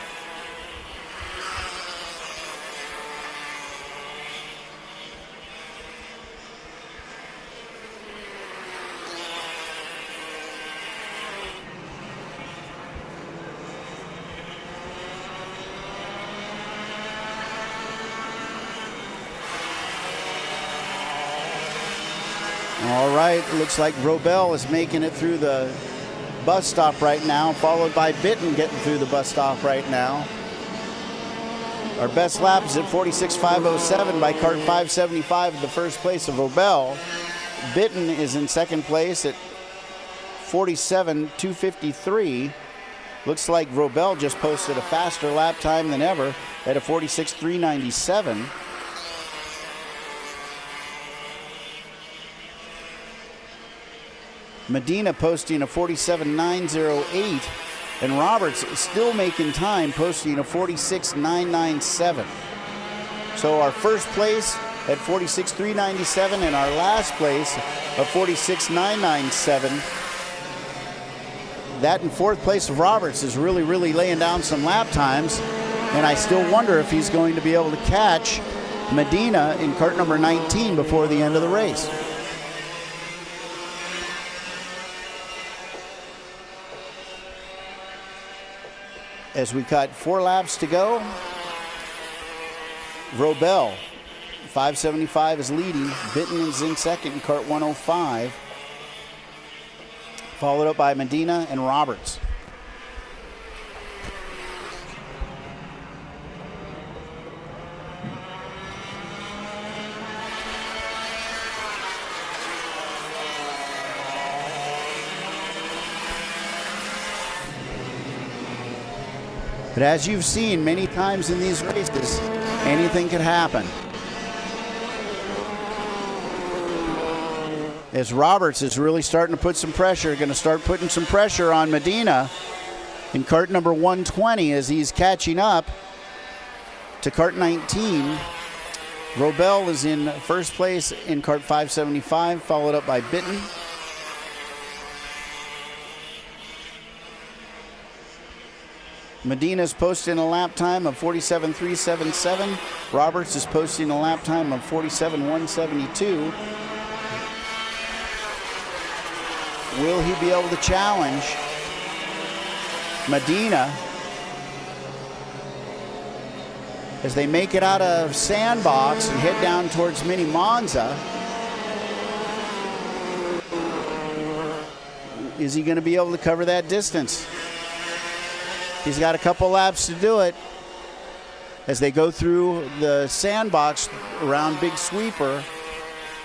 All right, it looks like Robel is making it through the bus stop right now, followed by Bitten getting through the bus stop right now. Our best lap is at 46.507 by cart 575 in the first place of Robel. Bitten is in second place at 47.253. Looks like Robel just posted a faster lap time than ever at a 46.397. Medina posting a 47.908, and Roberts still making time, posting a 46.997. So our first place at 46.397 and our last place of 46.997. That in fourth place of Roberts is really laying down some lap times, and I still wonder if he's going to be able to catch Medina in cart number 19 before the end of the race. As we got 4 laps to go, Robel, 575 is leading. Bitten is in second in cart 105. Followed up by Medina and Roberts. But as you've seen many times in these races, anything could happen. As Roberts is really starting to put some pressure, going to start putting some pressure on Medina in cart number 120 as he's catching up to cart 19. Robel is in first place in cart 575, followed up by Bitten. Medina's posting a lap time of 47.377. Roberts is posting a lap time of 47.172. Will he be able to challenge Medina as they make it out of sandbox and head down towards Mini Monza? Is he going to be able to cover that distance? He's got a couple laps to do it as they go through the sandbox around Big Sweeper,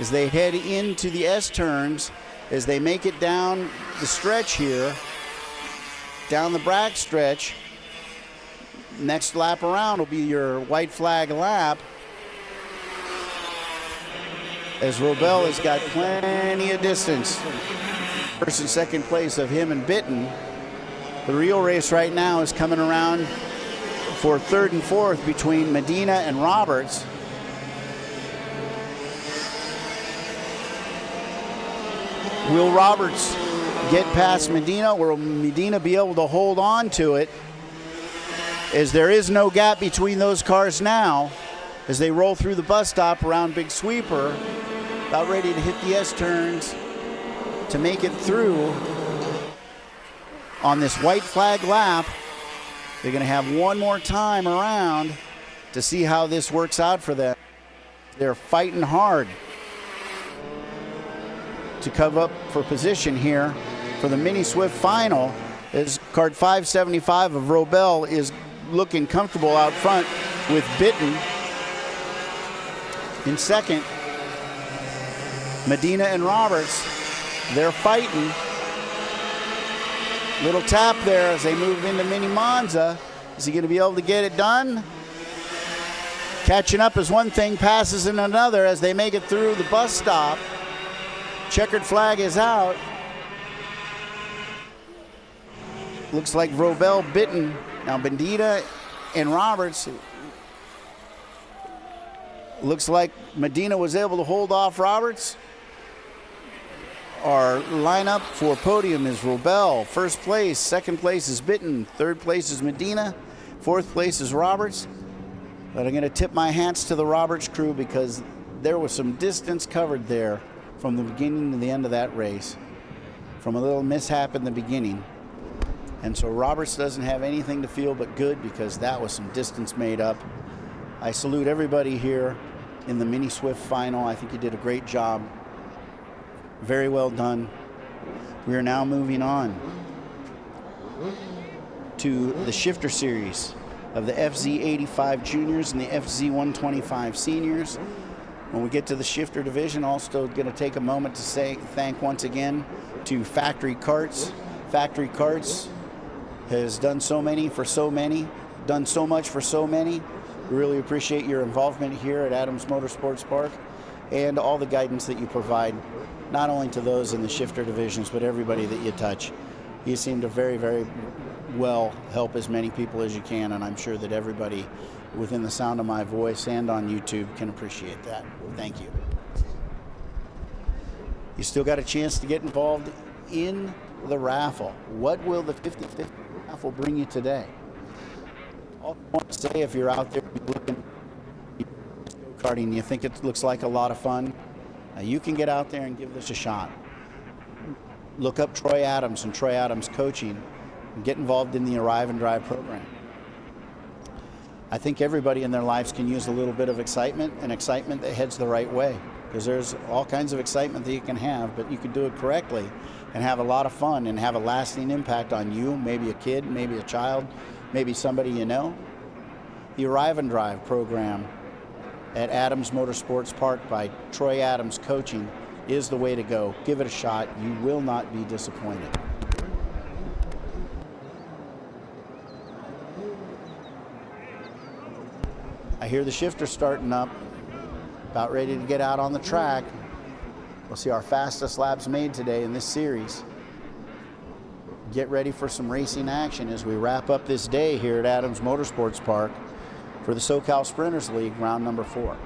as they head into the S-turns, as they make it down the stretch here, down the back stretch. Next lap around will be your white flag lap, as Robel has got plenty of distance. First and second place of him and Bitten. The real race right now is coming around for third and fourth between Medina and Roberts. Will Roberts get past Medina? Will Medina be able to hold on to it? As there is no gap between those cars now as they roll through the bus stop around Big Sweeper, about ready to hit the S-turns to make it through on this white flag lap. They're going to have one more time around to see how this works out for them. They're fighting hard to come up for position here for the Mini Swift final, as card 575 of Robel is looking comfortable out front with Bitten in second. Medina and Roberts, they're fighting. Little tap there as they move into Mini Monza. Is he going to be able to get it done? Catching up is one thing, passes in another as they make it through the bus stop. Checkered flag is out. Looks like Robel Bitten. Now Medina and Roberts. Looks like Medina was able to hold off Roberts. Our lineup for podium is Robel, first place. Second place is Bitten. Third place is Medina. Fourth place is Roberts. But I'm going to tip my hats to the Roberts crew because there was some distance covered there from the beginning to the end of that race, from a little mishap in the beginning. And so Roberts doesn't have anything to feel but good because that was some distance made up. I salute everybody here in the Mini Swift final. I think you did a great job. Very well done. We are now moving on to the shifter series of the FZ85 juniors and the FZ125 seniors. When we get to the shifter division, also going to take a moment to say thank once again to Factory Karts. Factory Karts has done so many for so many, done so much for so many. We really appreciate your involvement here at Adams Motorsports Park and all the guidance that you provide, not only to those in the shifter divisions, but everybody that you touch. You seem to very, very well help as many people as you can, and I'm sure that everybody within the sound of my voice and on YouTube can appreciate that. Thank you. You still got a chance to get involved in the raffle. What will the 50/50 raffle bring you today? All I want to say, if you're out there looking at karting, you think it looks like a lot of fun, you can get out there and give this a shot. Look up Troy Adams and Troy Adams Coaching and get involved in the Arrive and Drive program. I think everybody in their lives can use a little bit of excitement, and excitement that heads the right way, because there's all kinds of excitement that you can have, but you can do it correctly and have a lot of fun and have a lasting impact on you, maybe a kid, maybe a child, maybe somebody you know. The Arrive and Drive program at Adams Motorsports Park by Troy Adams Coaching is the way to go. Give it a shot. You will not be disappointed. I hear the shifter starting up, about ready to get out on the track. We'll see our fastest laps made today in this series. Get ready for some racing action as we wrap up this day here at Adams Motorsports Park for the SoCal Sprinters League, round number 4.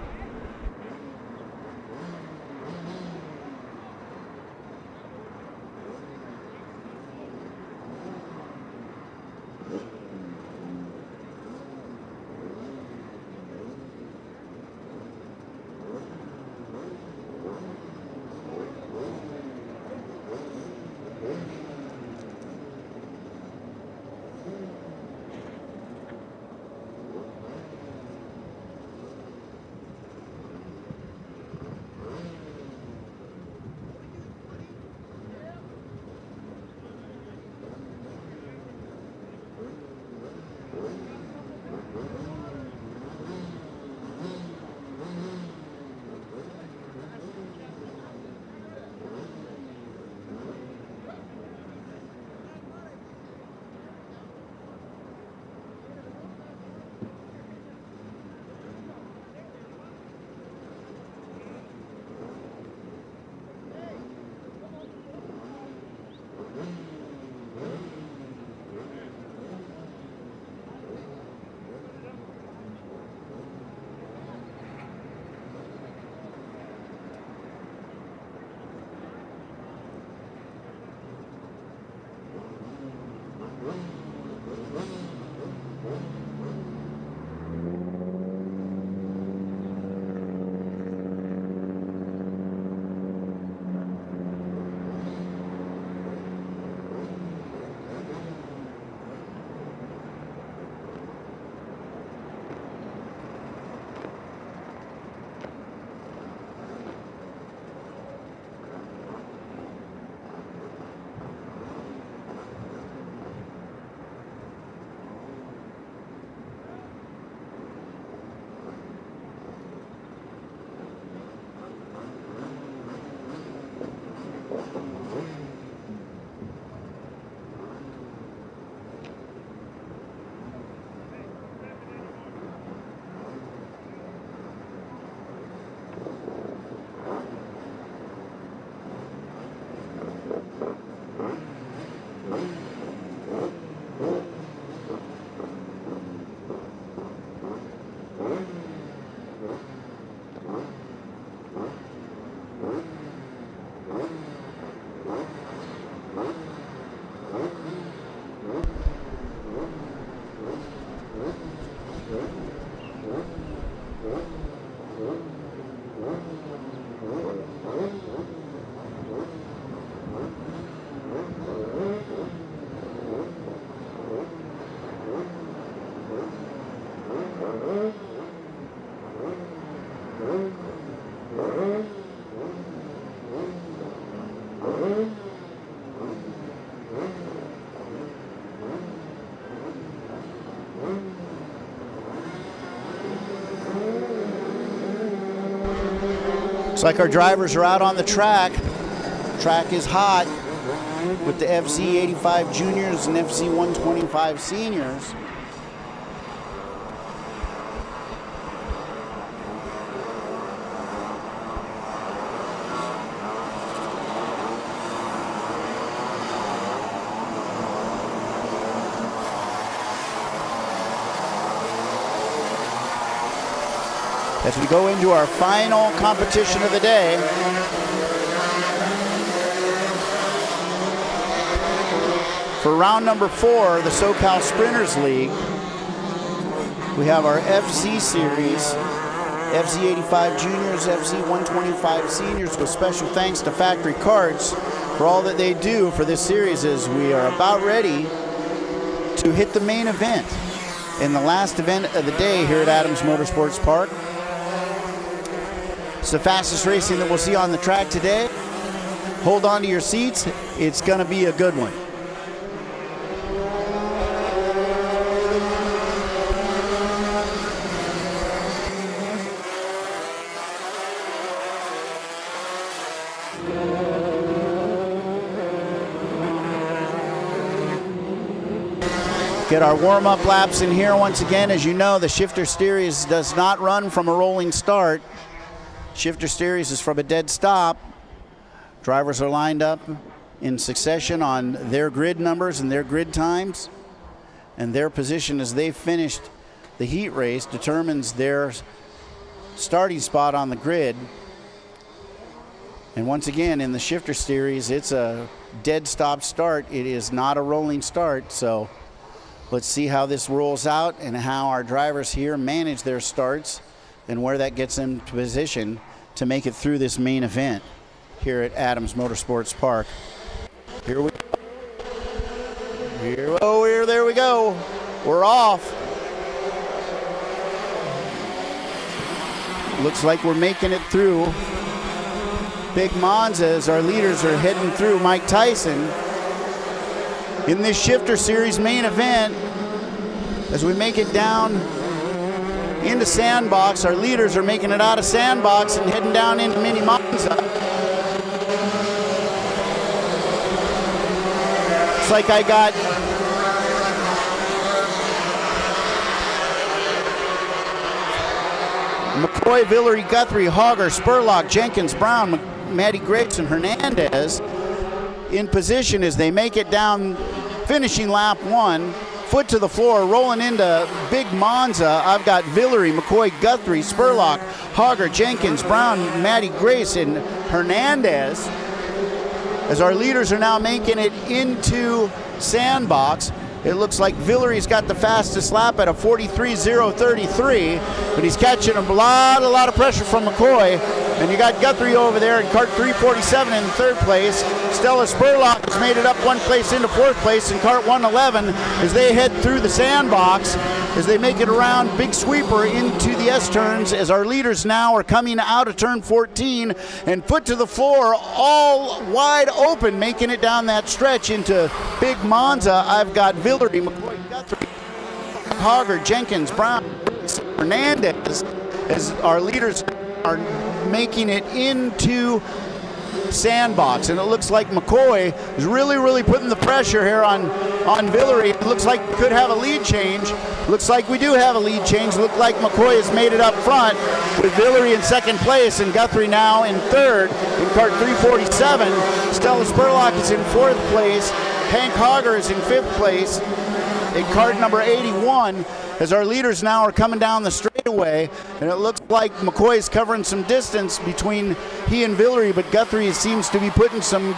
Looks like our drivers are out on the track. Track is hot with the FC 85 juniors and FC 125 seniors. As we go into our final competition of the day. For round number 4, the SoCal Sprinters League, we have our FC Series, FC 85 Juniors, FC 125 Seniors, with special thanks to Factory Karts for all that they do for this series, as we are about ready to hit the main event in the last event of the day here at Adams Motorsports Park. It's the fastest racing that we'll see on the track today. Hold on to your seats. It's going to be a good one. Get our warm-up laps in here once again. As you know, the shifter series does not run from a rolling start. Shifter series is from a dead stop. Drivers are lined up in succession on their grid numbers and their grid times, and their position as they finished the heat race determines their starting spot on the grid. And once again, in the shifter series, it's a dead stop start. It is not a rolling start, so let's see how this rolls out and how our drivers here manage their starts and where that gets them to position to make it through this main event here at Adams Motorsports Park. Here we go. There we go. We're off. Looks like we're making it through Big Monza as our leaders are heading through Mike Tyson. In this shifter series main event, as we make it down into Sandbox, our leaders are making it out of Sandbox and heading down into Mini Monza. It's like I got McCoy, Villery, Guthrie, Hogger, Spurlock, Jenkins, Brown, Matty Gregson, Hernandez in position as they make it down, finishing lap 1, foot to the floor, rolling into Big Monza. I've got Villery, McCoy, Guthrie, Spurlock, Hogger, Jenkins, Brown, Matty Grace, and Hernandez as our leaders are now making it into Sandbox. It looks like Villery's got the fastest lap at a 43.033, but he's catching a lot of pressure from McCoy. And you got Guthrie over there in cart 347 in third place. Stella Spurlock has made it up one place into fourth place in cart 111 as they head through the Sandbox, as they make it around Big Sweeper into the S-turns, as our leaders now are coming out of turn 14 and foot to the floor, all wide open, making it down that stretch into Big Monza. I've got Villery, McCoy, Guthrie, Hogger, Jenkins, Brown, Hernandez, as our leaders are making it into Sandbox. And it looks like McCoy is really putting the pressure here on Villery. It looks like we could have a lead change. Looks like we do have a lead change. Look like McCoy has made it up front with Villery in second place and Guthrie now in third in cart 347. Stella Spurlock is in fourth place. Hank Hogger is in fifth place in cart number 81, as our leaders now are coming down the straightaway, and it looks like McCoy's covering some distance between he and Villery, but Guthrie seems to be putting some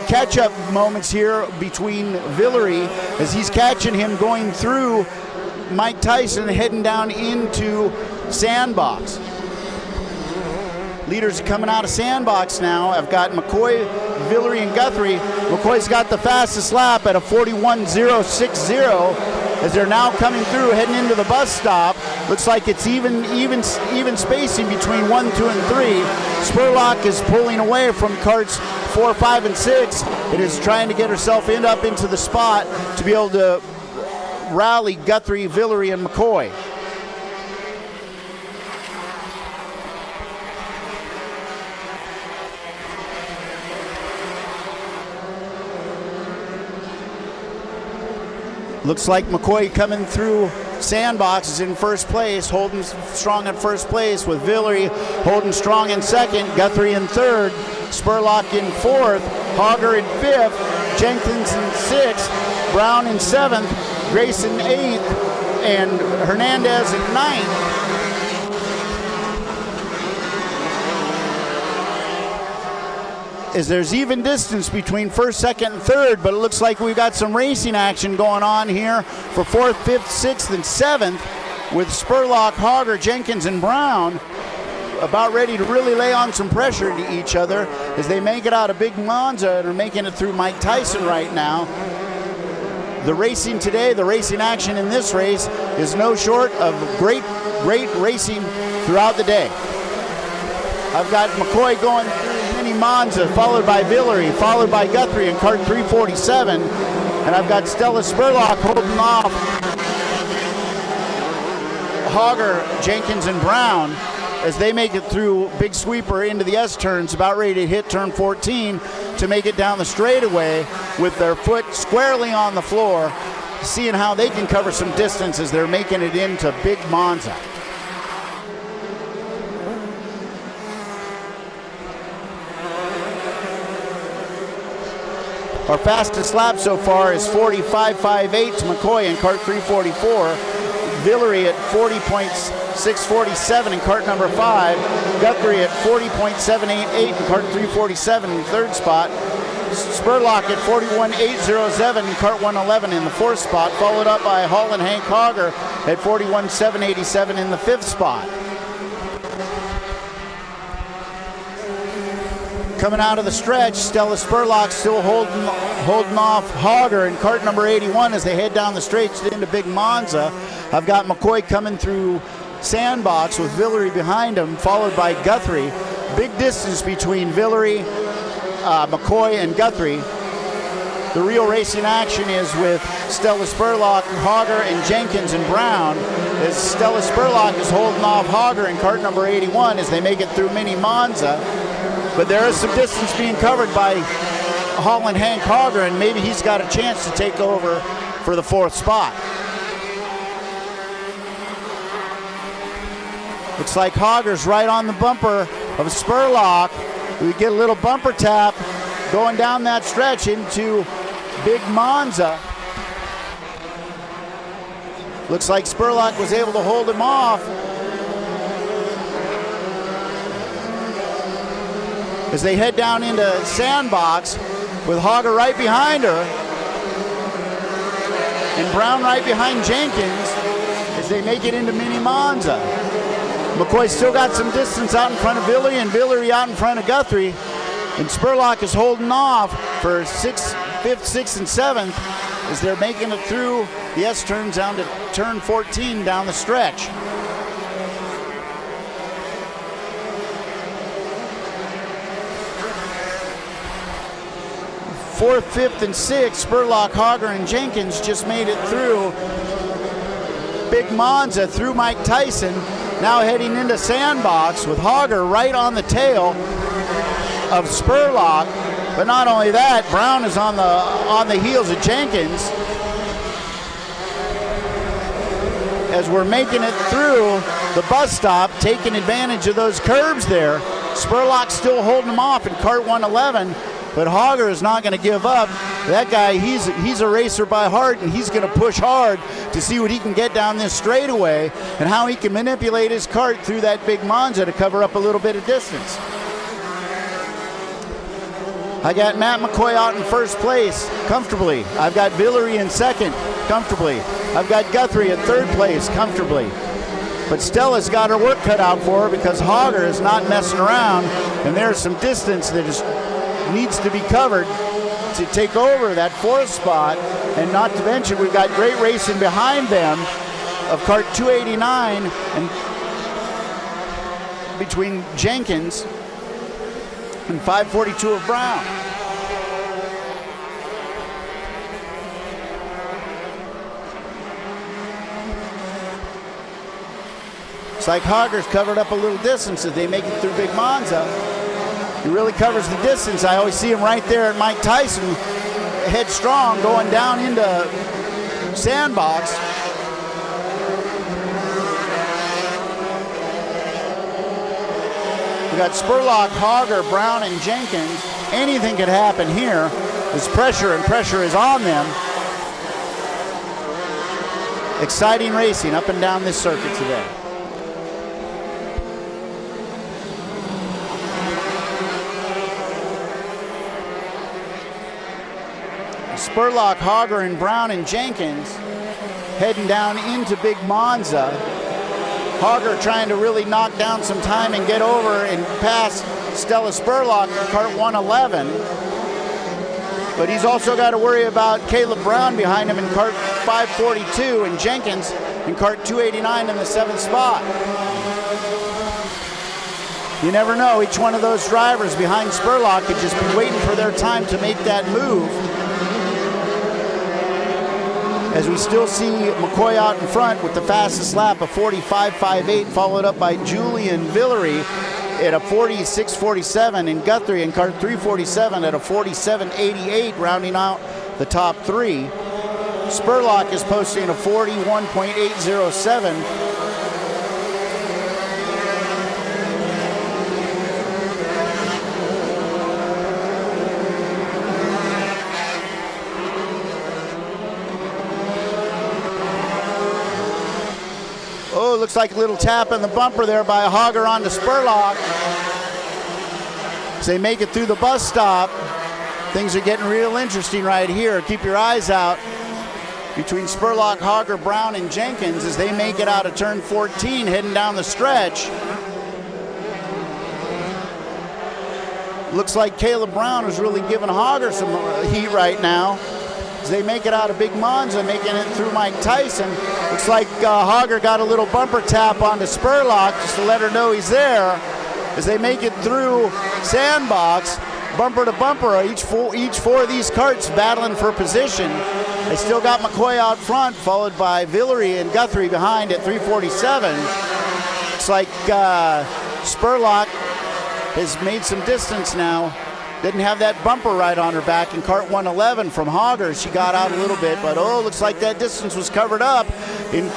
catch-up moments here between Villery as he's catching him going through Mike Tyson heading down into Sandbox. Leaders are coming out of Sandbox now. I've got McCoy, Villery, and Guthrie. McCoy's got the fastest lap at a 41.060 as they're now coming through, heading into the bus stop. Looks like it's even spacing between 1, 2, and 3. Spurlock is pulling away from carts 4, 5, and 6. It is trying to get herself up into the spot to be able to rally Guthrie, Villery, and McCoy. Looks like McCoy coming through Sandbox is in first place, holding strong in first place, with Villery holding strong in second, Guthrie in third, Spurlock in fourth, Hogger in fifth, Jenkins in sixth, Brown in seventh, Grayson eighth, and Hernandez in ninth. As there's even distance between first, second, and third, but it looks like we've got some racing action going on here for fourth, fifth, sixth, and seventh, with Spurlock, Hogger, Jenkins, and Brown about ready to really lay on some pressure to each other as they make it out of Big Monza and are making it through Mike Tyson right now. The racing today, the racing action in this race is no short of great racing throughout the day. I've got McCoy going through Mini Monza, followed by Villery, followed by Guthrie in kart 347, and I've got Stella Spurlock holding off Hogger, Jenkins, and Brown as they make it through Big Sweeper into the S-turns, about ready to hit turn 14 to make it down the straightaway with their foot squarely on the floor, seeing how they can cover some distance as they're making it into Big Monza. Our fastest lap so far is 45.58 to McCoy in kart 344. Villery at 40.647 in kart number 5. Guthrie at 40.788 in kart 347 in the third spot. Spurlock at 41.807 in kart 111 in the fourth spot, followed up by Hall and Hank Hogger at 41.787 in the fifth spot. Coming out of the stretch, Stella Spurlock still holding off Hogger in kart number 81 as they head down the straight into Big Monza. I've got McCoy coming through Sandbox with Villery behind him, followed by Guthrie. Big distance between Villery, McCoy, and Guthrie. The real racing action is with Stella Spurlock, Hogger, and Jenkins and Brown, as Stella Spurlock is holding off Hogger in kart number 81 as they make it through Mini Monza. But there is some distance being covered by Hall and Hank Hogger, and maybe he's got a chance to take over for the fourth spot. Looks like Hogger's right on the bumper of Spurlock. We get a little bumper tap going down that stretch into Big Monza. Looks like Spurlock was able to hold him off as they head down into Sandbox with Hogger right behind her and Brown right behind Jenkins as they make it into Mini Monza. McCoy still got some distance out in front of Villery, and Villery out in front of Guthrie, and Spurlock is holding off for fifth, sixth, and seventh as they're making it through the S-turns down to turn 14 down the stretch. Fourth, fifth, and sixth, Spurlock, Hogger, and Jenkins just made it through Big Monza through Mike Tyson. Now heading into Sandbox with Hogger right on the tail of Spurlock. But not only that, Brown is on the heels of Jenkins as we're making it through the bus stop, taking advantage of those curbs there. Spurlock's still holding him off in kart 111. But Hogger is not going to give up. That guy, he's a racer by heart, and he's going to push hard to see what he can get down this straightaway and how he can manipulate his kart through that Big Monza to cover up a little bit of distance. I got Matt McCoy out in first place comfortably. I've got Villery in second comfortably. I've got Guthrie at third place comfortably. But Stella's got her work cut out for her because Hogger is not messing around, and there's some distance that needs to be covered to take over that fourth spot. And not to mention, we've got great racing behind them of kart 289 and between Jenkins and 542 of Brown. It's like Hogger's covered up a little distance as they make it through Big Monza. He really covers the distance. I always see him right there at Mike Tyson, headstrong, going down into sandbox. We got Spurlock, Hogger, Brown, and Jenkins. Anything could happen here. There's pressure, and pressure is on them. Exciting racing up and down this circuit today. Spurlock, Hogger, and Brown and Jenkins heading down into Big Monza. Hogger trying to really knock down some time and get over and pass Stella Spurlock in cart 111. But he's also got to worry about Caleb Brown behind him in cart 542 and Jenkins in cart 289 in the 7th spot. You never know, each one of those drivers behind Spurlock could just be waiting for their time to make that move. As we still see McCoy out in front with the fastest lap of 45.58, followed up by Julian Villery at a 46.47, and Guthrie in cart 347 at a 47.88, rounding out the top three. Spurlock is posting a 41.807. Oh, looks like a little tap in the bumper there by Hogger onto Spurlock. As they make it through the bus stop, things are getting real interesting right here. Keep your eyes out between Spurlock, Hogger, Brown, and Jenkins as they make it out of turn 14, heading down the stretch. Looks like Caleb Brown is really giving Hogger some heat right now. As they make it out of Big Monza, making it through Mike Tyson. Looks like Hogger got a little bumper tap onto Spurlock just to let her know he's there. As they make it through Sandbox, bumper to bumper, each four of these carts battling for position. They still got McCoy out front, followed by Villery and Guthrie behind at 347. Looks like Spurlock has made some distance now. Didn't have that bumper right on her back in cart 111 from Hogger. She got out a little bit, but oh, looks like that distance was covered up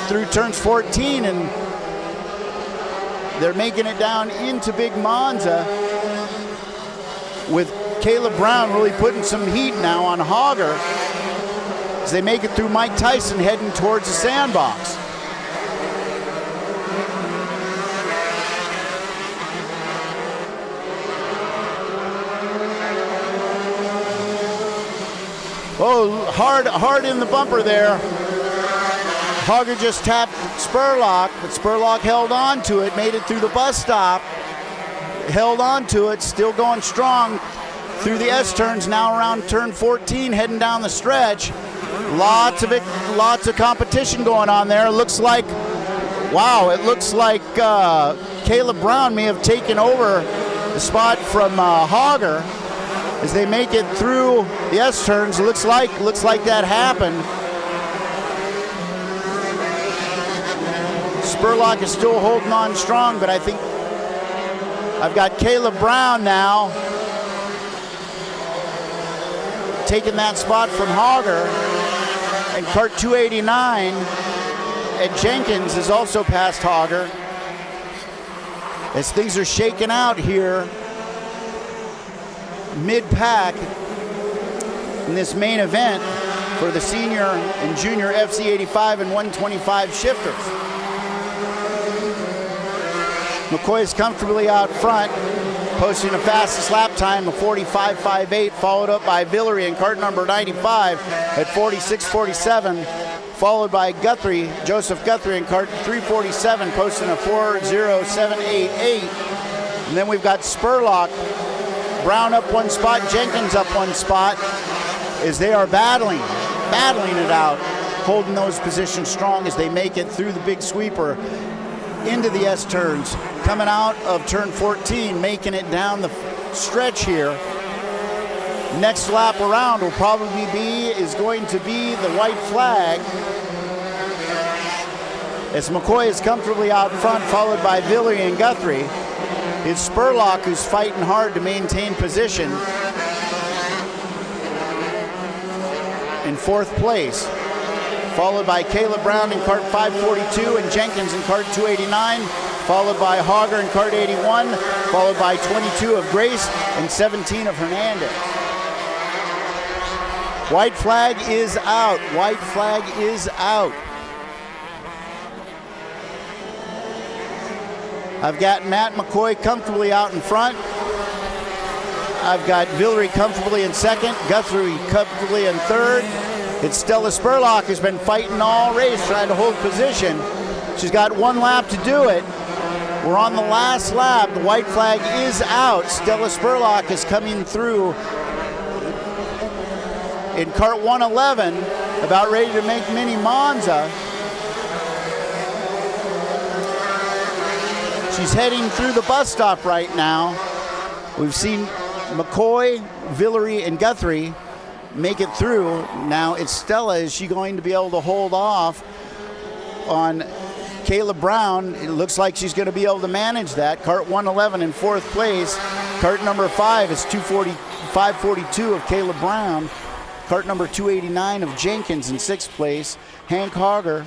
through turns 14, and they're making it down into Big Monza with Caleb Brown really putting some heat now on Hogger as they make it through Mike Tyson heading towards the sandbox. Oh, hard in the bumper there. Hogger just tapped Spurlock, but Spurlock held on to it, made it through the bus stop, held on to it, still going strong through the S-turns, now around turn 14, heading down the stretch. Lots of competition going on there. It looks like Caleb Brown may have taken over the spot from Hogger. As they make it through the S-turns, looks like that happened. Spurlock is still holding on strong, but I think I've got Caleb Brown now taking that spot from Hogger. And cart 289 at Jenkins is also past Hogger. As things are shaking out here mid-pack in this main event for the senior and junior FC85 and 125 shifters. McCoy is comfortably out front, posting a fastest lap time of 45.58, followed up by Villery in cart number 95 at 46.47, followed by Guthrie, Joseph Guthrie in cart 347, posting a 4.0788. And then we've got Spurlock, Brown up one spot, Jenkins up one spot, as they are battling it out, holding those positions strong as they make it through the big sweeper into the S-turns, coming out of turn 14, making it down the stretch here. Next lap around will probably is going to be the white flag, as McCoy is comfortably out front, followed by Villery and Guthrie. It's Spurlock who's fighting hard to maintain position in fourth place, followed by Caleb Brown in cart 542 and Jenkins in cart 289, followed by Hogger in cart 81, followed by 22 of Grace and 17 of Hernandez. White flag is out. White flag is out. I've got Matt McCoy comfortably out in front. I've got Villery comfortably in second, Guthrie comfortably in third. It's Stella Spurlock who's been fighting all race, trying to hold position. She's got one lap to do it. We're on the last lap. The white flag is out. Stella Spurlock is coming through in cart 111, about ready to make Mini Monza. She's heading through the bus stop right now. We've seen McCoy, Villery, and Guthrie make it through. Now it's Stella. Is she going to be able to hold off on Caleb Brown? It looks like she's going to be able to manage that. Cart 111 in fourth place. Cart number 5 is 542 of Caleb Brown. Cart number 289 of Jenkins in sixth place. Hank Hollenhager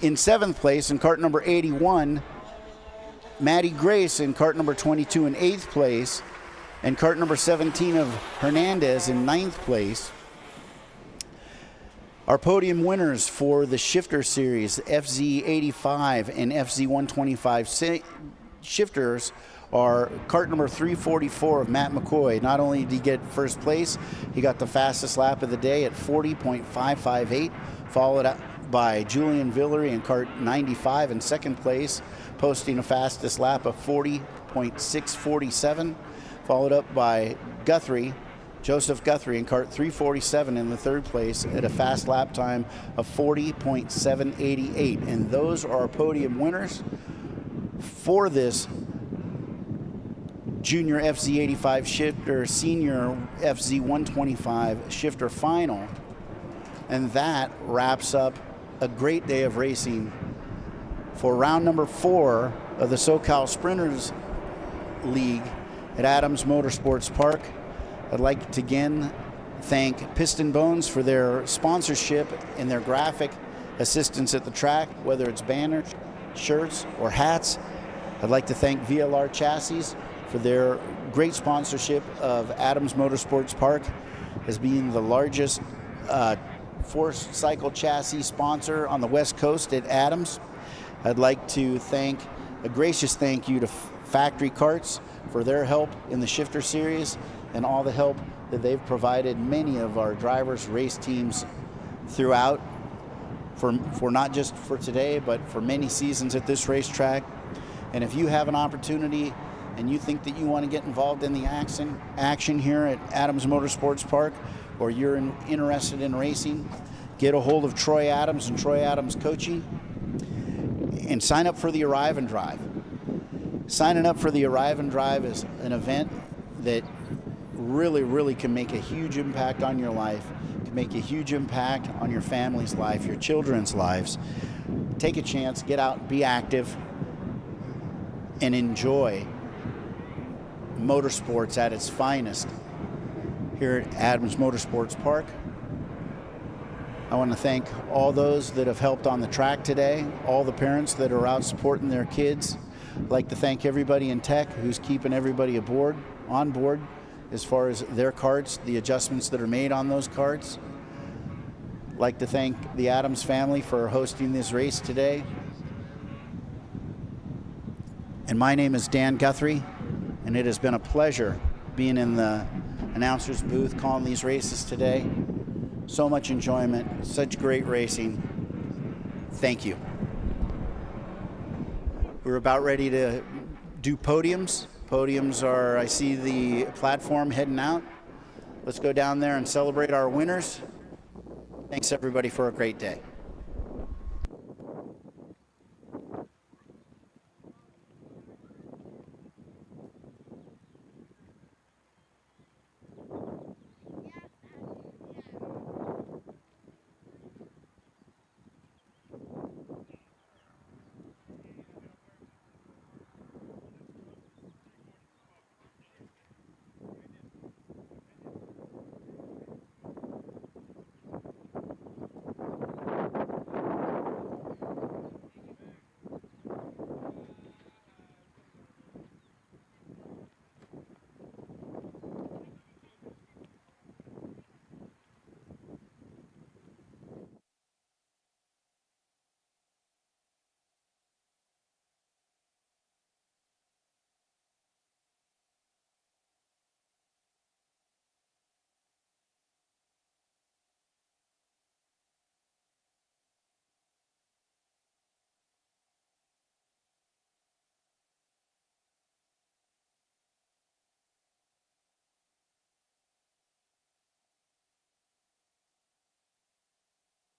in seventh place in cart number 81. Maddie Grace in cart number 22 in eighth place, and cart number 17 of Hernandez in ninth place. Our podium winners for the shifter series, FZ85 and FZ125 shifters, are cart number 344 of Matt McCoy. Not only did he get first place, he got the fastest lap of the day at 40.558, followed up by Julian Villery in cart 95 in second place, posting a fastest lap of 40.647, followed up by Joseph Guthrie in cart 347 in the third place at a fast lap time of 40.788. And those are our podium winners for this junior FZ85 shifter, senior FZ125 shifter final. And that wraps up a great day of racing for round number 4 of the SoCal Sprinters League at Adams Motorsports Park. I'd like to again thank Piston Bones for their sponsorship and their graphic assistance at the track, whether it's banners, shirts, or hats. I'd like to thank VLR Chassis for their great sponsorship of Adams Motorsports Park as being the largest four-cycle chassis sponsor on the West Coast at Adams. I'd like to thank a gracious thank you to Factory Carts for their help in the shifter series and all the help that they've provided many of our drivers, race teams throughout, for not just for today, but for many seasons at this racetrack. And if you have an opportunity and you think that you want to get involved in the action here at Adams Motorsports Park, or you're interested in racing, get a hold of Troy Adams and Troy Adams Coaching and sign up for the Arrive and Drive. Signing up for the Arrive and Drive is an event that really can make a huge impact on your life, can make a huge impact on your family's life, your children's lives. Take a chance, get out, be active, and enjoy motorsports at its finest here at Adams Motorsports Park. I want to thank all those that have helped on the track today, all the parents that are out supporting their kids. I'd like to thank everybody in tech who's keeping everybody on board as far as their carts, the adjustments that are made on those carts. I'd like to thank the Adams family for hosting this race today. And my name is Dan Guthrie, and it has been a pleasure being in the announcer's booth calling these races today. So much enjoyment, such great racing. Thank you. We're about ready to do podiums. Podiums are, I see the platform heading out. Let's go down there and celebrate our winners. Thanks everybody for a great day.